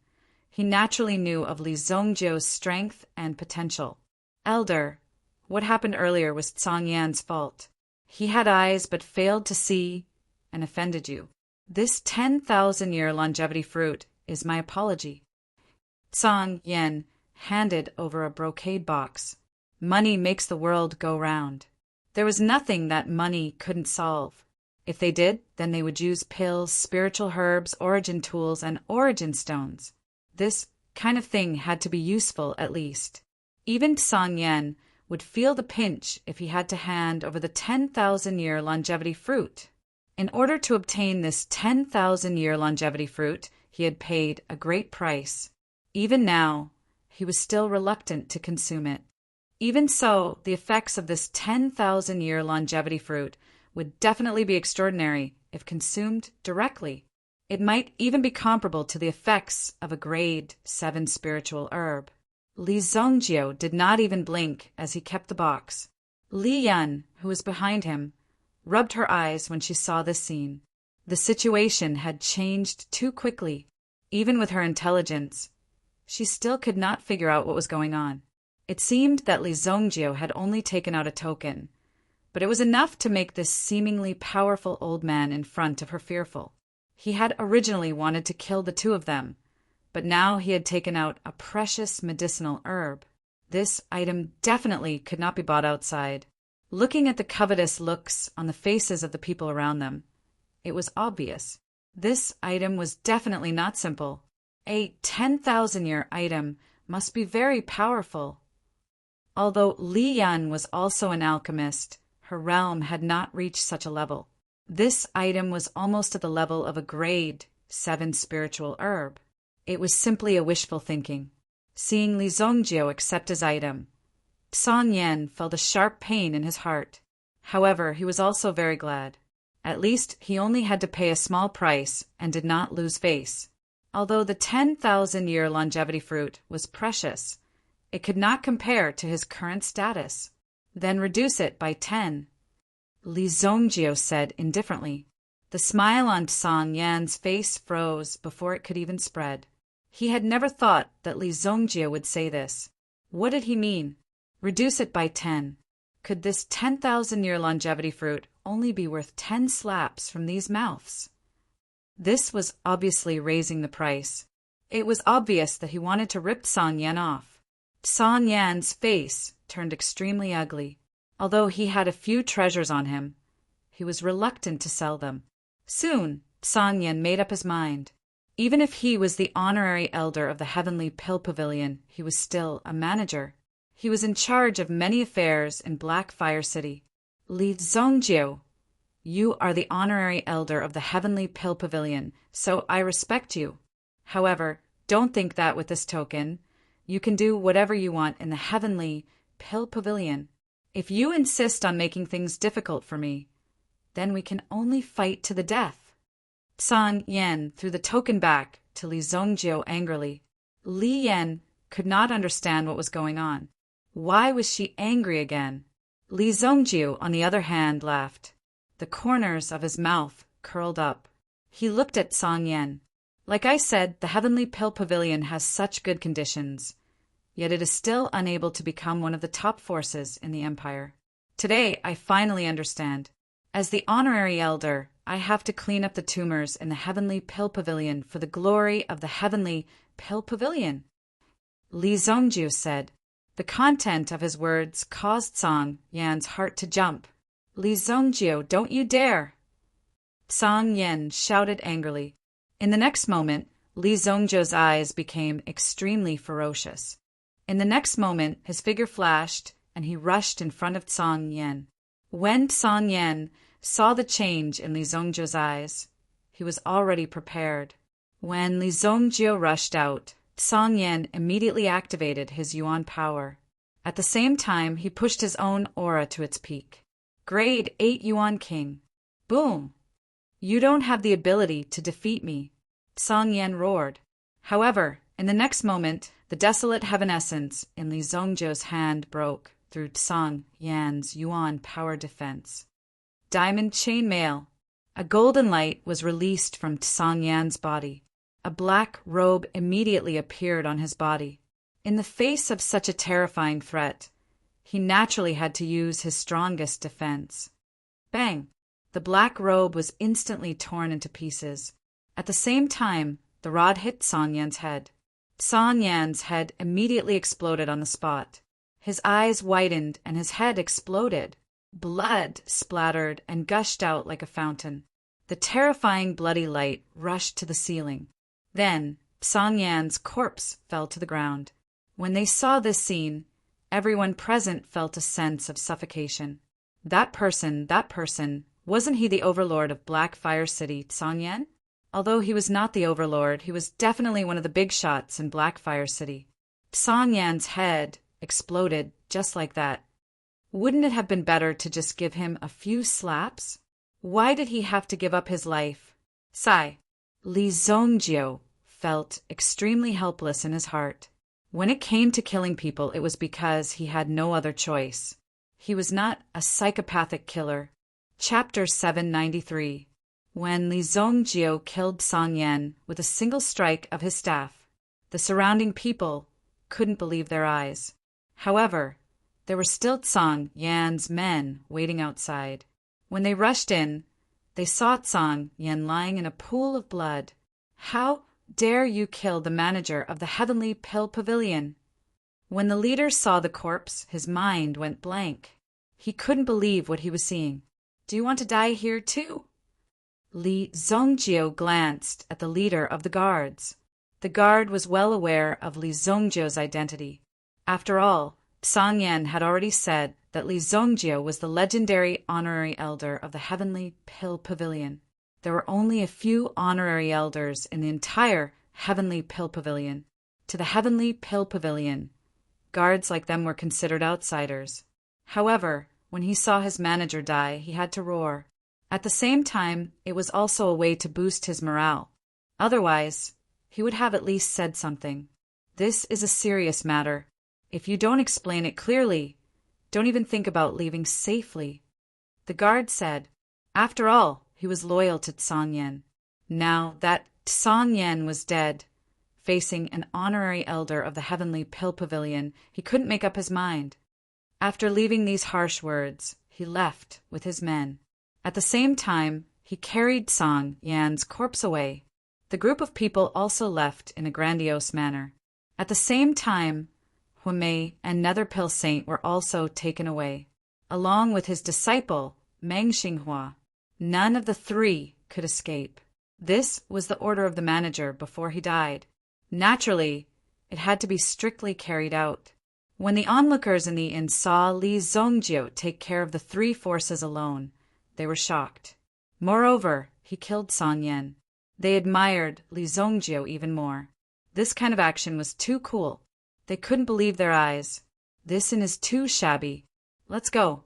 he naturally knew of Li Zongjiu's strength and potential. Elder, what happened earlier was Tsang Yan's fault. He had eyes but failed to see and offended you. This 10,000-year longevity fruit is my apology. Tsang Yan handed over a brocade box. Money makes the world go round. There was nothing that money couldn't solve. If they did, then they would use pills, spiritual herbs, origin tools, and origin stones. This kind of thing had to be useful at least. Even Tsang Yan would feel the pinch if he had to hand over the 10,000-year longevity fruit. In order to obtain this 10,000-year longevity fruit, he had paid a great price. Even now, he was still reluctant to consume it. Even so, the effects of this 10,000-year longevity fruit would definitely be extraordinary if consumed directly. It might even be comparable to the effects of a grade 7 spiritual herb. Li Zongjio did not even blink as he kept the box. Li Yan, who was behind him, rubbed her eyes when she saw this scene. The situation had changed too quickly. Even with her intelligence, she still could not figure out what was going on. It seemed that Li Zongjio had only taken out a token, but it was enough to make this seemingly powerful old man in front of her fearful. He had originally wanted to kill the two of them, but now he had taken out a precious medicinal herb. This item definitely could not be bought outside. Looking at the covetous looks on the faces of the people around them, it was obvious. This item was definitely not simple. A 10,000-year item must be very powerful. Although Li Yan was also an alchemist, her realm had not reached such a level. This item was almost at the level of a grade 7 spiritual herb. It was simply a wishful thinking. Seeing Li Zongjio accept his item, Song Yan felt a sharp pain in his heart. However, he was also very glad. At least he only had to pay a small price and did not lose face. Although the 10,000-year longevity fruit was precious, it could not compare to his current status. Then reduce it by 10. Li Zongjio said indifferently. The smile on Song Yan's face froze before it could even spread. He had never thought that Li Zongjio would say this. What did he mean? Reduce it by 10. Could this 10,000-year longevity fruit only be worth 10 slaps from these mouths? This was obviously raising the price. It was obvious that he wanted to rip Song Yan off. Song Yan's face turned extremely ugly. Although he had a few treasures on him, he was reluctant to sell them. Soon, Song Yan made up his mind. Even if he was the honorary elder of the Heavenly Pill Pavilion, he was still a manager. He was in charge of many affairs in Blackfire City. Li Zongjio, you are the honorary elder of the Heavenly Pill Pavilion, so I respect you. However, don't think that with this token. You can do whatever you want in the Heavenly Pill Pavilion. If you insist on making things difficult for me, then we can only fight to the death. Song Yan threw the token back to Li Zongjio angrily. Li Yan could not understand what was going on. Why was she angry again? Li Zongjio, on the other hand, laughed. The corners of his mouth curled up. He looked at Song Yan. Like I said, the Heavenly Pill Pavilion has such good conditions, yet it is still unable to become one of the top forces in the Empire. Today, I finally understand. As the honorary elder, I have to clean up the tumors in the Heavenly Pill Pavilion for the glory of the Heavenly Pill Pavilion. Li Zongjio said. The content of his words caused Song Yan's heart to jump. Li Zongjio, don't you dare! Song Yan shouted angrily. In the next moment, Li Zongjio's eyes became extremely ferocious. In the next moment, his figure flashed, and he rushed in front of Song Yan. When Song Yan saw the change in Li Zongjio's eyes, he was already prepared. When Li Zongjio rushed out, Song Yan immediately activated his Yuan power. At the same time, he pushed his own aura to its peak. Grade 8 Yuan King. Boom! You don't have the ability to defeat me, Song Yan roared. However, in the next moment, the desolate heaven essence in Li Zongjio's hand broke through Song Yan's Yuan power defense. Diamond chainmail. A golden light was released from Song Yan's body. A black robe immediately appeared on his body. In the face of such a terrifying threat, he naturally had to use his strongest defense. Bang! The black robe was instantly torn into pieces. At the same time, the rod hit Song Yan's head. Song Yan's head immediately exploded on the spot. His eyes widened and his head exploded. Blood splattered and gushed out like a fountain. The terrifying bloody light rushed to the ceiling. Then, Song Yan's corpse fell to the ground. When they saw this scene, everyone present felt a sense of suffocation. That person Wasn't he the overlord of Black Fire City, Tsang? Although he was not the overlord, he was definitely one of the big shots in Black Fire City. Tsang Yan's head exploded just like that. Wouldn't it have been better to just give him a few slaps? Why did he have to give up his life? Sigh. Li Zongjio felt extremely helpless in his heart. When it came to killing people, it was because he had no other choice. He was not a psychopathic killer. Chapter 793. When Li Zongjio killed Tsang Yan with a single strike of his staff, the surrounding people couldn't believe their eyes. However, there were still Tsang Yan's men waiting outside. When they rushed in, they saw Tsang Yan lying in a pool of blood. How dare you kill the manager of the Heavenly Pill Pavilion? When the leader saw the corpse, his mind went blank. He couldn't believe what he was seeing. Do you want to die here too? Li Zongjio glanced at the leader of the guards. The guard was well aware of Li Zongjio's identity. After all, Tsang Yan had already said that Li Zongjio was the legendary honorary elder of the Heavenly Pill Pavilion. There were only a few honorary elders in the entire Heavenly Pill Pavilion. To the Heavenly Pill Pavilion, guards like them were considered outsiders. However, when he saw his manager die, he had to roar. At the same time, it was also a way to boost his morale. Otherwise, he would have at least said something. This is a serious matter. If you don't explain it clearly, don't even think about leaving safely. The guard said. After all, he was loyal to Tsang Yan. Now that Tsang Yan was dead, facing an honorary elder of the Heavenly Pill Pavilion, he couldn't make up his mind. After leaving these harsh words, he left with his men. At the same time, he carried Tsang Yan's corpse away. The group of people also left in a grandiose manner. At the same time, Huimei and Nether Pill Saint were also taken away, along with his disciple, Meng Xinghua. None of the three could escape. This was the order of the manager before he died. Naturally, it had to be strictly carried out. When the onlookers in the inn saw Li Zongjio take care of the three forces alone, they were shocked. Moreover, he killed Tsang Yan. They admired Li Zongjio even more. This kind of action was too cool. They couldn't believe their eyes. This inn is too shabby. Let's go.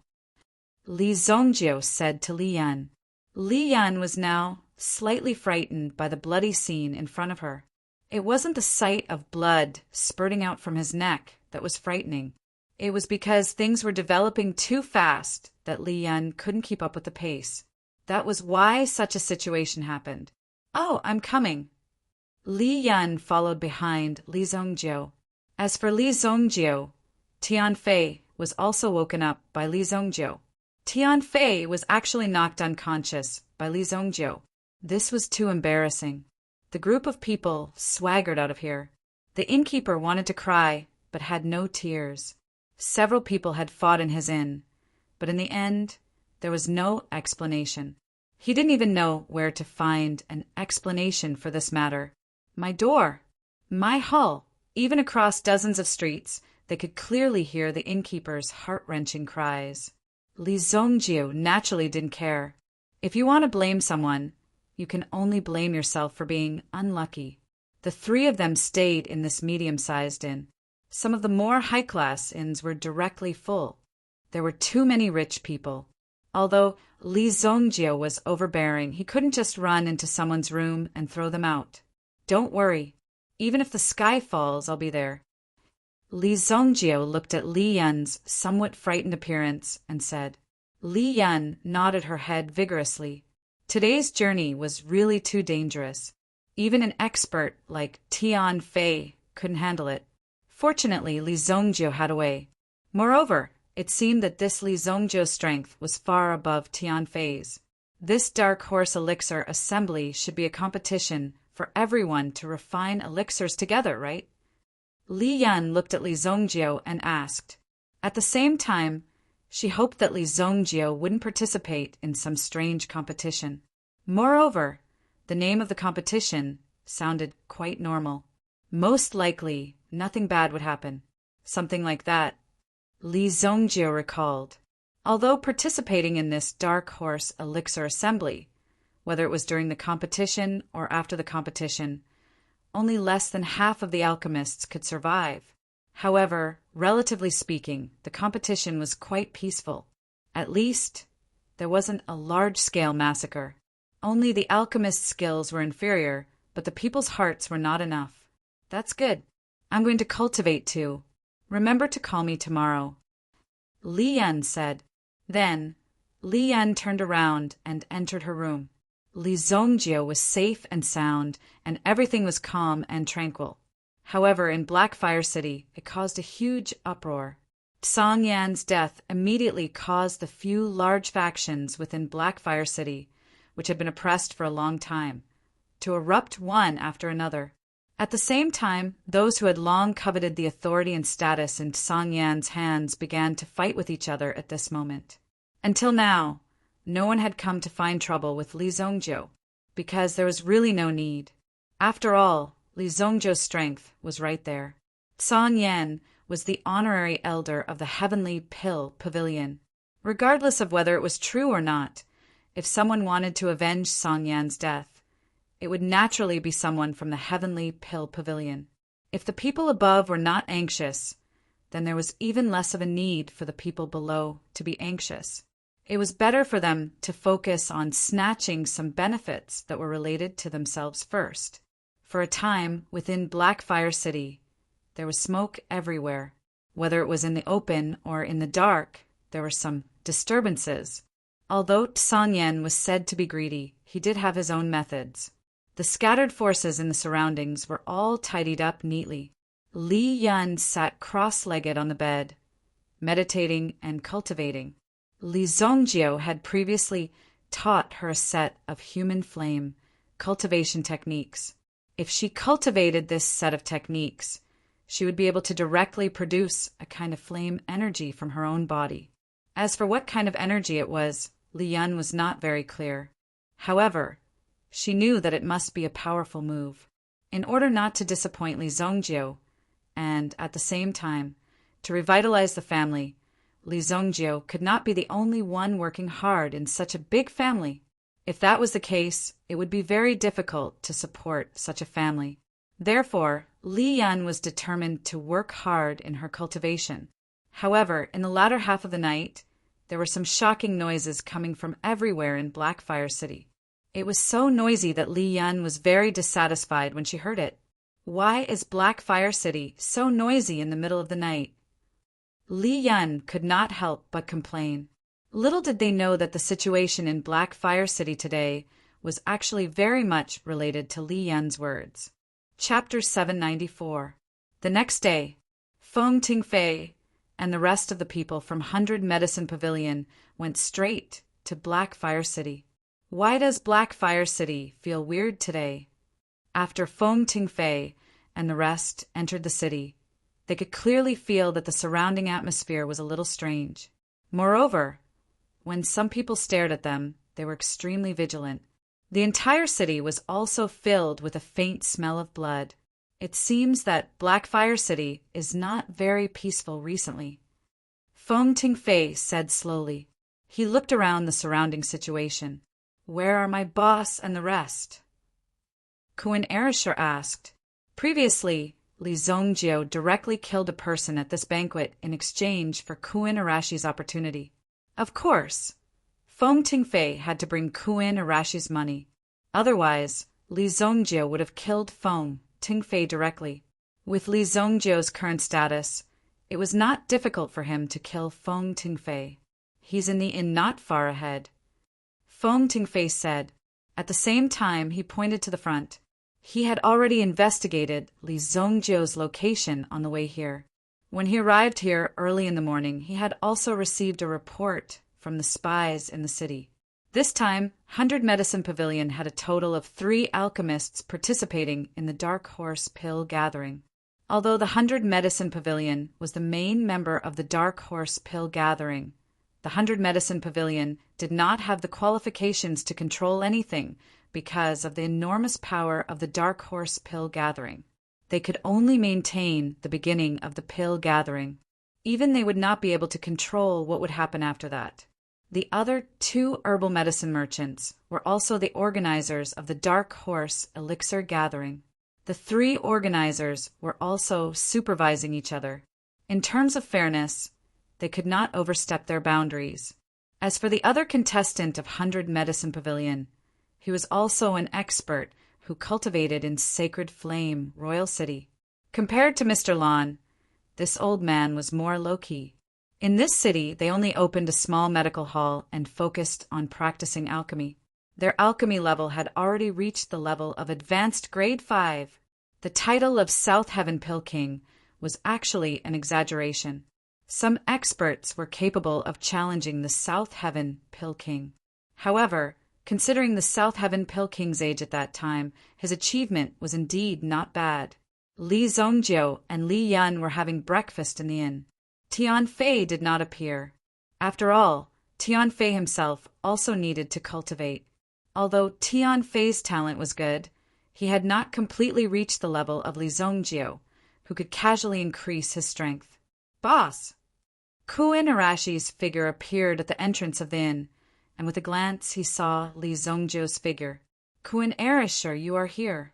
Li Zongjio said to Li Yan. Li Yan was now slightly frightened by the bloody scene in front of her. It wasn't the sight of blood spurting out from his neck that was frightening. It was because things were developing too fast that Li Yan couldn't keep up with the pace. That was why such a situation happened. Oh, I'm coming. Li Yan followed behind Li Zongjio. As for Li Zongjio, Tian Fei was also woken up by Li Zongjio. Tian Fei was actually knocked unconscious by Li Zongjio. This was too embarrassing. The group of people swaggered out of here. The innkeeper wanted to cry, but had no tears. Several people had fought in his inn, but in the end, there was no explanation. He didn't even know where to find an explanation for this matter. My door, my hall, even across dozens of streets, they could clearly hear the innkeeper's heart-wrenching cries. Li Zongjio naturally didn't care. If you want to blame someone, you can only blame yourself for being unlucky. The three of them stayed in this medium-sized inn. Some of the more high-class inns were directly full. There were too many rich people. Although Li Zongjio was overbearing, he couldn't just run into someone's room and throw them out. Don't worry. Even if the sky falls, I'll be there. Li Zongjio looked at Li Yan's somewhat frightened appearance and said. Li Yan nodded her head vigorously. Today's journey was really too dangerous. Even an expert like Tian Fei couldn't handle it. Fortunately, Li Zongjio had a way. Moreover, it seemed that this Li Zongjio's strength was far above Tian Fei's. This dark horse elixir assembly should be a competition for everyone to refine elixirs together, right? Li Yan looked at Li Zongjio and asked. At the same time, she hoped that Li Zongjio wouldn't participate in some strange competition. Moreover, the name of the competition sounded quite normal. Most likely, nothing bad would happen. Something like that. Li Zongjio recalled. Although participating in this dark horse elixir assembly, whether it was during the competition or after the competition, only less than half of the alchemists could survive. However, relatively speaking, the competition was quite peaceful. At least, there wasn't a large-scale massacre. Only the alchemists' skills were inferior, but the people's hearts were not enough. That's good. I'm going to cultivate too. Remember to call me tomorrow. Li Yan said. Then, Li Yan turned around and entered her room. Li Zongjio was safe and sound, and everything was calm and tranquil. However, in Blackfire City, it caused a huge uproar. Song Yan's death immediately caused the few large factions within Blackfire City, which had been oppressed for a long time, to erupt one after another. At the same time, those who had long coveted the authority and status in Song Yan's hands began to fight with each other at this moment. Until now, no one had come to find trouble with Li Zongjio, because there was really no need. After all, Li Zongjio's strength was right there. Song Yan was the honorary elder of the Heavenly Pill Pavilion. Regardless of whether it was true or not, if someone wanted to avenge Song Yan's death, it would naturally be someone from the Heavenly Pill Pavilion. If the people above were not anxious, then there was even less of a need for the people below to be anxious. It was better for them to focus on snatching some benefits that were related to themselves first. For a time, within Blackfire City, there was smoke everywhere. Whether it was in the open or in the dark, there were some disturbances. Although Song Yan was said to be greedy, he did have his own methods. The scattered forces in the surroundings were all tidied up neatly. Li Yan sat cross-legged on the bed, meditating and cultivating. Li Zongjio had previously taught her a set of human flame cultivation techniques. If she cultivated this set of techniques, she would be able to directly produce a kind of flame energy from her own body. As for what kind of energy it was, Li Yan was not very clear. However, she knew that it must be a powerful move. In order not to disappoint Li Zongjio, and, at the same time, to revitalize the family, Li Zongjio could not be the only one working hard in such a big family. If that was the case, it would be very difficult to support such a family. Therefore, Li Yan was determined to work hard in her cultivation. However, in the latter half of the night, there were some shocking noises coming from everywhere in Blackfire City. It was so noisy that Li Yan was very dissatisfied when she heard it. Why is Blackfire City so noisy in the middle of the night? Li Yan could not help but complain. Little did they know that the situation in Blackfire City today was actually very much related to Li Yan's words. Chapter 794. The next day, Feng Tingfei and the rest of the people from 100 Medicine Pavilion went straight to Blackfire City. Why does Blackfire City feel weird today? After Feng Tingfei and the rest entered the city, they could clearly feel that the surrounding atmosphere was a little strange. Moreover, when some people stared at them, they were extremely vigilant. The entire city was also filled with a faint smell of blood. It seems that Blackfire City is not very peaceful recently. Feng Tingfei said slowly. He looked around the surrounding situation. Where are my boss and the rest? Kun Erishur asked. Previously, Li Zongjio directly killed a person at this banquet in exchange for Kun Arashi's opportunity. Of course, Feng Tingfei had to bring Kun Arashi's money. Otherwise, Li Zongjio would have killed Feng Tingfei directly. With Li Zongjio's current status, it was not difficult for him to kill Feng Tingfei. He's in the inn not far ahead. Feng Tingfei said. At the same time, he pointed to the front. He had already investigated Li Zongjio's location on the way here. When he arrived here early in the morning, he had also received a report from the spies in the city. This time, 100 Medicine Pavilion had a total of 3 alchemists participating in the Dark Horse Pill Gathering. Although the 100 Medicine Pavilion was the main member of the Dark Horse Pill Gathering, the 100 Medicine Pavilion did not have the qualifications to control anything because of the enormous power of the Dark Horse Pill Gathering. They could only maintain the beginning of the pill gathering. Even they would not be able to control what would happen after that. The other 2 herbal medicine merchants were also the organizers of the Dark Horse Elixir Gathering. The 3 organizers were also supervising each other. In terms of fairness, they could not overstep their boundaries. As for the other contestant of 100 Medicine Pavilion, he was also an expert who cultivated in Sacred Flame, Royal City. Compared to Mr. Lon, this old man was more low-key. In this city, they only opened a small medical hall and focused on practicing alchemy. Their alchemy level had already reached the level of Advanced Grade 5. The title of South Heaven Pill King was actually an exaggeration. Some experts were capable of challenging the South Heaven Pill King. However, considering the South Heaven Pill King's age at that time, his achievement was indeed not bad. Li Zongjiu and Li Yan were having breakfast in the inn. Tian Fei did not appear. After all, Tian Fei himself also needed to cultivate. Although Tian Fei's talent was good, he had not completely reached the level of Li Zongjiu, who could casually increase his strength. "Boss!" Kuin Arashi's figure appeared at the entrance of the inn, and with a glance he saw Li Zongjiu's figure. "Kuin Arashir, you are here."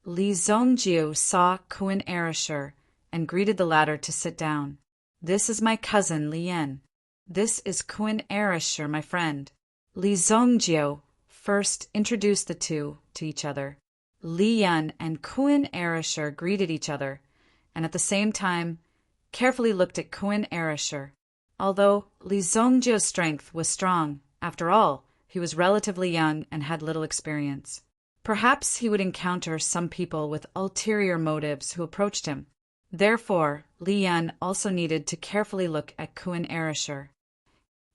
Li Zongjiu saw Kuin Arashir and greeted the latter to sit down. "This is my cousin, Li Yan. This is Kuin Arashir, my friend." Li Zongjiu first introduced the two to each other. Li Yan and Kuin Arashir greeted each other, and at the same time carefully looked at Kuin Arashir. Although Li Zongjiu's strength was strong, after all, he was relatively young and had little experience. Perhaps he would encounter some people with ulterior motives who approached him. Therefore, Li Yan also needed to carefully look at Kuin Arashir.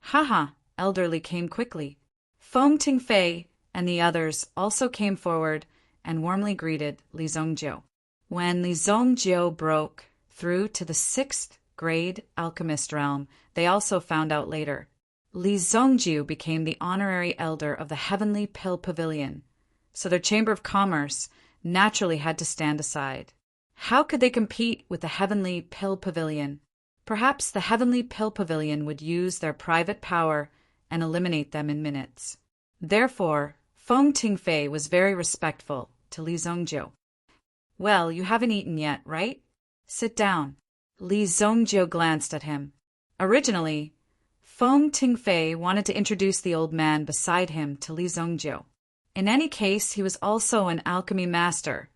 "Haha," Elderly came quickly. Feng Tingfei and the others also came forward and warmly greeted Li Zongjiu. When Li Zongjiu broke through to the 6th grade alchemist realm, they also found out later. Li Zongjiu became the honorary elder of the Heavenly Pill Pavilion, so their Chamber of Commerce naturally had to stand aside. How could they compete with the Heavenly Pill Pavilion? Perhaps the Heavenly Pill Pavilion would use their private power and eliminate them in minutes. Therefore, Feng Tingfei was very respectful to Li Zongjiu. "Well, you haven't eaten yet, right? Sit down." Li Zongjiu glanced at him. Originally, Feng Tingfei wanted to introduce the old man beside him to Li Zongjiu. In any case, he was also an alchemy master,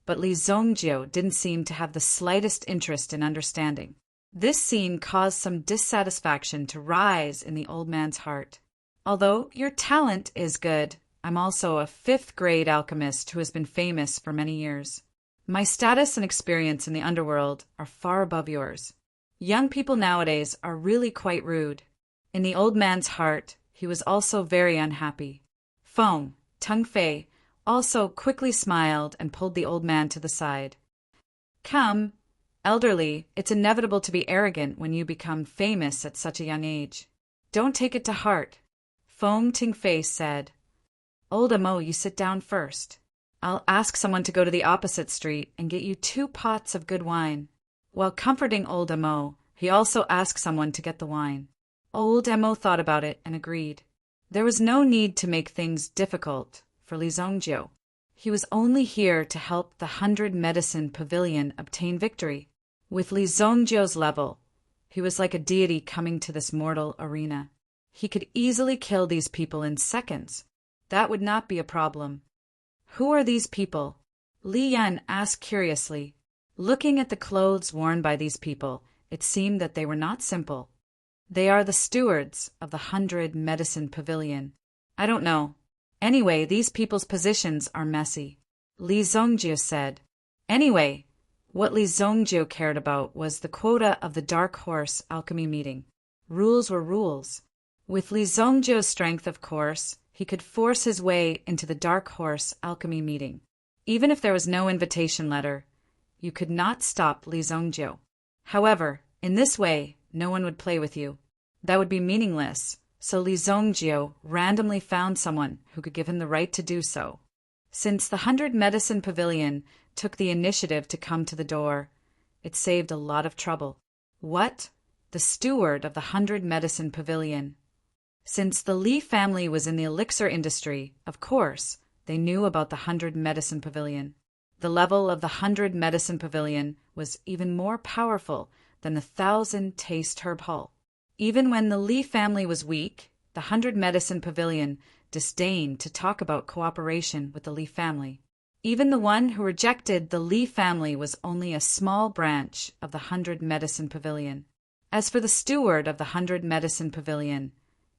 but Li Zongjiu didn't seem to have the slightest interest in understanding. This scene caused some dissatisfaction to rise in the old man's heart. "Although your talent is good, I'm also a 5th grade alchemist who has been famous for many years. My status and experience in the underworld are far above yours. Young people nowadays are really quite rude." In the old man's heart, he was also very unhappy. Feng Tingfei also quickly smiled and pulled the old man to the side. "Come, Elderly, it's inevitable to be arrogant when you become famous at such a young age. Don't take it to heart," Feng Tingfei said. "Old Amo, you sit down first. I'll ask someone to go to the opposite street and get you 2 pots of good wine." While comforting Old Amo, he also asked someone to get the wine. Old Amo thought about it and agreed. There was no need to make things difficult for Li Zongjiu. He was only here to help the 100 Medicine Pavilion obtain victory. With Li Zongjiu's level, he was like a deity coming to this mortal arena. He could easily kill these people in seconds. That would not be a problem. "Who are these people?" Li Yan asked curiously. Looking at the clothes worn by these people, it seemed that they were not simple. "They are the stewards of the 100 Medicine Pavilion." "I don't know. Anyway, these people's positions are messy," Li Zongjiu said. Anyway, what Li Zongjiu cared about was the quota of the Dark Horse alchemy meeting. Rules were rules. With Li Zongjiu's strength, of course, he could force his way into the Dark Horse alchemy meeting. Even if there was no invitation letter, you could not stop Li Zongjiu. However, in this way, no one would play with you. That would be meaningless, so Li Zongjiu randomly found someone who could give him the right to do so. Since the 100 Medicine Pavilion took the initiative to come to the door, it saved a lot of trouble. "What? the steward of the 100 Medicine Pavilion. Since the Li family was in the elixir industry, of course, they knew about the 100 Medicine Pavilion. The level of the 100 Medicine Pavilion was even more powerful than the 1,000 Taste Herb Hall. Even when the Li family was weak, the 100 Medicine Pavilion disdained to talk about cooperation with the Li family. Even the one who rejected the Li family was only a small branch of the 100 Medicine Pavilion. As for the steward of the 100 Medicine Pavilion,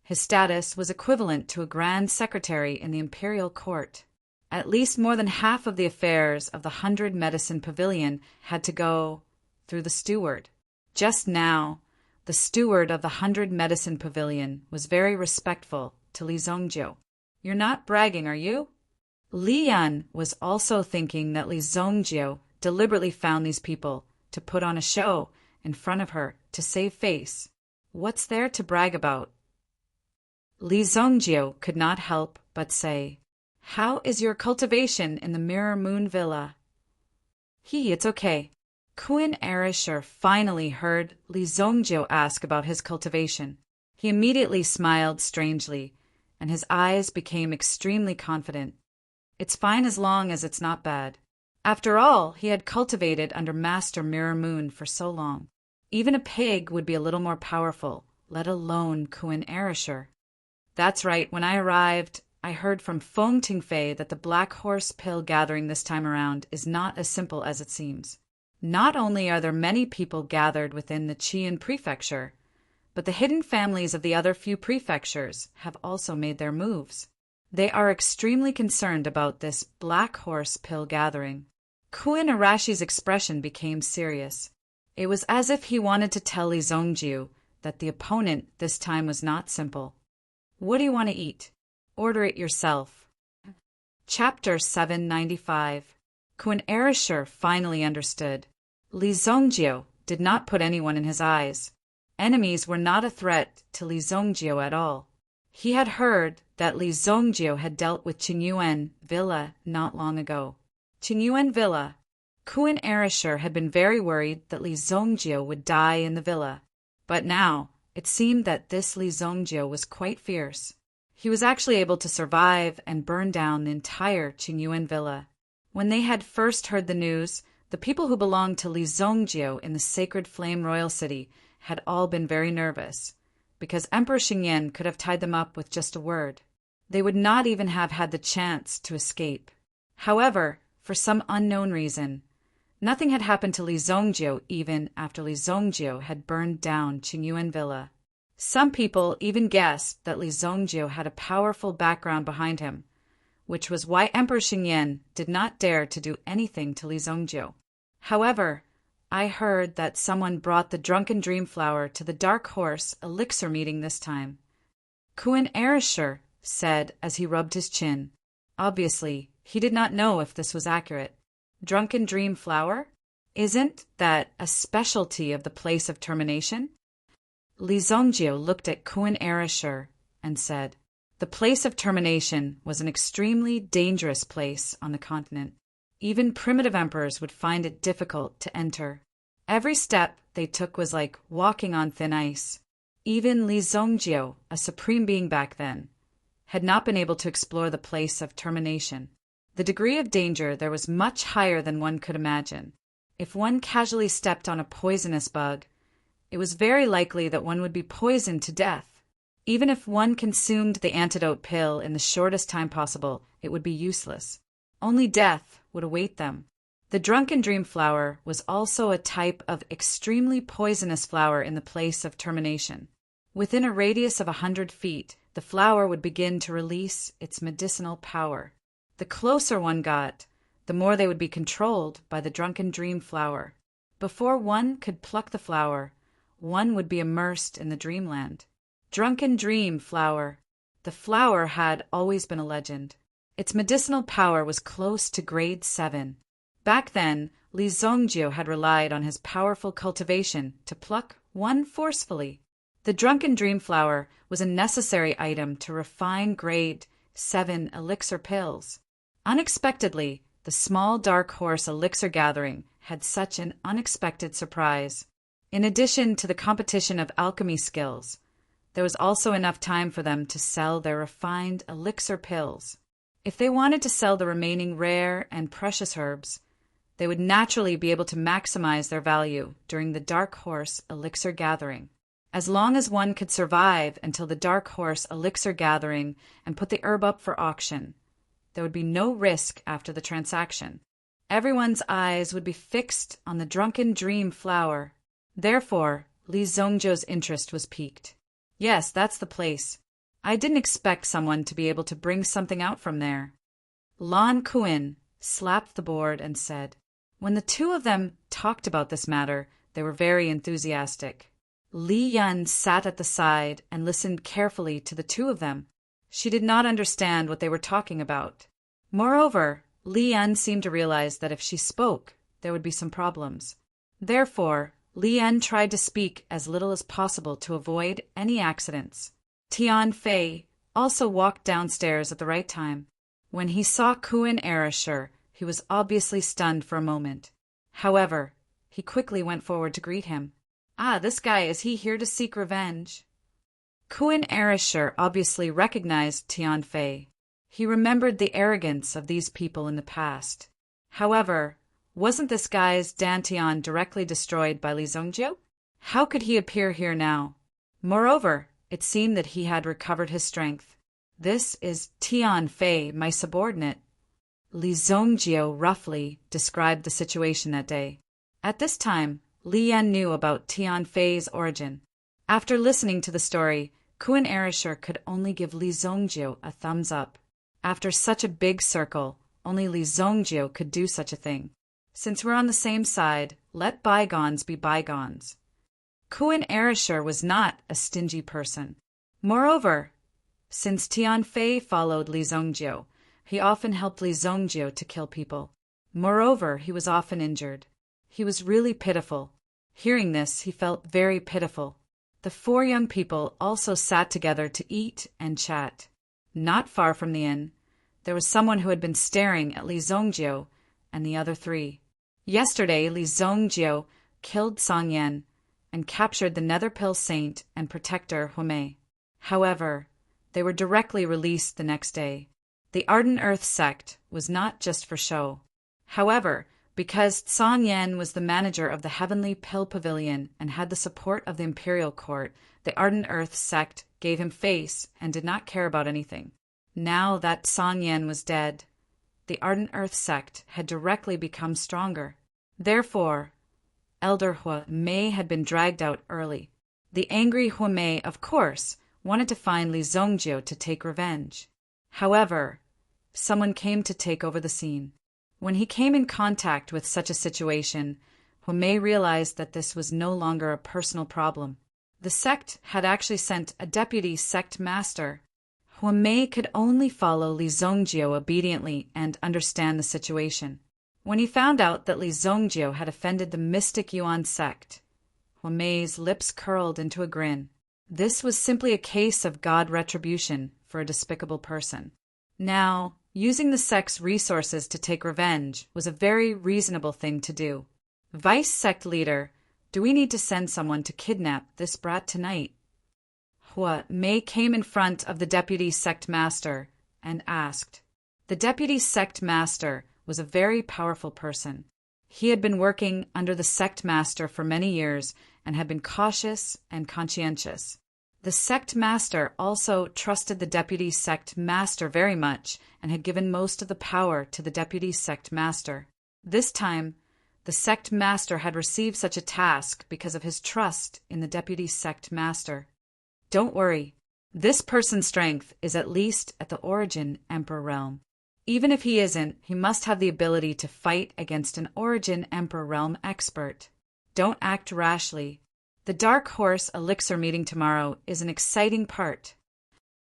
his status was equivalent to a grand secretary in the imperial court. At least more than half of the affairs of the 100 Medicine Pavilion had to go through the steward. Just now, the steward of the 100 Medicine Pavilion was very respectful to Li Zhongjiu. "You're not bragging, are you?" Li Yan was also thinking that Li Zhongjiu deliberately found these people to put on a show in front of her to save face. What's there to brag about? Li Zhongjiu could not help but say, "How is your cultivation in the Mirror Moon Villa?" It's okay." Qin Erisher finally heard Li Zhongjiu ask about his cultivation. He immediately smiled strangely, and his eyes became extremely confident. "It's fine as long as it's not bad." After all, he had cultivated under Master Mirror Moon for so long. Even a pig would be a little more powerful, let alone Qin Erisher. "That's right, when I arrived, I heard from Feng Tingfei that the Black Horse Pill gathering this time around is not as simple as it seems. Not only are there many people gathered within the Qian prefecture, but the hidden families of the other few prefectures have also made their moves. They are extremely concerned about this Black Horse Pill gathering." Qin Arashi's expression became serious. It was as if he wanted to tell Li Zhongjiu that the opponent this time was not simple. "What do you want to eat? Order it yourself." Chapter 795. Qin Erisher finally understood. Li Zhongjiu did not put anyone in his eyes. Enemies were not a threat to Li Zhongjiu at all. He had heard that Li Zhongjiu had dealt with Qingyuan Villa not long ago. Qingyuan Villa. Qin Erisher had been very worried that Li Zhongjiu would die in the villa. But now, it seemed that this Li Zhongjiu was quite fierce. He was actually able to survive and burn down the entire Qingyuan Villa. When they had first heard the news, the people who belonged to Li Zhongjiu in the Sacred Flame Royal City had all been very nervous, because Emperor Xingyan could have tied them up with just a word. They would not even have had the chance to escape. However, for some unknown reason, nothing had happened to Li Zhongjiu even after Li Zhongjiu had burned down Qingyuan Villa. Some people even guessed that Li Zhongjiu had a powerful background behind him, which was why Emperor Xingyan did not dare to do anything to Li Zhongjiu. However, I heard that someone brought the drunken dream flower to the Dark Horse elixir meeting this time. Qin Erisher said as he rubbed his chin. Obviously, he did not know if this was accurate. Drunken dream flower? Isn't that a specialty of the place of termination? Li Zhongjiu looked at Qin Erisher and said, "The place of termination was an extremely dangerous place on the continent. Even primitive emperors would find it difficult to enter. Every step they took was like walking on thin ice. Even Li Zhongjiu, a supreme being back then, had not been able to explore the place of termination. The degree of danger there was much higher than one could imagine. If one casually stepped on a poisonous bug, it was very likely that one would be poisoned to death. Even if one consumed the antidote pill in the shortest time possible, it would be useless. Only death would await them. The drunken dream flower was also a type of extremely poisonous flower in the place of termination. Within a radius of 100 feet, the flower would begin to release its medicinal power. The closer one got, the more they would be controlled by the drunken dream flower. Before one could pluck the flower, one would be immersed in the dreamland. Drunken dream flower. The flower had always been a legend. Its medicinal power was close to grade 7. Back then, Li Zhongjiu had relied on his powerful cultivation to pluck one forcefully. The drunken dream flower was a necessary item to refine grade 7 elixir pills. Unexpectedly, the small dark horse elixir gathering had such an unexpected surprise. In addition to the competition of alchemy skills, there was also enough time for them to sell their refined elixir pills. If they wanted to sell the remaining rare and precious herbs, they would naturally be able to maximize their value during the Dark Horse elixir gathering. As long as one could survive until the Dark Horse elixir gathering and put the herb up for auction, there would be no risk after the transaction. Everyone's eyes would be fixed on the drunken dream flower. Therefore, Li Zhongzhou's interest was piqued. Yes, that's the place. I didn't expect someone to be able to bring something out from there. Lan Kuan slapped the board and said, when the two of them talked about this matter, they were very enthusiastic. Li Yun sat at the side and listened carefully to the two of them. She did not understand what they were talking about. Moreover, Li Yun seemed to realize that if she spoke, there would be some problems. Therefore, Li Yun tried to speak as little as possible to avoid any accidents. Tian Fei also walked downstairs at the right time. When he saw Kuan Erasher, he was obviously stunned for a moment. However, he quickly went forward to greet him. Ah, this guy, is he here to seek revenge? Kuan Erasher obviously recognized Tian Fei. He remembered the arrogance of these people in the past. However, wasn't this guy's Dantian directly destroyed by Li Zhongzhou? How could he appear here now? Moreover, it seemed that he had recovered his strength. This is Tian Fei, my subordinate. Li Zhongzhou roughly described the situation that day. At this time, Li Yan knew about Tian Fei's origin. After listening to the story, Kuan Erasher could only give Li Zhongzhou a thumbs up. After such a big circle, only Li Zhongzhou could do such a thing. Since we're on the same side, let bygones be bygones. Kuan Erasher was not a stingy person. Moreover, since Tian Fei followed Li Zhongzhou, he often helped Li Zhongzhou to kill people. Moreover, he was often injured. He was really pitiful. Hearing this, he felt very pitiful. The four young people also sat together to eat and chat. Not far from the inn, there was someone who had been staring at Li Zhongzhou and the other three. Yesterday, Li Zhongzhou killed Song Yan and captured the Netherpill Saint and Protector Huimei. However, they were directly released the next day. The Ardent Earth sect was not just for show. However, because Song Yan was the manager of the Heavenly Pill Pavilion and had the support of the Imperial Court, the Ardent Earth sect gave him face and did not care about anything. Now that Song Yan was dead, the Ardent Earth sect had directly become stronger. Therefore, Elder Huimei had been dragged out early. The angry Huimei, of course, wanted to find Li Zhongzhou to take revenge. However, someone came to take over the scene. When he came in contact with such a situation, Huimei realized that this was no longer a personal problem. The sect had actually sent a deputy sect master. Huimei could only follow Li Zhongzhou obediently and understand the situation. When he found out that Li Zhongzhou had offended the Mystic Yuan sect, Huimei's lips curled into a grin. This was simply a case of God retribution for a despicable person. Now, using the sect's resources to take revenge was a very reasonable thing to do. Vice sect leader, do we need to send someone to kidnap this brat tonight? Huimei came in front of the deputy sect master and asked. The deputy sect master was a very powerful person. He had been working under the sect master for many years and had been cautious and conscientious. The sect master also trusted the deputy sect master very much and had given most of the power to the deputy sect master. This time, the sect master had received such a task because of his trust in the deputy sect master. Don't worry, this person's strength is at least at the Origin Emperor realm. Even if he isn't, he must have the ability to fight against an Origin Emperor realm expert. Don't act rashly. The Dark Horse Elixir meeting tomorrow is an exciting part.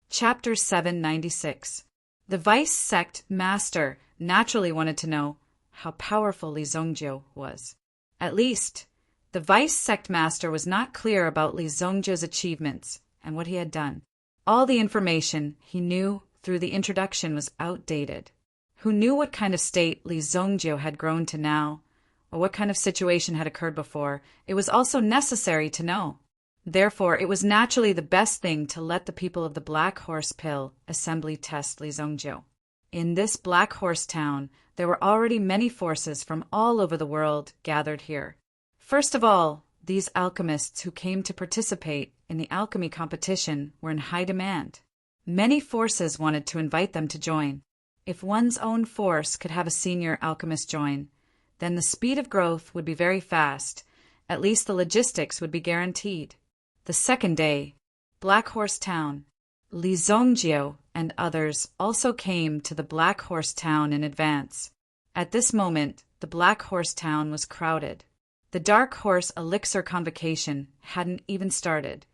Chapter 796. The Vice Sect Master naturally wanted to know how powerful Li Zhongzhou was. At least, the Vice Sect Master was not clear about Li Zhongzhou's achievements and what he had done. All the information he knew through the introduction was outdated. Who knew what kind of state Li Zhongzhou had grown to now, or what kind of situation had occurred before, it was also necessary to know. Therefore, it was naturally the best thing to let the people of the Black Horse Pill assembly test Li Zongjiu. In this Black Horse town, there were already many forces from all over the world gathered here. First of all, these alchemists who came to participate in the alchemy competition were in high demand. Many forces wanted to invite them to join. If one's own force could have a senior alchemist join, then the speed of growth would be very fast. At least the logistics would be guaranteed. The second day, Black Horse Town. Li Zongjiu and others also came to the Black Horse Town in advance. At this moment, the Black Horse Town was crowded. The Dark Horse Elixir Convocation hadn't even started,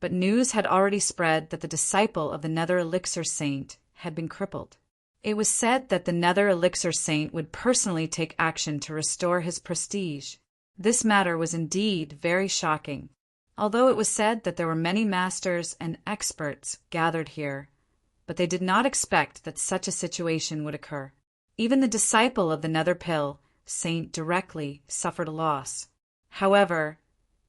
but news had already spread that the disciple of the Nether Elixir Saint had been crippled. It was said that the Nether Elixir Saint would personally take action to restore his prestige. This matter was indeed very shocking. Although it was said that there were many masters and experts gathered here, but they did not expect that such a situation would occur. Even the disciple of the Nether Pill Saint directly suffered a loss. However,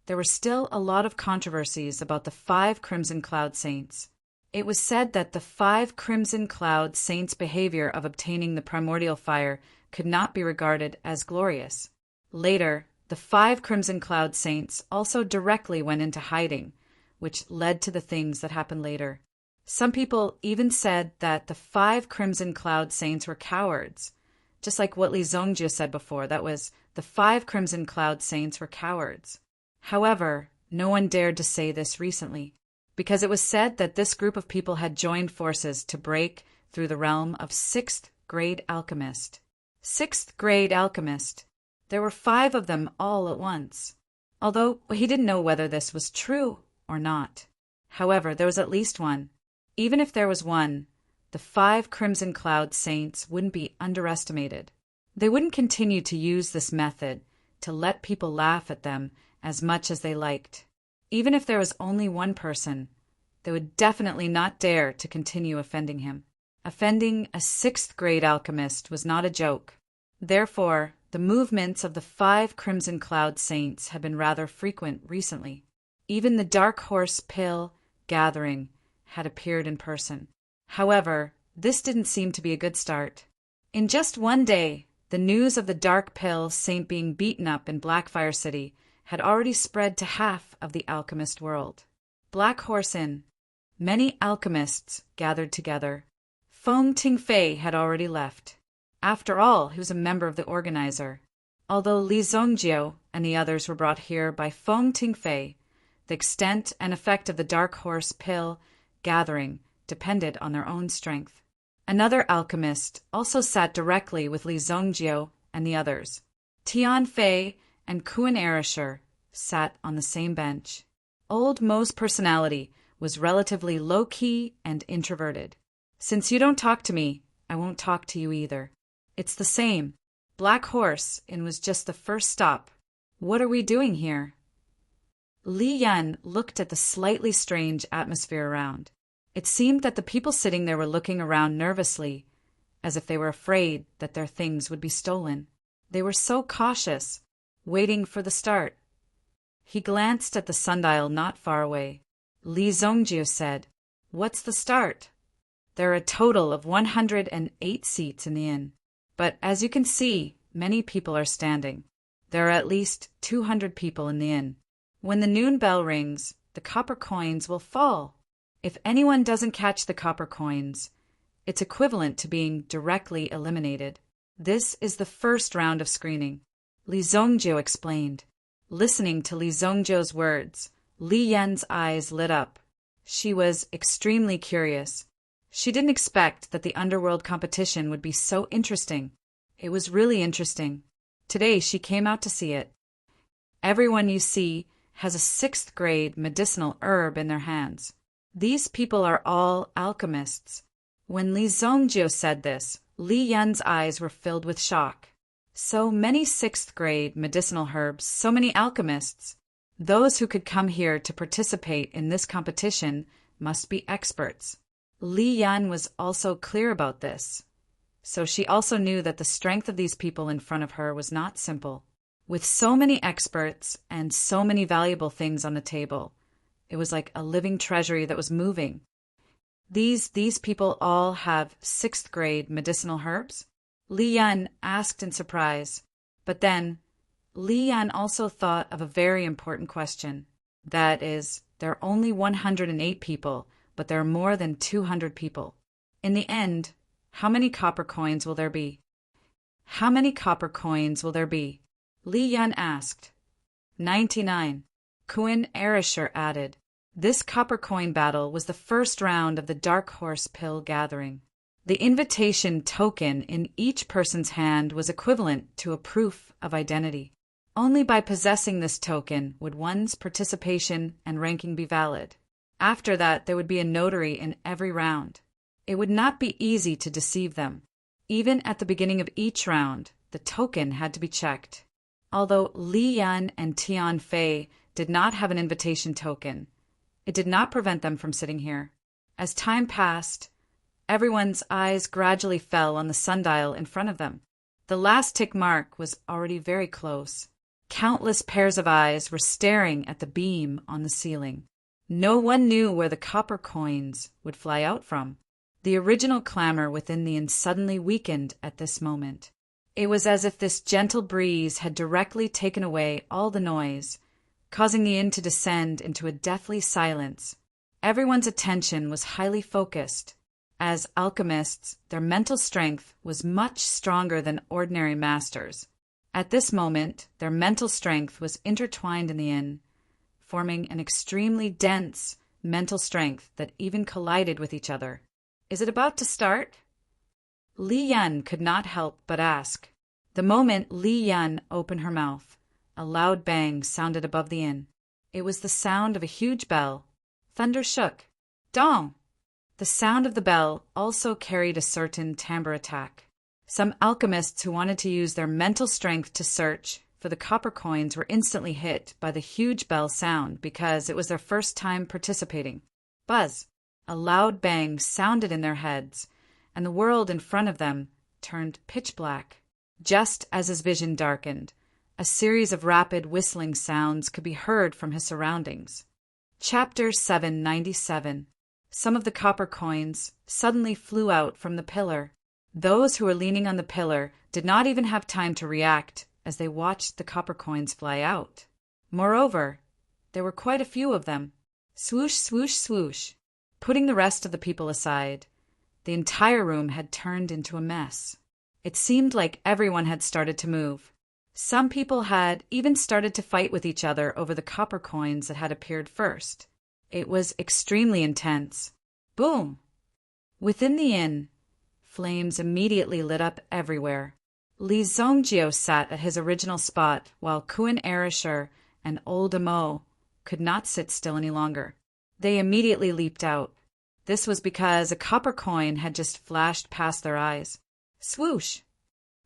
there were still a lot of controversies about the 5 Crimson Cloud Saints. It was said that the 5 Crimson Cloud Saints' behavior of obtaining the primordial fire could not be regarded as glorious. Later, the 5 Crimson Cloud Saints also directly went into hiding, which led to the things that happened later. Some people even said that the 5 Crimson Cloud Saints were cowards, just like what Li Zongjiu said before, that was, the 5 Crimson Cloud Saints were cowards. However, no one dared to say this recently, because it was said that this group of people had joined forces to break through the realm of 6th grade alchemist. 6th grade alchemist. There were 5 of them all at once, although he didn't know whether this was true or not. However, there was at least one. Even if there was one, the 5 Crimson Cloud Saints wouldn't be underestimated. They wouldn't continue to use this method to let people laugh at them as much as they liked. Even if there was only one person, they would definitely not dare to continue offending him. Offending a 6th grade alchemist was not a joke. Therefore, the movements of the 5 Crimson Cloud Saints had been rather frequent recently. Even the Dark Horse Pill gathering had appeared in person. However, this didn't seem to be a good start. In just one day, the news of the Dark Pill Saint being beaten up in Blackfire City had already spread to half of the alchemist world. Black Horse Inn. Many alchemists gathered together. Feng Tingfei had already left. After all, he was a member of the organizer. Although Li Zongjiu and the others were brought here by Feng Tingfei, the extent and effect of the Dark Horse Pill gathering depended on their own strength. Another alchemist also sat directly with Li Zongjiu and the others. Tian Fei and Kuan Erisher sat on the same bench. Old Mo's personality was relatively low-key and introverted. Since you don't talk to me, I won't talk to you either. It's the same. Black Horse Inn was just the first stop. What are we doing here? Li Yan looked at the slightly strange atmosphere around. It seemed that the people sitting there were looking around nervously, as if they were afraid that their things would be stolen. They were so cautious, waiting for the start. He glanced at the sundial not far away. Li Zongjiu said, "What's the start?" There are a total of 108 seats in the inn. But as you can see, many people are standing. There are at least 200 people in the inn. When the noon bell rings, the copper coins will fall. If anyone doesn't catch the copper coins, it's equivalent to being directly eliminated. This is the first round of screening. Li Zongjiu explained. Listening to Li Zongjiu's words, Li Yan's eyes lit up. She was extremely curious. She didn't expect that the underworld competition would be so interesting. It was really interesting. Today she came out to see it. Everyone you see has a 6th grade medicinal herb in their hands. These people are all alchemists. When Li Zongjiu said this, Li Yan's eyes were filled with shock. So many 6th grade medicinal herbs, so many alchemists. Those who could come here to participate in this competition must be experts. Li Yan was also clear about this. So she also knew that the strength of these people in front of her was not simple. With so many experts and so many valuable things on the table, it was like a living treasury that was moving. These people all have 6th grade medicinal herbs? Li Yan asked in surprise. But then, Li Yan also thought of a very important question. That is, there are only 108 people, but there are more than 200 people. In the end, how many copper coins will there be? How many copper coins will there be? Li Yan asked. 99. Kuan Arisher added. This copper coin battle was the first round of the Dark Horse Pill gathering. The invitation token in each person's hand was equivalent to a proof of identity. Only by possessing this token would one's participation and ranking be valid. After that, there would be a notary in every round. It would not be easy to deceive them. Even at the beginning of each round, the token had to be checked. Although Li Yan and Tian Fei did not have an invitation token, it did not prevent them from sitting here. As time passed, everyone's eyes gradually fell on the sundial in front of them. The last tick mark was already very close. Countless pairs of eyes were staring at the beam on the ceiling. No one knew where the copper coins would fly out from. The original clamor within the inn suddenly weakened at this moment. It was as if this gentle breeze had directly taken away all the noise, causing the inn to descend into a deathly silence. Everyone's attention was highly focused. As alchemists, their mental strength was much stronger than ordinary masters. At this moment, their mental strength was intertwined in the inn, forming an extremely dense mental strength that even collided with each other. Is it about to start? Li Yan could not help but ask. The moment Li Yan opened her mouth, a loud bang sounded above the inn. It was the sound of a huge bell. Thunder shook. Dong! The sound of the bell also carried a certain timbre attack. Some alchemists who wanted to use their mental strength to search for the copper coins were instantly hit by the huge bell sound because it was their first time participating. Buzz! A loud bang sounded in their heads, and the world in front of them turned pitch black. Just as his vision darkened, a series of rapid whistling sounds could be heard from his surroundings. Chapter 797. Some of the copper coins suddenly flew out from the pillar. Those who were leaning on the pillar did not even have time to react as they watched the copper coins fly out. Moreover, there were quite a few of them. Swoosh, swoosh, swoosh. Putting the rest of the people aside, the entire room had turned into a mess. It seemed like everyone had started to move. Some people had even started to fight with each other over the copper coins that had appeared first. It was extremely intense. Boom! Within the inn, flames immediately lit up everywhere. Li Zongjio sat at his original spot while Kuan Arisher and Old Amo could not sit still any longer. They immediately leaped out. This was because a copper coin had just flashed past their eyes. Swoosh!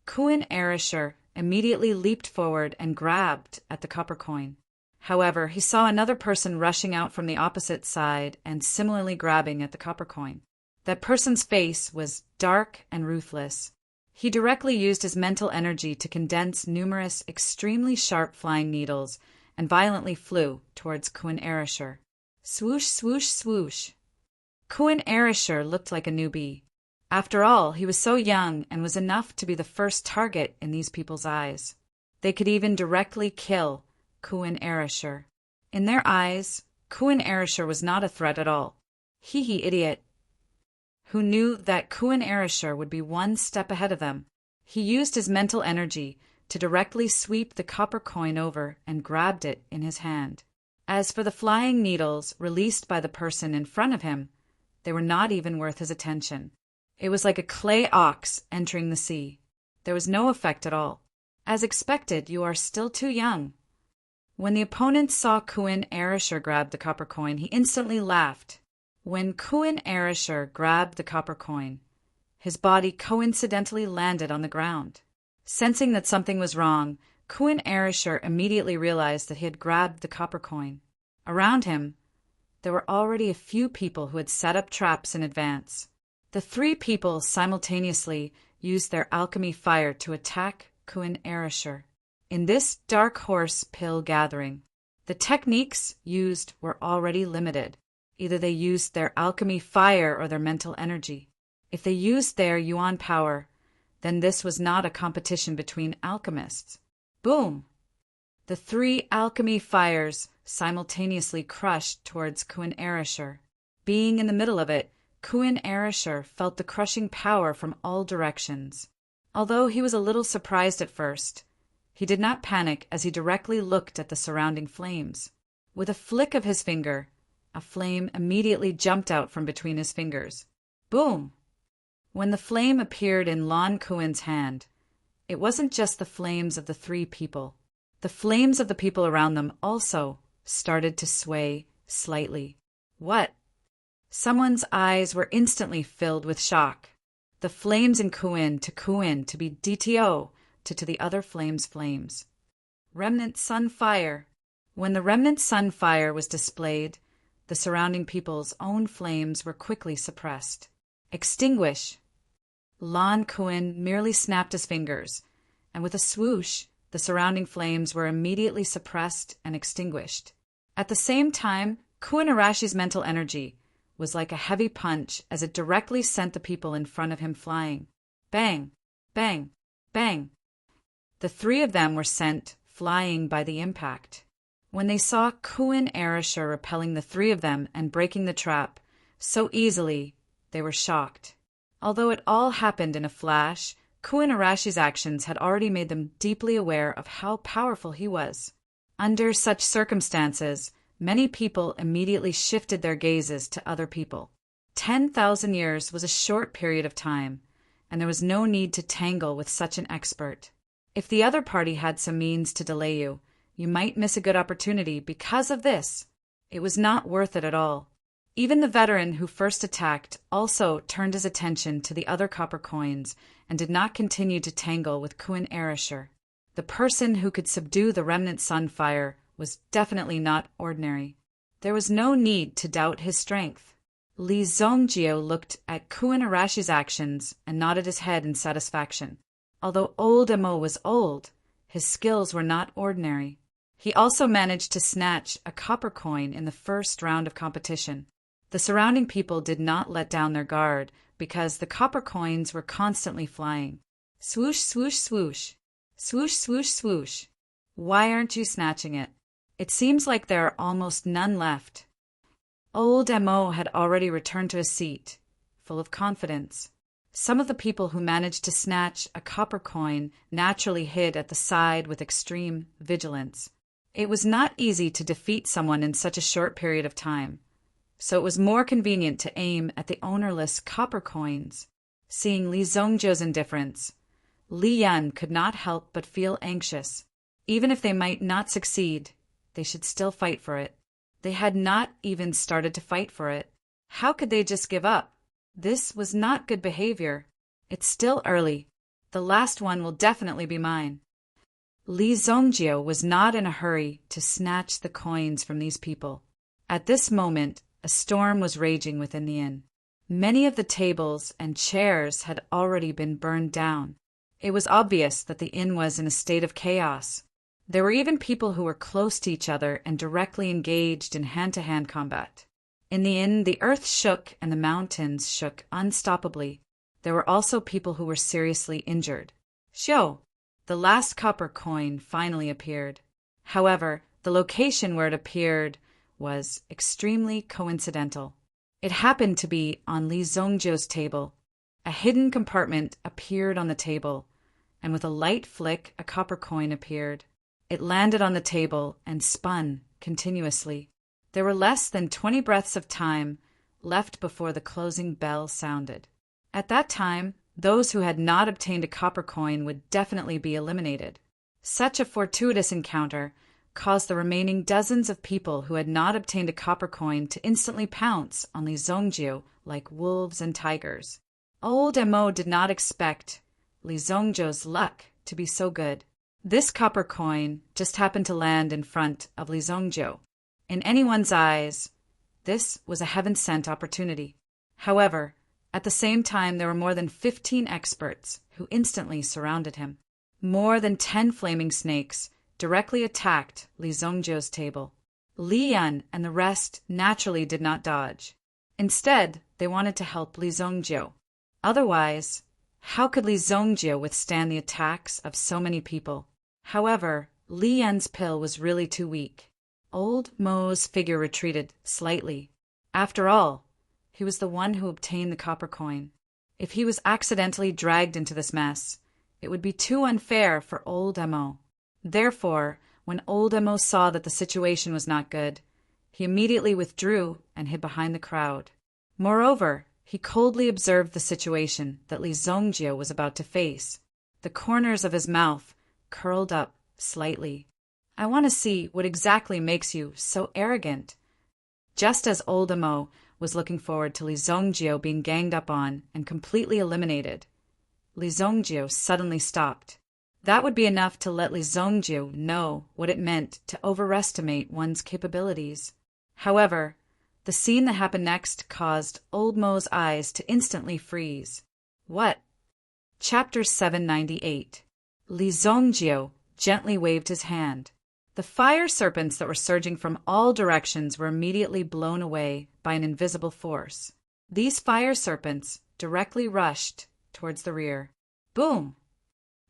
Kuan Arisher immediately leaped forward and grabbed at the copper coin. However, he saw another person rushing out from the opposite side and similarly grabbing at the copper coin. That person's face was dark and ruthless. He directly used his mental energy to condense numerous extremely sharp flying needles and violently flew towards Kuan Arisher. Swoosh, swoosh, swoosh. Kuan Arisher looked like a newbie. After all, he was so young and was enough to be the first target in these people's eyes. They could even directly kill Kuan Arisher. In their eyes, Kuan Arisher was not a threat at all. Hee idiot. Who knew that Kuan Arisher would be one step ahead of them. He used his mental energy to directly sweep the copper coin over and grabbed it in his hand. As for the flying needles released by the person in front of him, they were not even worth his attention. It was like a clay ox entering the sea. There was no effect at all. As expected, you are still too young. When the opponent saw Kuan Arisher grab the copper coin, he instantly laughed. When Kuan Arisher grabbed the copper coin, his body coincidentally landed on the ground. Sensing that something was wrong, Kuan Arisher immediately realized that he had grabbed the copper coin. Around him, there were already a few people who had set up traps in advance. The 3 people simultaneously used their alchemy fire to attack Kuan Arisher. In this dark horse pill gathering, the techniques used were already limited. Either they used their alchemy fire or their mental energy. If they used their yuan power, then this was not a competition between alchemists. Boom! The three alchemy fires simultaneously crushed towards Kuan Arashir. Being in the middle of it, Kuan Arashir felt the crushing power from all directions. Although he was a little surprised at first, he did not panic as he directly looked at the surrounding flames. With a flick of his finger, a flame immediately jumped out from between his fingers. Boom! When the flame appeared in Lan Kuan's hand, it wasn't just the flames of the three people. The flames of the people around them also started to sway slightly. What? Someone's eyes were instantly filled with shock. The flames in Kuan to be DTO to the other flames. Remnant sun fire. When the remnant sun fire was displayed, the surrounding people's own flames were quickly suppressed. Extinguish. Lan Kuan merely snapped his fingers, and with a swoosh, the surrounding flames were immediately suppressed and extinguished. At the same time, Kuan Arashi's mental energy was like a heavy punch as it directly sent the people in front of him flying. Bang! Bang! Bang! The three of them were sent flying by the impact. When they saw Kuan Arashir repelling the three of them and breaking the trap so easily, they were shocked. Although it all happened in a flash, Kuan Arashi's actions had already made them deeply aware of how powerful he was. Under such circumstances, many people immediately shifted their gazes to other people. 10,000 years was a short period of time, and there was no need to tangle with such an expert. If the other party had some means to delay you, you might miss a good opportunity because of this. It was not worth it at all. Even the veteran who first attacked also turned his attention to the other copper coins and did not continue to tangle with Kuan Arashir. The person who could subdue the remnant sunfire was definitely not ordinary. There was no need to doubt his strength. Li Zongjio looked at Kuan Arashi's actions and nodded his head in satisfaction. Although old Emo was old, his skills were not ordinary. He also managed to snatch a copper coin in the first round of competition. The surrounding people did not let down their guard because the copper coins were constantly flying. Swoosh, swoosh, swoosh. Swoosh, swoosh, swoosh. Why aren't you snatching it? It seems like there are almost none left. Old Emo had already returned to his seat, full of confidence. Some of the people who managed to snatch a copper coin naturally hid at the side with extreme vigilance. It was not easy to defeat someone in such a short period of time, so it was more convenient to aim at the ownerless copper coins. Seeing Li Zongjio's indifference, Li Yan could not help but feel anxious. Even if they might not succeed, they should still fight for it. They had not even started to fight for it. How could they just give up? This was not good behavior. It's still early. The last one will definitely be mine. Li Zongjio was not in a hurry to snatch the coins from these people. At this moment, a storm was raging within the inn. Many of the tables and chairs had already been burned down. It was obvious that the inn was in a state of chaos. There were even people who were close to each other and directly engaged in hand-to-hand combat. In the inn, the earth shook and the mountains shook unstoppably. There were also people who were seriously injured. Xiao, the last copper coin, finally appeared. However, the location where it appeared was extremely coincidental. It happened to be on Li Zongjio's table. A hidden compartment appeared on the table, and with a light flick, a copper coin appeared. It landed on the table and spun continuously. There were less than 20 breaths of time left before the closing bell sounded. At that time, those who had not obtained a copper coin would definitely be eliminated. Such a fortuitous encounter caused the remaining dozens of people who had not obtained a copper coin to instantly pounce on Li Zongjio like wolves and tigers. Old Emo did not expect Li Zongjio's luck to be so good. This copper coin just happened to land in front of Li Zongjio. In anyone's eyes, this was a heaven-sent opportunity. However, at the same time there were more than 15 experts who instantly surrounded him. More than 10 flaming snakes directly attacked Li Zongjiu's table. Li Yan and the rest naturally did not dodge. Instead, they wanted to help Li Zongjiu. Otherwise, how could Li Zongjiu withstand the attacks of so many people? However, Li Yan's pill was really too weak. Old Mo's figure retreated slightly. After all, he was the one who obtained the copper coin. If he was accidentally dragged into this mess, it would be too unfair for old Mo. Therefore, when old Mo saw that the situation was not good, he immediately withdrew and hid behind the crowd. Moreover, he coldly observed the situation that Li Zongjiu was about to face. The corners of his mouth curled up slightly. I want to see what exactly makes you so arrogant. Just as old Mo was looking forward to Li Zongjiu being ganged up on and completely eliminated, Li Zongjiu suddenly stopped. That would be enough to let Li Zongjiu know what it meant to overestimate one's capabilities. However, the scene that happened next caused old Mo's eyes to instantly freeze. What? Chapter 798. Li Zongjiu gently waved his hand. The fire serpents that were surging from all directions were immediately blown away by an invisible force. These fire serpents directly rushed towards the rear. Boom!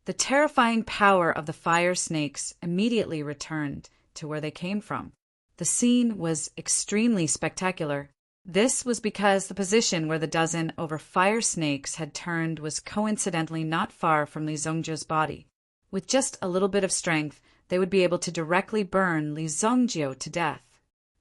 The terrifying power of the fire snakes immediately returned to where they came from. The scene was extremely spectacular. This was because the position where the dozen over fire snakes had turned was coincidentally not far from Li Zongjiu's body. With just a little bit of strength, they would be able to directly burn Li Zongjiu to death.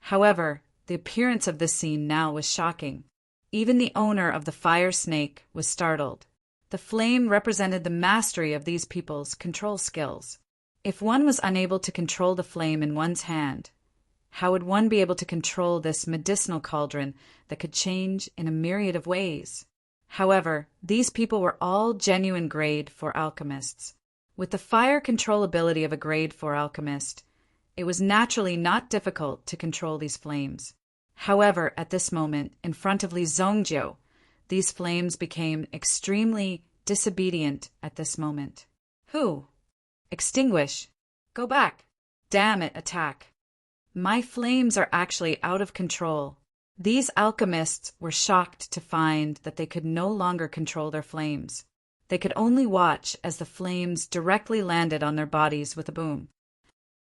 However, the appearance of this scene now was shocking. Even the owner of the fire snake was startled. The flame represented the mastery of these people's control skills. If one was unable to control the flame in one's hand, how would one be able to control this medicinal cauldron that could change in a myriad of ways? However, these people were all genuine grade 4 alchemists. With the fire control ability of a grade 4 alchemist, it was naturally not difficult to control these flames. However, at this moment, in front of Li Zongjiu, these flames became extremely disobedient at this moment. Who? Extinguish. Go back. Damn it, attack. My flames are actually out of control. These alchemists were shocked to find that they could no longer control their flames. They could only watch as the flames directly landed on their bodies with a boom.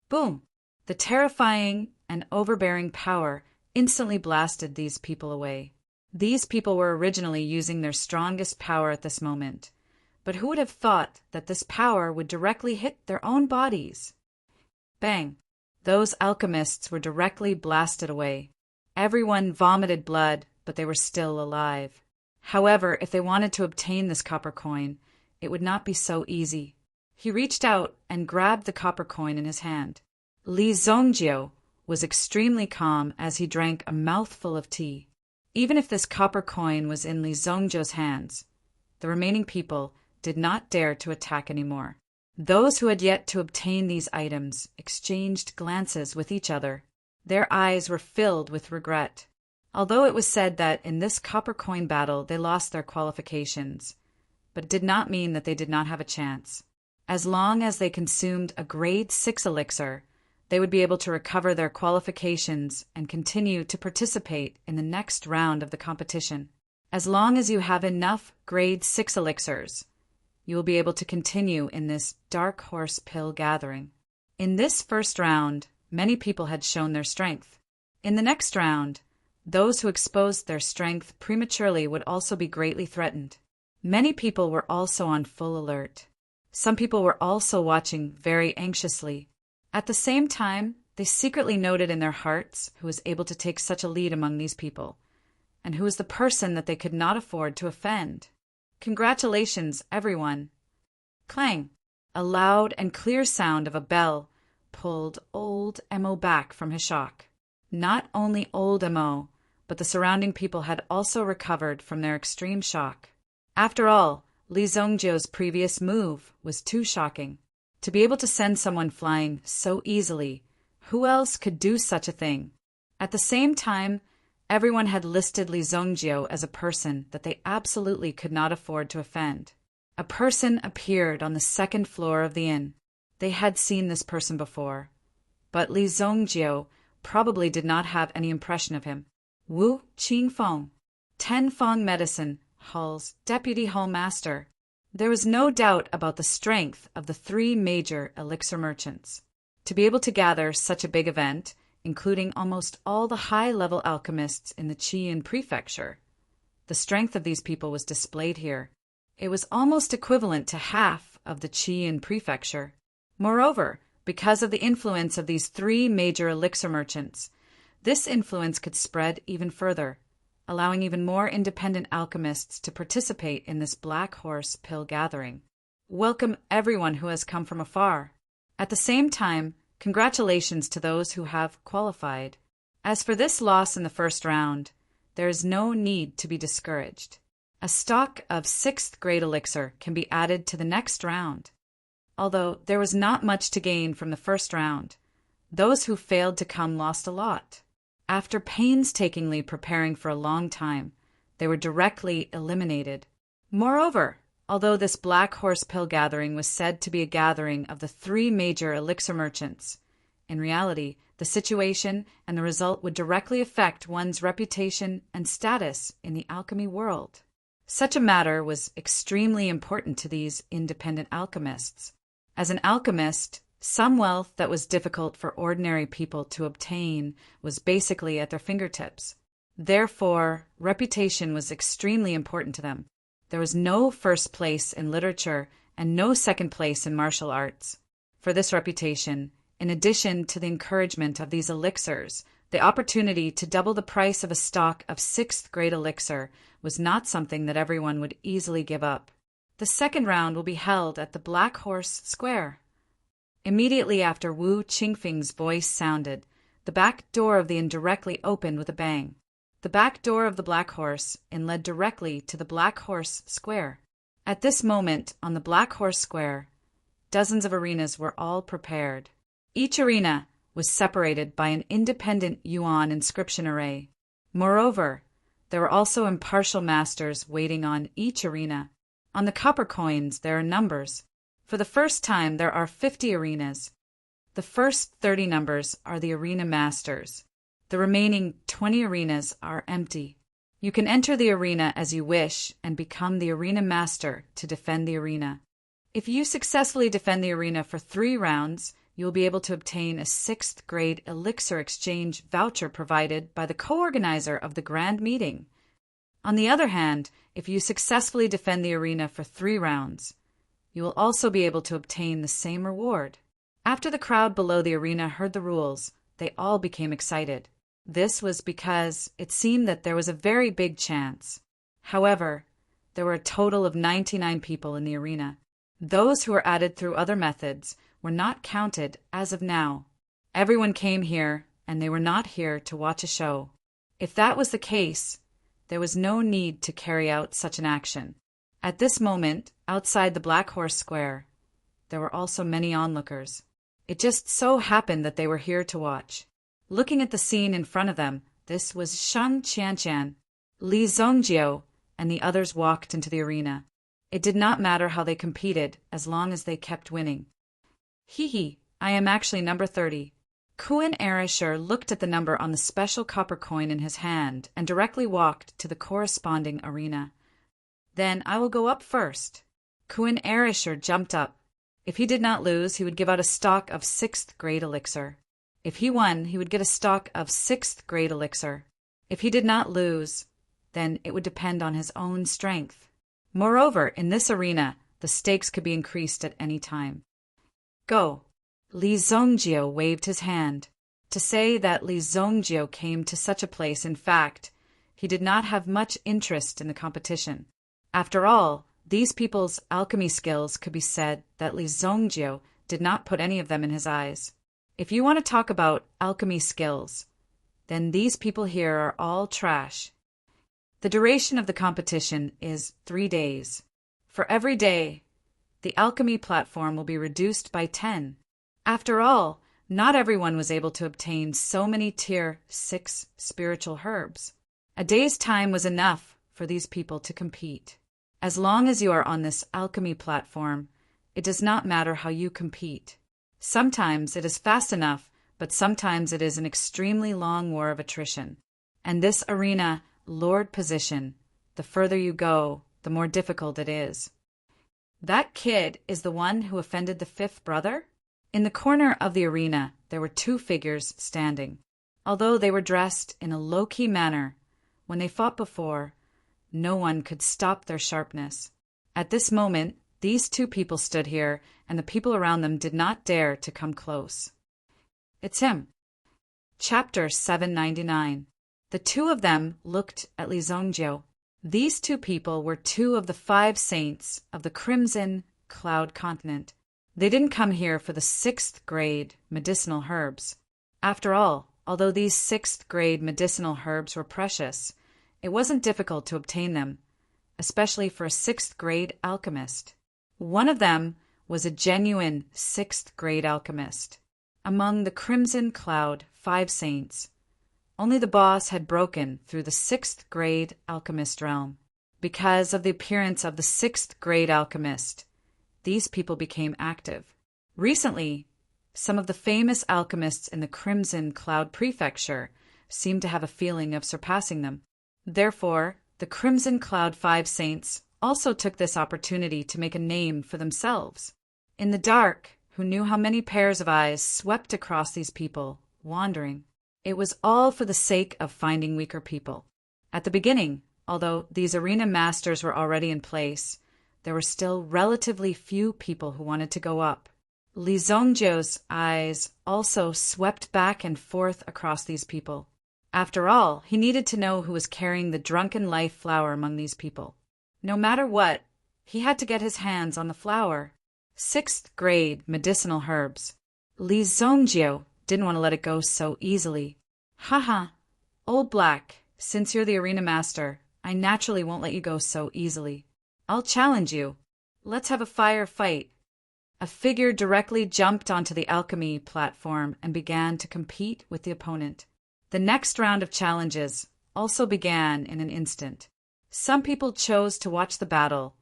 Boom! The terrifying and overbearing power instantly blasted these people away. These people were originally using their strongest power at this moment, but who would have thought that this power would directly hit their own bodies? Bang! Those alchemists were directly blasted away. Everyone vomited blood, but they were still alive. However, if they wanted to obtain this copper coin, it would not be so easy. He reached out and grabbed the copper coin in his hand. Li Zongjiu was extremely calm as he drank a mouthful of tea. Even if this copper coin was in Li Zongjiu's hands, the remaining people did not dare to attack anymore. Those who had yet to obtain these items exchanged glances with each other. Their eyes were filled with regret. Although it was said that in this copper coin battle they lost their qualifications, but it did not mean that they did not have a chance. As long as they consumed a grade 6 elixir, they would be able to recover their qualifications and continue to participate in the next round of the competition. As long as you have enough grade 6 elixirs, you will be able to continue in this dark horse pill gathering. In this first round, many people had shown their strength. In the next round, those who exposed their strength prematurely would also be greatly threatened. Many people were also on full alert. Some people were also watching very anxiously. At the same time, they secretly noted in their hearts who was able to take such a lead among these people, and who was the person that they could not afford to offend. Congratulations, everyone. Clang! A loud and clear sound of a bell pulled old Mo back from his shock. Not only old Mo, but the surrounding people had also recovered from their extreme shock. After all, Li Zongjiu's previous move was too shocking. To be able to send someone flying so easily, who else could do such a thing? At the same time, everyone had listed Li Zongjiu as a person that they absolutely could not afford to offend. A person appeared on the second floor of the inn. They had seen this person before, but Li Zhongjiu probably did not have any impression of him. Wu Qingfeng, Tenfeng Medicine Hall's deputy hall master. There was no doubt about the strength of the three major elixir merchants. To be able to gather such a big event, including almost all the high-level alchemists in the Qian prefecture, the strength of these people was displayed here. It was almost equivalent to half of the Qian prefecture. Moreover, because of the influence of these three major elixir merchants, this influence could spread even further, allowing even more independent alchemists to participate in this Black Horse pill gathering. Welcome everyone who has come from afar. At the same time, congratulations to those who have qualified. As for this loss in the first round, there is no need to be discouraged. A stock of 6th grade elixir can be added to the next round. Although there was not much to gain from the first round, those who failed to come lost a lot. After painstakingly preparing for a long time, they were directly eliminated. Moreover, although this Black Horse pill gathering was said to be a gathering of the three major elixir merchants, in reality, the situation and the result would directly affect one's reputation and status in the alchemy world. Such a matter was extremely important to these independent alchemists. As an alchemist, some wealth that was difficult for ordinary people to obtain was basically at their fingertips. Therefore, reputation was extremely important to them. There was no first place in literature and no second place in martial arts. For this reputation, in addition to the encouragement of these elixirs, the opportunity to double the price of a stock of 6th grade elixir was not something that everyone would easily give up. The second round will be held at the Black Horse Square. Immediately after Wu Qingfeng's voice sounded, the back door of the inn directly opened with a bang. The back door of the Black Horse Inn led directly to the Black Horse Square. At this moment, on the Black Horse Square, dozens of arenas were all prepared. Each arena was separated by an independent yuan inscription array. Moreover, there were also impartial masters waiting on each arena. On the copper coins there are numbers. For the first time there are 50 arenas. The first 30 numbers are the arena masters. The remaining 20 arenas are empty. You can enter the arena as you wish and become the arena master to defend the arena. If you successfully defend the arena for 3 rounds, you will be able to obtain a 6th grade elixir exchange voucher provided by the co-organizer of the grand meeting. On the other hand, if you successfully defend the arena for 3 rounds, you will also be able to obtain the same reward. After the crowd below the arena heard the rules, they all became excited. This was because it seemed that there was a very big chance. However, there were a total of 99 people in the arena. Those who were added through other methods were not counted as of now. Everyone came here, and they were not here to watch a show. If that was the case, there was no need to carry out such an action. At this moment, outside the Black Horse Square, there were also many onlookers. It just so happened that they were here to watch. Looking at the scene in front of them, this was Shang Qianshan, Li Zhongjiu, and the others walked into the arena. It did not matter how they competed as long as they kept winning. Hee, I am actually number 30. Kuan Erisher looked at the number on the special copper coin in his hand and directly walked to the corresponding arena. Then I will go up first. Kuan Erisher jumped up. If he did not lose, he would give out a stock of 6th grade elixir. If he won, he would get a stock of 6th grade elixir. If he did not lose, then it would depend on his own strength. Moreover, in this arena, the stakes could be increased at any time. Go. Li Zhongjiu waved his hand. To say that Li Zhongjiu came to such a place, in fact, he did not have much interest in the competition. After all, these people's alchemy skills could be said that Li Zhongjiu did not put any of them in his eyes. If you want to talk about alchemy skills, then these people here are all trash. The duration of the competition is 3 days. For every day, the alchemy platform will be reduced by 10. After all, not everyone was able to obtain so many tier 6 spiritual herbs. A day's time was enough for these people to compete. As long as you are on this alchemy platform, it does not matter how you compete. Sometimes it is fast enough, but sometimes it is an extremely long war of attrition. And this arena, Lord position, the further you go, the more difficult it is. That kid is the one who offended the fifth brother? In the corner of the arena, there were two figures standing. Although they were dressed in a low-key manner, when they fought before, no one could stop their sharpness. At this moment, these two people stood here, and the people around them did not dare to come close. It's him. Chapter 799. The two of them looked at Li Zhongjiu. These two people were two of the 5 saints of the Crimson Cloud Continent. They didn't come here for the 6th grade medicinal herbs. After all, although these 6th grade medicinal herbs were precious, it wasn't difficult to obtain them, especially for a 6th grade alchemist. One of them was a genuine 6th grade alchemist. Among the Crimson Cloud 5 saints, only the boss had broken through the 6th grade alchemist realm. Because of the appearance of the 6th grade alchemist, these people became active. Recently, some of the famous alchemists in the Crimson Cloud Prefecture seemed to have a feeling of surpassing them. Therefore, the Crimson Cloud 5 saints also took this opportunity to make a name for themselves. In the dark, who knew how many pairs of eyes swept across these people, wandering? It was all for the sake of finding weaker people. At the beginning, although these arena masters were already in place, there were still relatively few people who wanted to go up. Li Zhongjiu's eyes also swept back and forth across these people. After all, he needed to know who was carrying the drunken life flower among these people. No matter what, he had to get his hands on the flower. 6th grade medicinal herbs. Li Zhongjiu didn't want to let it go so easily. Haha, Old Black, since you're the arena master, I naturally won't let you go so easily. I'll challenge you. Let's have a fire fight. A figure directly jumped onto the alchemy platform and began to compete with the opponent. The next round of challenges also began in an instant. Some people chose to watch the battle,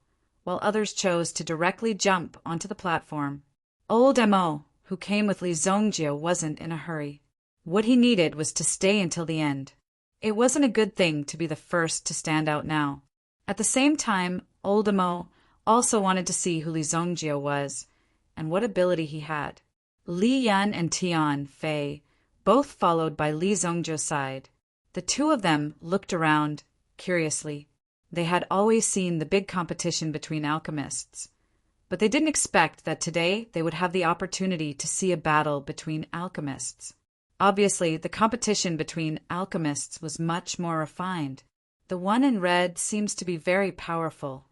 while others chose to directly jump onto the platform. Old Mo, who came with Li Zhongjiu, wasn't in a hurry. What he needed was to stay until the end. It wasn't a good thing to be the first to stand out now. At the same time, Old Mo also wanted to see who Li Zhongjiu was and what ability he had. Li Yan and Tian Fei, both followed by Li Zhongjiu's side. The two of them looked around curiously. They had always seen the big competition between alchemists, but they didn't expect that today they would have the opportunity to see a battle between alchemists. Obviously, the competition between alchemists was much more refined. The one in red seems to be very powerful.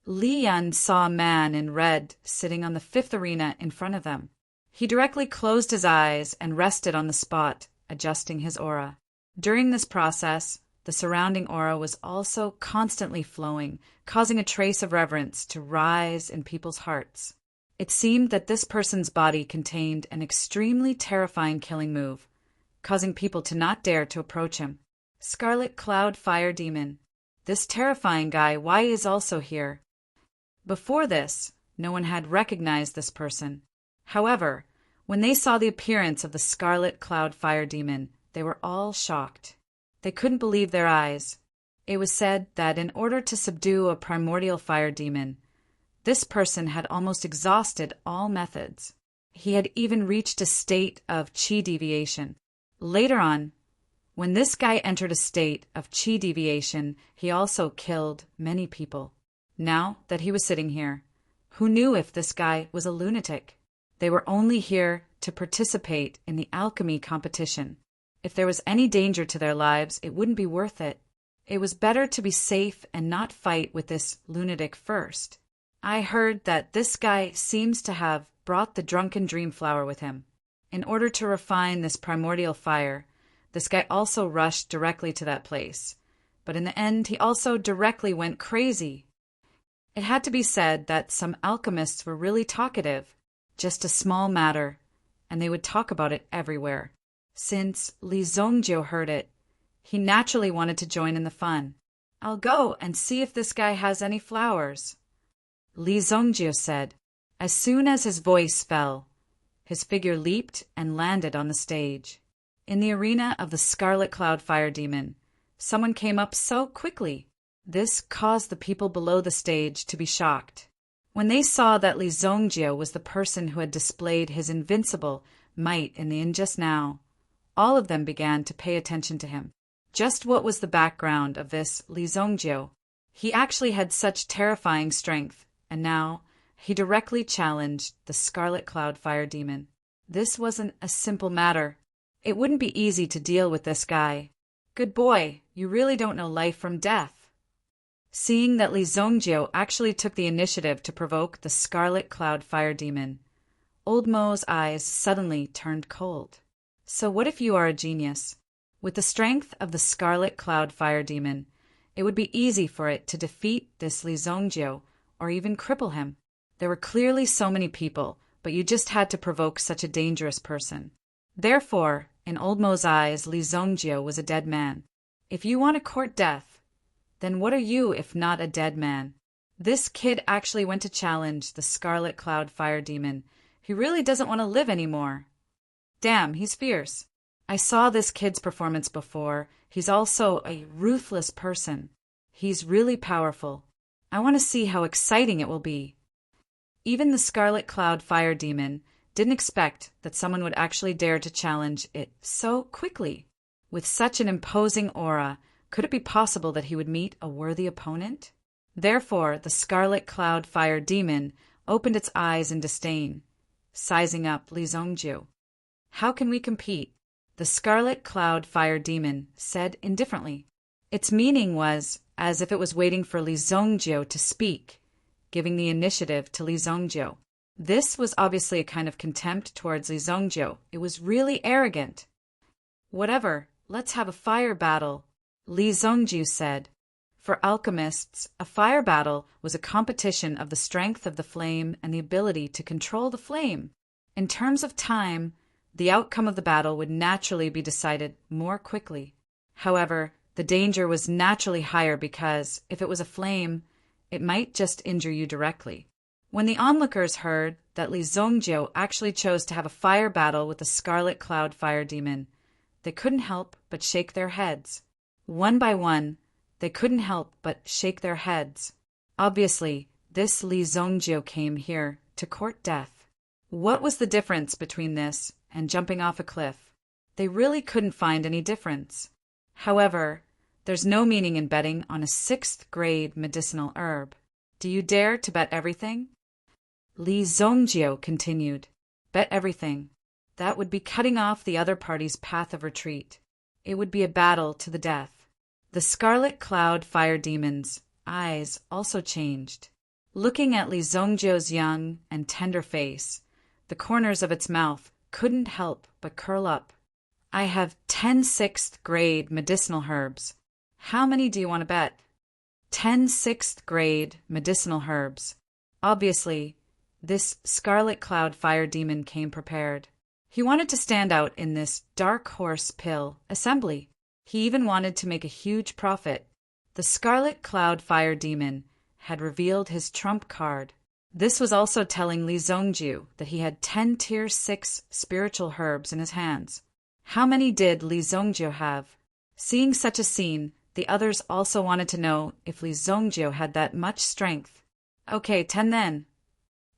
Li Yan saw a man in red sitting on the 5th arena in front of them. He directly closed his eyes and rested on the spot, adjusting his aura. During this process, the surrounding aura was also constantly flowing, causing a trace of reverence to rise in people's hearts. It seemed that this person's body contained an extremely terrifying killing move, causing people to not dare to approach him. Scarlet Cloud Fire Demon. This terrifying guy, why he is also here? Before this, no one had recognized this person. However, when they saw the appearance of the Scarlet Cloud Fire Demon, they were all shocked. They couldn't believe their eyes. It was said that in order to subdue a primordial fire demon, this person had almost exhausted all methods. He had even reached a state of qi deviation. Later on, when this guy entered a state of qi deviation, he also killed many people. Now that he was sitting here, who knew if this guy was a lunatic? They were only here to participate in the alchemy competition. If there was any danger to their lives, it wouldn't be worth it. It was better to be safe and not fight with this lunatic first. I heard that this guy seems to have brought the drunken dream flower with him. In order to refine this primordial fire, this guy also rushed directly to that place. But in the end, he also directly went crazy. It had to be said that some alchemists were really talkative. Just a small matter, and they would talk about it everywhere. Since Li Zhongjiu heard it, he naturally wanted to join in the fun. I'll go and see if this guy has any flowers, Li Zongjio said. As soon as his voice fell, his figure leaped and landed on the stage. In the arena of the Scarlet Cloud Fire Demon, someone came up so quickly. This caused the people below the stage to be shocked. When they saw that Li Zongjio was the person who had displayed his invincible might in the inn just now, all of them began to pay attention to him. Just what was the background of this Li Zongjio? He actually had such terrifying strength, and now he directly challenged the Scarlet Cloud Fire Demon. This wasn't a simple matter. It wouldn't be easy to deal with this guy. Good boy, you really don't know life from death. Seeing that Li Zongjio actually took the initiative to provoke the Scarlet Cloud Fire Demon, Old Mo's eyes suddenly turned cold. So what if you are a genius? With the strength of the Scarlet Cloud Fire Demon, it would be easy for it to defeat this Li Zongjio or even cripple him. There were clearly so many people, but you just had to provoke such a dangerous person. Therefore, in Old Mo's eyes, Li Zongjio was a dead man. If you want to court death, then what are you if not a dead man? This kid actually went to challenge the Scarlet Cloud Fire Demon. He really doesn't want to live anymore. Damn, he's fierce. I saw this kid's performance before. He's also a ruthless person. He's really powerful. I want to see how exciting it will be. Even the Scarlet Cloud Fire Demon didn't expect that someone would actually dare to challenge it so quickly. With such an imposing aura, could it be possible that he would meet a worthy opponent? Therefore, the Scarlet Cloud Fire Demon opened its eyes in disdain, sizing up Li Zongjio. How can we compete? The Scarlet Cloud Fire Demon said indifferently. Its meaning was as if it was waiting for Li Zongjio to speak, giving the initiative to Li Zongjio. This was obviously a kind of contempt towards Li Zongjio. It was really arrogant. Whatever, let's have a fire battle, Li Zongjio said. For alchemists, a fire battle was a competition of the strength of the flame and the ability to control the flame. In terms of time, the outcome of the battle would naturally be decided more quickly. However, the danger was naturally higher because, if it was a flame, it might just injure you directly. When the onlookers heard that Li Zongjio actually chose to have a fire battle with the Scarlet Cloud Fire Demon, they couldn't help but shake their heads. One by one, they couldn't help but shake their heads. Obviously, this Li Zongjio came here to court death. What was the difference between this and jumping off a cliff? They really couldn't find any difference. However, there's no meaning in betting on a 6th grade medicinal herb. Do you dare to bet everything? Li Zongjio continued. Bet everything. That would be cutting off the other party's path of retreat. It would be a battle to the death. The Scarlet Cloud Fire Demon's eyes also changed. Looking at Li Zongjio's young and tender face, the corners of its mouth couldn't help but curl up. I have 10 6th grade medicinal herbs. How many do you want to bet? 10 6th grade medicinal herbs. Obviously, this Scarlet Cloud Fire Demon came prepared. He wanted to stand out in this dark horse pill assembly. He even wanted to make a huge profit. The Scarlet Cloud Fire Demon had revealed his trump card. This was also telling Li Zongjio that he had 10 tier 6 spiritual herbs in his hands. How many did Li Zongjio have? Seeing such a scene, the others also wanted to know if Li Zongjio had that much strength. Okay, 10 then,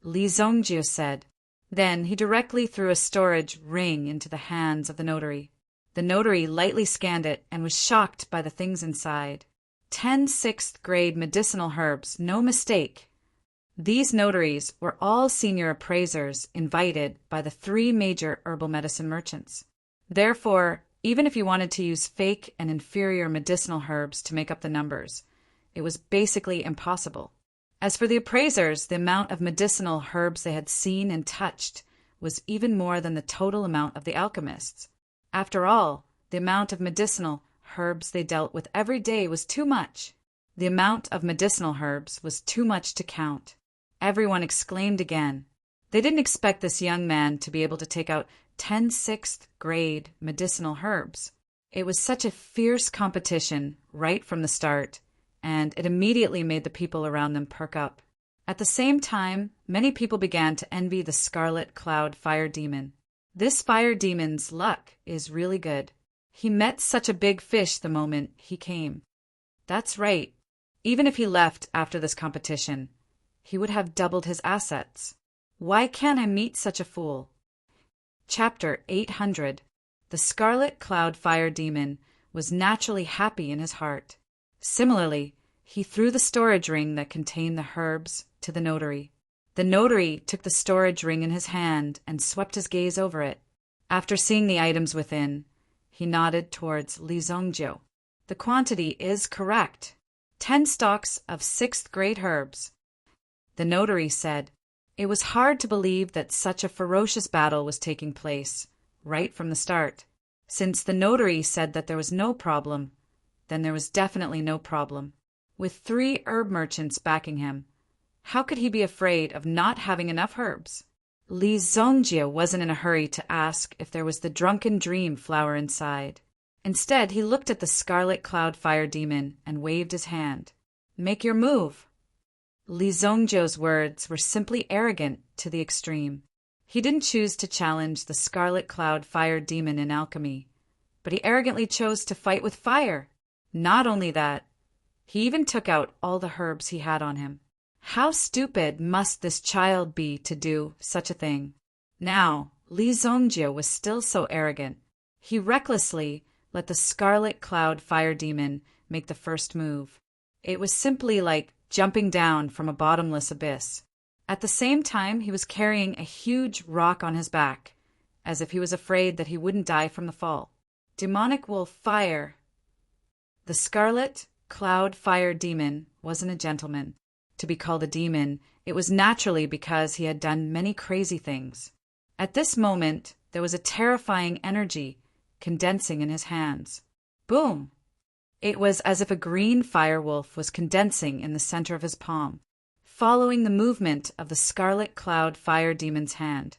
Li Zongjio said. Then he directly threw a storage ring into the hands of the notary. The notary lightly scanned it and was shocked by the things inside. 10 6th grade medicinal herbs, no mistake. These notaries were all senior appraisers invited by the 3 major herbal medicine merchants. Therefore, even if you wanted to use fake and inferior medicinal herbs to make up the numbers, it was basically impossible. As for the appraisers, the amount of medicinal herbs they had seen and touched was even more than the total amount of the alchemists. After all, the amount of medicinal herbs they dealt with every day was too much. The amount of medicinal herbs was too much to count. Everyone exclaimed again. They didn't expect this young man to be able to take out 10 6th grade medicinal herbs. It was such a fierce competition right from the start, and it immediately made the people around them perk up. At the same time, many people began to envy the Scarlet Cloud Fire Demon. This fire demon's luck is really good. He met such a big fish the moment he came. That's right. Even if he left after this competition, he would have doubled his assets. Why can't I meet such a fool? Chapter 800. The Scarlet Cloud Fire Demon was naturally happy in his heart. Similarly, he threw the storage ring that contained the herbs to the notary. The notary took the storage ring in his hand and swept his gaze over it. After seeing the items within, he nodded towards Li Zhongjiu. The quantity is correct. 10 stalks of 6th grade herbs. The notary said, it was hard to believe that such a ferocious battle was taking place, right from the start. Since the notary said that there was no problem, then there was definitely no problem. With 3 herb merchants backing him, how could he be afraid of not having enough herbs? Li Zhongjiu wasn't in a hurry to ask if there was the drunken dream flower inside. Instead, he looked at the Scarlet Cloud Fire Demon and waved his hand. Make your move. Li Zhongjiu's words were simply arrogant to the extreme. He didn't choose to challenge the Scarlet Cloud Fire Demon in alchemy, but he arrogantly chose to fight with fire. Not only that, he even took out all the herbs he had on him. How stupid must this child be to do such a thing? Now, Li Zhongjiu was still so arrogant. He recklessly let the Scarlet Cloud Fire Demon make the first move. It was simply like jumping down from a bottomless abyss. At the same time, he was carrying a huge rock on his back, as if he was afraid that he wouldn't die from the fall. Demonic wolf fire. The Scarlet Cloud Fire Demon wasn't a gentleman. To be called a demon, it was naturally because he had done many crazy things. At this moment, there was a terrifying energy condensing in his hands. Boom! It was as if a green firewolf was condensing in the center of his palm. Following the movement of the Scarlet Cloud Fire Demon's hand,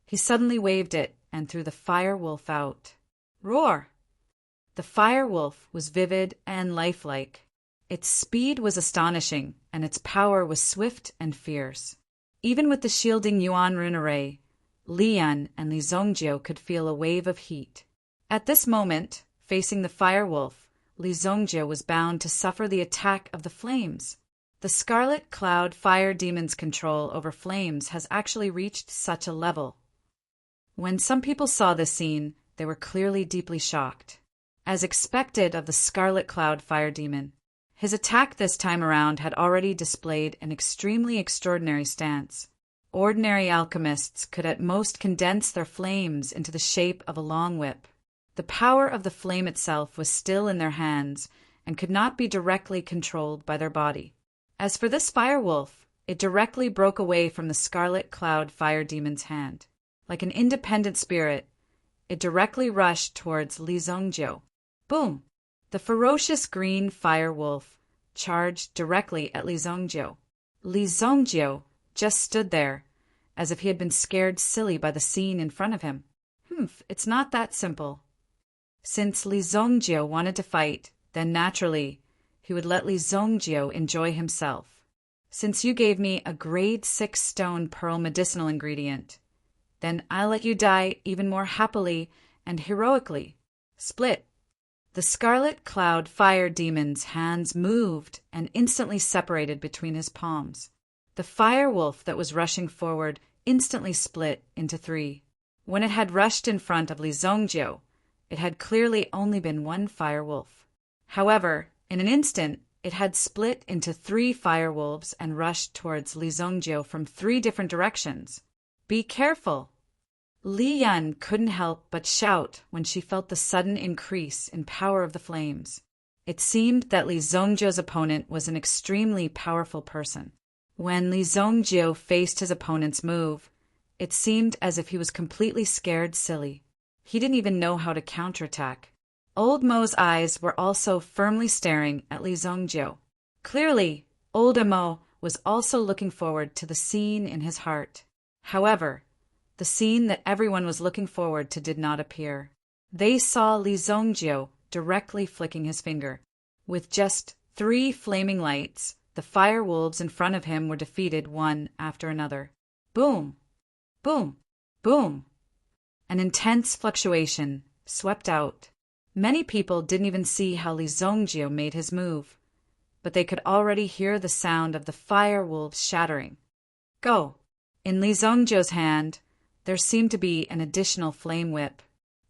he suddenly waved it and threw the firewolf out. Roar! The firewolf was vivid and lifelike. Its speed was astonishing, and its power was swift and fierce. Even with the shielding Yuan rune array, Li Yan and Li Zhongjiu could feel a wave of heat. At this moment, facing the firewolf, Li Zhongjiu was bound to suffer the attack of the flames. The Scarlet Cloud Fire Demon's control over flames has actually reached such a level. When some people saw this scene, they were clearly deeply shocked. As expected of the Scarlet Cloud Fire Demon, his attack this time around had already displayed an extremely extraordinary stance. Ordinary alchemists could at most condense their flames into the shape of a long whip. The power of the flame itself was still in their hands and could not be directly controlled by their body. As for this firewolf, it directly broke away from the Scarlet Cloud Fire Demon's hand. Like an independent spirit, it directly rushed towards Li Zhongjiu. Boom! The ferocious green fire wolf charged directly at Li Zhongjiu. Li Zhongjiu just stood there, as if he had been scared silly by the scene in front of him. It's not that simple. Since Li Zhongjiu wanted to fight, then naturally, he would let Li Zhongjiu enjoy himself. Since you gave me a grade 6 stone pearl medicinal ingredient, then I'll let you die even more happily and heroically. Split. The Scarlet Cloud Fire Demon's hands moved and instantly separated between his palms. The fire wolf that was rushing forward instantly split into 3. When it had rushed in front of Li Zhongjiu, it had clearly only been one fire wolf. However, in an instant, it had split into 3 fire wolves and rushed towards Li Zhongjiu from 3 different directions. Be careful! Li Yan couldn't help but shout when she felt the sudden increase in power of the flames. It seemed that Li Zhongjiu's opponent was an extremely powerful person. When Li Zhongjiu faced his opponent's move, it seemed as if he was completely scared silly. He didn't even know how to counterattack. Old Mo's eyes were also firmly staring at Li Zhongjiu. Clearly, Old Mo was also looking forward to the scene in his heart. However, the scene that everyone was looking forward to did not appear. They saw Li Zhongjiu directly flicking his finger. With just 3 flaming lights, the fire wolves in front of him were defeated one after another. Boom! Boom! Boom! An intense fluctuation swept out. Many people didn't even see how Li Zongjio made his move, but they could already hear the sound of the fire wolves shattering. Go! In Li Zongjio's hand, there seemed to be an additional flame whip.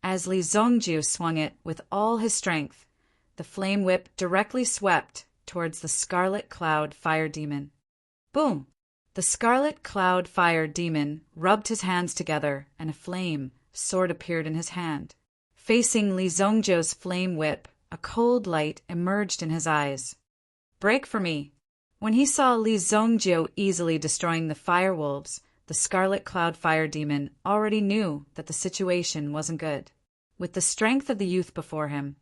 As Li Zongjio swung it with all his strength, the flame whip directly swept towards the Scarlet Cloud Fire Demon. Boom! The Scarlet Cloud Fire Demon rubbed his hands together, and a flame sword appeared in his hand. Facing Li Zongjio's flame whip, a cold light emerged in his eyes. Break for me! When he saw Li Zongjio easily destroying the fire wolves, the Scarlet Cloud Fire Demon already knew that the situation wasn't good. With the strength of the youth before him,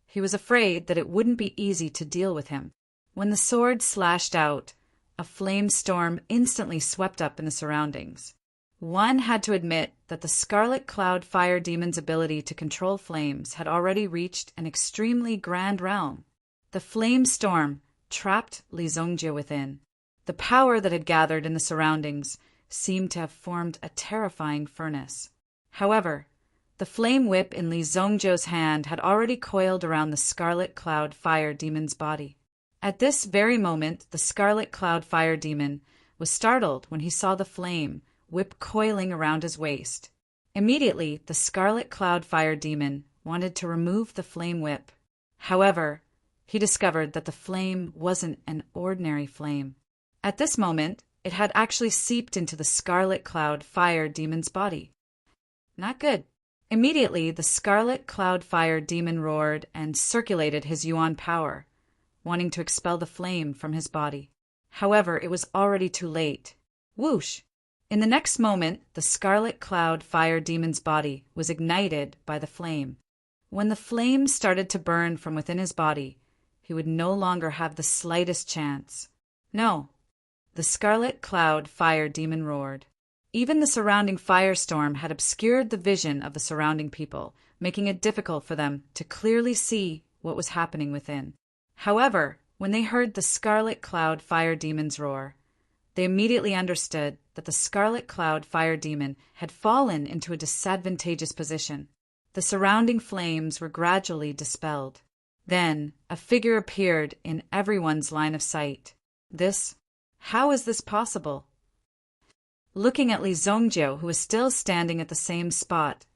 he was afraid that it wouldn't be easy to deal with him. When the sword slashed out, a flame storm instantly swept up in the surroundings. One had to admit that the Scarlet Cloud Fire Demon's ability to control flames had already reached an extremely grand realm. The flame storm trapped Li Zongjio within. The power that had gathered in the surroundings seemed to have formed a terrifying furnace. However, the flame whip in Li Zongjio's hand had already coiled around the Scarlet Cloud Fire Demon's body. At this very moment, the Scarlet Cloud Fire Demon was startled when he saw the flame whip coiling around his waist. Immediately, the Scarlet Cloud Fire Demon wanted to remove the flame whip. However, he discovered that the flame wasn't an ordinary flame. At this moment, it had actually seeped into the Scarlet Cloud Fire Demon's body. Not good. Immediately, the Scarlet Cloud Fire Demon roared and circulated his Yuan power, wanting to expel the flame from his body. However, it was already too late. Whoosh! In the next moment, the Scarlet Cloud Fire Demon's body was ignited by the flame. When the flame started to burn from within his body, he would no longer have the slightest chance. No! The Scarlet Cloud Fire Demon roared. Even the surrounding firestorm had obscured the vision of the surrounding people, making it difficult for them to clearly see what was happening within. However, when they heard the Scarlet Cloud Fire Demon's roar, they immediately understood that the Scarlet Cloud Fire Demon had fallen into a disadvantageous position. The surrounding flames were gradually dispelled. Then, a figure appeared in everyone's line of sight. How is this possible? Looking at Li Zongjio, who was still standing at the same spot,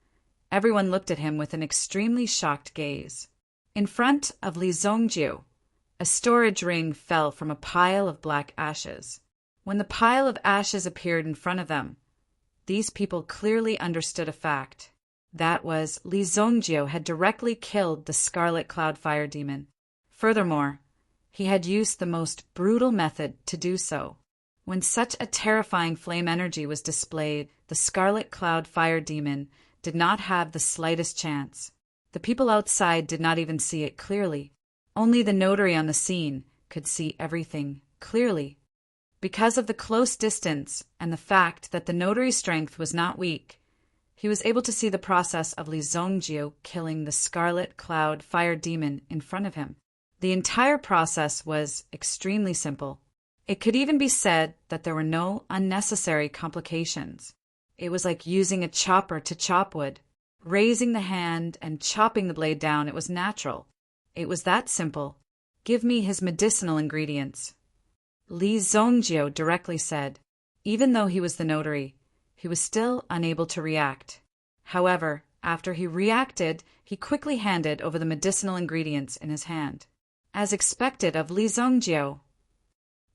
everyone looked at him with an extremely shocked gaze. In front of Li Zongjio, a storage ring fell from a pile of black ashes. When the pile of ashes appeared in front of them, these people clearly understood a fact. That was, Li Zongjio had directly killed the Scarlet Cloud Fire Demon. Furthermore, he had used the most brutal method to do so. When such a terrifying flame energy was displayed, the Scarlet Cloud Fire Demon did not have the slightest chance. The people outside did not even see it clearly. Only the notary on the scene could see everything clearly. Because of the close distance and the fact that the notary's strength was not weak, he was able to see the process of Li Zongjio killing the Scarlet Cloud Fire Demon in front of him. The entire process was extremely simple. It could even be said that there were no unnecessary complications. It was like using a chopper to chop wood. Raising the hand and chopping the blade down, it was natural. It was that simple. Give me his medicinal ingredients. Li Zongjio directly said. Even though he was the notary, he was still unable to react. However, after he reacted, he quickly handed over the medicinal ingredients in his hand. As expected of Li Zongjio,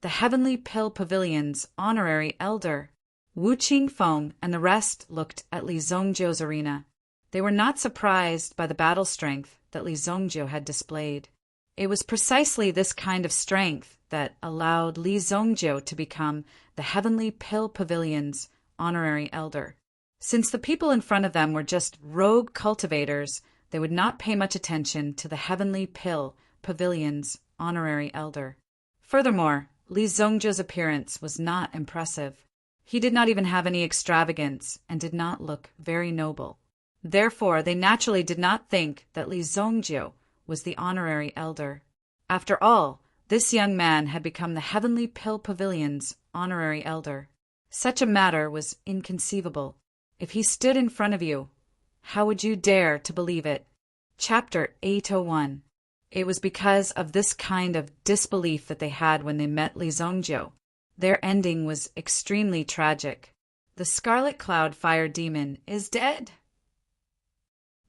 the Heavenly Pill Pavilion's honorary elder, Wu Qingfeng, and the rest looked at Li Zongjio's arena. They were not surprised by the battle strength that Li Zongjio had displayed. It was precisely this kind of strength that allowed Li Zongjio to become the Heavenly Pill Pavilion's honorary elder. Since the people in front of them were just rogue cultivators, they would not pay much attention to the Heavenly Pill Pavilion's honorary elder. Furthermore, Li Zongjio's appearance was not impressive. He did not even have any extravagance and did not look very noble. Therefore, they naturally did not think that Li Zongjio was the honorary elder. After all, This young man had become the Heavenly Pill Pavilion's honorary elder. Such a matter was inconceivable. If he stood in front of you, how would you dare to believe it? Chapter 801. It was because of this kind of disbelief that they had when they met Li Zhongjiu. Their ending was extremely tragic. The Scarlet Cloud Fire Demon is dead.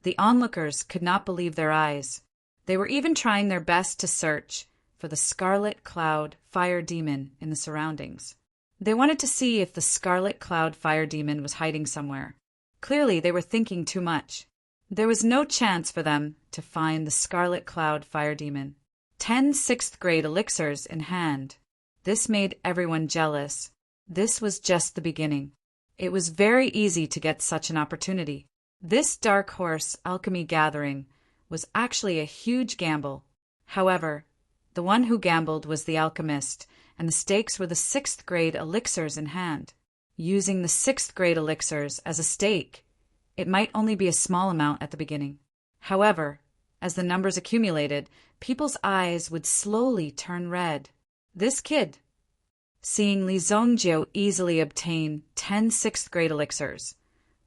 The onlookers could not believe their eyes. They were even trying their best to search for the Scarlet Cloud Fire Demon in the surroundings. They wanted to see if the Scarlet Cloud Fire Demon was hiding somewhere. Clearly, they were thinking too much. There was no chance for them to find the Scarlet Cloud Fire Demon. 10 6th-grade elixirs in hand. This made everyone jealous. This was just the beginning. It was very easy to get such an opportunity. This Dark Horse Alchemy gathering was actually a huge gamble. However, the one who gambled was the alchemist, and the stakes were the 6th-grade elixirs in hand. Using the 6th-grade elixirs as a stake, it might only be a small amount at the beginning. However, as the numbers accumulated, people's eyes would slowly turn red. This kid, seeing Li Zhongjiu easily obtain 10 6th-grade elixirs,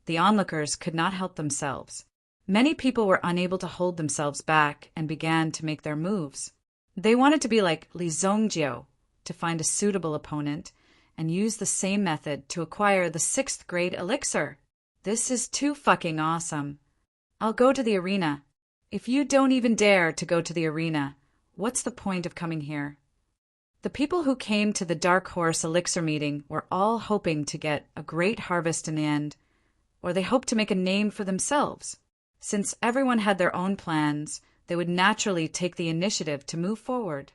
the onlookers could not help themselves. Many people were unable to hold themselves back and began to make their moves. They wanted to be like Li Zhongjiu, to find a suitable opponent and use the same method to acquire the 6th-grade elixir. This is too fucking awesome. I'll go to the arena. If you don't even dare to go to the arena, what's the point of coming here? The people who came to the Dark Horse Elixir meeting were all hoping to get a great harvest in the end, or they hoped to make a name for themselves. Since everyone had their own plans, they would naturally take the initiative to move forward.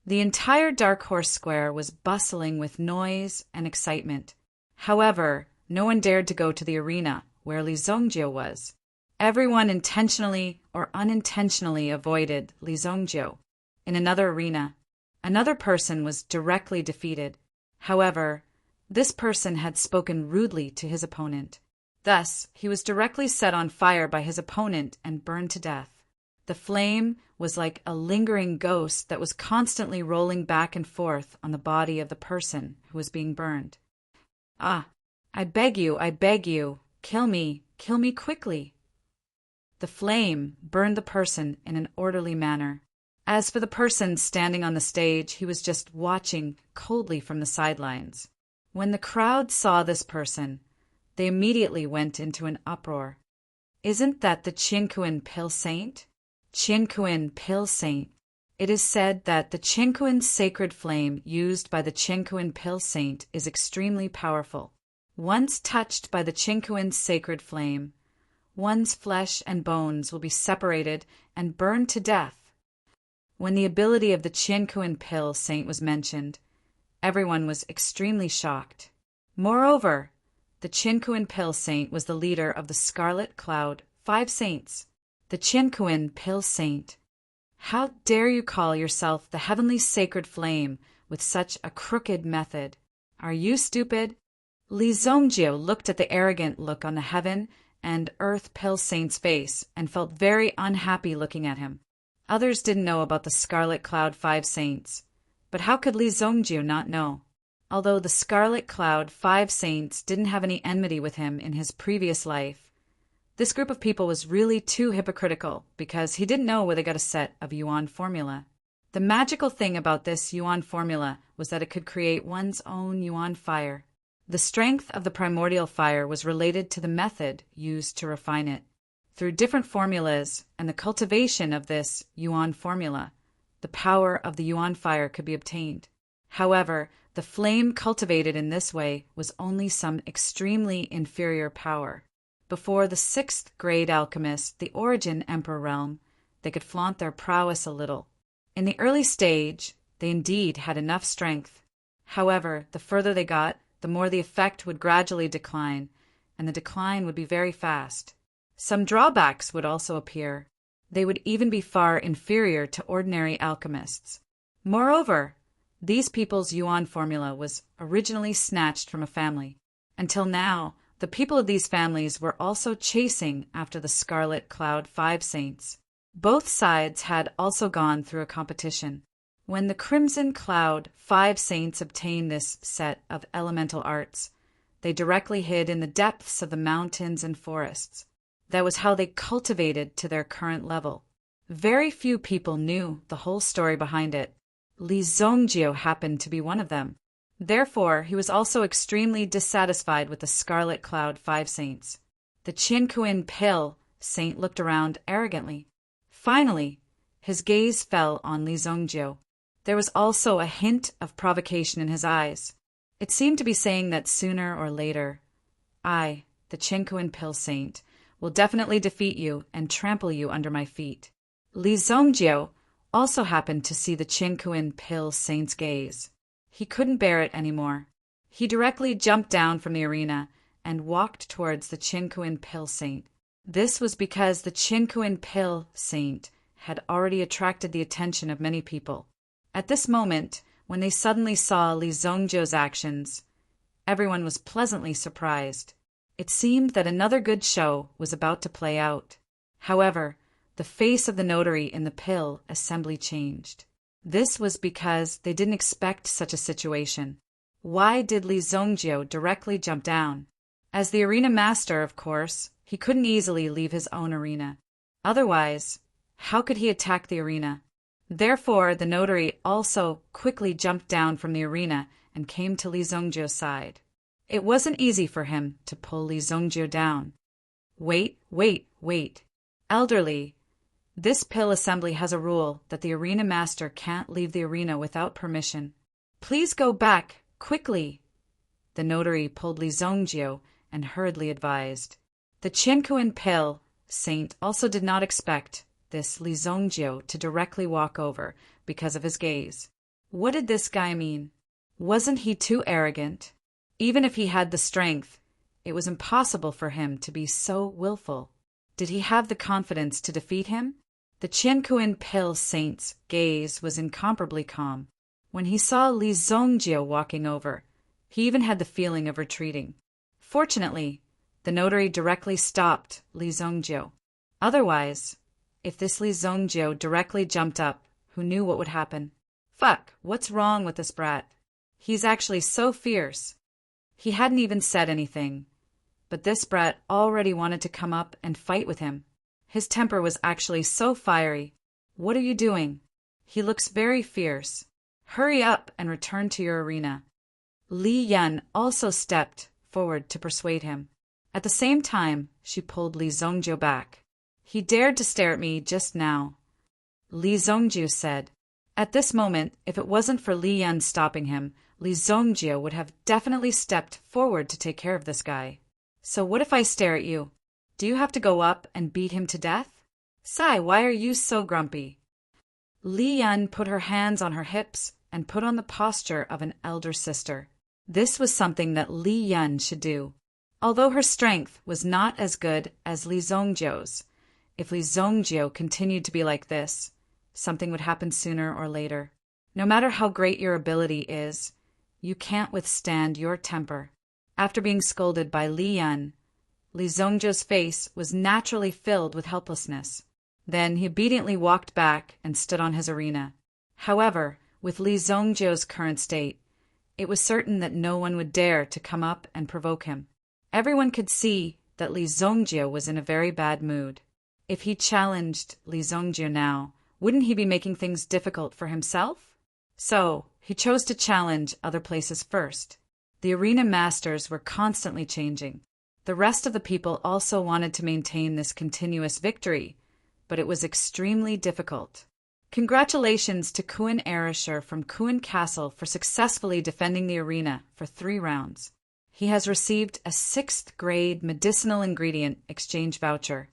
The entire Dark Horse Square was bustling with noise and excitement. However, no one dared to go to the arena where Li Zhongjiu was. Everyone intentionally or unintentionally avoided Li Zhongjiu. In another arena, another person was directly defeated. However, this person had spoken rudely to his opponent. Thus, he was directly set on fire by his opponent and burned to death. The flame was like a lingering ghost that was constantly rolling back and forth on the body of the person who was being burned. Ah, I beg you, kill me quickly. The flame burned the person in an orderly manner. As for the person standing on the stage, he was just watching coldly from the sidelines. When the crowd saw this person, they immediately went into an uproar. Isn't that the Qinkuan Pill Saint? Qinkuan Pill Saint. It is said that the Qinkuan sacred flame used by the Qinkuan Pill Saint is extremely powerful. Once touched by the Qinkuan sacred flame, one's flesh and bones will be separated and burned to death. When the ability of the Qinkuan Pill Saint was mentioned, everyone was extremely shocked. Moreover, the Qinkuan Pill Saint was the leader of the Scarlet Cloud 5 Saints. The Qinkuan Pill Saint. How dare you call yourself the heavenly sacred flame with such a crooked method? Are you stupid? Li Zhongjiu looked at the arrogant look on the heaven and earth Pill Saint's face and felt very unhappy looking at him. Others didn't know about the Scarlet Cloud 5 Saints, but how could Li Zhongjiu not know? Although the Scarlet Cloud 5 Saints didn't have any enmity with him in his previous life, this group of people was really too hypocritical because he didn't know where they got a set of Yuan formula. The magical thing about this Yuan formula was that it could create one's own Yuan fire. The strength of the primordial fire was related to the method used to refine it. Through different formulas and the cultivation of this Yuan formula, the power of the Yuan fire could be obtained. However, the flame cultivated in this way was only some extremely inferior power. Before the 6th-grade alchemists, the Origin Emperor realm, they could flaunt their prowess a little. In the early stage, they indeed had enough strength. However, the further they got, the more the effect would gradually decline, and the decline would be very fast. Some drawbacks would also appear. They would even be far inferior to ordinary alchemists. Moreover, these people's Yuan formula was originally snatched from a family. Until now, the people of these families were also chasing after the Scarlet Cloud 5 Saints. Both sides had also gone through a competition. When the Crimson Cloud 5 saints obtained this set of elemental arts, they directly hid in the depths of the mountains and forests. That was how they cultivated to their current level. Very few people knew the whole story behind it. Li Zongjio happened to be one of them. Therefore, he was also extremely dissatisfied with the Scarlet Cloud 5 saints. The Qinkuin Pale saint looked around arrogantly. Finally, his gaze fell on Li Zongjio. There was also a hint of provocation in his eyes. It seemed to be saying that sooner or later, I, the Qinkuin Pale saint, will definitely defeat you and trample you under my feet. Li Zongjio also happened to see the Qinkuin Pale saint's gaze. He couldn't bear it anymore. He directly jumped down from the arena and walked towards the Qinkuin Pale saint. This was because the Qinkuin Pale saint had already attracted the attention of many people. At this moment, when they suddenly saw Li Zongjio's actions, everyone was pleasantly surprised. It seemed that another good show was about to play out. However, the face of the notary in the pill assembly changed. This was because they didn't expect such a situation. Why did Li Zongjio directly jump down? As the arena master, of course, he couldn't easily leave his own arena. Otherwise, how could he attack the arena? Therefore, the notary also quickly jumped down from the arena and came to Li Zongjio's side. It wasn't easy for him to pull Li Zongjio down. Wait. Elderly, this pill assembly has a rule that the arena master can't leave the arena without permission. Please go back, quickly. The notary pulled Li Zongjio and hurriedly advised. The Qinkuin Pale saint also did not expect this Li Zongjio to directly walk over because of his gaze. What did this guy mean? Wasn't he too arrogant? Even if he had the strength, it was impossible for him to be so willful. Did he have the confidence to defeat him? The Qinkuin Pale saint's gaze was incomparably calm. When he saw Li Zongjio walking over, he even had the feeling of retreating. Fortunately, the notary directly stopped Li Zongjio. Otherwise, if this Li Zongjio directly jumped up, who knew what would happen? Fuck, what's wrong with this brat? He's actually so fierce. He hadn't even said anything, but this brat already wanted to come up and fight with him. His temper was actually so fiery. What are you doing? He looks very fierce. Hurry up and return to your arena. Li Yan also stepped forward to persuade him. At the same time, she pulled Li Zongjio back. He dared to stare at me just now, Li Zongjio said. At this moment, if it wasn't for Li Yan stopping him, Li Zongjio would have definitely stepped forward to take care of this guy. So what if I stare at you? Do you have to go up and beat him to death? Sai, why are you so grumpy? Li Yan put her hands on her hips and put on the posture of an elder sister. This was something that Li Yan should do. Although her strength was not as good as Li Zongjio's, if Li Zongjio continued to be like this, something would happen sooner or later. No matter how great your ability is, you can't withstand your temper. After being scolded by Li Yan, Li Zongjio's face was naturally filled with helplessness. Then he obediently walked back and stood on his arena. However, with Li Zongjio's current state, it was certain that no one would dare to come up and provoke him. Everyone could see that Li Zongjio was in a very bad mood. If he challenged Li Zongjio now, wouldn't he be making things difficult for himself? So, he chose to challenge other places first. The arena masters were constantly changing. The rest of the people also wanted to maintain this continuous victory, but it was extremely difficult. Congratulations to Kuan Arisher from Kuan Castle for successfully defending the arena for 3 rounds. He has received a 6th grade medicinal ingredient exchange voucher.